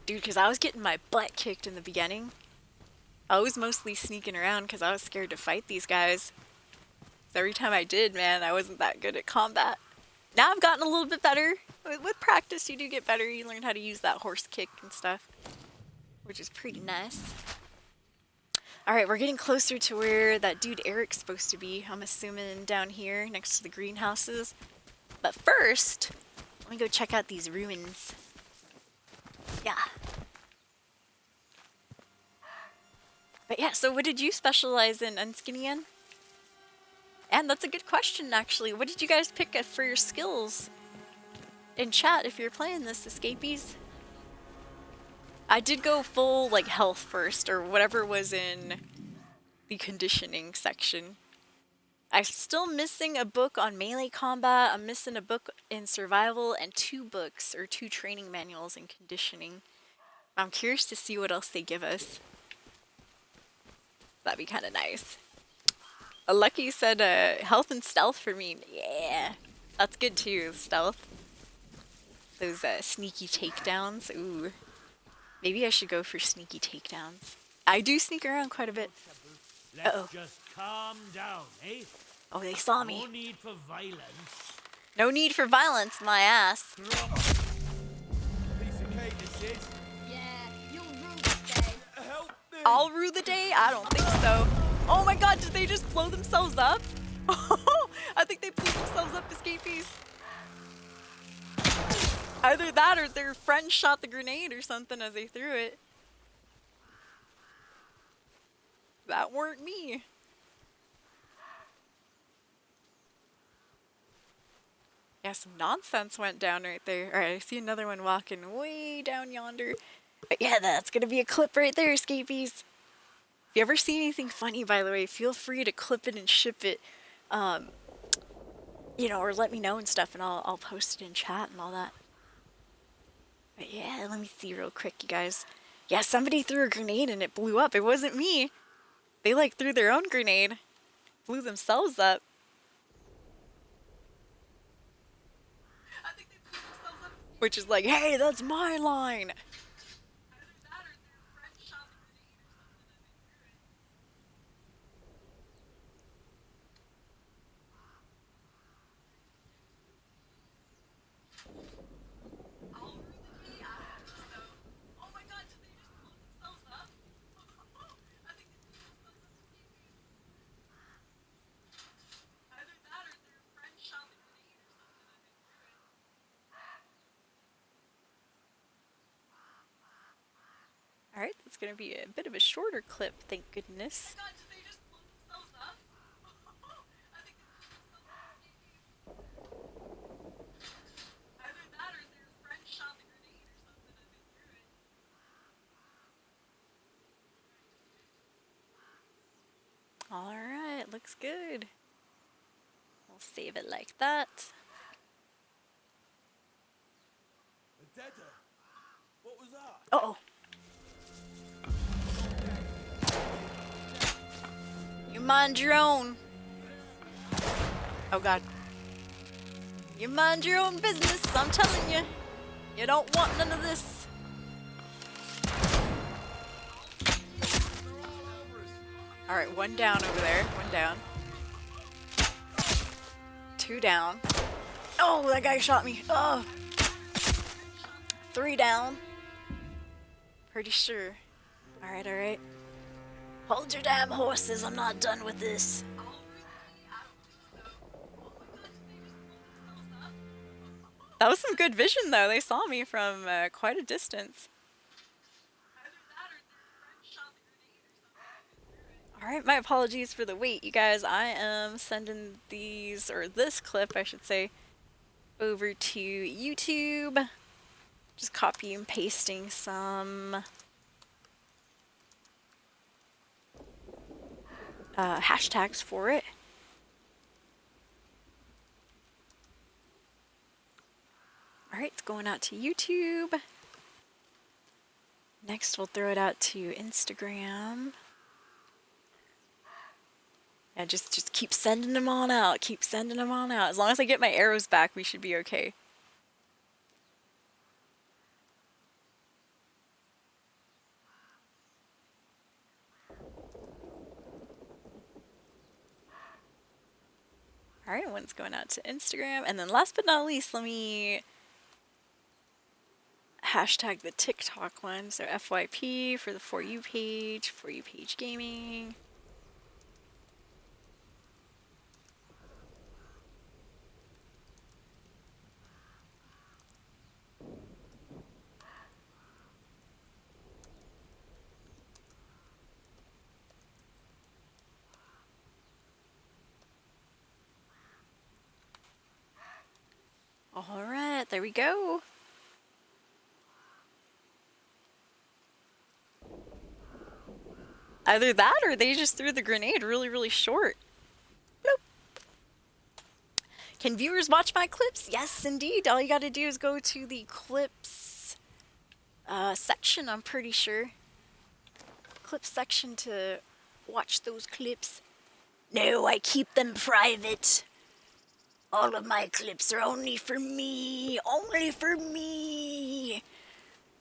Dude, because I was getting my butt kicked in the beginning. I was mostly sneaking around because I was scared to fight these guys. So every time I did, man, I wasn't that good at combat. Now I've gotten a little bit better. With practice, you do get better. You learn how to use that horse kick and stuff, which is pretty nice. Alright, we're getting closer to where that dude Eric's supposed to be. I'm assuming down here next to the greenhouses. But first, let me go check out these ruins. Yeah. But yeah, so what did you specialize in, Unskinnian? And that's a good question, actually. What did you guys pick for your skills in chat if you're playing this, escapees? I did go full, like, health first, or whatever was in the conditioning section. I'm still missing a book on melee combat, I'm missing a book in survival, and 2 books, or 2 training manuals in conditioning. I'm curious to see what else they give us. That'd be kind of nice. Lucky said health and stealth for me. Yeah, that's good too, stealth. Those sneaky takedowns. Ooh, maybe I should go for sneaky takedowns. I do sneak around quite a bit. Let's just calm down, eh? Oh, they saw me. No need for violence. No need for violence, my ass. Piece of cake, this is. Yeah, you'll rue this day. Help me! I'll rue the day? I don't think so. Oh my god, did they just blow themselves up? I think they blew themselves up, escapees. Either that or their friend shot the grenade or something as they threw it. That weren't me. Yeah, some nonsense went down right there. Alright, I see another one walking way down yonder. But yeah, that's gonna be a clip right there, escapees. If you ever see anything funny, by the way, feel free to clip it and ship it. You know, or let me know and stuff, and I'll post it in chat and all that. But yeah, let me see real quick, you guys. Yeah, somebody threw a grenade and it blew up. It wasn't me. They, like, threw their own grenade. Blew themselves up. Which is like, hey, that's my line. gonna be a bit of a shorter clip, thank goodness. Alright, looks good. We'll save it like that. What was that? Uh-oh. You mind your own. Oh god. You mind your own business, I'm telling you. You don't want none of this. Alright, one down over there. One down. Two down. Oh, that guy shot me. Oh. Three down. Pretty sure. Alright, alright. Hold your damn horses, I'm not done with this. That was some good vision though, they saw me from quite a distance. Alright, my apologies for the wait, you guys. I am sending these, or this clip I should say, over to YouTube. Just copy and pasting some hashtags for it. Alright, it's going out to YouTube. Next we'll throw it out to Instagram. Yeah, just keep sending them on out. Keep sending them on out. As long as I get my arrows back, we should be okay. Alright, one's going out to Instagram. And then last but not least, let me hashtag the TikTok one. So FYP for the For You page, For You page gaming. Alright, there we go. Either that or they just threw the grenade really, really short. Nope. Can viewers watch my clips? Yes, indeed. All you gotta do is go to the clips section, I'm pretty sure. Clips section to watch those clips. No, I keep them private. All of my clips are only for me. Only for me.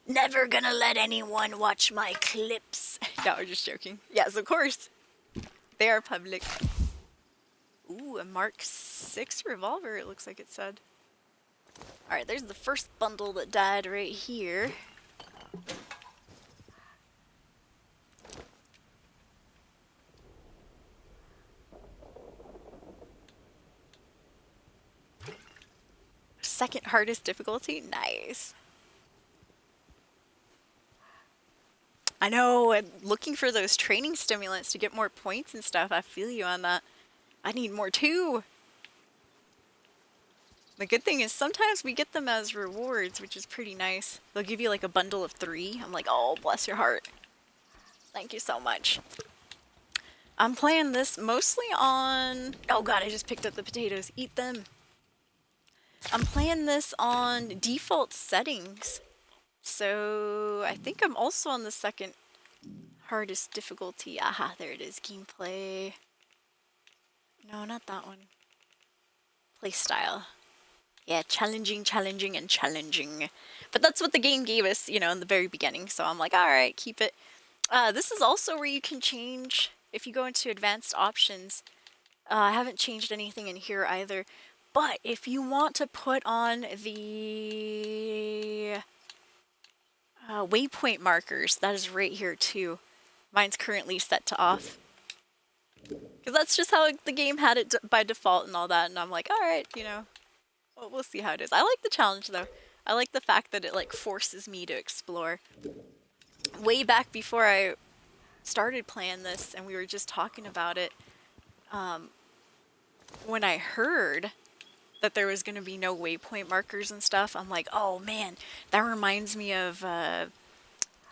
Never gonna let anyone watch my clips. No, I'm just joking. Yes, of course. They are public. Ooh, a Mark 6 revolver, it looks like it said. Alright, there's the first bundle that died right here. Second hardest difficulty? Nice. I know, and looking for those training stimulants to get more points and stuff. I feel you on that. I need more too. The good thing is sometimes we get them as rewards, which is pretty nice. They'll give you like a bundle of 3. I'm like, oh, bless your heart. Thank you so much. I'm playing this mostly on... Oh god, I just picked up the potatoes. Eat them. I'm playing this on default settings. So I think I'm also on the second hardest difficulty. Aha, there it is. Gameplay. No, not that one. Playstyle. Yeah, challenging, challenging, and challenging. But that's what the game gave us, you know, in the very beginning. So I'm like, alright, keep it. This is also where you can change, if you go into advanced options. I haven't changed anything in here either. But if you want to put on the waypoint markers, that is right here too. Mine's currently set to off. Because that's just how the game had it by default and all that. And I'm like, alright, you know, we'll see how it is. I like the challenge though. I like the fact that it like forces me to explore. way back before I started playing this and we were just talking about it, when I heard that there was going to be no waypoint markers and stuff, I'm like, oh man, that reminds me of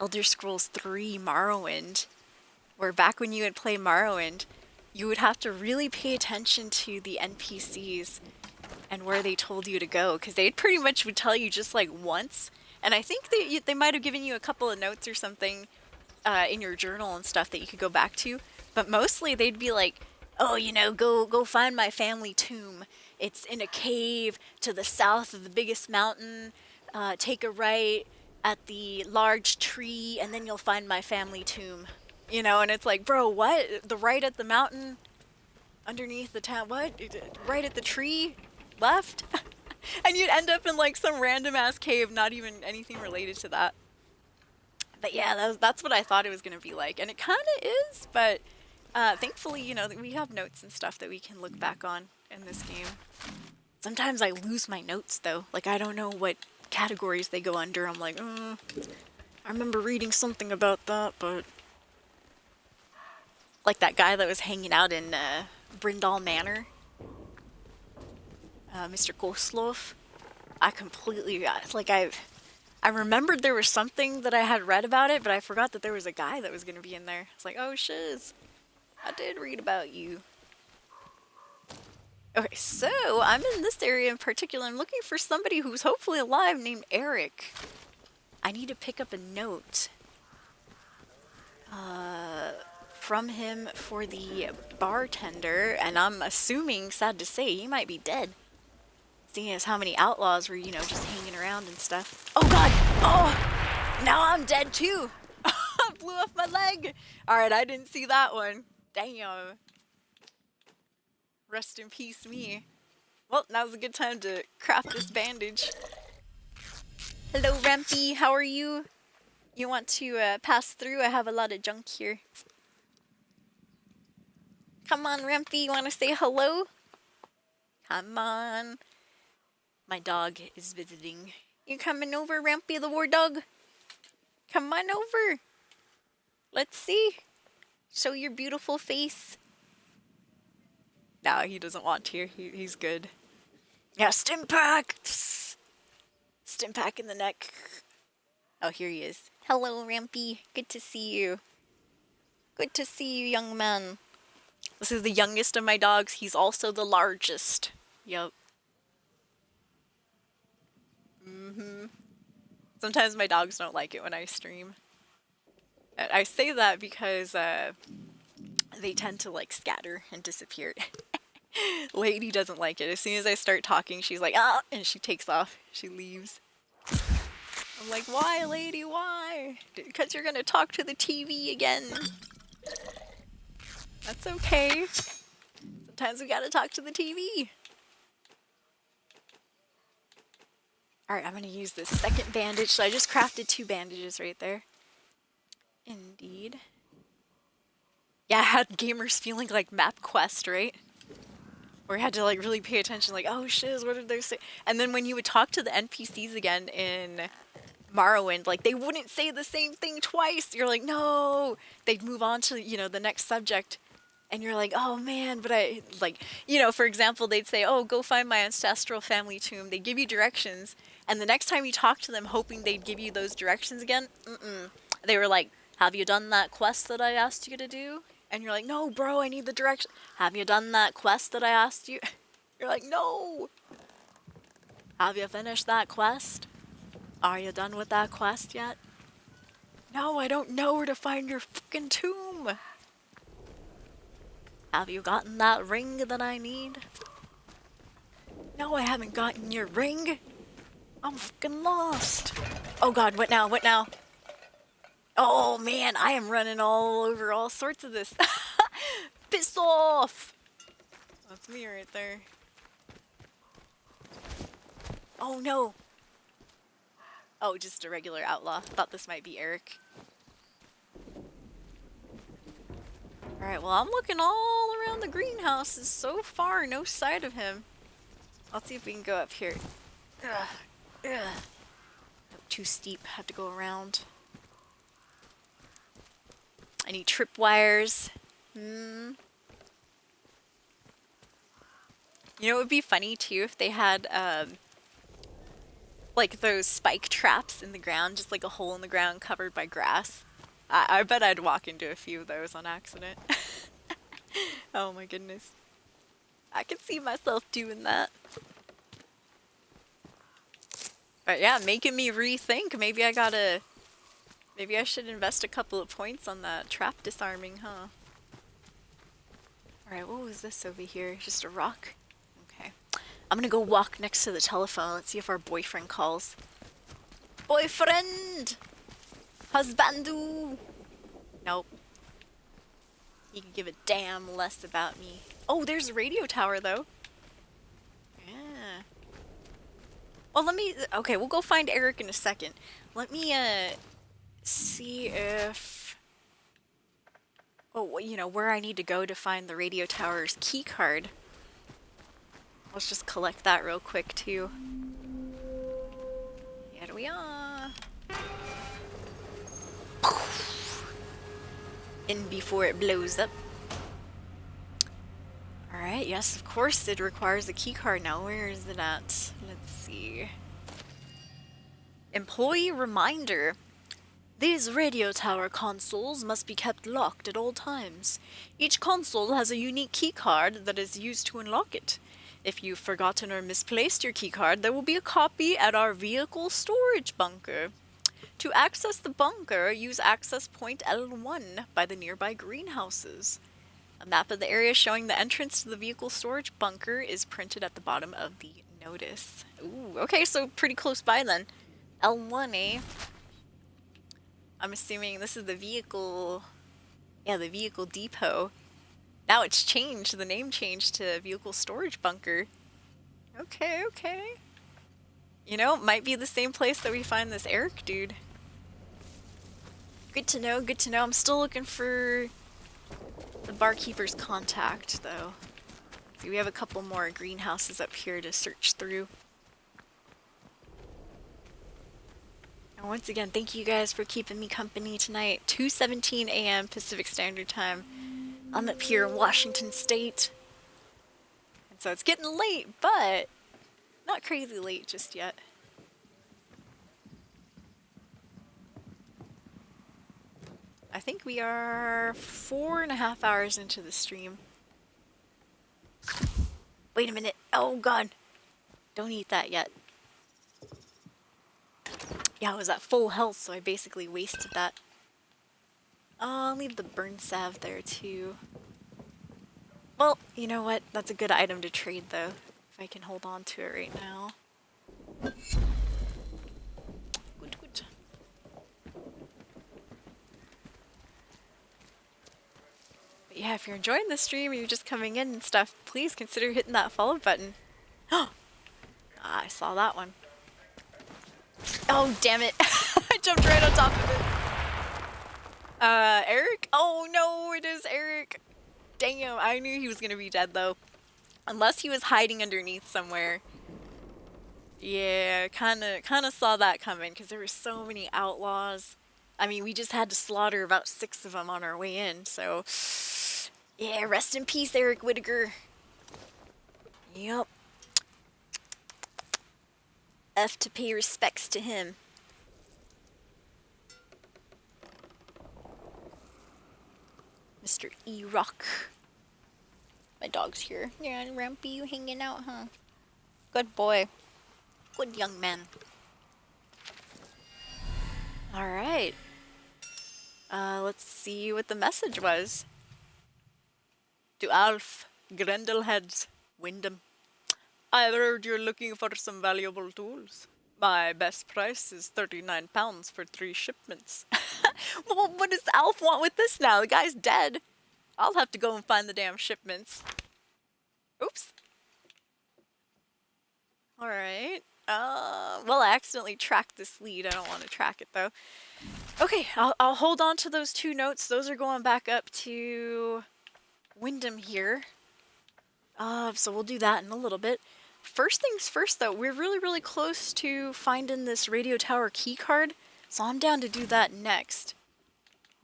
Elder Scrolls 3 Morrowind, where back when you would play Morrowind, you would have to really pay attention to the NPCs and where they told you to go, because they pretty much would tell you just like once. And I think they might have given you a couple of notes or something in your journal and stuff that you could go back to, but mostly they'd be like, oh, you know, go find my family tomb. It's in a cave to the south of the biggest mountain. Take a right at the large tree, and then you'll find my family tomb. You know, and it's like, bro, what? The right at the mountain? Underneath the town? What? Right at the tree? Left? And you'd end up in like some random ass cave, not even anything related to that. But yeah, that's what I thought it was going to be like. And it kind of is, but thankfully, you know, we have notes and stuff that we can look back on in this game. Sometimes I lose my notes, though. Like, I don't know what categories they go under. I'm like, I remember reading something about that, but... Like that guy that was hanging out in Brindal Manor. Mr. Gosloff. I completely got... Like, I remembered there was something that I had read about it, but I forgot that there was a guy that was going to be in there. It's like, oh shiz, I did read about you. Okay, so I'm in this area in particular. I'm looking for somebody who's hopefully alive named Eric. I need to pick up a note from him for the bartender, and I'm assuming, sad to say, he might be dead. Seeing as how many outlaws were, you know, just hanging around and stuff. Oh god! Oh! Now I'm dead too! I blew off my leg! Alright, I didn't see that one. Damn. Rest in peace, me. Well, now's a good time to craft this bandage. Hello, Rampy. How are you? You want to pass through? I have a lot of junk here. Come on, Rampy. You want to say hello? Come on. My dog is visiting. You coming over, Rampy the war dog? Come on over. Let's see. Show your beautiful face. No, he doesn't want to. He's good. Yeah, Stimpack! Stimpack in the neck. Oh, here he is. Hello, Rampy. Good to see you. Good to see you, young man. This is the youngest of my dogs. He's also the largest. Yup. Sometimes my dogs don't like it when I stream. I say that because they tend to like scatter and disappear. Lady doesn't like it. As soon as I start talking, she's like, ah, and she takes off. She leaves. I'm like, why, lady, why? Because you're gonna talk to the TV again. That's okay. Sometimes we gotta talk to the TV. Alright, I'm gonna use this second bandage. So I just crafted 2 bandages right there. Indeed. Yeah, I had gamers feeling like Map Quest, right? Where I had to like really pay attention, like, oh shiz, what did they say? And then when you would talk to the NPCs again in Morrowind, like they wouldn't say the same thing twice. You're like, no. They'd move on to, you know, the next subject. And you're like, oh man, but I, like, you know, for example, they'd say, oh, go find my ancestral family tomb. They give you directions. And the next time you talk to them, hoping they'd give you those directions again, they were like, have you done that quest that I asked you to do? And you're like, no, bro, I need the direction. Have you done that quest that I asked you? You're like, no. Have you finished that quest? Are you done with that quest yet? No, I don't know where to find your fucking tomb. Have you gotten that ring that I need? No, I haven't gotten your ring. I'm fucking lost. Oh god, what now? What now? Oh man, I am running all over all sorts of this. Piss off! That's me right there. Oh no! Oh, just a regular outlaw. Thought this might be Eric. Alright, well I'm looking all around the greenhouses. So far, no sight of him. Let's see if we can go up here. Ugh. Ugh. Too steep, have to go around. Any tripwires? Hmm. You know, it would be funny too if they had like those spike traps in the ground, just like a hole in the ground covered by grass. I bet I'd walk into a few of those on accident. Oh my goodness. I can see myself doing that. But yeah, making me rethink. Maybe I should invest a couple of points on that trap disarming, huh? Alright, what was this over here? Just a rock? Okay. I'm gonna go walk next to the telephone. Let's see if our boyfriend calls. Boyfriend! Husbandu! Nope. He can give a damn less about me. Oh, there's a radio tower, though. Yeah. Well, okay, we'll go find Eric in a second. Let me, see if... Oh, you know, where I need to go to find the radio tower's key card. Let's just collect that real quick, too. Here we are. In before it blows up. Alright, yes, of course it requires a key card now. Where is it at? Let's see. Employee reminder. These radio tower consoles must be kept locked at all times. Each console has a unique key card that is used to unlock it. If you've forgotten or misplaced your key card, there will be a copy at our vehicle storage bunker. To access the bunker, use access point L1 by the nearby greenhouses. A map of the area showing the entrance to the vehicle storage bunker is printed at the bottom of the notice. Ooh, okay, so pretty close by then. L1, eh? I'm assuming this is the vehicle... Yeah, the vehicle depot. Now it's changed. The name changed to vehicle storage bunker. Okay, okay. You know, it might be the same place that we find this Eric dude. Good to know, good to know. I'm still looking for the barkeeper's contact, though. See, we have a couple more greenhouses up here to search through. And once again, thank you guys for keeping me company tonight. 2:17 a.m. Pacific Standard Time. I'm up here in Washington State. And so it's getting late, but not crazy late just yet. I think we are 4.5 hours into the stream. Wait a minute. Oh god. Don't eat that yet. Yeah, I was at full health, so I basically wasted that. I'll leave the burn salve there too. Well, you know what? That's a good item to trade though, if I can hold on to it right now. Good, good. But yeah, if you're enjoying the stream or you're just coming in and stuff, please consider hitting that follow button. Ah, I saw that one. Oh, damn it. I jumped right on top of it. Eric? Oh no, it is Eric. Damn, I knew he was gonna be dead though. Unless he was hiding underneath somewhere. Yeah, kinda saw that coming because there were so many outlaws. I mean, we just had to slaughter about 6 of them on our way in, so... Yeah, rest in peace, Eric Whittaker. Yup. F to pay respects to him. Mr. E-Rock. My dog's here. Yeah, and Rampy, you hanging out, huh? Good boy. Good young man. Alright. Let's see what the message was. To Alf, Grendelheads, Wyndham. I heard you're looking for some valuable tools. My best price is £39 for 3 shipments. Well, what does Alf want with this now? The guy's dead. I'll have to go and find the damn shipments. Oops. Alright. Well, I accidentally tracked this lead. I don't want to track it, though. Okay, I'll hold on to those 2 notes. Those are going back up to Wyndham here. So we'll do that in a little bit. First things first, though, we're really close to finding this radio tower key card, so I'm down to do that next.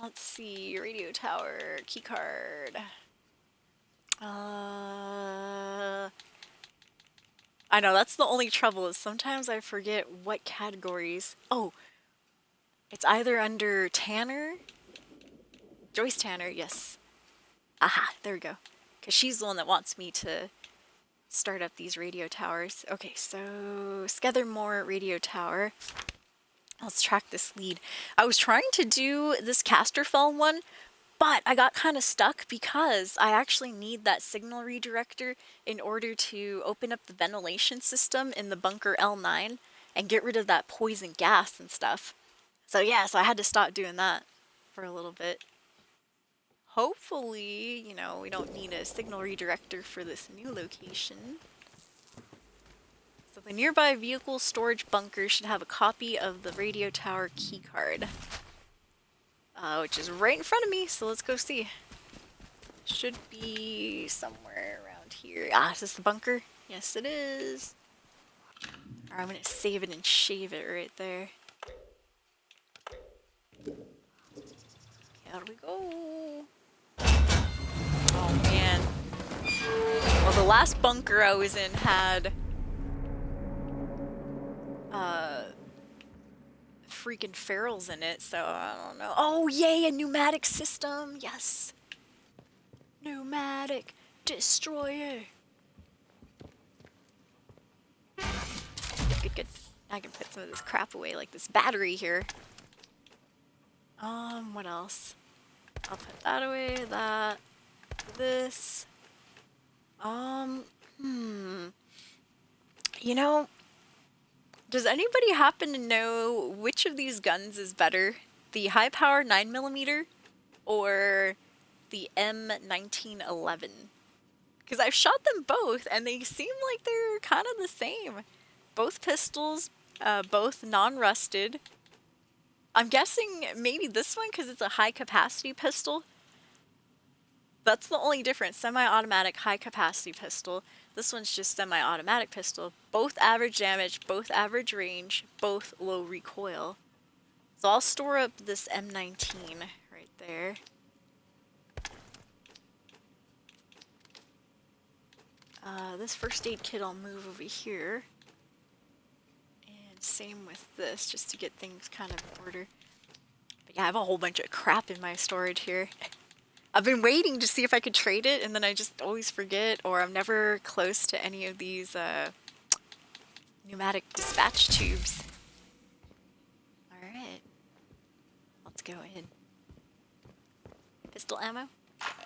Let's see, radio tower, keycard. I know, that's the only trouble is sometimes I forget what categories. Oh, it's either under Tanner. Joyce Tanner, yes. Aha, there we go. Because she's the one that wants me to start up these radio towers. Okay, so Skethermore radio tower. Let's track this lead. I was trying to do this Casterfell one, but I got kind of stuck because I actually need that signal redirector in order to open up the ventilation system in the bunker L9 and get rid of that poison gas and stuff. So yeah, so I had to stop doing that for a little bit. Hopefully, you know, we don't need a signal redirector for this new location. So the nearby vehicle storage bunker should have a copy of the radio tower keycard. Which is right in front of me, so let's go see. Should be somewhere around here. Ah, is this the bunker? Yes, it is. Alright, I'm gonna save it and shave it right there. Here we go. Oh man. Well, the last bunker I was in had freaking ferals in it, so I don't know. Oh yay, a pneumatic system, yes. Pneumatic destroyer. Good, good. I can put some of this crap away, like this battery here. What else? I'll put that away, that, this. You know, does anybody happen to know which of these guns is better? The high power 9mm or the M1911? Because I've shot them both and they seem like they're kind of the same. Both pistols, both non-rusted. I'm guessing maybe this one because it's a high capacity pistol. That's the only difference. Semi-automatic high capacity pistol. This one's just semi-automatic pistol. Both average damage, both average range, both low recoil. So I'll store up this M19 right there. This first aid kit I'll move over here. And same with this, just to get things kind of in order. But yeah, I have a whole bunch of crap in my storage here. I've been waiting to see if I could trade it, and then I just always forget, or I'm never close to any of these pneumatic dispatch tubes. Alright. Let's go in. Pistol ammo?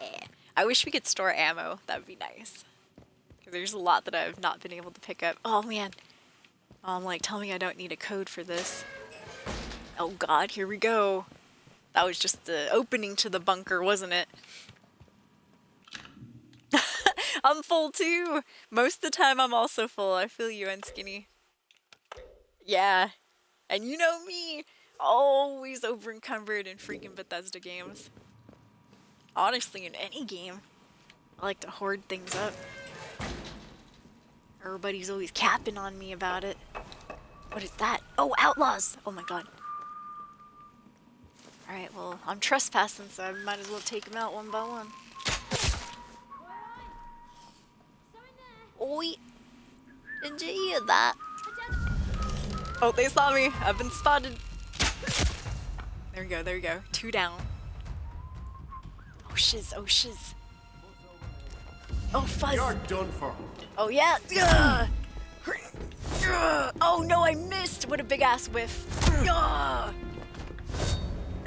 Yeah. I wish we could store ammo. That would be nice. Because there's a lot that I've not been able to pick up. Oh man. Like, tell me I don't need a code for this. Oh god, here we go. That was just the opening to the bunker, wasn't it? I'm full too! Most of the time I'm also full. I feel you, Unskinny. Yeah. And you know me! Always over encumbered in freaking Bethesda games. Honestly, in any game. I like to hoard things up. Everybody's always capping on me about it. What is that? Oh, outlaws! Oh my god. Alright, well, I'm trespassing, so I might as well take them out one by one. Oi! Did you hear that? Oh, they saw me! I've been spotted! There we go, there we go. 2 down. Oh shiz, oh shiz. Oh fuzz! You're done for. Oh yeah! Ugh. Ugh. Oh no, I missed! What a big ass whiff! Ugh.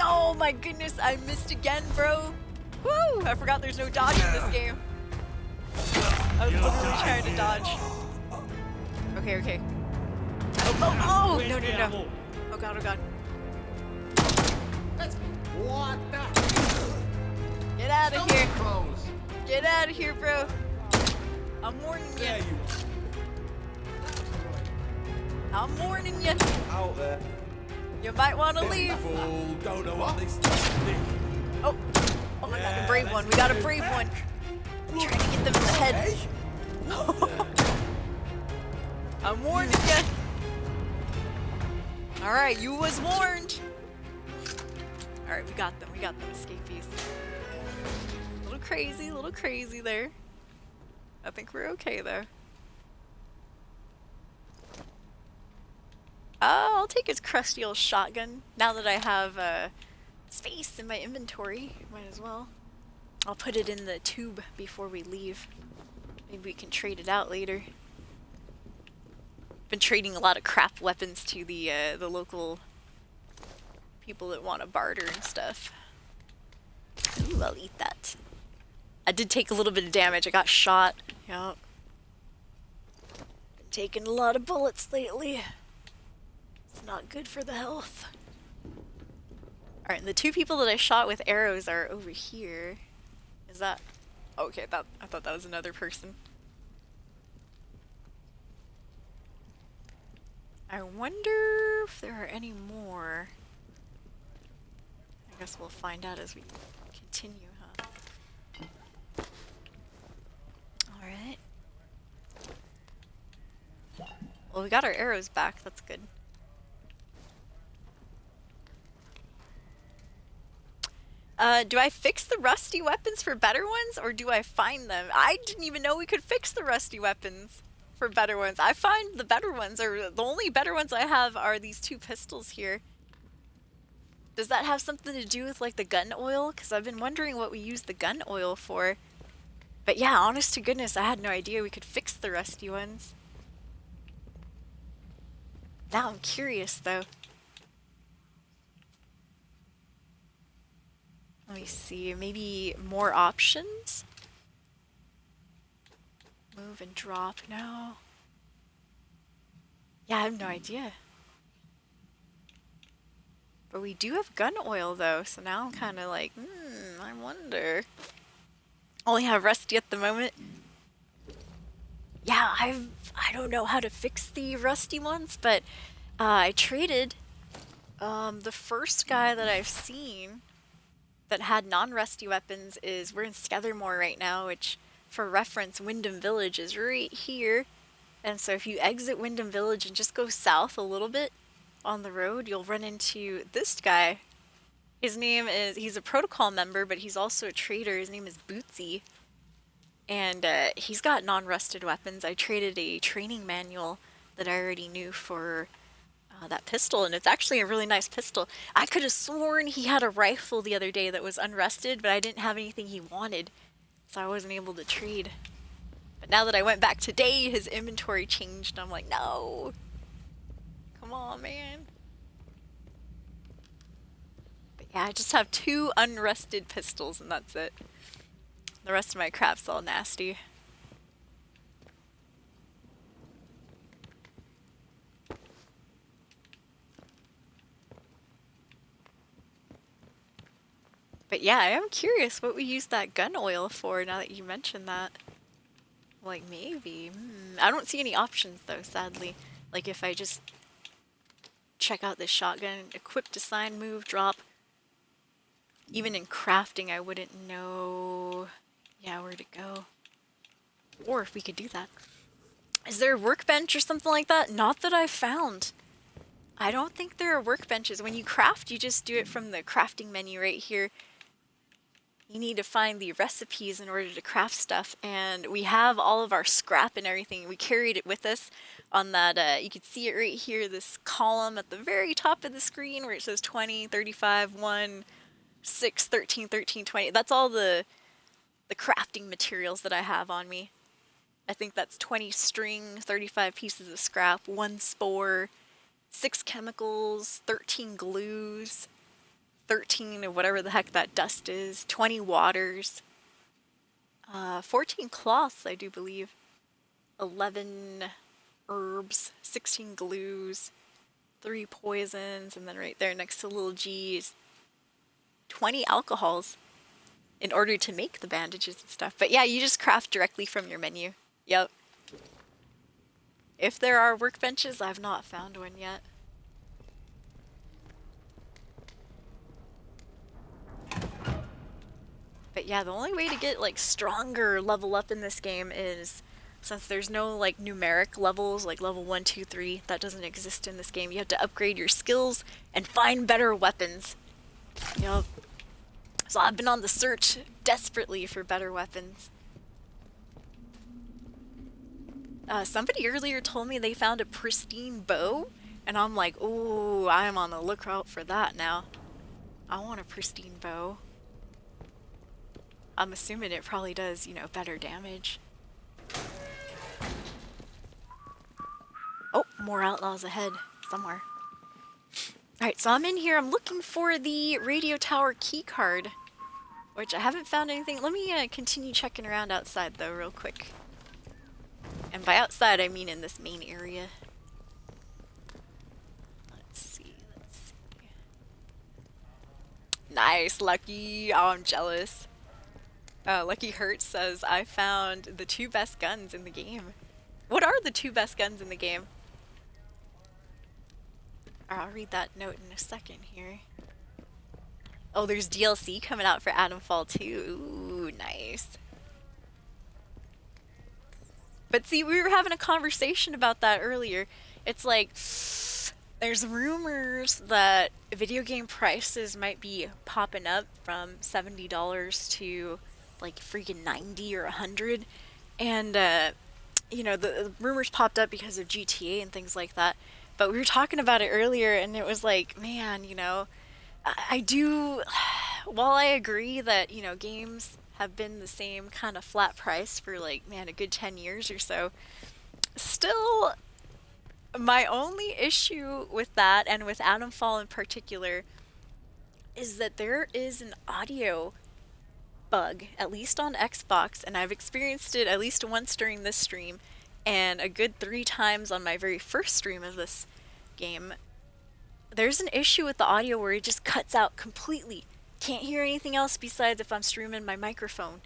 Oh my goodness, I missed again, bro! Woo! I forgot there's no dodge in this game. I was literally trying to dodge. Okay, okay. Oh, no, no, no. Oh god, oh god. What the? Get out of here. Get out of here, bro. I'm warning you. I'm warning you. Out there. You might want to leave. Fool, don't know what this Oh. Oh my god, a brave one. We got a brave one. I'm trying to get them in the head. I'm warning you. Alright, you was warned. Alright, we got them, escapees. A little crazy there. I think we're okay though. I'll take his crusty old shotgun. Now that I have space in my inventory, might as well. I'll put it in the tube before we leave. Maybe we can trade it out later. Been trading a lot of crap weapons to the local people that want to barter and stuff. Ooh, I'll eat that. I did take a little bit of damage. I got shot. Yup. Been taking a lot of bullets lately. It's not good for the health. Alright, and the two people that I shot with arrows are over here. Is that... Okay, I thought that was another person. I wonder if there are any more. I guess we'll find out as we continue, huh? Alright. Well, we got our arrows back, that's good. Do I fix the rusty weapons for better ones, or do I find them? I didn't even know we could fix the rusty weapons for better ones. I find the better ones, or the only better ones I have are these two pistols here. Does that have something to do with like the gun oil? Because I've been wondering what we use the gun oil for. But yeah, honest to goodness, I had no idea we could fix the rusty ones. Now I'm curious though. Let me see, maybe more options? Move and drop, no. Yeah, I have no idea. But we do have gun oil though, so now I'm kind of like, I wonder. Only have rusty at the moment. Yeah, I don't know how to fix the rusty ones, but I traded the first guy that I've seen that had non-rusty weapons is, we're in Skethermore right now, which for reference, Wyndham Village is right here. And so if you exit Wyndham Village and just go south a little bit on the road, you'll run into this guy. His name is, he's a protocol member, but he's also a trader. His name is Bootsy. And he's got non-rusted weapons. I traded a training manual that I already knew for that pistol, and it's actually a really nice pistol. I could have sworn he had a rifle the other day that was unrusted, but I didn't have anything he wanted, so I wasn't able to trade. But now that I went back today, his inventory changed, and I'm like, no! Come on, man. But yeah, I just have 2 unrusted pistols, and that's it. The rest of my crap's all nasty. But yeah, I am curious what we use that gun oil for now that you mentioned that. Like, maybe. I don't see any options though, sadly. Like, if I just check out this shotgun, equip, design, move, drop. Even in crafting, I wouldn't know, yeah, where to go. Or if we could do that. Is there a workbench or something like that? Not that I've found. I don't think there are workbenches. When you craft, you just do it from the crafting menu right here. You need to find the recipes in order to craft stuff, and we have all of our scrap and everything. We carried it with us on that, you can see it right here, this column at the very top of the screen where it says 20, 35, 1, 6, 13, 13, 20. That's all the crafting materials that I have on me. I think that's 20 string, 35 pieces of scrap, 1 spore, 6 chemicals, 13 glues, 13 or whatever the heck that dust is, 20 waters, 14 cloths, I do believe, 11 herbs, 16 glues, 3 poisons, and then right there next to little G's, 20 alcohols in order to make the bandages and stuff. But yeah, you just craft directly from your menu. Yep. If there are workbenches, I've not found one yet. But yeah, the only way to get like stronger level up in this game is, since there's no like numeric levels like level 1, 2, 3, that doesn't exist in this game. You have to upgrade your skills and find better weapons. Yup. So I've been on the search desperately for better weapons. Somebody earlier told me they found a pristine bow, and I'm like, ooh, I'm on the lookout for that now. I want a pristine bow. I'm assuming it probably does, you know, better damage. Oh, more outlaws ahead somewhere. Alright, so I'm in here. I'm looking for the radio tower key card, which I haven't found anything. Let me continue checking around outside, though, real quick. And by outside, I mean in this main area. Let's see. Nice, Lucky. Oh, I'm jealous. Lucky Hurt says, I found the 2 best guns in the game. What are the 2 best guns in the game? I'll read that note in a second here. Oh, there's DLC coming out for AtomFall 2. Ooh, nice. But see, we were having a conversation about that earlier. It's like, there's rumors that video game prices might be popping up from $70 to like freaking 90 or 100. And, you know, the rumors popped up because of GTA and things like that. But we were talking about it earlier, and it was like, man, you know, I do, while I agree that, you know, games have been the same kind of flat price for like, man, a good 10 years or so, still, my only issue with that, and with AtomFall in particular, is that there is an audio bug, at least on Xbox, and I've experienced it at least once during this stream, and a good 3 times on my very first stream of this game. There's an issue with the audio where it just cuts out completely. Can't hear anything else besides if I'm streaming my microphone.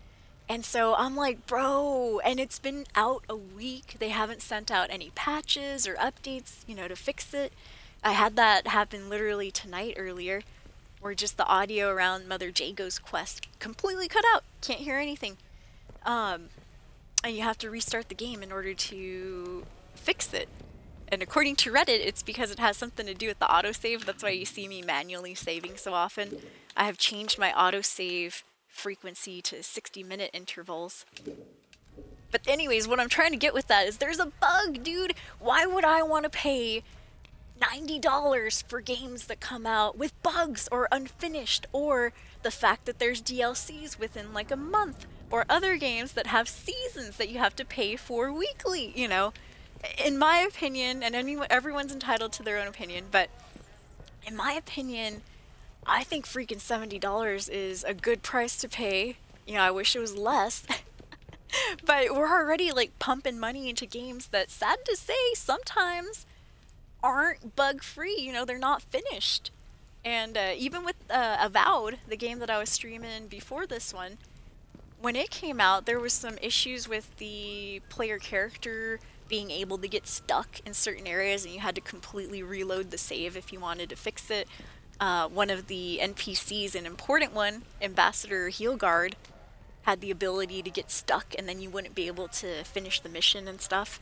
And so I'm like, bro, and it's been out a week. They haven't sent out any patches or updates, you know, to fix it. I had that happen literally tonight earlier, where just the audio around Mother Jago's quest completely cut out. Can't hear anything. And you have to restart the game in order to fix it. And according to Reddit, it's because it has something to do with the autosave. That's why you see me manually saving so often. I have changed my autosave frequency to 60-minute intervals. But anyways, what I'm trying to get with that is there's a bug, dude. Why would I want to pay $90 for games that come out with bugs or unfinished, or the fact that there's DLCs within like a month, or other games that have seasons that you have to pay for weekly, you know? In my opinion, and everyone's entitled to their own opinion, but in my opinion, I think freaking $70 is a good price to pay. You know, I wish it was less. But we're already like pumping money into games that, sad to say, sometimes aren't bug-free. You know, they're not finished. And even with Avowed, the game that I was streaming before this one, when it came out, there was some issues with the player character being able to get stuck in certain areas, and you had to completely reload the save if you wanted to fix it. One of the NPCs, an important one, Ambassador Heelguard, had the ability to get stuck, and then you wouldn't be able to finish the mission and stuff.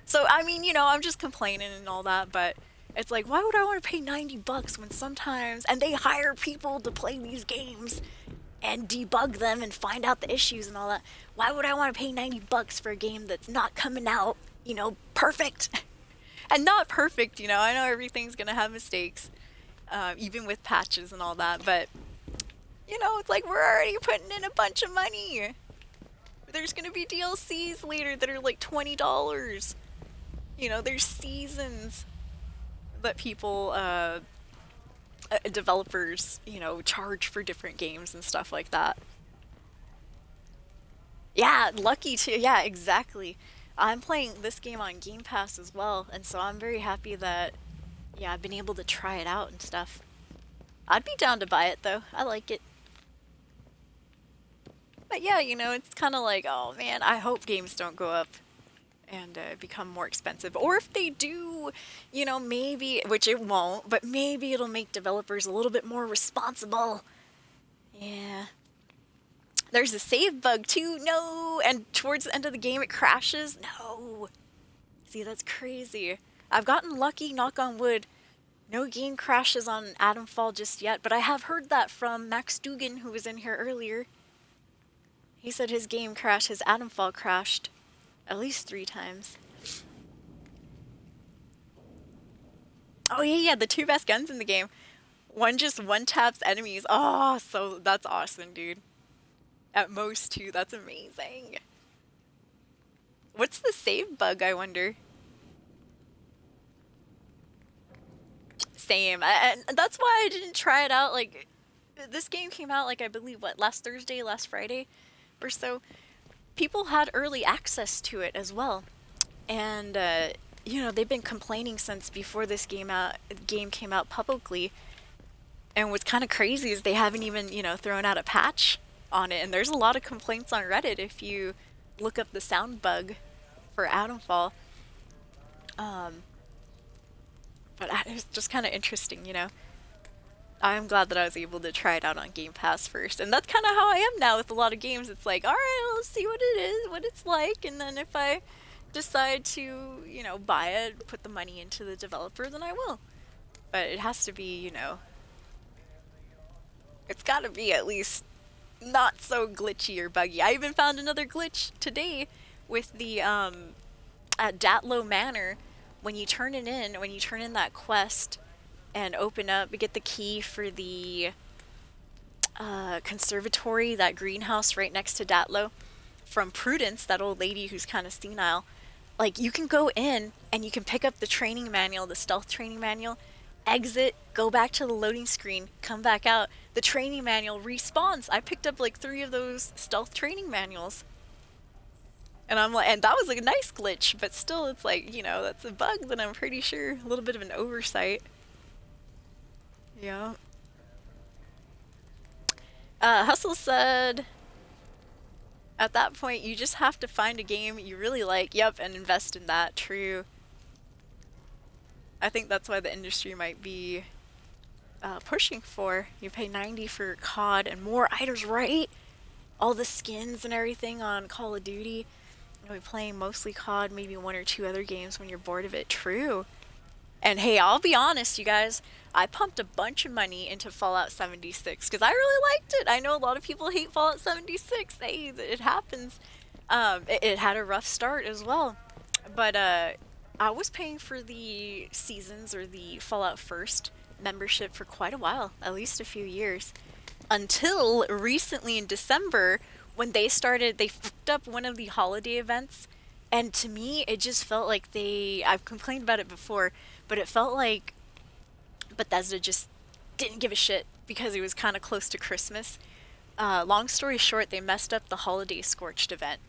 So, I mean, you know, I'm just complaining and all that, but it's like, why would I want to pay $90 when sometimes, and they hire people to play these games and debug them and find out the issues and all that. Why would I want to pay $90 for a game that's not coming out, you know, perfect? And not perfect, you know, I know everything's gonna have mistakes, even with patches and all that, but, you know, it's like we're already putting in a bunch of money. There's gonna be DLCs later that are like $20. You know, there's seasons that people, developers, you know, charge for different games and stuff like that. Yeah, Lucky too. Yeah, exactly. I'm playing this game on GamePass as well, and so I'm very happy that, yeah, I've been able to try it out and stuff. I'd be down to buy it though. I like it. But yeah, you know, it's kind of like, oh man, I hope games don't go up and become more expensive. Or if they do, you know, maybe, which it won't, but maybe it'll make developers a little bit more responsible. Yeah. There's a save bug too. No. And towards the end of the game, it crashes. No. See, that's crazy. I've gotten lucky, knock on wood, No game crashes on AtomFall just yet, but I have heard that from Max Dugan, who was in here earlier. He said his game crashed, his AtomFall crashed at least 3 times. Oh yeah, the 2 best guns in the game. One just one-taps enemies. Oh, so that's awesome, dude. At most 2, that's amazing. What's the save bug, I wonder? Same. And that's why I didn't try it out. Like, this game came out, like, I believe, what, last Thursday, last Friday or so? People had early access to it as well. And, you know, they've been complaining since before this game came out publicly. And what's kind of crazy is they haven't even, you know, thrown out a patch on it. And there's a lot of complaints on Reddit if you look up the sound bug for AtomFall. But it's just kind of interesting, you know. I'm glad that I was able to try it out on Game Pass first. And that's kind of how I am now with a lot of games. It's like, alright, let's see what it is, what it's like. And then if I decide to, you know, buy it, put the money into the developer, then I will. But it has to be, you know, it's got to be at least not so glitchy or buggy. I even found another glitch today with the, at Datlow Manor, when you turn in that quest and open up, get the key for the conservatory, that greenhouse right next to Datlow, from Prudence, that old lady who's kind of senile, like, you can go in and you can pick up the training manual, the stealth training manual, exit, go back to the loading screen, come back out. The training manual respawns. I picked up like 3 of those stealth training manuals. And I'm like, and that was like a nice glitch, but still it's like, you know, that's a bug that I'm pretty sure a little bit of an oversight. Yeah. Hustle said, at that point, you just have to find a game you really like, yep, and invest in that. True. I think that's why the industry might be pushing for. You pay $90 for COD and more items, right? All the skins and everything on Call of Duty. You'll be playing mostly COD, maybe 1 or 2 other games when you're bored of it. True. And hey, I'll be honest, you guys, I pumped a bunch of money into Fallout 76 because I really liked it. I know a lot of people hate Fallout 76. Hey, it happens. It had a rough start as well. But I was paying for the Seasons or the Fallout First membership for quite a while, at least a few years. Until recently in December, when they fucked up one of the holiday events. And to me, it just felt like I've complained about it before, but it felt like Bethesda just didn't give a shit because it was kind of close to Christmas. Long story short, they messed up the Holiday Scorched event.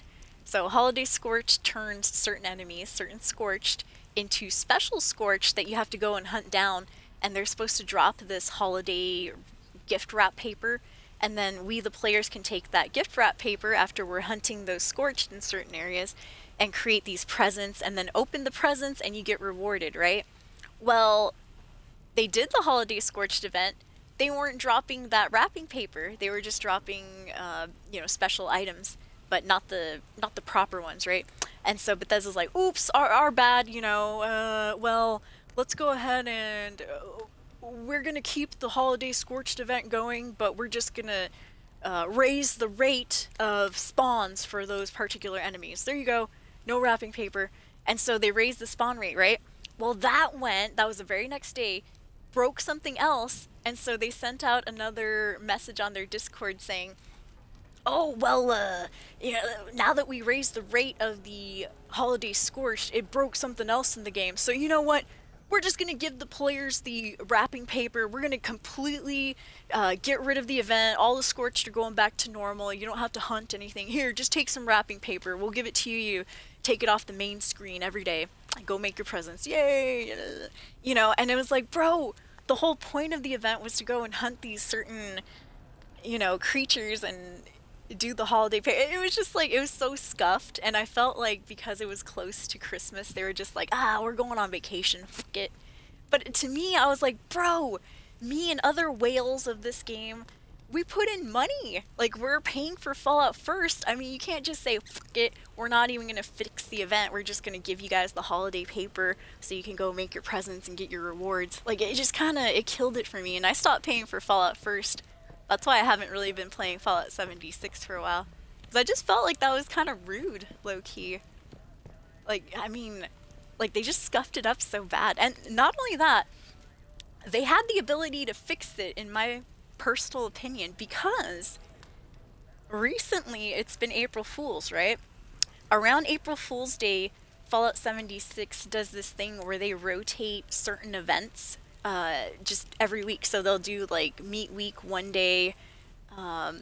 So Holiday Scorched turns certain enemies, certain Scorched, into Special Scorched that you have to go and hunt down, and they're supposed to drop this holiday gift wrap paper, and then we, the players, can take that gift wrap paper after we're hunting those Scorched in certain areas and create these presents, and then open the presents and you get rewarded, right? Well, they did the Holiday Scorched event. They weren't dropping that wrapping paper. They were just dropping, you know, special items, but not the proper ones, right? And so Bethesda's like, oops, our bad, you know, well, let's go ahead and we're going to keep the Holiday Scorched event going, but we're just going to raise the rate of spawns for those particular enemies. There you go. No wrapping paper. And so they raised the spawn rate, right? Well, that was the very next day, broke something else, and so they sent out another message on their Discord saying, oh, well, you know, now that we raised the rate of the Holiday Scorched, it broke something else in the game. So you know what? We're just going to give the players the wrapping paper. We're going to completely get rid of the event. All the Scorched are going back to normal. You don't have to hunt anything. Here, just take some wrapping paper. We'll give it to you. You take it off the main screen every day. Go make your presents. Yay! You know, and it was like, bro, the whole point of the event was to go and hunt these certain, you know, creatures and do the holiday it was just like, it was so scuffed, and I felt like because it was close to Christmas, they were just like, we're going on vacation, fuck it. But to me, I was like, bro, me and other whales of this game, we put in money. Like, we're paying for Fallout first. I mean, you can't just say, fuck it, we're not even going to fix the event. We're just going to give you guys the holiday paper so you can go make your presents and get your rewards. Like, it just kind of, it killed it for me. And I stopped paying for Fallout first. That's why I haven't really been playing Fallout 76 for a while. Because I just felt like that was kind of rude, low-key. Like, I mean, like, they just scuffed it up so bad. And not only that, they had the ability to fix it, in my personal opinion, because recently it's been April Fool's, right? Around April Fool's Day, Fallout 76 does this thing where they rotate certain events just every week. So they'll do like Meat Week one day, or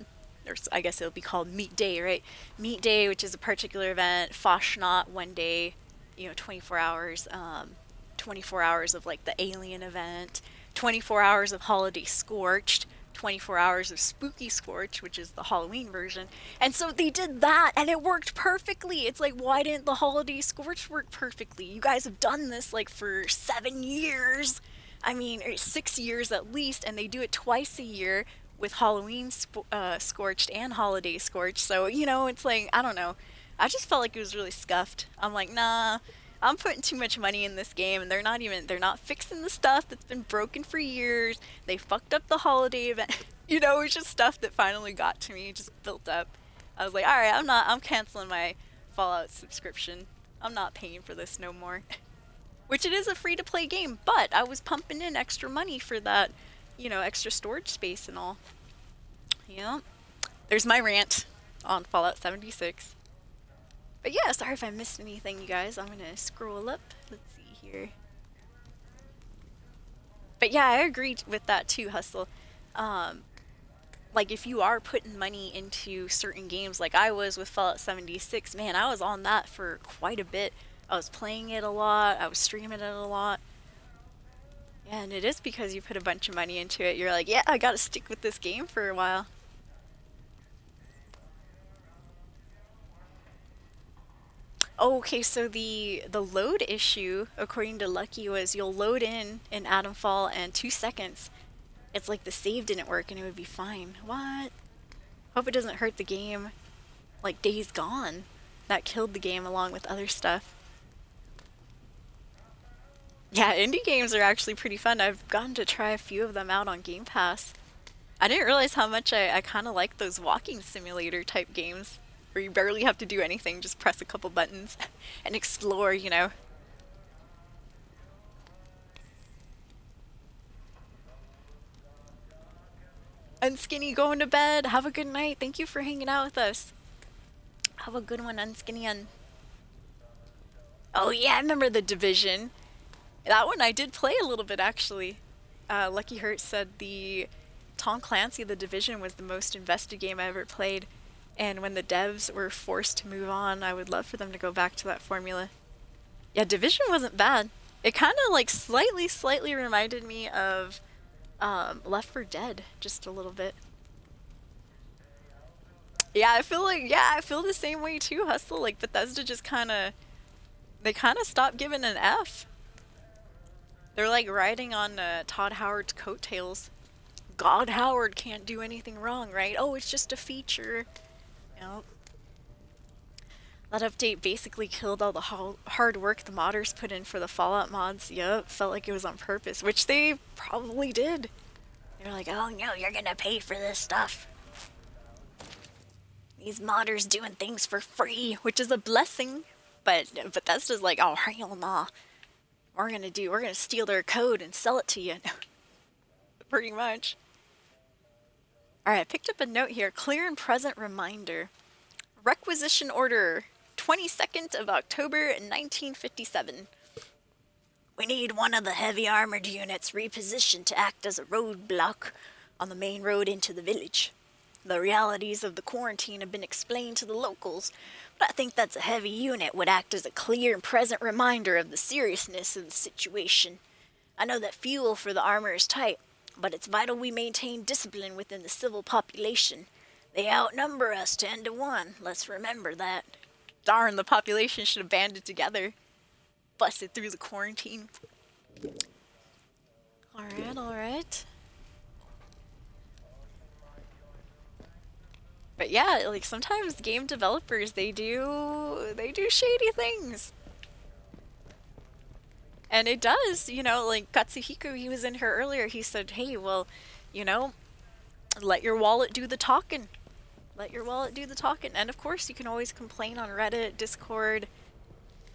I guess it'll be called Meat Day, right? Meat Day, which is a particular event. Foshnaut one day, 24 hours. 24 hours of like the alien event. 24 hours of Holiday Scorched. 24 hours of Spooky Scorch, which is the Halloween version. And so they did that, and it worked perfectly. It's like, why didn't the Holiday Scorch work perfectly? You guys have done this like for 7 years. I mean, 6 years at least, and they do it twice a year with Halloween Scorched and Holiday Scorched. So, it's like, I don't know. I just felt like it was really scuffed. I'm like, nah, I'm putting too much money in this game, and they're not fixing the stuff that's been broken for years. They fucked up the holiday event. It was just stuff that finally got to me, just built up. I was like, alright, I'm canceling my Fallout subscription. I'm not paying for this no more. Which it is a free-to-play game, but I was pumping in extra money for that, extra storage space and all. Yeah. There's my rant on Fallout 76. But yeah, sorry if I missed anything, you guys. I'm gonna scroll up. Let's see here. But yeah, I agree with that too, Hustle. Like, if you are putting money into certain games, like I was with Fallout 76, man, I was on that for quite a bit. I was playing it a lot. I was streaming it a lot. Yeah, and it is because you put a bunch of money into it. You're like, yeah, I gotta stick with this game for a while. Oh, okay, so the load issue, according to Lucky, was you'll load in AtomFall and 2 seconds. It's like the save didn't work and it would be fine. What? Hope it doesn't hurt the game. Like Days Gone. That killed the game along with other stuff. Yeah, indie games are actually pretty fun. I've gotten to try a few of them out on GamePass. I didn't realize how much I kind of like those walking simulator type games, where you barely have to do anything, just press a couple buttons and explore, Unskinny going to bed. Have a good night. Thank you for hanging out with us. Have a good one, Unskinny. Oh yeah, I remember The Division. That one I did play a little bit, actually. Lucky Hurt said the Tom Clancy The Division was the most invested game I ever played. And when the devs were forced to move on, I would love for them to go back to that formula. Yeah, Division wasn't bad. It kind of like slightly reminded me of Left 4 Dead, just a little bit. Yeah, I feel the same way too, Hustle. Like, Bethesda just they kind of stopped giving an F. They're like riding on Todd Howard's coattails. God Howard can't do anything wrong, right? Oh, it's just a feature. Yep. That update basically killed all the hard work the modders put in for the Fallout mods. Yep, felt like it was on purpose, which they probably did. They're like, oh no, you're gonna pay for this stuff. These modders doing things for free, which is a blessing. But Bethesda's like, oh hell nah. We're gonna steal their code and sell it to you. Pretty much. Alright, I picked up a note here. Clear and present reminder. Requisition order, 22nd of October 1957. We need one of the heavy armored units repositioned to act as a roadblock on the main road into the village. The realities of the quarantine have been explained to the locals, but I think that's a heavy unit would act as a clear and present reminder of the seriousness of the situation. I know that fuel for the armor is tight, but it's vital we maintain discipline within the civil population. They outnumber us 10 to 1. Let's remember that. Darn, the population should have banded together. Busted through the quarantine. Alright. But yeah, like sometimes game developers they do shady things. And it does, you know, like Katsuhiko, he was in here earlier, he said, hey, well, you know, let your wallet do the talking. Let your wallet do the talking. And of course, you can always complain on Reddit, Discord,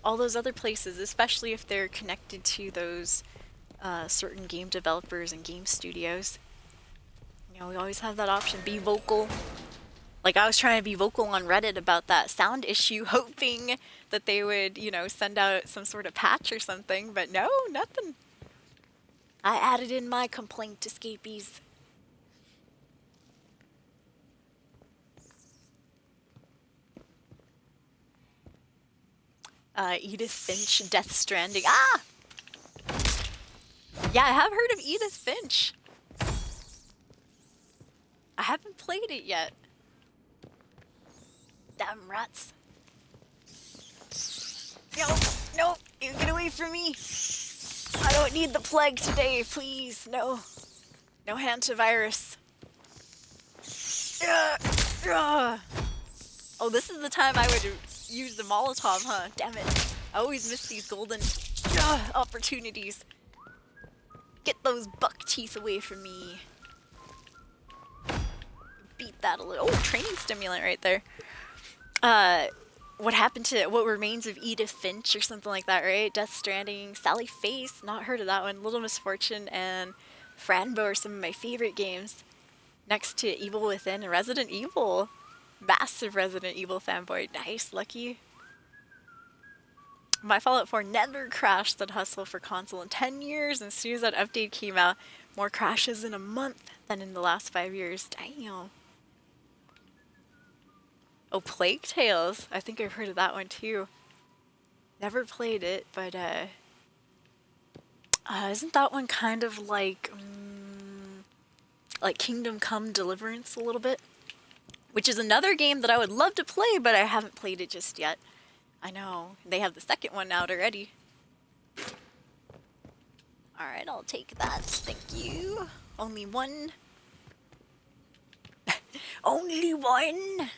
all those other places, especially if they're connected to those certain game developers and game studios. You know, we always have that option. Be vocal. Like, I was trying to be vocal on Reddit about that sound issue, hoping that they would, you know, send out some sort of patch or something, but no, nothing. I added in my complaint to Scapies. Edith Finch, Death Stranding. Ah! Yeah, I have heard of Edith Finch. I haven't played it yet. Damn rats. No, no, you get away from me. I don't need the plague today, please. No. No hantavirus. Oh, this is the time I would use the Molotov, huh? Damn it. I always miss these golden opportunities. Get those buck teeth away from me. Beat that a little. Oh, training stimulant right there. What happened to what remains of Edith Finch or something like that, right? Death Stranding, Sally Face, not heard of that one. Little Misfortune and Franbo are some of my favorite games. Next to Evil Within and Resident Evil. Massive Resident Evil fanboy. Nice, lucky. My Fallout 4 never crashed that hustle for console in 10 years, and as soon as that update came out, more crashes in a month than in the last 5 years. Damn. Oh, Plague Tales. I think I've heard of that one too. Never played it, but isn't that one kind of like Kingdom Come Deliverance a little bit? Which is another game that I would love to play, but I haven't played it just yet. I know. They have the second one out already. Alright, I'll take that. Thank you. Only one. Only one!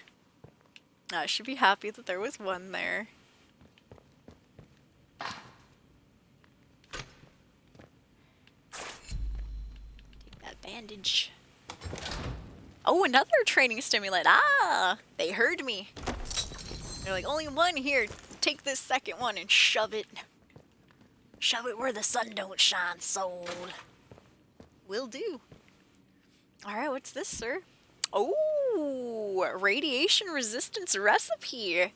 I should be happy that there was one there. Take that bandage. Oh, another training stimulant. Ah! They heard me. They're like, only one here. Take this second one and shove it. Shove it where the sun don't shine, soul. Will do. Alright, what's this, sir? Oh, radiation resistance recipe.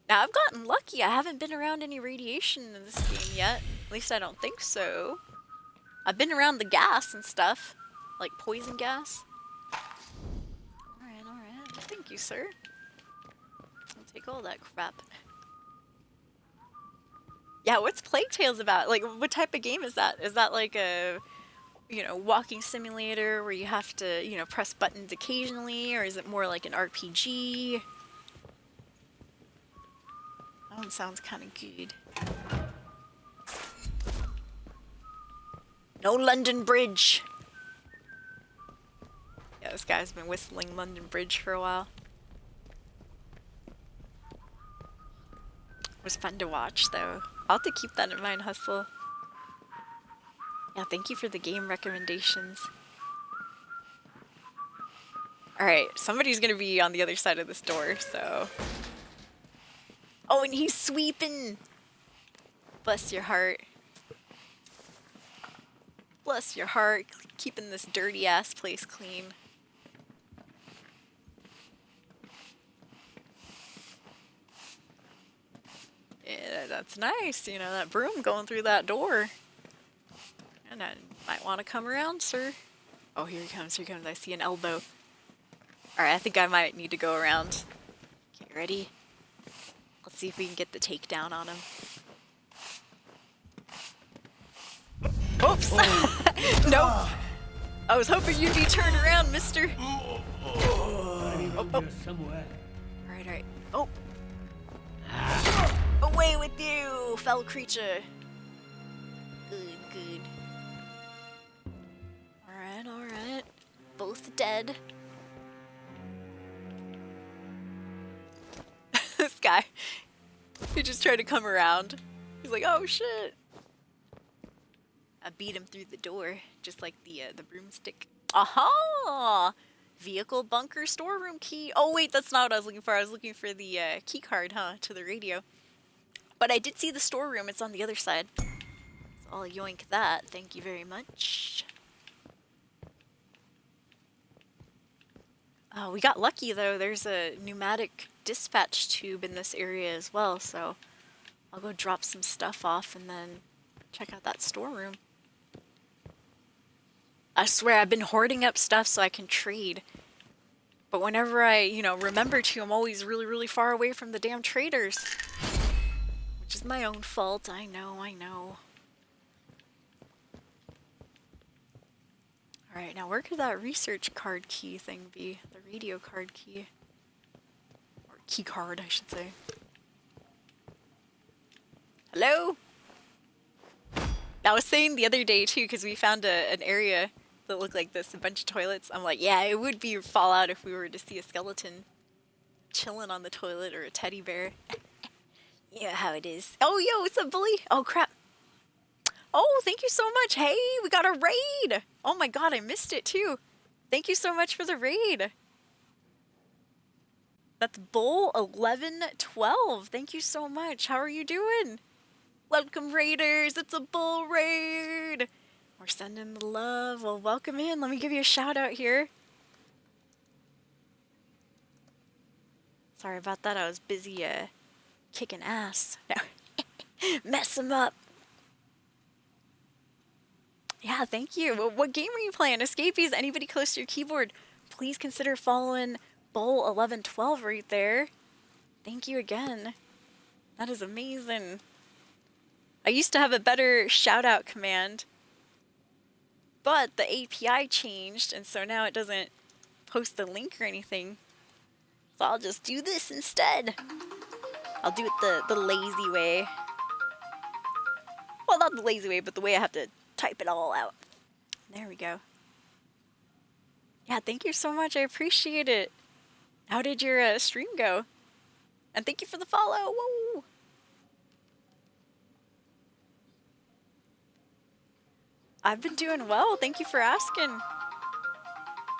Now, I've gotten lucky. I haven't been around any radiation in this game yet. At least I don't think so. I've been around the gas and stuff. Like poison gas. Alright, alright. Thank you, sir. I'll take all that crap. Yeah, what's Plague Tales about? Like, what type of game is that? Is that like a, you know, walking simulator where you have to, you know, press buttons occasionally? Or is it more like an RPG? That one sounds kind of good. No London Bridge! Yeah, this guy's been whistling London Bridge for a while. It was fun to watch, though. I'll have to keep that in mind, Hustle. Yeah, thank you for the game recommendations. Alright, somebody's gonna be on the other side of this door, so... Oh, and he's sweeping! Bless your heart. Bless your heart, keeping this dirty-ass place clean. Yeah, that's nice, you know, that broom going through that door. And I might want to come around, sir. Oh, here he comes, here he comes. I see an elbow. Alright, I think I might need to go around. Okay, ready? Let's see if we can get the takedown on him. Oops! Nope! I was hoping you'd be turned around, mister. Oh, oh. Alright, alright. Oh! Away with you, foul creature! Good, good. Alright, alright. Both dead. This guy, he just tried to come around. He's like, oh shit. I beat him through the door, just like the broomstick. Aha! Vehicle bunker storeroom key. Oh wait, that's not what I was looking for. I was looking for the key card, huh, to the radio. But I did see the storeroom. It's on the other side. So I'll yoink that. Thank you very much. Oh, we got lucky though. There's a pneumatic dispatch tube in this area as well, so I'll go drop some stuff off and then check out that storeroom. I swear I've been hoarding up stuff so I can trade. But whenever I, you know, remember to, I'm always really, really far away from the damn traders. Which is my own fault. I know, I know. Alright, now where could that research card key thing be? The radio card key. Or key card, I should say. Hello? I was saying the other day too, because we found an area that looked like this, a bunch of toilets. I'm like, yeah, it would be Fallout if we were to see a skeleton chilling on the toilet or a teddy bear. Yeah, how it is. Oh, yo, what's up, bully? Oh, crap. Oh, thank you so much. Hey, we got a raid. Oh my god, I missed it too. Thank you so much for the raid. That's Bull 1112. Thank you so much. How are you doing? Welcome, raiders. It's a bull raid. We're sending the love. Well, welcome in. Let me give you a shout out here. Sorry about that. I was busy kicking ass. No. Mess him up. Yeah, thank you. What game are you playing? Escapees, anybody close to your keyboard, please consider following Bull 1112 right there. Thank you again. That is amazing. I used to have a better shout out command, but the API changed, and so now it doesn't post the link or anything. So I'll just do this instead. I'll do it the lazy way. Well, not the lazy way, but the way I have to type it all out. There we go. Yeah, thank you so much. I appreciate it. How did your stream go? And thank you for the follow. Whoa. I've been doing well. Thank you for asking.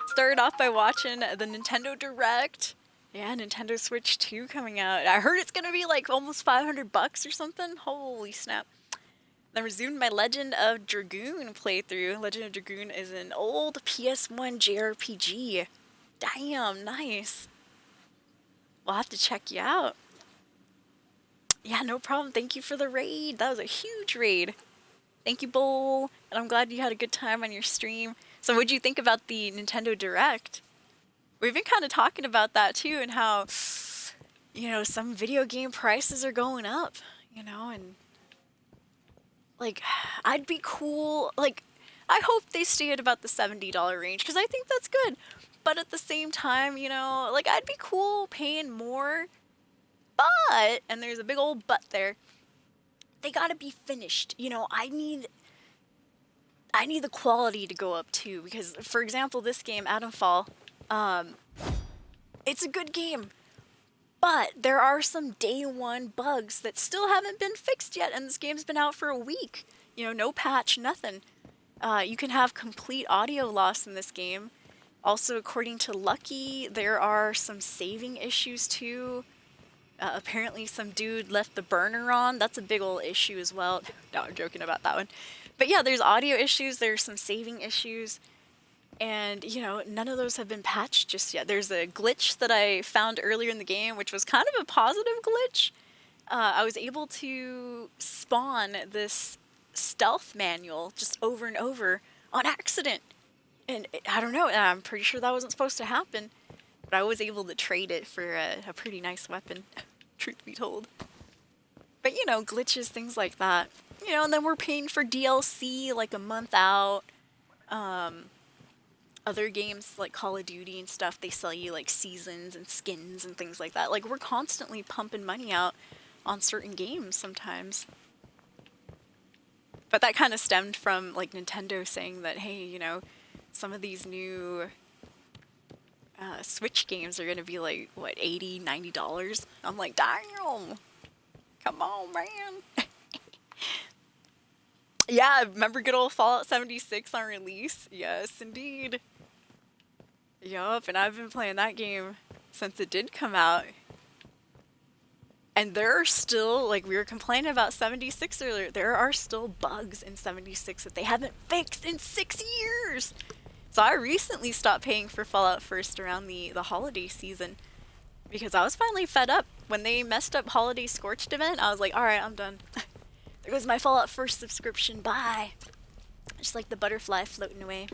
Started off by watching the Nintendo Direct. Yeah, Nintendo Switch 2 coming out. I heard it's gonna be like almost $500 or something. Holy snap. Then resumed my Legend of Dragoon playthrough. Legend of Dragoon is an old PS1 JRPG. Damn, nice. We'll have to check you out. Yeah, no problem. Thank you for the raid. That was a huge raid. Thank you, Bull. And I'm glad you had a good time on your stream. So what'd you think about the Nintendo Direct? We've been kind of talking about that too, and how, you know, some video game prices are going up, you know, and like, I'd be cool, like, I hope they stay at about the $70 range, because I think that's good. But at the same time, you know, like, I'd be cool paying more, but, and there's a big old but there, they gotta be finished. You know, I need the quality to go up too, because, for example, this game, AtomFall, it's a good game, but there are some day one bugs that still haven't been fixed yet, and this game's been out for a week. You know, no patch, nothing. You can have complete audio loss in this game. Also, according to Lucky, there are some saving issues too. Apparently some dude left the burner on. That's a big old issue as well. No, I'm joking about that one. But yeah, there's audio issues, there's some saving issues. And, you know, none of those have been patched just yet. There's a glitch that I found earlier in the game, which was kind of a positive glitch. I was able to spawn this stealth manual just over and over on accident. And I don't know, I'm pretty sure that wasn't supposed to happen. But I was able to trade it for a pretty nice weapon, truth be told. But, you know, glitches, things like that. You know, and then we're paying for DLC like a month out. Other games like Call of Duty and stuff, they sell you like seasons and skins and things like that. Like, we're constantly pumping money out on certain games sometimes. But that kind of stemmed from like Nintendo saying that, hey, you know, some of these new Switch games are gonna be like, what, $80, $90? I'm like, damn! Come on, man! Yeah, remember good old Fallout 76 on release? Yes, indeed. Yup, and I've been playing that game since it did come out. And there are still, like we were complaining about 76 earlier, there are still bugs in 76 that they haven't fixed in 6 years! So I recently stopped paying for Fallout First around the holiday season because I was finally fed up. When they messed up Holiday Scorched event, I was like, alright, I'm done. There goes my Fallout First subscription, bye! Just like the butterfly floating away.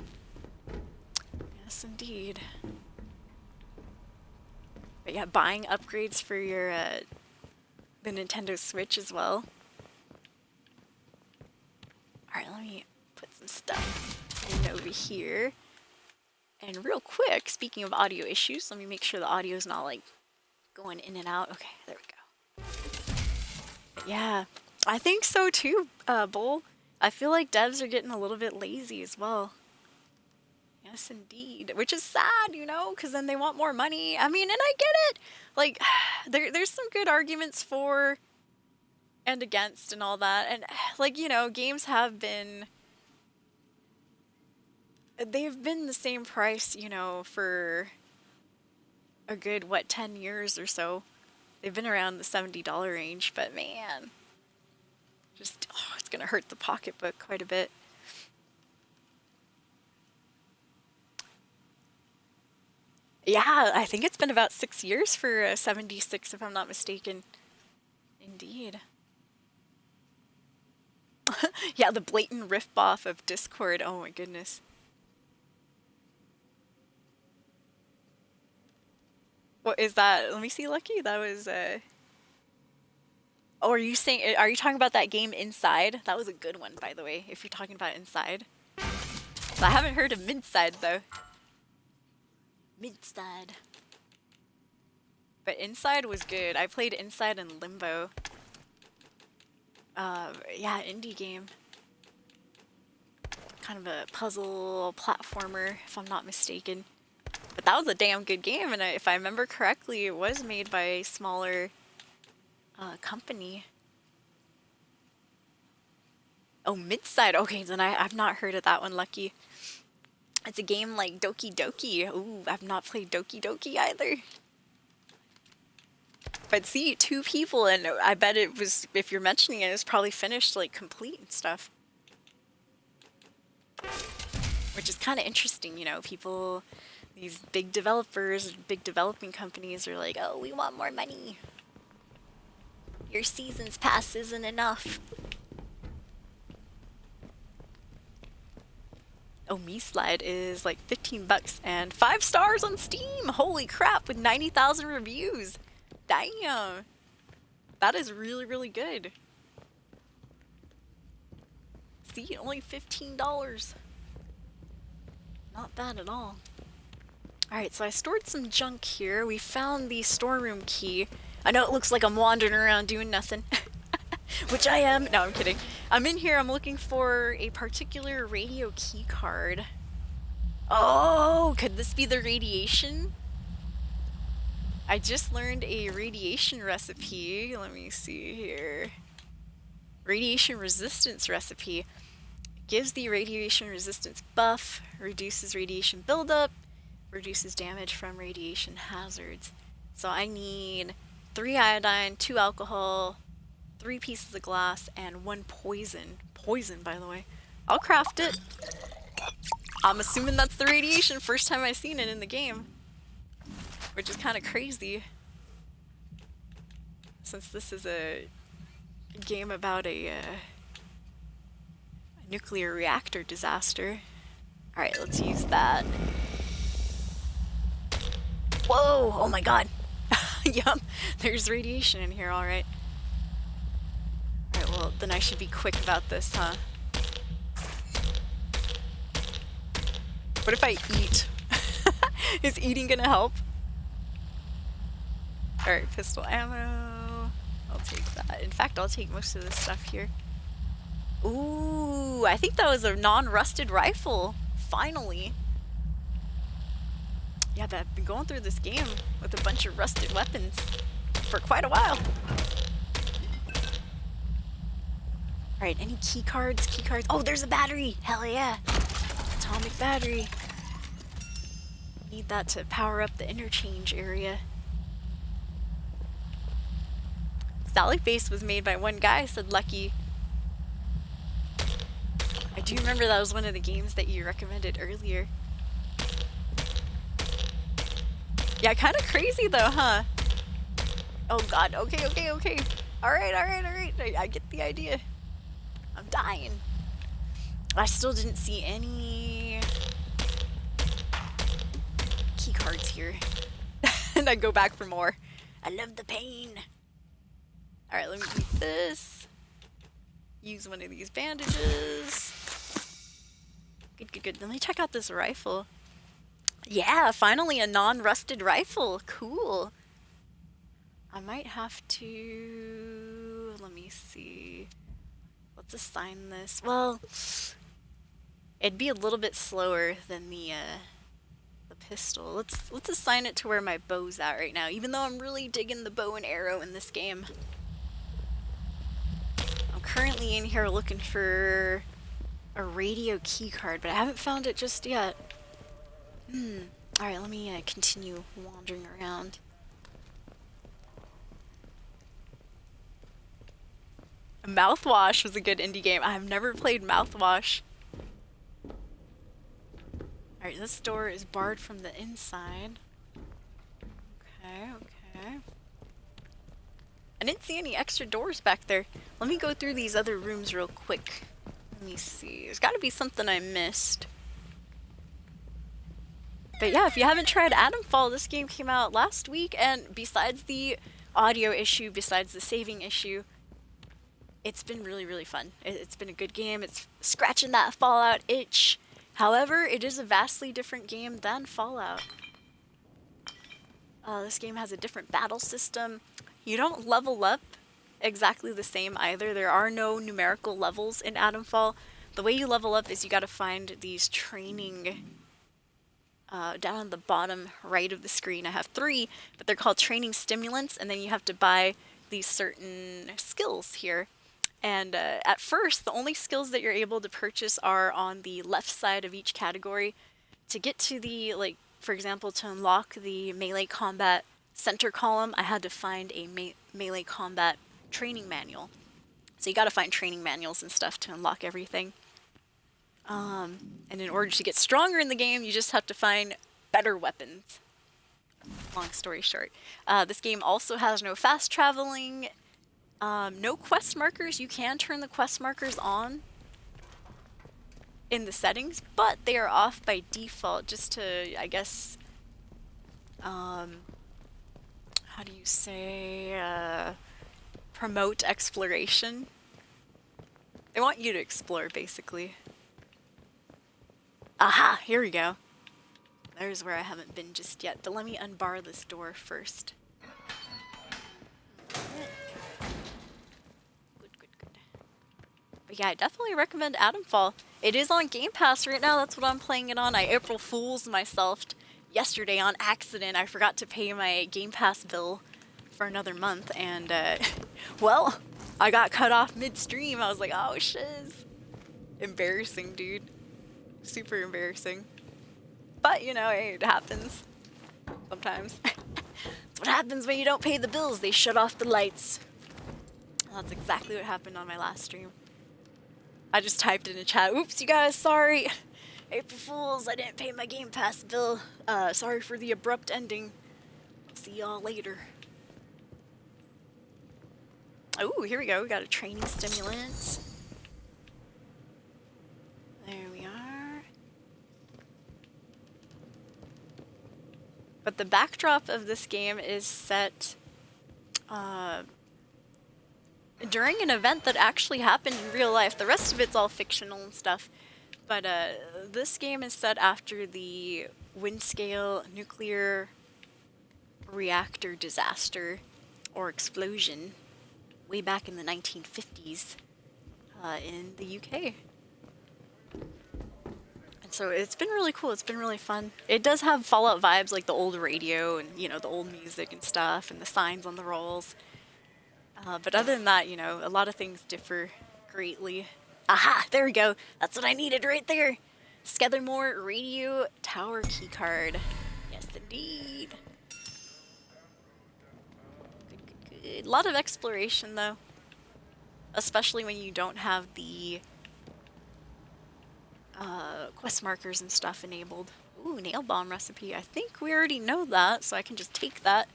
Yes, indeed. But yeah, buying upgrades for your, the Nintendo Switch as well. Alright, let me put some stuff in over here. And real quick, speaking of audio issues, let me make sure the audio is not like going in and out. Okay, there we go. Yeah, I think so too, Bull. I feel like devs are getting a little bit lazy as well. Yes, indeed. Which is sad, you know, because then they want more money. I mean, and I get it. Like, there's some good arguments for and against and all that. And, like, you know, games have been... They've been the same price, you know, for a good, what, 10 years or so. They've been around the $70 range, but man, just, oh, it's gonna hurt the pocketbook quite a bit. Yeah, I think it's been about 6 years for 76, if I'm not mistaken. Indeed. Yeah, the blatant riff-off of Discord, oh my goodness. What is that? Let me see, Lucky. That was, Oh, are you talking about that game Inside? That was a good one, by the way, if you're talking about Inside. I haven't heard of Midside, though. Midside. But Inside was good. I played Inside and Limbo. Yeah, indie game. Kind of a puzzle platformer, if I'm not mistaken. But that was a damn good game, and if I remember correctly, it was made by a smaller company. Oh, Midside. Okay, then I've not heard of that one, Lucky. It's a game like Doki Doki. Ooh, I've not played Doki Doki either. But see, 2 people, and I bet it was, if you're mentioning it, it's probably finished, like, complete and stuff. Which is kind of interesting, you know, people... These big developers, big developing companies are like, oh, we want more money. Your season's pass isn't enough. Oh, Me Slide is like $15 and 5 stars on Steam. Holy crap, with 90,000 reviews. Damn. That is really, really good. See, only $15. Not bad at all. Alright, so I stored some junk here. We found the storeroom key. I know it looks like I'm wandering around doing nothing. Which I am. No, I'm kidding. I'm in here. I'm looking for a particular radio key card. Oh, could this be the radiation? I just learned a radiation recipe. Let me see here. Radiation resistance recipe. Gives the radiation resistance buff, reduces radiation buildup, reduces damage from radiation hazards. So I need 3 iodine, 2 alcohol, 3 pieces of glass, and 1 poison. Poison, by the way. I'll craft it. I'm assuming that's the radiation. First time I've seen it in the game. Which is kind of crazy. Since this is a game about a nuclear reactor disaster. Alright, let's use that. Whoa! Oh my god! Yup, there's radiation in here, alright. Alright, well, then I should be quick about this, huh? What if I eat? Is eating gonna help? Alright, pistol ammo. I'll take that. In fact, I'll take most of this stuff here. Ooh, I think that was a non-rusted rifle. Finally. Yeah, but I've been going through this game with a bunch of rusted weapons for quite a while. Alright, any key cards? Key cards? Oh, there's a battery! Hell yeah! Atomic battery. Need that to power up the interchange area. Sally Face was made by one guy, said Lucky. I do remember that was one of the games that you recommended earlier. Yeah, kind of crazy though, huh? Oh god, okay. Alright. I get the idea. I'm dying. I still didn't see any key cards here. And I go back for more. I love the pain. Alright, let me eat this. Use one of these bandages. Good. Let me check out this rifle. Yeah, finally a non-rusted rifle. Cool. I might have to... Let me see. Let's assign this. Well, it'd be a little bit slower than the pistol. Let's assign it to where my bow's at right now, even though I'm really digging the bow and arrow in this game. I'm currently in here looking for a radio key card, but I haven't found it just yet. Alright, let me continue wandering around. Mouthwash was a good indie game. I've never played Mouthwash. Alright, this door is barred from the inside. Okay. I didn't see any extra doors back there. Let me go through these other rooms real quick. Let me see. There's gotta be something I missed. But yeah, if you haven't tried AtomFall, this game came out last week, and besides the audio issue, besides the saving issue, it's been really fun. It's been a good game. It's scratching that Fallout itch. However, it is a vastly different game than Fallout. This game has a different battle system. You don't level up exactly the same either. There are no numerical levels in AtomFall. The way you level up is you gotta find these training... down on the bottom right of the screen. I have 3, but they're called training stimulants, and then you have to buy these certain skills here. And at first, the only skills that you're able to purchase are on the left side of each category. To get to the, like, for example, to unlock the melee combat center column, I had to find a melee combat training manual. So you gotta find training manuals and stuff to unlock everything. And in order to get stronger in the game, you just have to find better weapons. Long story short. This game also has no fast traveling, no quest markers. You can turn the quest markers on in the settings, but they are off by default just to, I guess, how do you say, promote exploration. They want you to explore, basically. Aha! Here we go. There's where I haven't been just yet, but let me unbar this door first. Good. But yeah, I definitely recommend AtomFall. It is on GamePass right now, that's what I'm playing it on. I April Fool's myself yesterday on accident. I forgot to pay my GamePass bill for another month, and well, I got cut off midstream. I was like, oh shiz. Embarrassing, dude. Super embarrassing. But, you know, hey, it happens. Sometimes. That's what happens when you don't pay the bills. They shut off the lights. Well, that's exactly what happened on my last stream. I just typed in a chat, oops, you guys, sorry. April Fools, I didn't pay my Game Pass bill. Sorry for the abrupt ending. See y'all later. Oh, here we go. We got a training stimulant. There we are. But the backdrop of this game is set during an event that actually happened in real life. The rest of it's all fictional and stuff. But this game is set after the Windscale nuclear reactor disaster or explosion way back in the 1950s in the UK. And So it's been really cool. It's been really fun. It does have Fallout vibes, like the old radio and, you know, the old music and stuff and the signs on the rolls. But other than that, you know, a lot of things differ greatly. Aha! There we go. That's what I needed right there. Skethermore Radio Tower Keycard. Yes, indeed. Good. A lot of exploration, though. Especially when you don't have the quest markers and stuff enabled. Ooh, nail bomb recipe. I think we already know that, so I can just take that.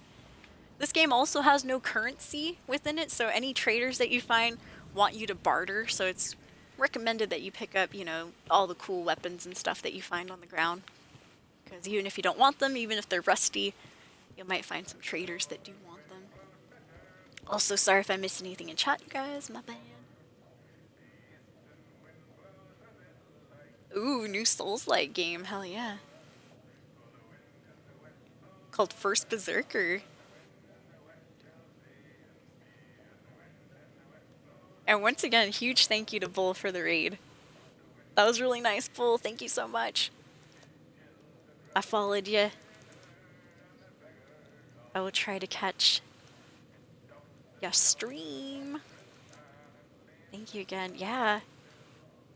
This game also has no currency within it, so any traders that you find want you to barter, so it's recommended that you pick up, you know, all the cool weapons and stuff that you find on the ground. Because even if you don't want them, even if they're rusty, you might find some traders that do want them. Also, sorry if I missed anything in chat, you guys, my bad. Ooh, new Souls-like game, hell yeah. Called First Berserker. And once again, huge thank you to Bull for the raid. That was really nice, Bull. Thank you so much. I followed you. I will try to catch your stream. Thank you again. Yeah.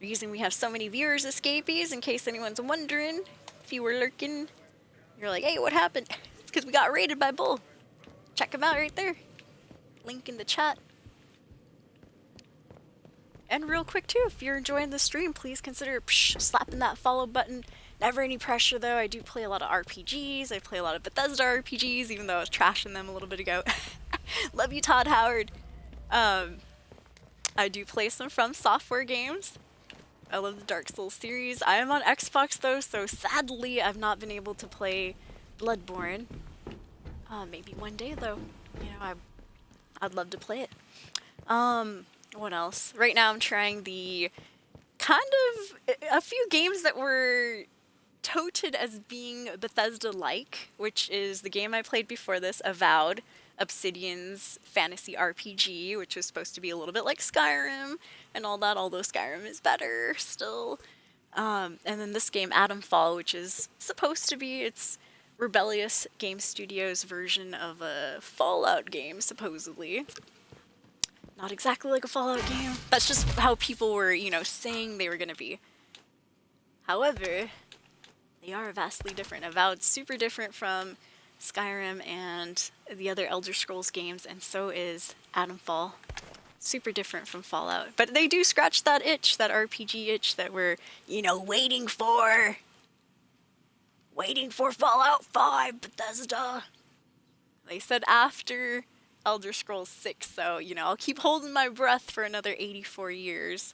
Reason we have so many viewers escapees, in case anyone's wondering, if you were lurking, you're like, hey, what happened? It's because we got raided by Bull. Check him out right there. Link in the chat. And real quick too, if you're enjoying the stream, please consider slapping that follow button. Never any pressure though. I do play a lot of RPGs. I play a lot of Bethesda RPGs, even though I was trashing them a little bit ago. Love you, Todd Howard. I do play some From Software games. I love the Dark Souls series. I am on Xbox though, so sadly I've not been able to play Bloodborne. Maybe one day though. You know, I'd love to play it. What else? Right now I'm trying the a few games that were touted as being Bethesda-like, which is the game I played before this, Avowed, Obsidian's fantasy RPG, which was supposed to be a little bit like Skyrim and all that, although Skyrim is better still. And then this game, AtomFall, which is supposed to be its Rebellious Game Studios version of a Fallout game, supposedly. Not exactly like a Fallout game. That's just how people were, you know, saying they were going to be. However, they are vastly different. Avowed's super different from Skyrim and the other Elder Scrolls games, and so is AtomFall. Super different from Fallout. But they do scratch that itch, that RPG itch that we're, you know, waiting for. Waiting for Fallout 5, Bethesda. They said after Elder Scrolls 6, so, you know, I'll keep holding my breath for another 84 years.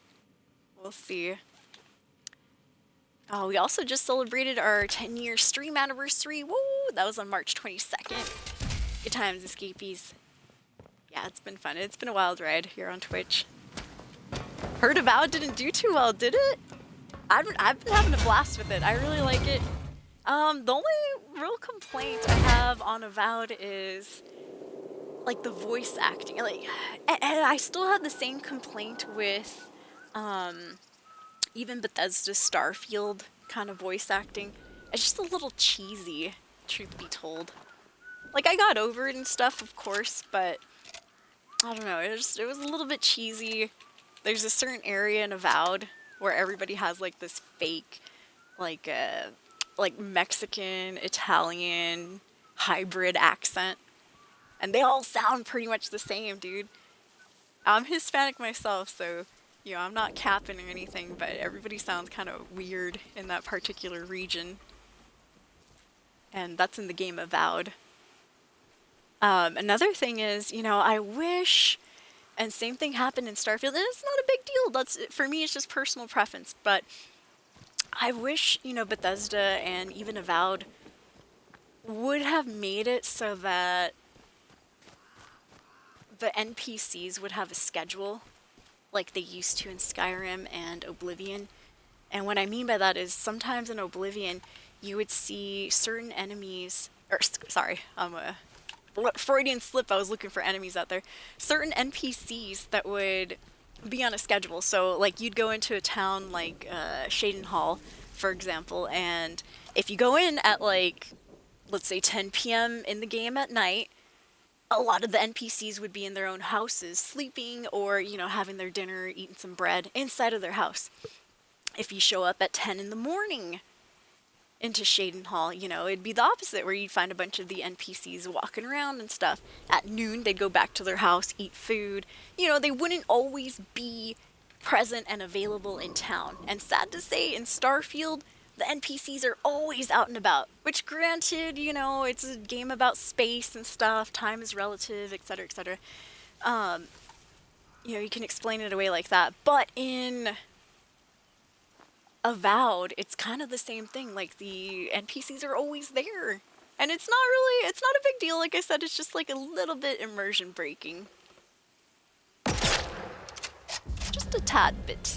We'll see. Oh, we also just celebrated our 10-year stream anniversary. Woo! That was on March 22nd. Good times, escapees. Yeah, it's been fun. It's been a wild ride here on Twitch. Heard Avowed didn't do too well, did it? I've been having a blast with it. I really like it. The only real complaint I have on Avowed is like the voice acting. Like, and I still have the same complaint with even Bethesda's Starfield kind of voice acting. It's just a little cheesy, truth be told. Like, I got over it and stuff, of course, but I don't know, it was a little bit cheesy. There's a certain area in Avowed where everybody has like this fake, like Mexican, Italian hybrid accent. And they all sound pretty much the same, dude. I'm Hispanic myself, so, you know, I'm not capping or anything, but everybody sounds kind of weird in that particular region. And that's in the game Avowed. Another thing is, you know, I wish, and same thing happened in Starfield, and it's not a big deal. That's, for me, it's just personal preference, but I wish, you know, Bethesda and even Avowed would have made it so that the NPCs would have a schedule like they used to in Skyrim and Oblivion. And what I mean by that is sometimes in Oblivion you would see certain enemies, or sorry, Freudian slip, I was looking for enemies out there. Certain NPCs that would be on a schedule. So like you'd go into a town like Shaden Hall for example, and if you go in at like, let's say 10 p.m. in the game at night, a lot of the NPCs would be in their own houses, sleeping or, you know, having their dinner, eating some bread inside of their house. If you show up at 10 in the morning into Shaden Hall, you know, it'd be the opposite, where you'd find a bunch of the NPCs walking around and stuff. At noon, they'd go back to their house, eat food. You know, they wouldn't always be present and available in town. And sad to say, in Starfield, the NPCs are always out and about. Which, granted, you know, it's a game about space and stuff, time is relative, etc., etc. You know, you can explain it away like that. But in Avowed, it's kind of the same thing. Like, the NPCs are always there. And it's not a big deal. Like I said, it's just like a little bit immersion breaking. Just a tad bit.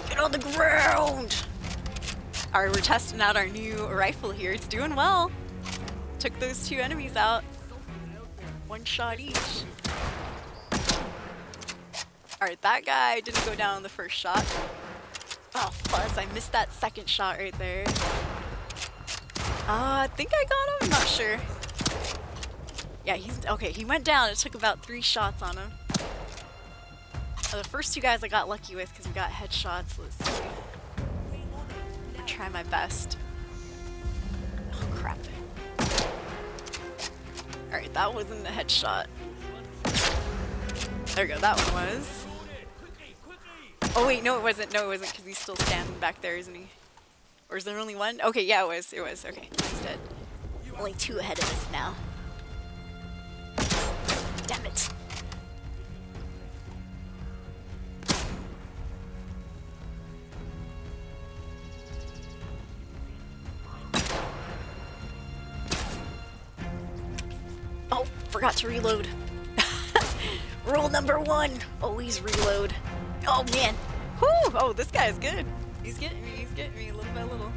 Get on the ground! Alright, we're testing out our new rifle here. It's doing well. Took those 2 enemies out. 1 shot each. Alright, that guy didn't go down on the first shot. Oh, fuzz, I missed that second shot right there. I think I got him? I'm not sure. Yeah, okay, he went down. It took about 3 shots on him. The first 2 guys I got lucky with because we got headshots. Let's see. I'll try my best. Oh, crap. Alright, that wasn't a headshot. There we go, that one was. Oh wait, no it wasn't, because he's still standing back there, isn't he? Or is there only 1? Okay, yeah, it was, okay, he's dead. Only 2 ahead of us now. Damn it. Oh, forgot to reload. Rule number 1, always reload. Oh man. Whew! Oh, this guy's good. He's getting me little by little.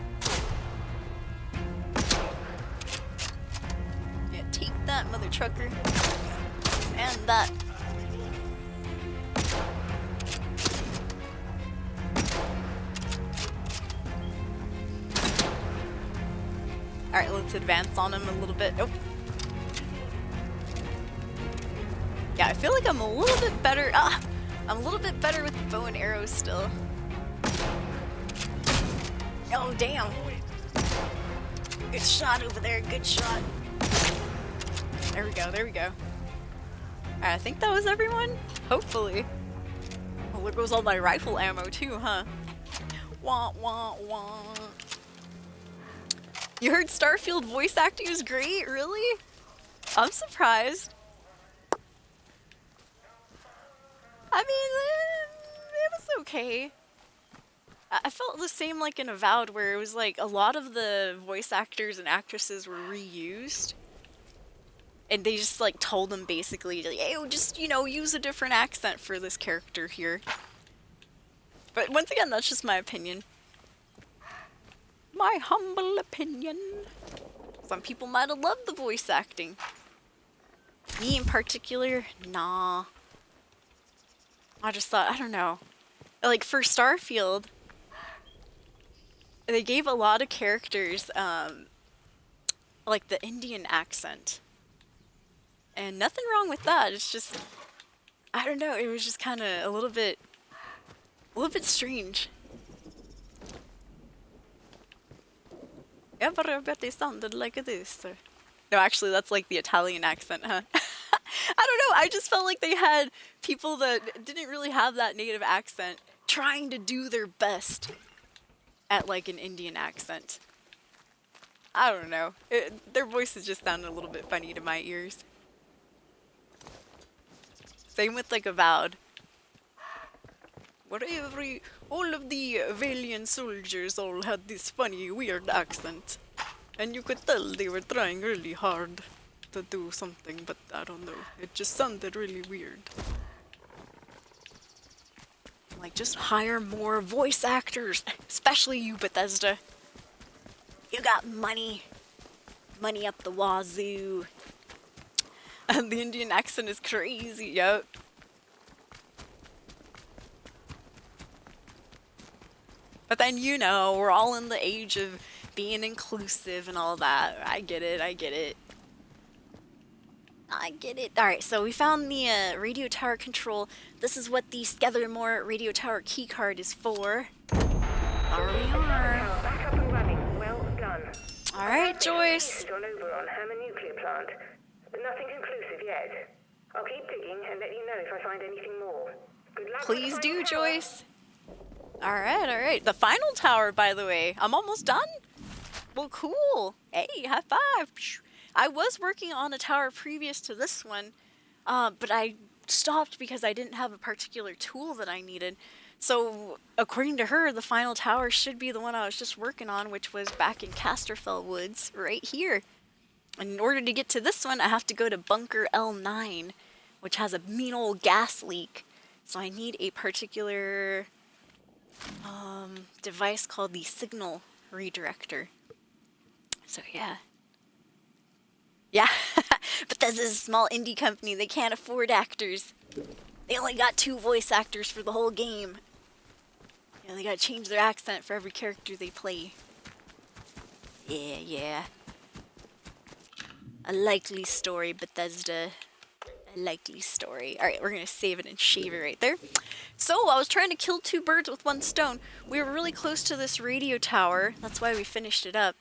Yeah, take that, mother trucker. And that. Alright, let's advance on him a little bit. Nope. Yeah, I feel like I'm a little bit better. I'm a little bit better with the bow and arrows still. Oh, damn. Good shot over there, good shot. There we go, there we go. I think that was everyone? Hopefully. Oh, there goes all my rifle ammo too, huh? Wah, wah, wah. You heard Starfield voice acting is great? Really? I'm surprised. I mean, it was okay. I felt the same like in Avowed, where it was like a lot of the voice actors and actresses were reused. And they just like told them basically, like, hey, just, you know, use a different accent for this character here. But once again, that's just my opinion. My humble opinion. Some people might have loved the voice acting. Me in particular, nah. I just thought, I don't know. Like for Starfield, they gave a lot of characters like the Indian accent. And nothing wrong with that. It's just, I don't know, it was just kind of a little bit strange. Everybody sounded like this. No, actually, that's like the Italian accent, huh? I don't know, I just felt like they had people that didn't really have that native accent trying to do their best at like an Indian accent. I don't know. Their voices just sounded a little bit funny to my ears. Same with like Avowed. All of the Valiant soldiers all had this funny, weird accent. And you could tell they were trying really hard to do something, but I don't know. It just sounded really weird. Like, just hire more voice actors, especially you, Bethesda. You got money. Money up the wazoo. And the Indian accent is crazy, yep. then you know, we're all in the age of being inclusive and all that. I get it, I get it. I get it. Alright, so we found the radio tower control. This is what the Skethermore radio tower keycard is for. There we are. Back up and running. Well done. Alright, Joyce. All over on Nuclear plant, but nothing conclusive yet. I'll keep digging and let you know if I find anything more. Good luck. Please do, Joyce. Alright, alright. The final tower, by the way. I'm almost done? Well, cool. Hey, high five. I was working on a tower previous to this one, but I stopped because I didn't have a particular tool that I needed. So, according to her, the final tower should be the one I was just working on, which was back in Casterfell Woods, right here. And in order to get to this one, I have to go to Bunker L9, which has a mean old gas leak. So I need a particular device called the signal redirector. So yeah. Yeah, but this is a small indie company. They can't afford actors. They only got 2 voice actors for the whole game. You know, they gotta change their accent for every character they play. Yeah, yeah. A likely story, Bethesda. A likely story. Alright, we're gonna save it and shave it right there. So, I was trying to kill 2 birds with 1 stone. We were really close to this radio tower. That's why we finished it up.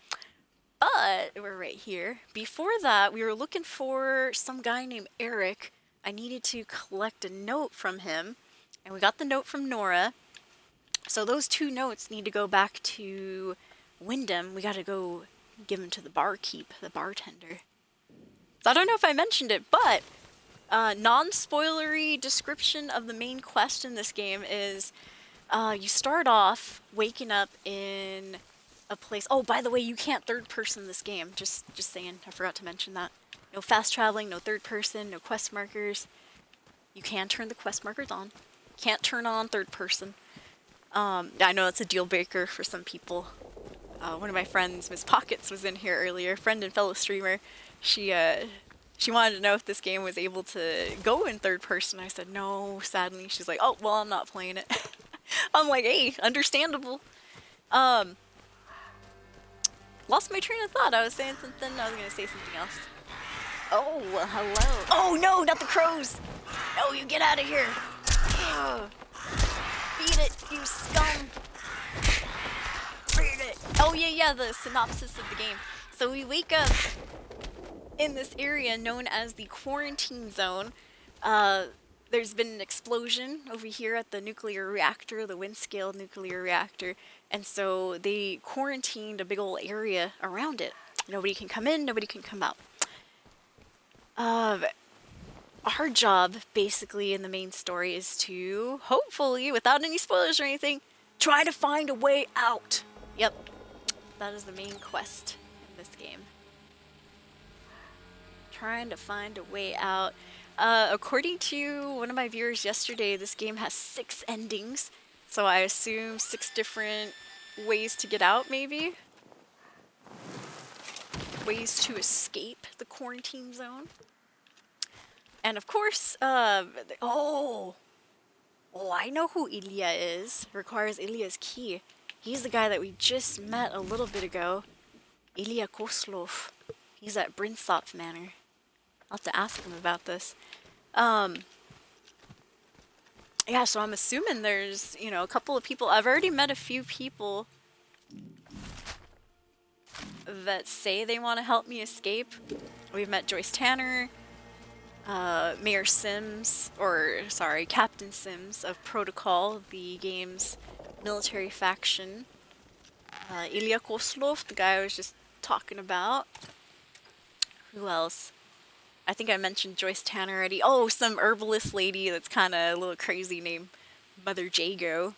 But, we're right here. Before that, we were looking for some guy named Eric. I needed to collect a note from him. And we got the note from Nora. So those 2 notes need to go back to Wyndham. We gotta go give them to the barkeep, the bartender. So I don't know if I mentioned it, but non-spoilery description of the main quest in this game is you start off waking up in a place. Oh, by the way, you can't third person this game. Just saying, I forgot to mention that. No fast traveling, no third person, no quest markers. You can turn the quest markers on. Can't turn on third person. I know that's a deal breaker for some people. One of my friends, Miss Pockets, was in here earlier. Friend and fellow streamer. She wanted to know if this game was able to go in third person. I said no, sadly. She's like, oh, well, I'm not playing it. I'm like, hey, understandable. Lost my train of thought. I was saying something. I was gonna say something else. Oh, well, hello. Oh no, not the crows. No, you get out of here. Ugh. Beat it, you scum. Beat it. Oh yeah, the synopsis of the game. So we wake up in this area known as the quarantine zone. There's been an explosion over here at the nuclear reactor, the Windscale nuclear reactor, and so they quarantined a big old area around it. Nobody can come in, nobody can come out. Our job, basically, in the main story is to, hopefully, without any spoilers or anything, try to find a way out. Yep, that is the main quest in this game. Trying to find a way out. According to one of my viewers yesterday, this game has 6 endings, so I assume 6 different ways to get out, maybe? Ways to escape the quarantine zone. And of course, I know who Ilya is. Requires Ilya's key. He's the guy that we just met a little bit ago. Ilya Koslov. He's at Brinsop Manor. I'll have to ask him about this. Yeah, so I'm assuming there's, you know, a couple of people. I've already met a few people that say they want to help me escape. We've met Joyce Tanner, Mayor Sims, Captain Sims of Protocol, the game's military faction. Ilya Koslov, the guy I was just talking about. Who else? I think I mentioned Joyce Tanner already. Oh, some herbalist lady that's kind of a little crazy named Mother Jago.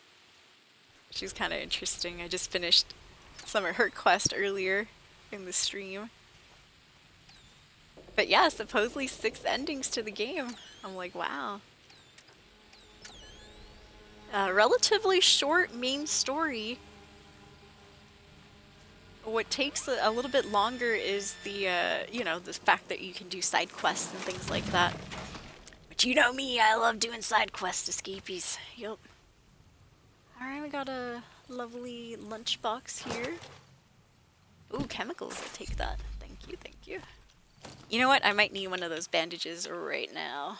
She's kind of interesting. I just finished some of her quest earlier in the stream. But yeah, supposedly 6 endings to the game. I'm like, wow. Relatively short main story. What takes a little bit longer is the, you know, the fact that you can do side quests and things like that. But you know me, I love doing side quest escapees. Yup. Alright, we got a lovely lunchbox here. Ooh, chemicals, I'll take that. Thank you, thank you. You know what? I might need one of those bandages right now.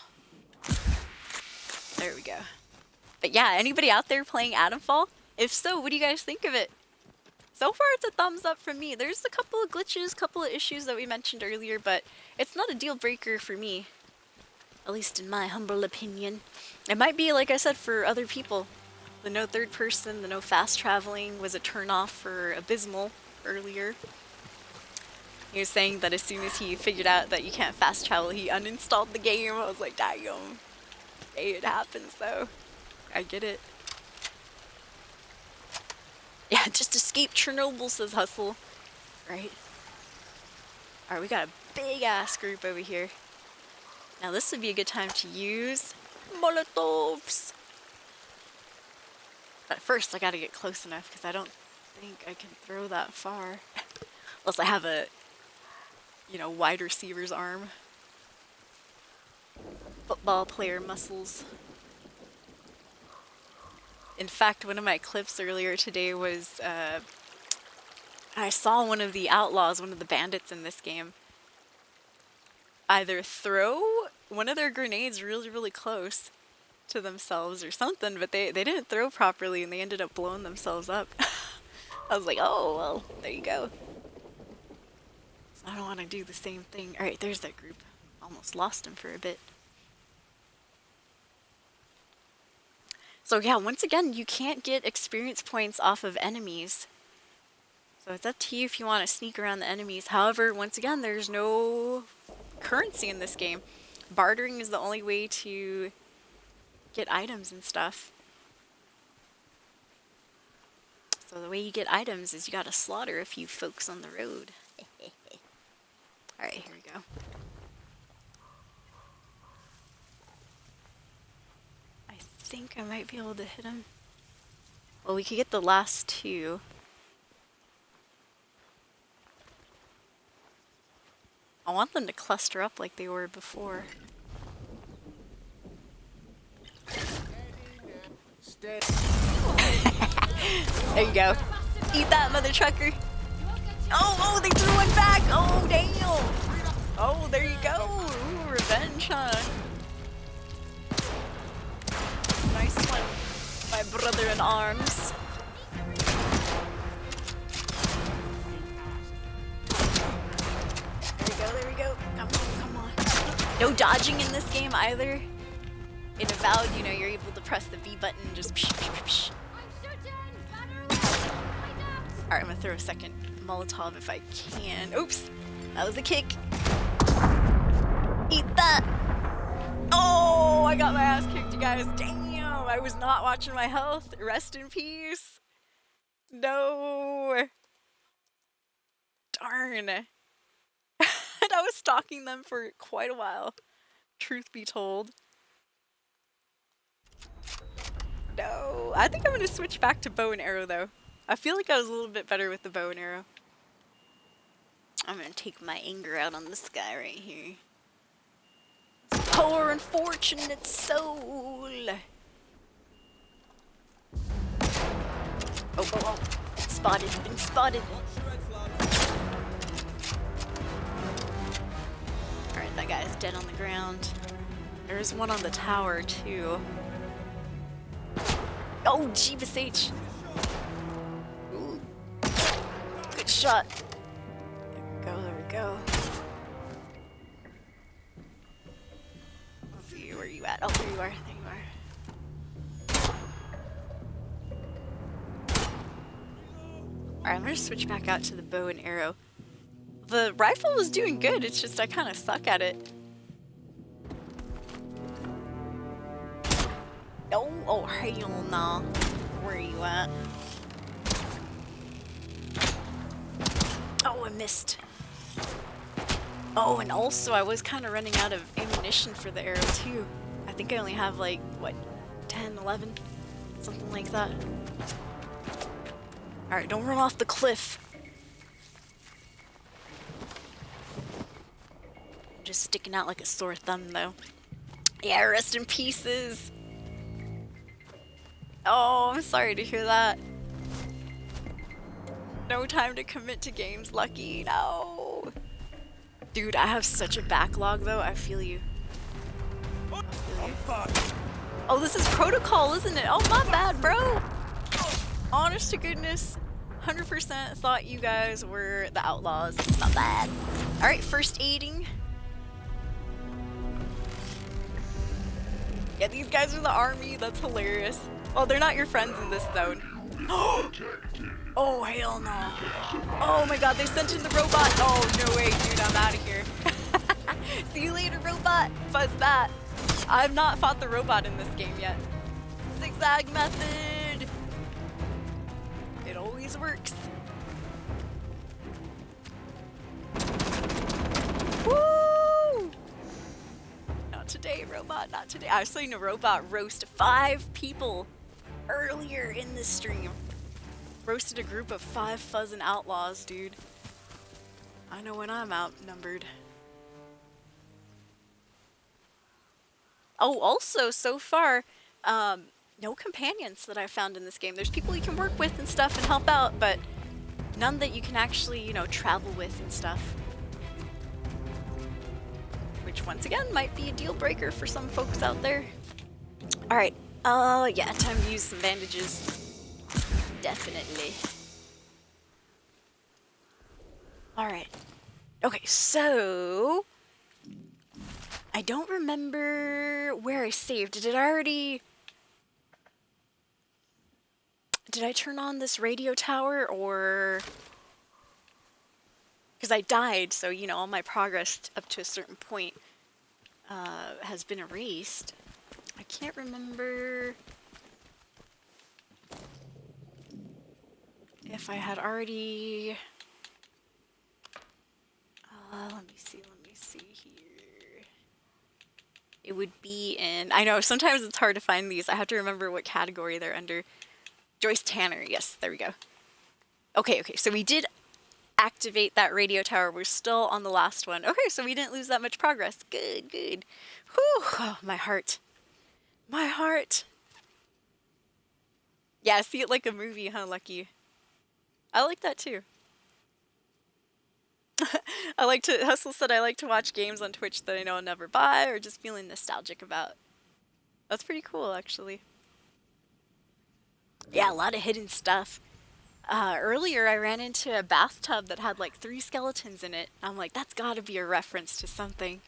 There we go. But yeah, anybody out there playing AtomFall? If so, what do you guys think of it? So far, it's a thumbs up from me. There's a couple of glitches, couple of issues that we mentioned earlier, but it's not a deal breaker for me. At least in my humble opinion. It might be, like I said, for other people. The no third person, the no fast traveling was a turn off for Abysmal earlier. He was saying that as soon as he figured out that you can't fast travel, he uninstalled the game. I was like, damn. Hey, it happens though. I get it. Yeah, just escape Chernobyl, says Hustle. Right? Alright, we got a big ass group over here. Now this would be a good time to use Molotovs. But first I gotta get close enough because I don't think I can throw that far. Unless I have a, you know, wide receiver's arm. Football player muscles. In fact, one of my clips earlier today was, I saw one of the outlaws, one of the bandits in this game, either throw one of their grenades really close to themselves or something, but they didn't throw properly and they ended up blowing themselves up. I was like, oh, well, there you go. So I don't want to do the same thing. Alright, there's that group. Almost lost them for a bit. So yeah, once again, you can't get experience points off of enemies. So it's up to you if you want to sneak around the enemies. However, once again, there's no currency in this game. Bartering is the only way to get items and stuff. So the way you get items is you gotta slaughter a few folks on the road. Alright, here we go. I think I might be able to hit him. Well, we could get the last two. I want them to cluster up like they were before. There you go. Eat that, mother trucker. Oh, they threw one back. Oh, damn. Oh, there you go. Ooh, revenge, huh? Nice one, my brother in arms. There we go. Come on. No dodging in this game either. In Avowed, you know, you're able to press the B button and just psh, psh, psh, psh. Alright, I'm gonna throw a second Molotov if I can. Oops! That was a kick. Eat that! Oh, I got my ass kicked, you guys. Damn, I was not watching my health. Rest in peace. No. Darn. And I was stalking them for quite a while. Truth be told. No, I think I'm gonna switch back to bow and arrow though. I feel like I was a little bit better with the bow and arrow. I'm gonna take my anger out on this guy right here. Poor unfortunate soul. Oh. Been spotted. Alright, that guy's dead on the ground. There's one on the tower too. Oh, Jeebus H. Ooh. Good shot. There we go. Let's see, where are you at? Oh, there you are. Alright, I'm gonna switch back out to the bow and arrow. The rifle was doing good, it's just I kind of suck at it. Oh, hell no. Where are you at? Oh, I missed. Oh, and also I was kind of running out of ammunition for the arrow too. I think I only have like, what, 10, 11? Something like that. Alright, don't run off the cliff. I'm just sticking out like a sore thumb though. Yeah, rest in pieces. Oh, I'm sorry to hear that. No time to commit to games, Lucky. No. Dude, I have such a backlog though. I feel you. I feel you. Oh, this is protocol, isn't it? Oh, my bad, bro. Honest to goodness, 100% thought you guys were the outlaws. Not bad. All right, first aiding. Yeah, these guys are the army. That's hilarious. Well, they're not your friends in this zone. Oh, hell no. Oh my god, they sent in the robot. Oh, no way, dude, I'm out of here. See you later, robot. Fuzz that. I've not fought the robot in this game yet. Zigzag method. It always works. Woo! Not today, robot, not today. I've seen a robot roast 5 people earlier in this stream. Roasted a group of 5 fuzzing outlaws, dude. I know when I'm outnumbered. Oh, also, so far, no companions that I've found in this game. There's people you can work with and stuff and help out, but none that you can actually, you know, travel with and stuff. Which, once again, might be a deal breaker for some folks out there. Alright, yeah, time to use some bandages. Definitely. Alright. Okay, so... I don't remember where I saved. Did I turn on this radio tower, or... Because I died, so, you know, all my progress up to a certain point has been erased. I can't remember if I had already... let me see here. It would be in... I know, sometimes it's hard to find these. I have to remember what category they're under. Joyce Tanner, yes, there we go. Okay, so we did activate that radio tower. We're still on the last one. Okay, so we didn't lose that much progress. Good. Whew, oh, my heart. My heart. Yeah, see it like a movie, huh, Lucky? I like that too. Hustle said I like to watch games on Twitch that I know I'll never buy or just feeling nostalgic about. That's pretty cool, actually. Yeah, a lot of hidden stuff. Earlier I ran into a bathtub that had like 3 skeletons in it. I'm like, that's gotta be a reference to something.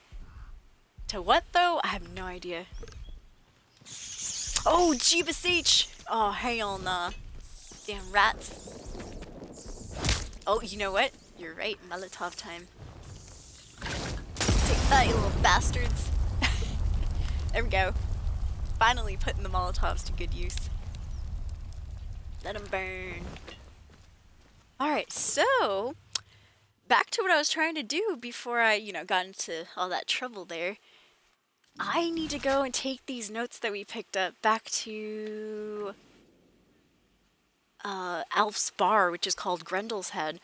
To what though? I have no idea. Oh, Jeebus H! Oh, hell nah. Damn rats. Oh, you know what? You're right, Molotov time. Take that, you little bastards. There we go. Finally putting the Molotovs to good use. Let them burn. Alright, so... back to what I was trying to do before I, you know, got into all that trouble there. I need to go and take these notes that we picked up back to... Alf's bar, which is called Grendel's Head.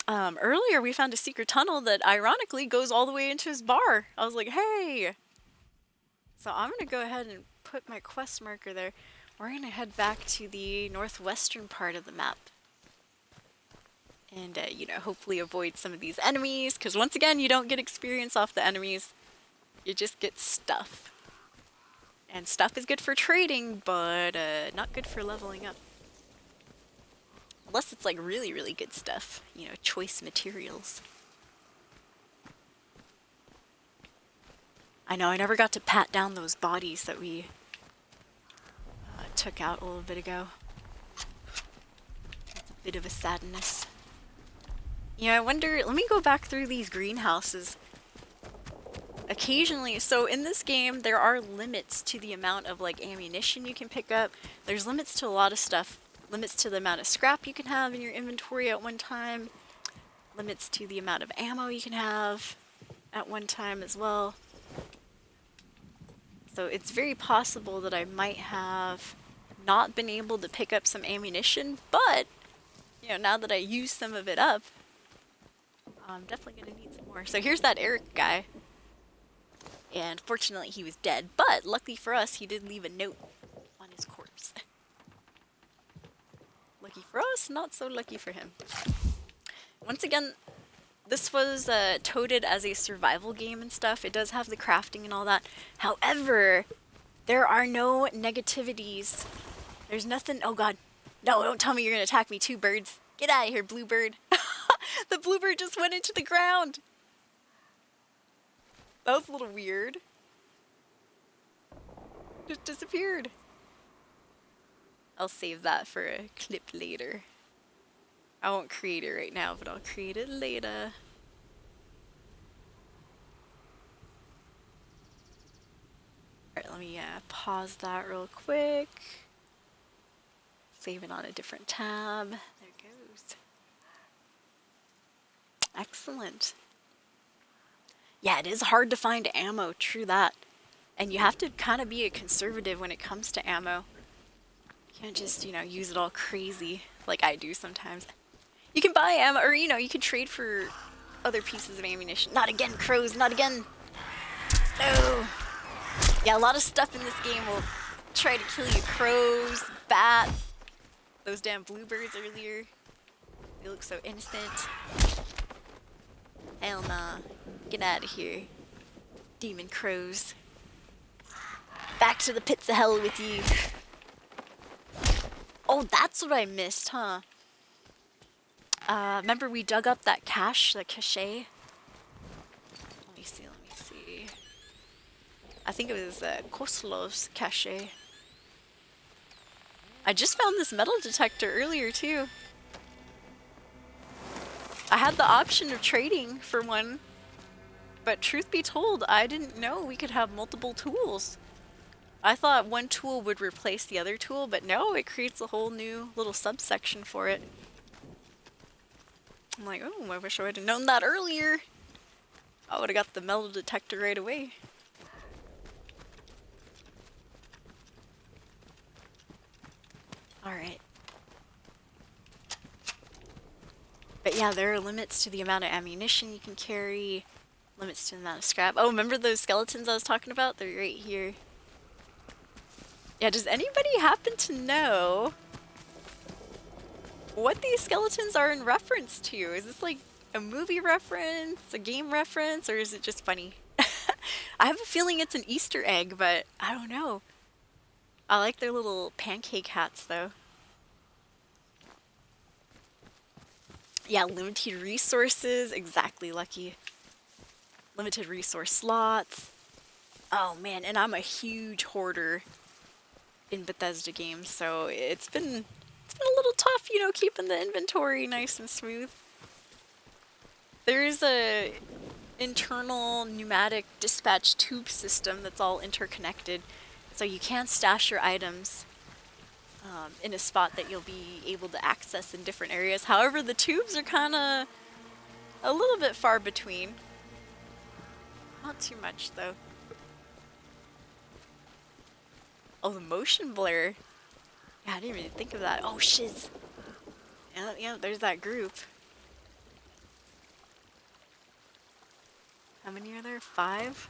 Earlier we found a secret tunnel that ironically goes all the way into his bar. I was like, hey! So I'm gonna go ahead and put my quest marker there. We're gonna head back to the northwestern part of the map. And, you know, hopefully avoid some of these enemies, because once again, you don't get experience off the enemies. You just get stuff. And stuff is good for trading, but not good for leveling up. Unless it's like really, really good stuff. You know, choice materials. I know, I never got to pat down those bodies that we took out a little bit ago. It's a bit of a sadness. Yeah, I wonder, let me go back through these greenhouses. Occasionally, so in this game, there are limits to the amount of like ammunition you can pick up. There's limits to a lot of stuff. Limits to the amount of scrap you can have in your inventory at one time. Limits to the amount of ammo you can have at one time as well. So it's very possible that I might have not been able to pick up some ammunition, but, you know, now that I use some of it up, I'm definitely going to need some more. So here's that Eric guy. And fortunately he was dead, but luckily for us, he did leave a note on his corpse. Lucky for us, not so lucky for him. Once again, this was touted as a survival game and stuff. It does have the crafting and all that. However, there are no negativities. There's nothing. Oh god. No, don't tell me you're gonna attack me too, birds. Get out of here, bluebird. The bluebird just went into the ground. That was a little weird. Just disappeared. I'll save that for a clip later. I won't create it right now, but I'll create it later. Alright, let me pause that real quick. Save it on a different tab. There it goes. Excellent. Yeah, it is hard to find ammo, true that. And you have to kind of be a conservative when it comes to ammo. You can't just, you know, use it all crazy like I do sometimes. You can buy ammo, or, you know, you can trade for other pieces of ammunition. Not again, crows, not again. No. Yeah, a lot of stuff in this game will try to kill you. Crows, bats, those damn bluebirds earlier. They look so innocent. Hell nah. Get out of here. Demon crows. Back to the pits of hell with you. Oh, that's what I missed, huh? Remember we dug up that cache, the cache? Let me see. I think it was Koslov's cache. I just found this metal detector earlier, too. I had the option of trading for one, but truth be told, I didn't know we could have multiple tools. I thought one tool would replace the other tool, but no, it creates a whole new little subsection for it. I'm like, oh, I wish I would have known that earlier. I would have got the metal detector right away. Alright. But yeah, there are limits to the amount of ammunition you can carry, limits to the amount of scrap. Oh, remember those skeletons I was talking about? They're right here. Yeah, does anybody happen to know what these skeletons are in reference to? Is this like a movie reference, a game reference, or is it just funny? I have a feeling it's an Easter egg, but I don't know. I like their little pancake hats, though. Yeah, limited resources. Exactly, Lucky. Limited resource slots. Oh, man, and I'm a huge hoarder in Bethesda games, so it's been a little tough, you know, keeping the inventory nice and smooth. There is a internal pneumatic dispatch tube system that's all interconnected, so you can stash your items in a spot that you'll be able to access in different areas. However, the tubes are kind of a little bit far between. Not too much, though. Oh, the motion blur. Yeah, I didn't even think of that. Oh, shiz. Yeah, there's that group. How many are there? 5?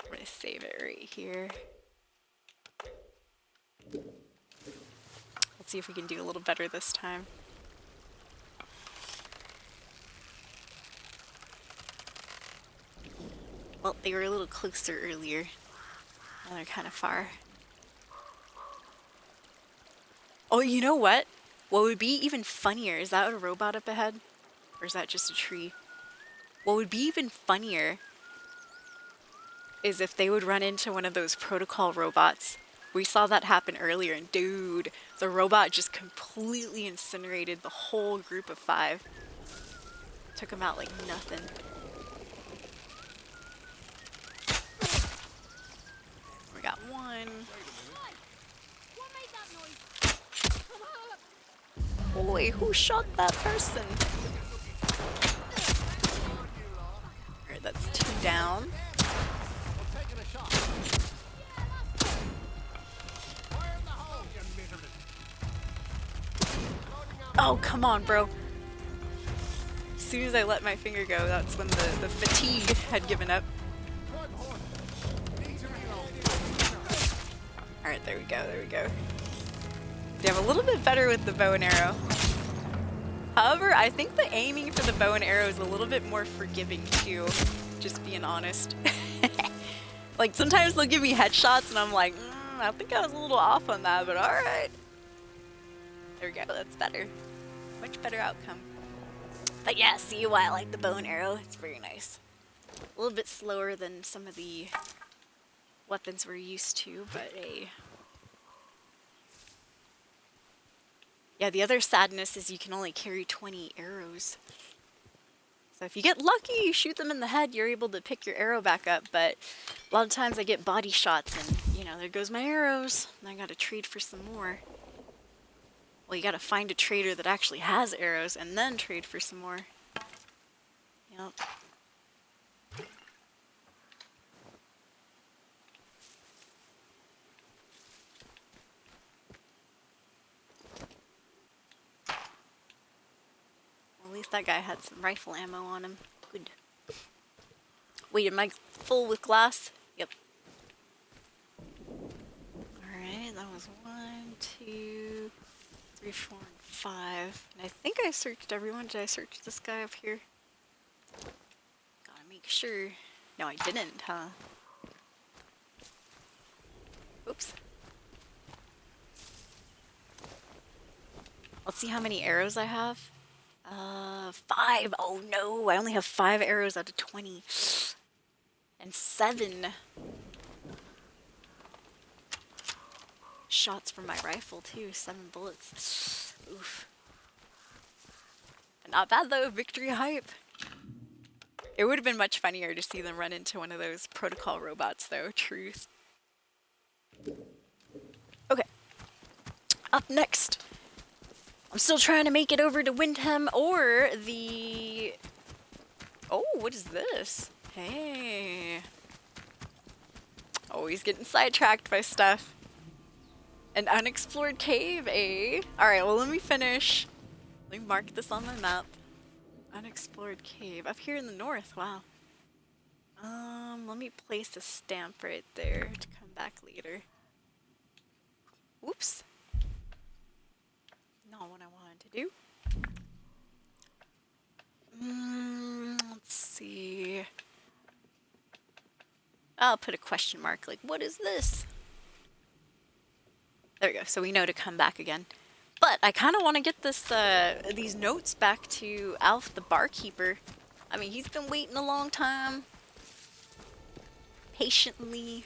I'm gonna save it right here. Let's see if we can do a little better this time. Well, they were a little closer earlier. Now they're kind of far. Oh, you know what? What would be even funnier, is that a robot up ahead? Or is that just a tree? What would be even funnier is if they would run into one of those protocol robots. We saw that happen earlier, and dude, the robot just completely incinerated the whole group of 5. Took them out like nothing. We got 1. Boy, who shot that person? Alright, that's 2 down. Oh, come on, bro. As soon as I let my finger go, that's when the fatigue had given up. Alright, there we go, there we go. Yeah, I'm a little bit better with the bow and arrow. However, I think the aiming for the bow and arrow is a little bit more forgiving too, just being honest. Like, sometimes they'll give me headshots and I'm like, I think I was a little off on that, but alright. There we go, that's better. Much better outcome. But yeah, see why I like the bow and arrow? It's very nice. A little bit slower than some of the weapons we're used to, but hey. Yeah, the other sadness is you can only carry 20 arrows. So if you get lucky, you shoot them in the head, you're able to pick your arrow back up, but a lot of times I get body shots and, you know, there goes my arrows, and I gotta trade for some more. Well, you gotta find a trader that actually has arrows and then trade for some more. Yep. At least that guy had some rifle ammo on him. Good. Wait, am I full with glass? Yep. Alright, that was 1, 2, 3, 4, and 5. And I think I searched everyone. Did I search this guy up here? Gotta make sure. No, I didn't, huh? Oops. Let's see how many arrows I have. 5. Oh no, I only have 5 arrows out of 20. And 7 shots from my rifle too. 7 bullets. Oof. Not bad though, victory hype. It would have been much funnier to see them run into one of those protocol robots though, truth. Okay. Up next. I'm still trying to make it over to Windham or the... Oh, what is this? Hey. Always getting sidetracked by stuff. An unexplored cave, eh? Alright, well let me finish. Let me mark this on my map. Unexplored cave. Up here in the north, wow. Let me place a stamp right there to come back later. Oops. Not what I wanted to do. Let's see. I'll put a question mark, like, what is this? There we go, so we know to come back again. But I kind of want to get this, these notes back to Alf the barkeeper. I mean, he's been waiting a long time. Patiently.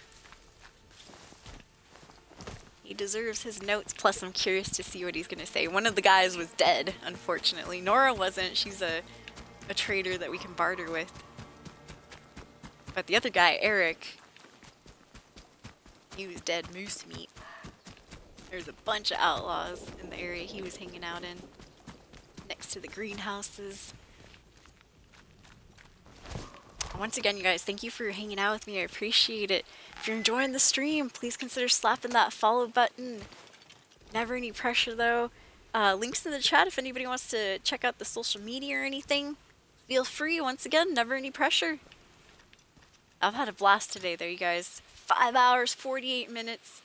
He deserves his notes, plus I'm curious to see what he's gonna say. One of the guys was dead, unfortunately. Nora wasn't, she's a trader that we can barter with. But the other guy, Eric, he was dead moose meat. There's a bunch of outlaws in the area he was hanging out in, next to the greenhouses. Once again, you guys, thank you for hanging out with me. I appreciate it. If you're enjoying the stream, please consider slapping that follow button. Never any pressure, though. Links in the chat if anybody wants to check out the social media or anything. Feel free. Once again, never any pressure. I've had a blast today, though, you guys. 5 hours, 48 minutes.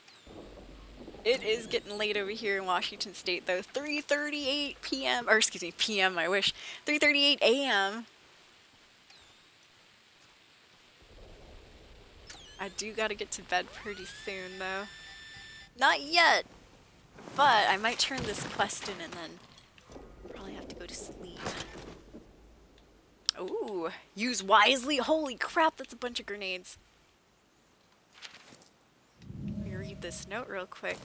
It is getting late over here in Washington State, though. 3:38 p.m. Or, excuse me, p.m., I wish. 3:38 a.m. I do gotta get to bed pretty soon, though. Not yet, but I might turn this quest in and then probably have to go to sleep. Ooh, use wisely. Holy crap, that's a bunch of grenades. Let me read this note real quick.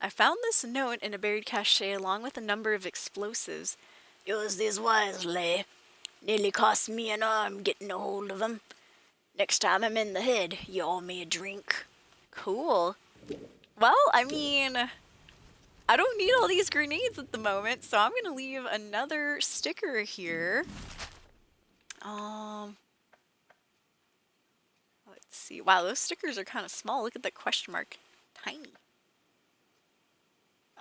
I found this note in a buried cache along with a number of explosives. Use these wisely. Nearly cost me an arm getting a hold of them. Next time I'm in the head, you owe me a drink. Cool. Well, I mean, I don't need all these grenades at the moment, so I'm gonna leave another sticker here. Let's see. Wow, those stickers are kind of small. Look at that question mark. Tiny.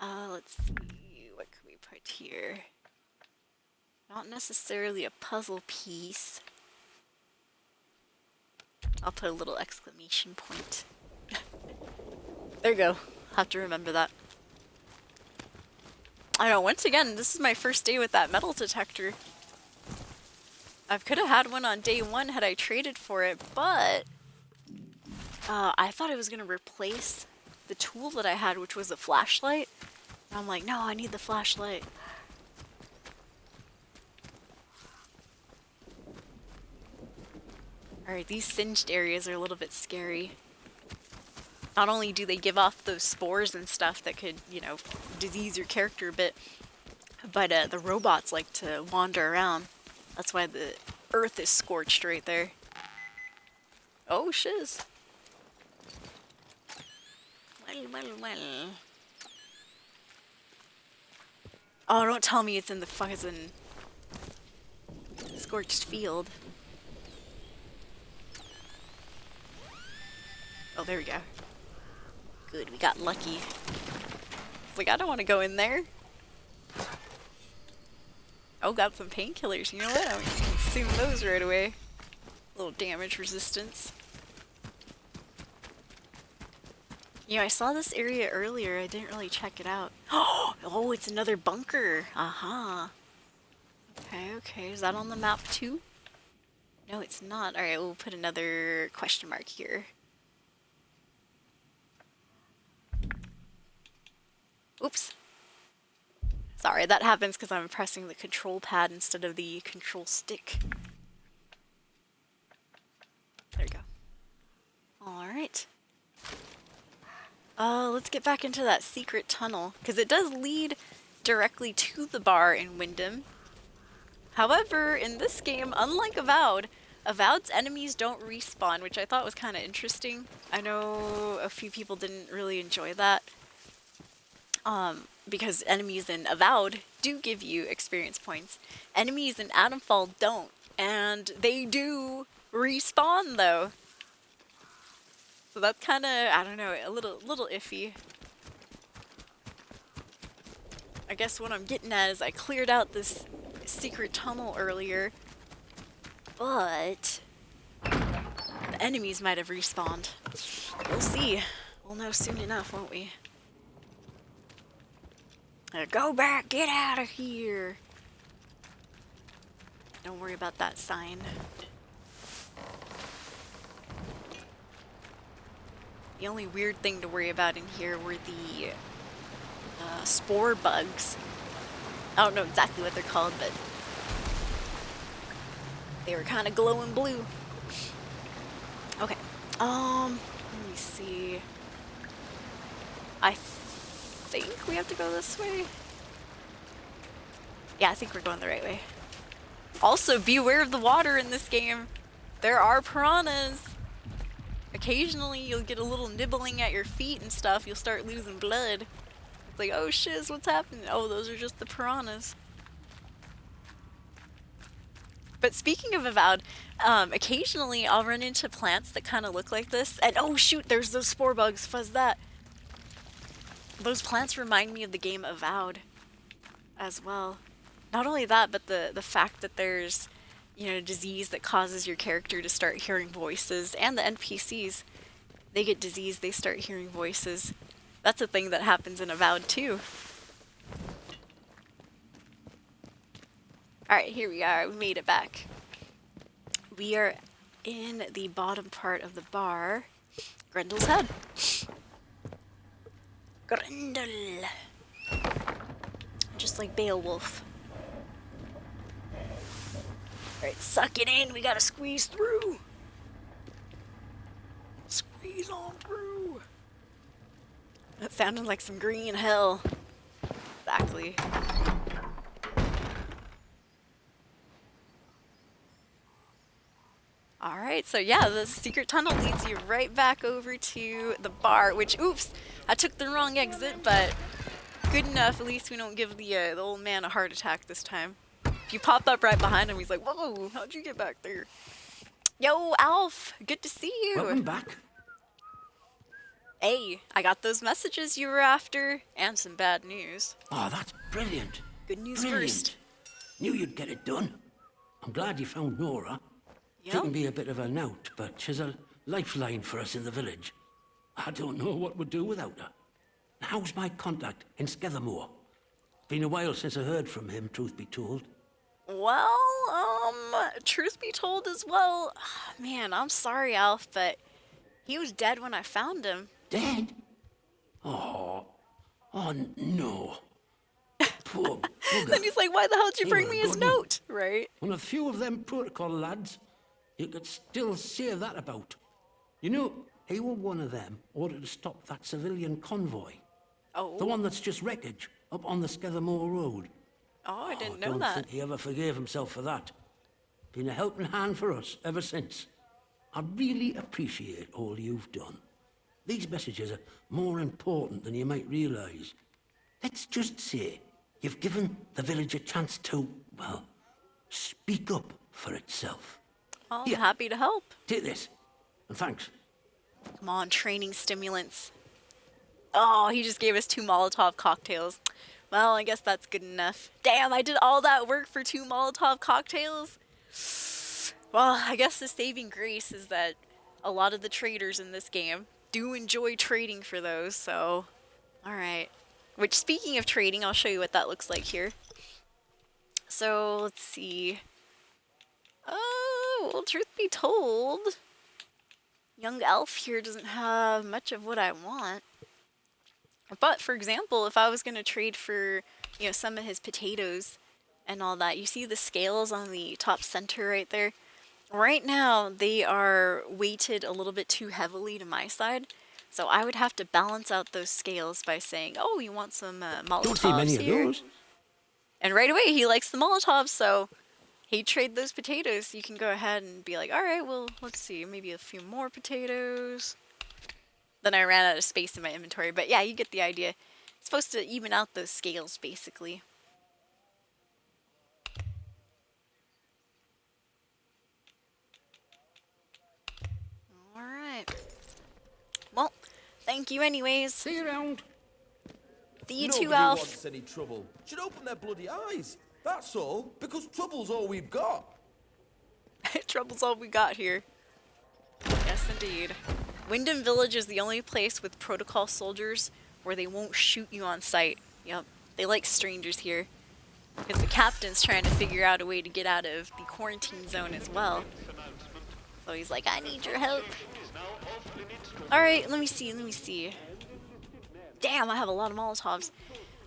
Let's see. What could we put here? Not necessarily a puzzle piece. I'll put a little exclamation point. There you go. Have to remember that. I know, once again, this is my first day with that metal detector. I could have had one on day one had I traded for it, but I thought it was going to replace the tool that I had, which was a flashlight. And I'm like, no, I need the flashlight. Alright, these singed areas are a little bit scary. Not only do they give off those spores and stuff that could, you know, disease your character a bit, but the robots like to wander around. That's why the earth is scorched right there. Oh, shiz. Well. Oh, don't tell me it's in the fucking scorched field. Oh, there we go. Good, we got lucky. It's like, I don't want to go in there. Oh, got some painkillers. You know what? I'm gonna consume those right away. A little damage resistance. You know, I saw this area earlier. I didn't really check it out. Oh, it's another bunker. Aha. Okay. Is that on the map too? No, it's not. Alright, we'll put another question mark here. Oops. Sorry, that happens because I'm pressing the control pad instead of the control stick. There we go. Alright. Let's get back into that secret tunnel, because it does lead directly to the bar in Wyndham. However, in this game, unlike Avowed's enemies don't respawn, which I thought was kind of interesting. I know a few people didn't really enjoy that. Because enemies in Avowed do give you experience points. Enemies in AtomFall don't, and they do respawn though. So that's kind of, I don't know, a little iffy. I guess what I'm getting at is I cleared out this secret tunnel earlier, but the enemies might have respawned. We'll see. We'll know soon enough, won't we? Go back, get out of here. Don't worry about that sign. The only weird thing to worry about in here were the spore bugs. I don't know exactly what they're called, but they were kind of glowing blue. Okay. Let me see. I think we have to go this way. Yeah, I think we're going the right way. Also, beware of the water in this game. There are piranhas. Occasionally, you'll get a little nibbling at your feet and stuff. You'll start losing blood. It's like, oh shiz, what's happening? Oh, those are just the piranhas. But speaking of Avowed, occasionally I'll run into plants that kind of look like this. And oh shoot, there's those spore bugs. Fuzz that. Those plants remind me of the game Avowed as well. Not only that, but the fact that there's, you know, disease that causes your character to start hearing voices, and the NPCs, they get disease, they start hearing voices. That's a thing that happens in Avowed too. Alright, here we are. We made it back. We are in the bottom part of the bar. Grendel's head. Grendel. Just like Beowulf. Alright, suck it in. We gotta squeeze through. Squeeze on through. That sounded like some green hell. Exactly. Alright, so yeah, the secret tunnel leads you right back over to the bar, which, oops, I took the wrong exit, but good enough. At least we don't give the old man a heart attack this time. If you pop up right behind him, he's like, whoa, how'd you get back there? Yo, Alf, good to see you. Welcome back. Hey, I got those messages you were after, and some bad news. Oh, that's brilliant. Good news Brilliant. first. Knew you'd get it done. I'm glad you found Nora. Yep. She can be a bit of a knout, but she's a lifeline for us in the village. I don't know what we'd do without her. How's my contact in Skethermore? Been a while since I heard from him, truth be told. Well, truth be told as well, man, I'm sorry, Alf, but he was dead when I found him. Dead? Oh no. Poor bugger. Then he's like, why the hell did you He bring were a me his good 'un. note? Right? On a few of them protocol lads, you could still say that about. You know, he were one of them ordered to stop that civilian convoy. Oh. The one that's just wreckage up on the Skethermore Road. Oh, I didn't know don't that. think he ever forgave himself for that. Been a helping hand for us ever since. I really appreciate all you've done. These messages are more important than you might realise. Let's just say you've given the village a chance to, well, speak up for itself. Well, I'm Here. happy to help. Take this, and thanks. Come on, training stimulants. Oh, he just gave us 2 Molotov cocktails. Well, I guess that's good enough. Damn, I did all that work for 2 Molotov cocktails? Well, I guess the saving grace is that a lot of the traders in this game do enjoy trading for those, so... Alright. Which, speaking of trading, I'll show you what that looks like here. So, let's see. Oh, well, truth be told, young Elf here doesn't have much of what I want. But, for example, if I was going to trade for, you know, some of his potatoes and all that, you see the scales on the top center right there? Right now, they are weighted a little bit too heavily to my side. So I would have to balance out those scales by saying, oh, you want some Molotovs Don't see many here? of those. And right away, he likes the Molotovs, so he'd trade those potatoes. You can go ahead and be like, all right, well, let's see, maybe a few more potatoes. Then I ran out of space in my inventory, but yeah, you get the idea. It's supposed to even out those scales, basically. Alright. Well, thank you anyways. See you around. See you Nobody too, Alf. wants any trouble. Should open their bloody eyes. That's all, because trouble's all we've got. Trouble's all we got here. Yes, indeed. Wyndham Village is the only place with protocol soldiers where they won't shoot you on sight. Yep, they like strangers here. Because the captain's trying to figure out a way to get out of the quarantine zone as well. So he's like, I need your help. Alright, let me see. Damn, I have a lot of Molotovs.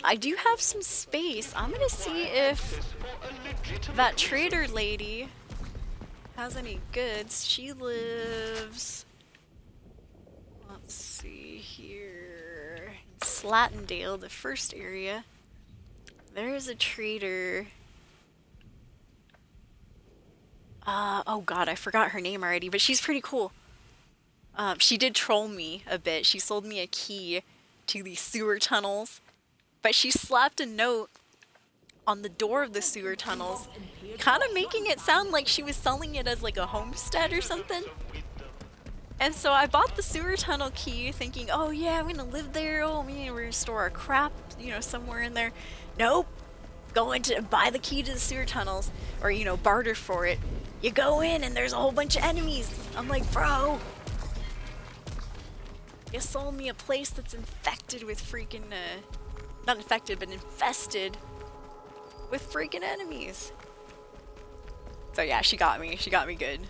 I do have some space. I'm gonna see if that trader lady has any goods. She lives... Let's see here. In Slatendale, the first area. There is a trader. Oh god, I forgot her name already, but she's pretty cool. She did troll me a bit. She sold me a key to the sewer tunnels, but she slapped a note on the door of the sewer tunnels, kind of making it sound like she was selling it as like a homestead or something. And so I bought the sewer tunnel key thinking, oh yeah, I'm gonna live there, we're gonna store our crap, you know, somewhere in there. Nope. Going to buy the key to the sewer tunnels, or, you know, barter for it. You go in and there's a whole bunch of enemies. I'm like, bro, you sold me a place that's infected with freaking, not infected, but infested with freaking enemies. So yeah, she got me good.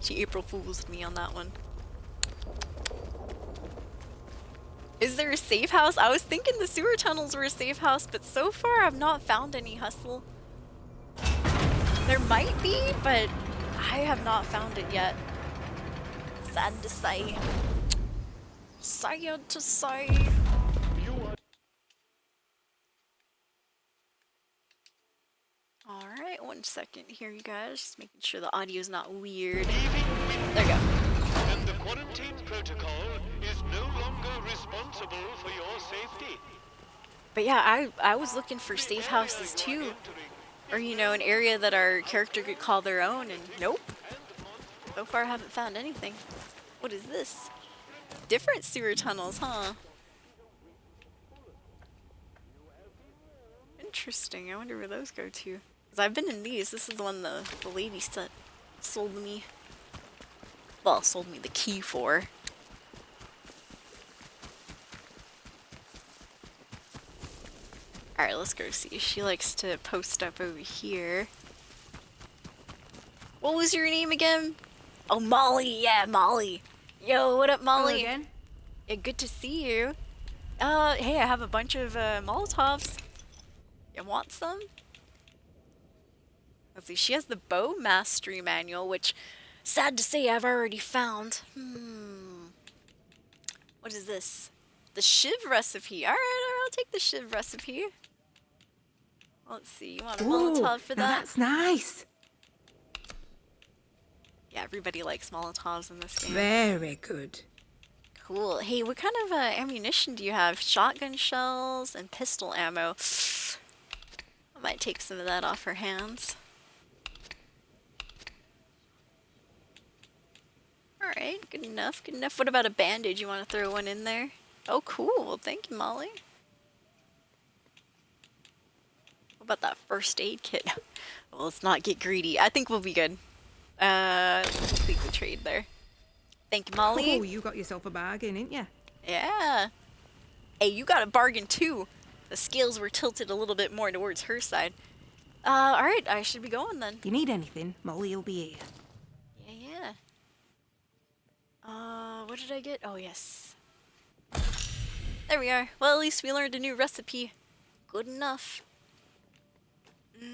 She April Fool's me on that one. Is there a safe house? I was thinking the sewer tunnels were a safe house, but so far I've not found any hustle. There might be, but I have not found it yet. Sad to say. Sad to say. Alright, 1 second here, you guys. Just making sure the audio is not weird. There we go. And the quarantine protocol is no longer responsible for your safety. But yeah, I was looking for safe houses too. Or, you know, an area that our character could call their own, and nope. So far I haven't found anything. What is this? Different sewer tunnels, huh? Interesting, I wonder where those go to. Because I've been in these. This is the one the lady sold me. Well, sold me the key for. Alright, let's go see. She likes to post up over here. What was your name again? Oh, Molly. Yeah, Molly. Yo, what up, Molly? Hello again. Yeah, good to see you. Hey, I have a bunch of Molotovs. You want some? Let's see, she has the bow mastery manual, which, sad to say, I've already found. What is this? The Shiv recipe. Alright, I'll take the Shiv recipe. Let's see, you want a Molotov for that? Now that's nice. Yeah, everybody likes Molotovs in this game. Very good. Cool. Hey, what kind of ammunition do you have? Shotgun shells and pistol ammo. I might take some of that off her hands. Alright, good enough, good enough. What about a bandage? You want to throw one in there? Oh, cool. Thank you, Molly. What about that first aid kit? Well, let's not get greedy. I think we'll be good. Let's complete the trade there. Thank you, Molly. Oh, you got yourself a bargain, didn't you? Yeah. Hey, you got a bargain too. The scales were tilted a little bit more towards her side. Alright, I should be going then. If you need anything, Molly will be here. Yeah. What did I get? Oh, yes. There we are. Well, at least we learned a new recipe. Good enough. I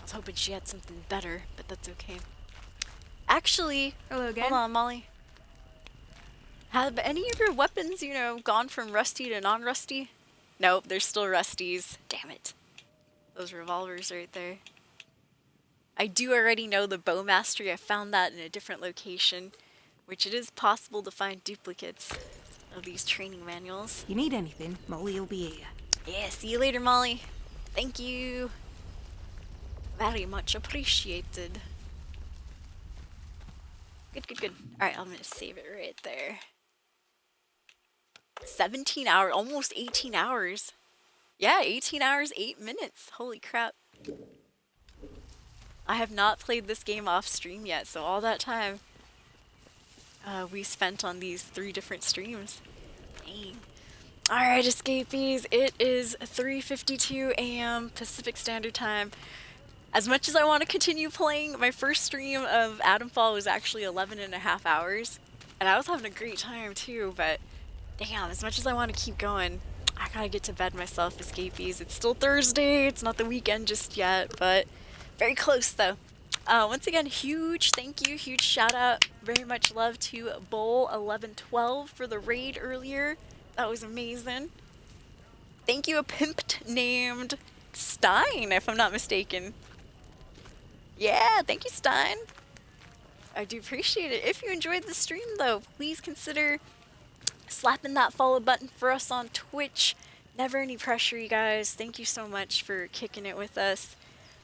was hoping she had something better, but that's okay. Actually, Hello again. hold on, Molly. Have any of your weapons, you know, gone from rusty to non-rusty? Nope, they're still rusties. Damn it. Those revolvers right there. I do already know the bow mastery. I found that in a different location, which it is possible to find duplicates of these training manuals. If you need anything, Molly will be here. Yeah, see you later, Molly. Thank you. Very much appreciated. Good, good, good. Alright, I'm gonna save it right there. 17 hours, almost 18 hours. Yeah, 18 hours, 8 minutes. Holy crap. I have not played this game off stream yet, so all that time we spent on these 3 different streams. Dang. Alright, escapees, it is 3:52 a.m. Pacific Standard Time. As much as I want to continue playing, my first stream of AtomFall was actually 11.5 hours. And I was having a great time too, but damn, as much as I want to keep going, I gotta get to bed myself, escapees. It's still Thursday, it's not the weekend just yet, but very close though. Once again, huge thank you, huge shout out, very much love to Bowl1112 for the raid earlier. That was amazing. Thank you, a pimp named Stein, if I'm not mistaken. Yeah, thank you, Stein. I do appreciate it. If you enjoyed the stream, though, please consider slapping that follow button for us on Twitch. Never any pressure, you guys. Thank you so much for kicking it with us.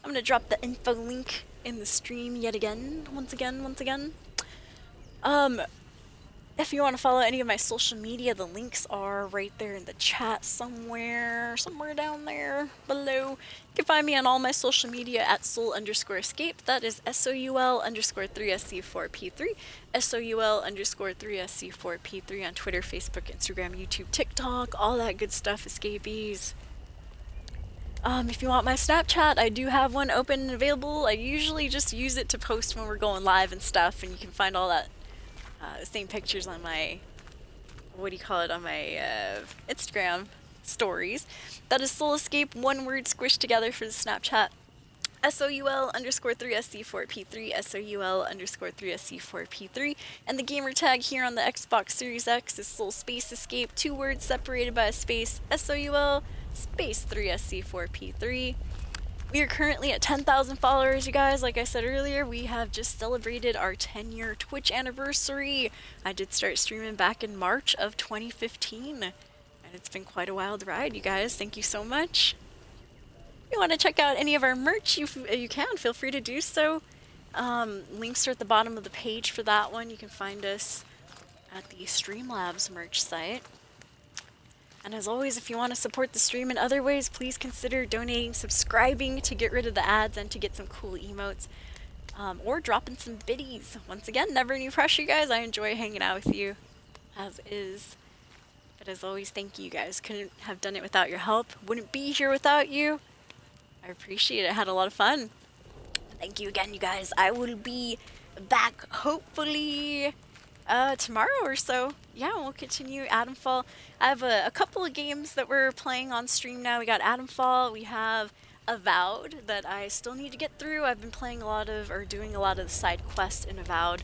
I'm going to drop the info link in the stream yet again. Once again. If you want to follow any of my social media, the links are right there in the chat somewhere down there below. You can find me on all my social media at soul_escape. That is SOUL_3SC4P3. SOUL_3SC4P3 on Twitter, Facebook, Instagram, YouTube, TikTok, all that good stuff, escapees. If you want my Snapchat, I do have one open and available. I usually just use it to post when we're going live and stuff, and you can find all that same pictures on my, what do you call it, on my Instagram stories. That is Soul Escape, one word squished together for the Snapchat. SOUL_3SC4P3, SOUL_3SC4P3, and the gamer tag here on the Xbox Series X is Soul Space Escape, 2 words separated by a space, SOUL space 3SC4P3. We are currently at 10,000 followers, you guys. Like I said earlier, we have just celebrated our 10-year Twitch anniversary. I did start streaming back in March of 2015, and it's been quite a wild ride, you guys. Thank you so much. If you want to check out any of our merch, you can. Feel free to do so. Links are at the bottom of the page for that one. You can find us at the Streamlabs merch site. And as always, if you want to support the stream in other ways, please consider donating, subscribing to get rid of the ads and to get some cool emotes, or dropping some biddies. Once again, never any pressure, guys. I enjoy hanging out with you, as is. But as always, thank you guys. Couldn't have done it without your help. Wouldn't be here without you. I appreciate it. I had a lot of fun. Thank you again, you guys. I will be back hopefully tomorrow or so. Yeah, we'll continue AtomFall. I have a couple of games that we're playing on stream now. We got AtomFall. We have Avowed that I still need to get through. I've been playing a lot of, or doing a lot of the side quests in Avowed.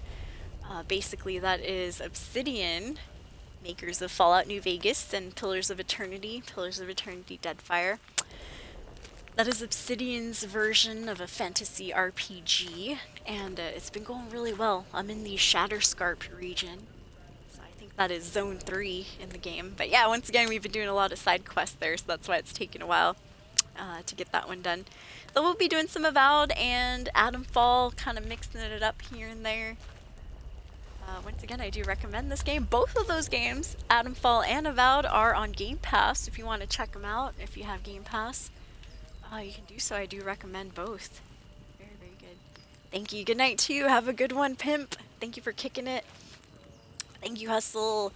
Basically, that is Obsidian, makers of Fallout New Vegas and Pillars of Eternity Deadfire. That is Obsidian's version of a fantasy RPG, and it's been going really well. I'm in the Shatterscarp region, so I think that is Zone 3 in the game. But yeah, once again, we've been doing a lot of side quests there, so that's why it's taken a while to get that one done. So we'll be doing some Avowed and AtomFall, kind of mixing it up here and there. Once again, I do recommend this game. Both of those games, AtomFall and Avowed, are on GamePass if you want to check them out, if you have GamePass. You can do so. I do recommend both. Very, very good. Thank you. Good night to you. Have a good one, Pimp. Thank you for kicking it. Thank you, Hustle.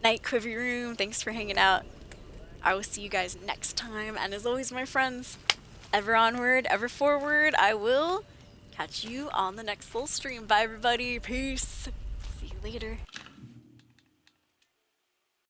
Night, Quiver Room. Thanks for hanging out. I will see you guys next time. And as always, my friends, ever onward, ever forward. I will catch you on the next full stream. Bye, everybody. Peace. See you later.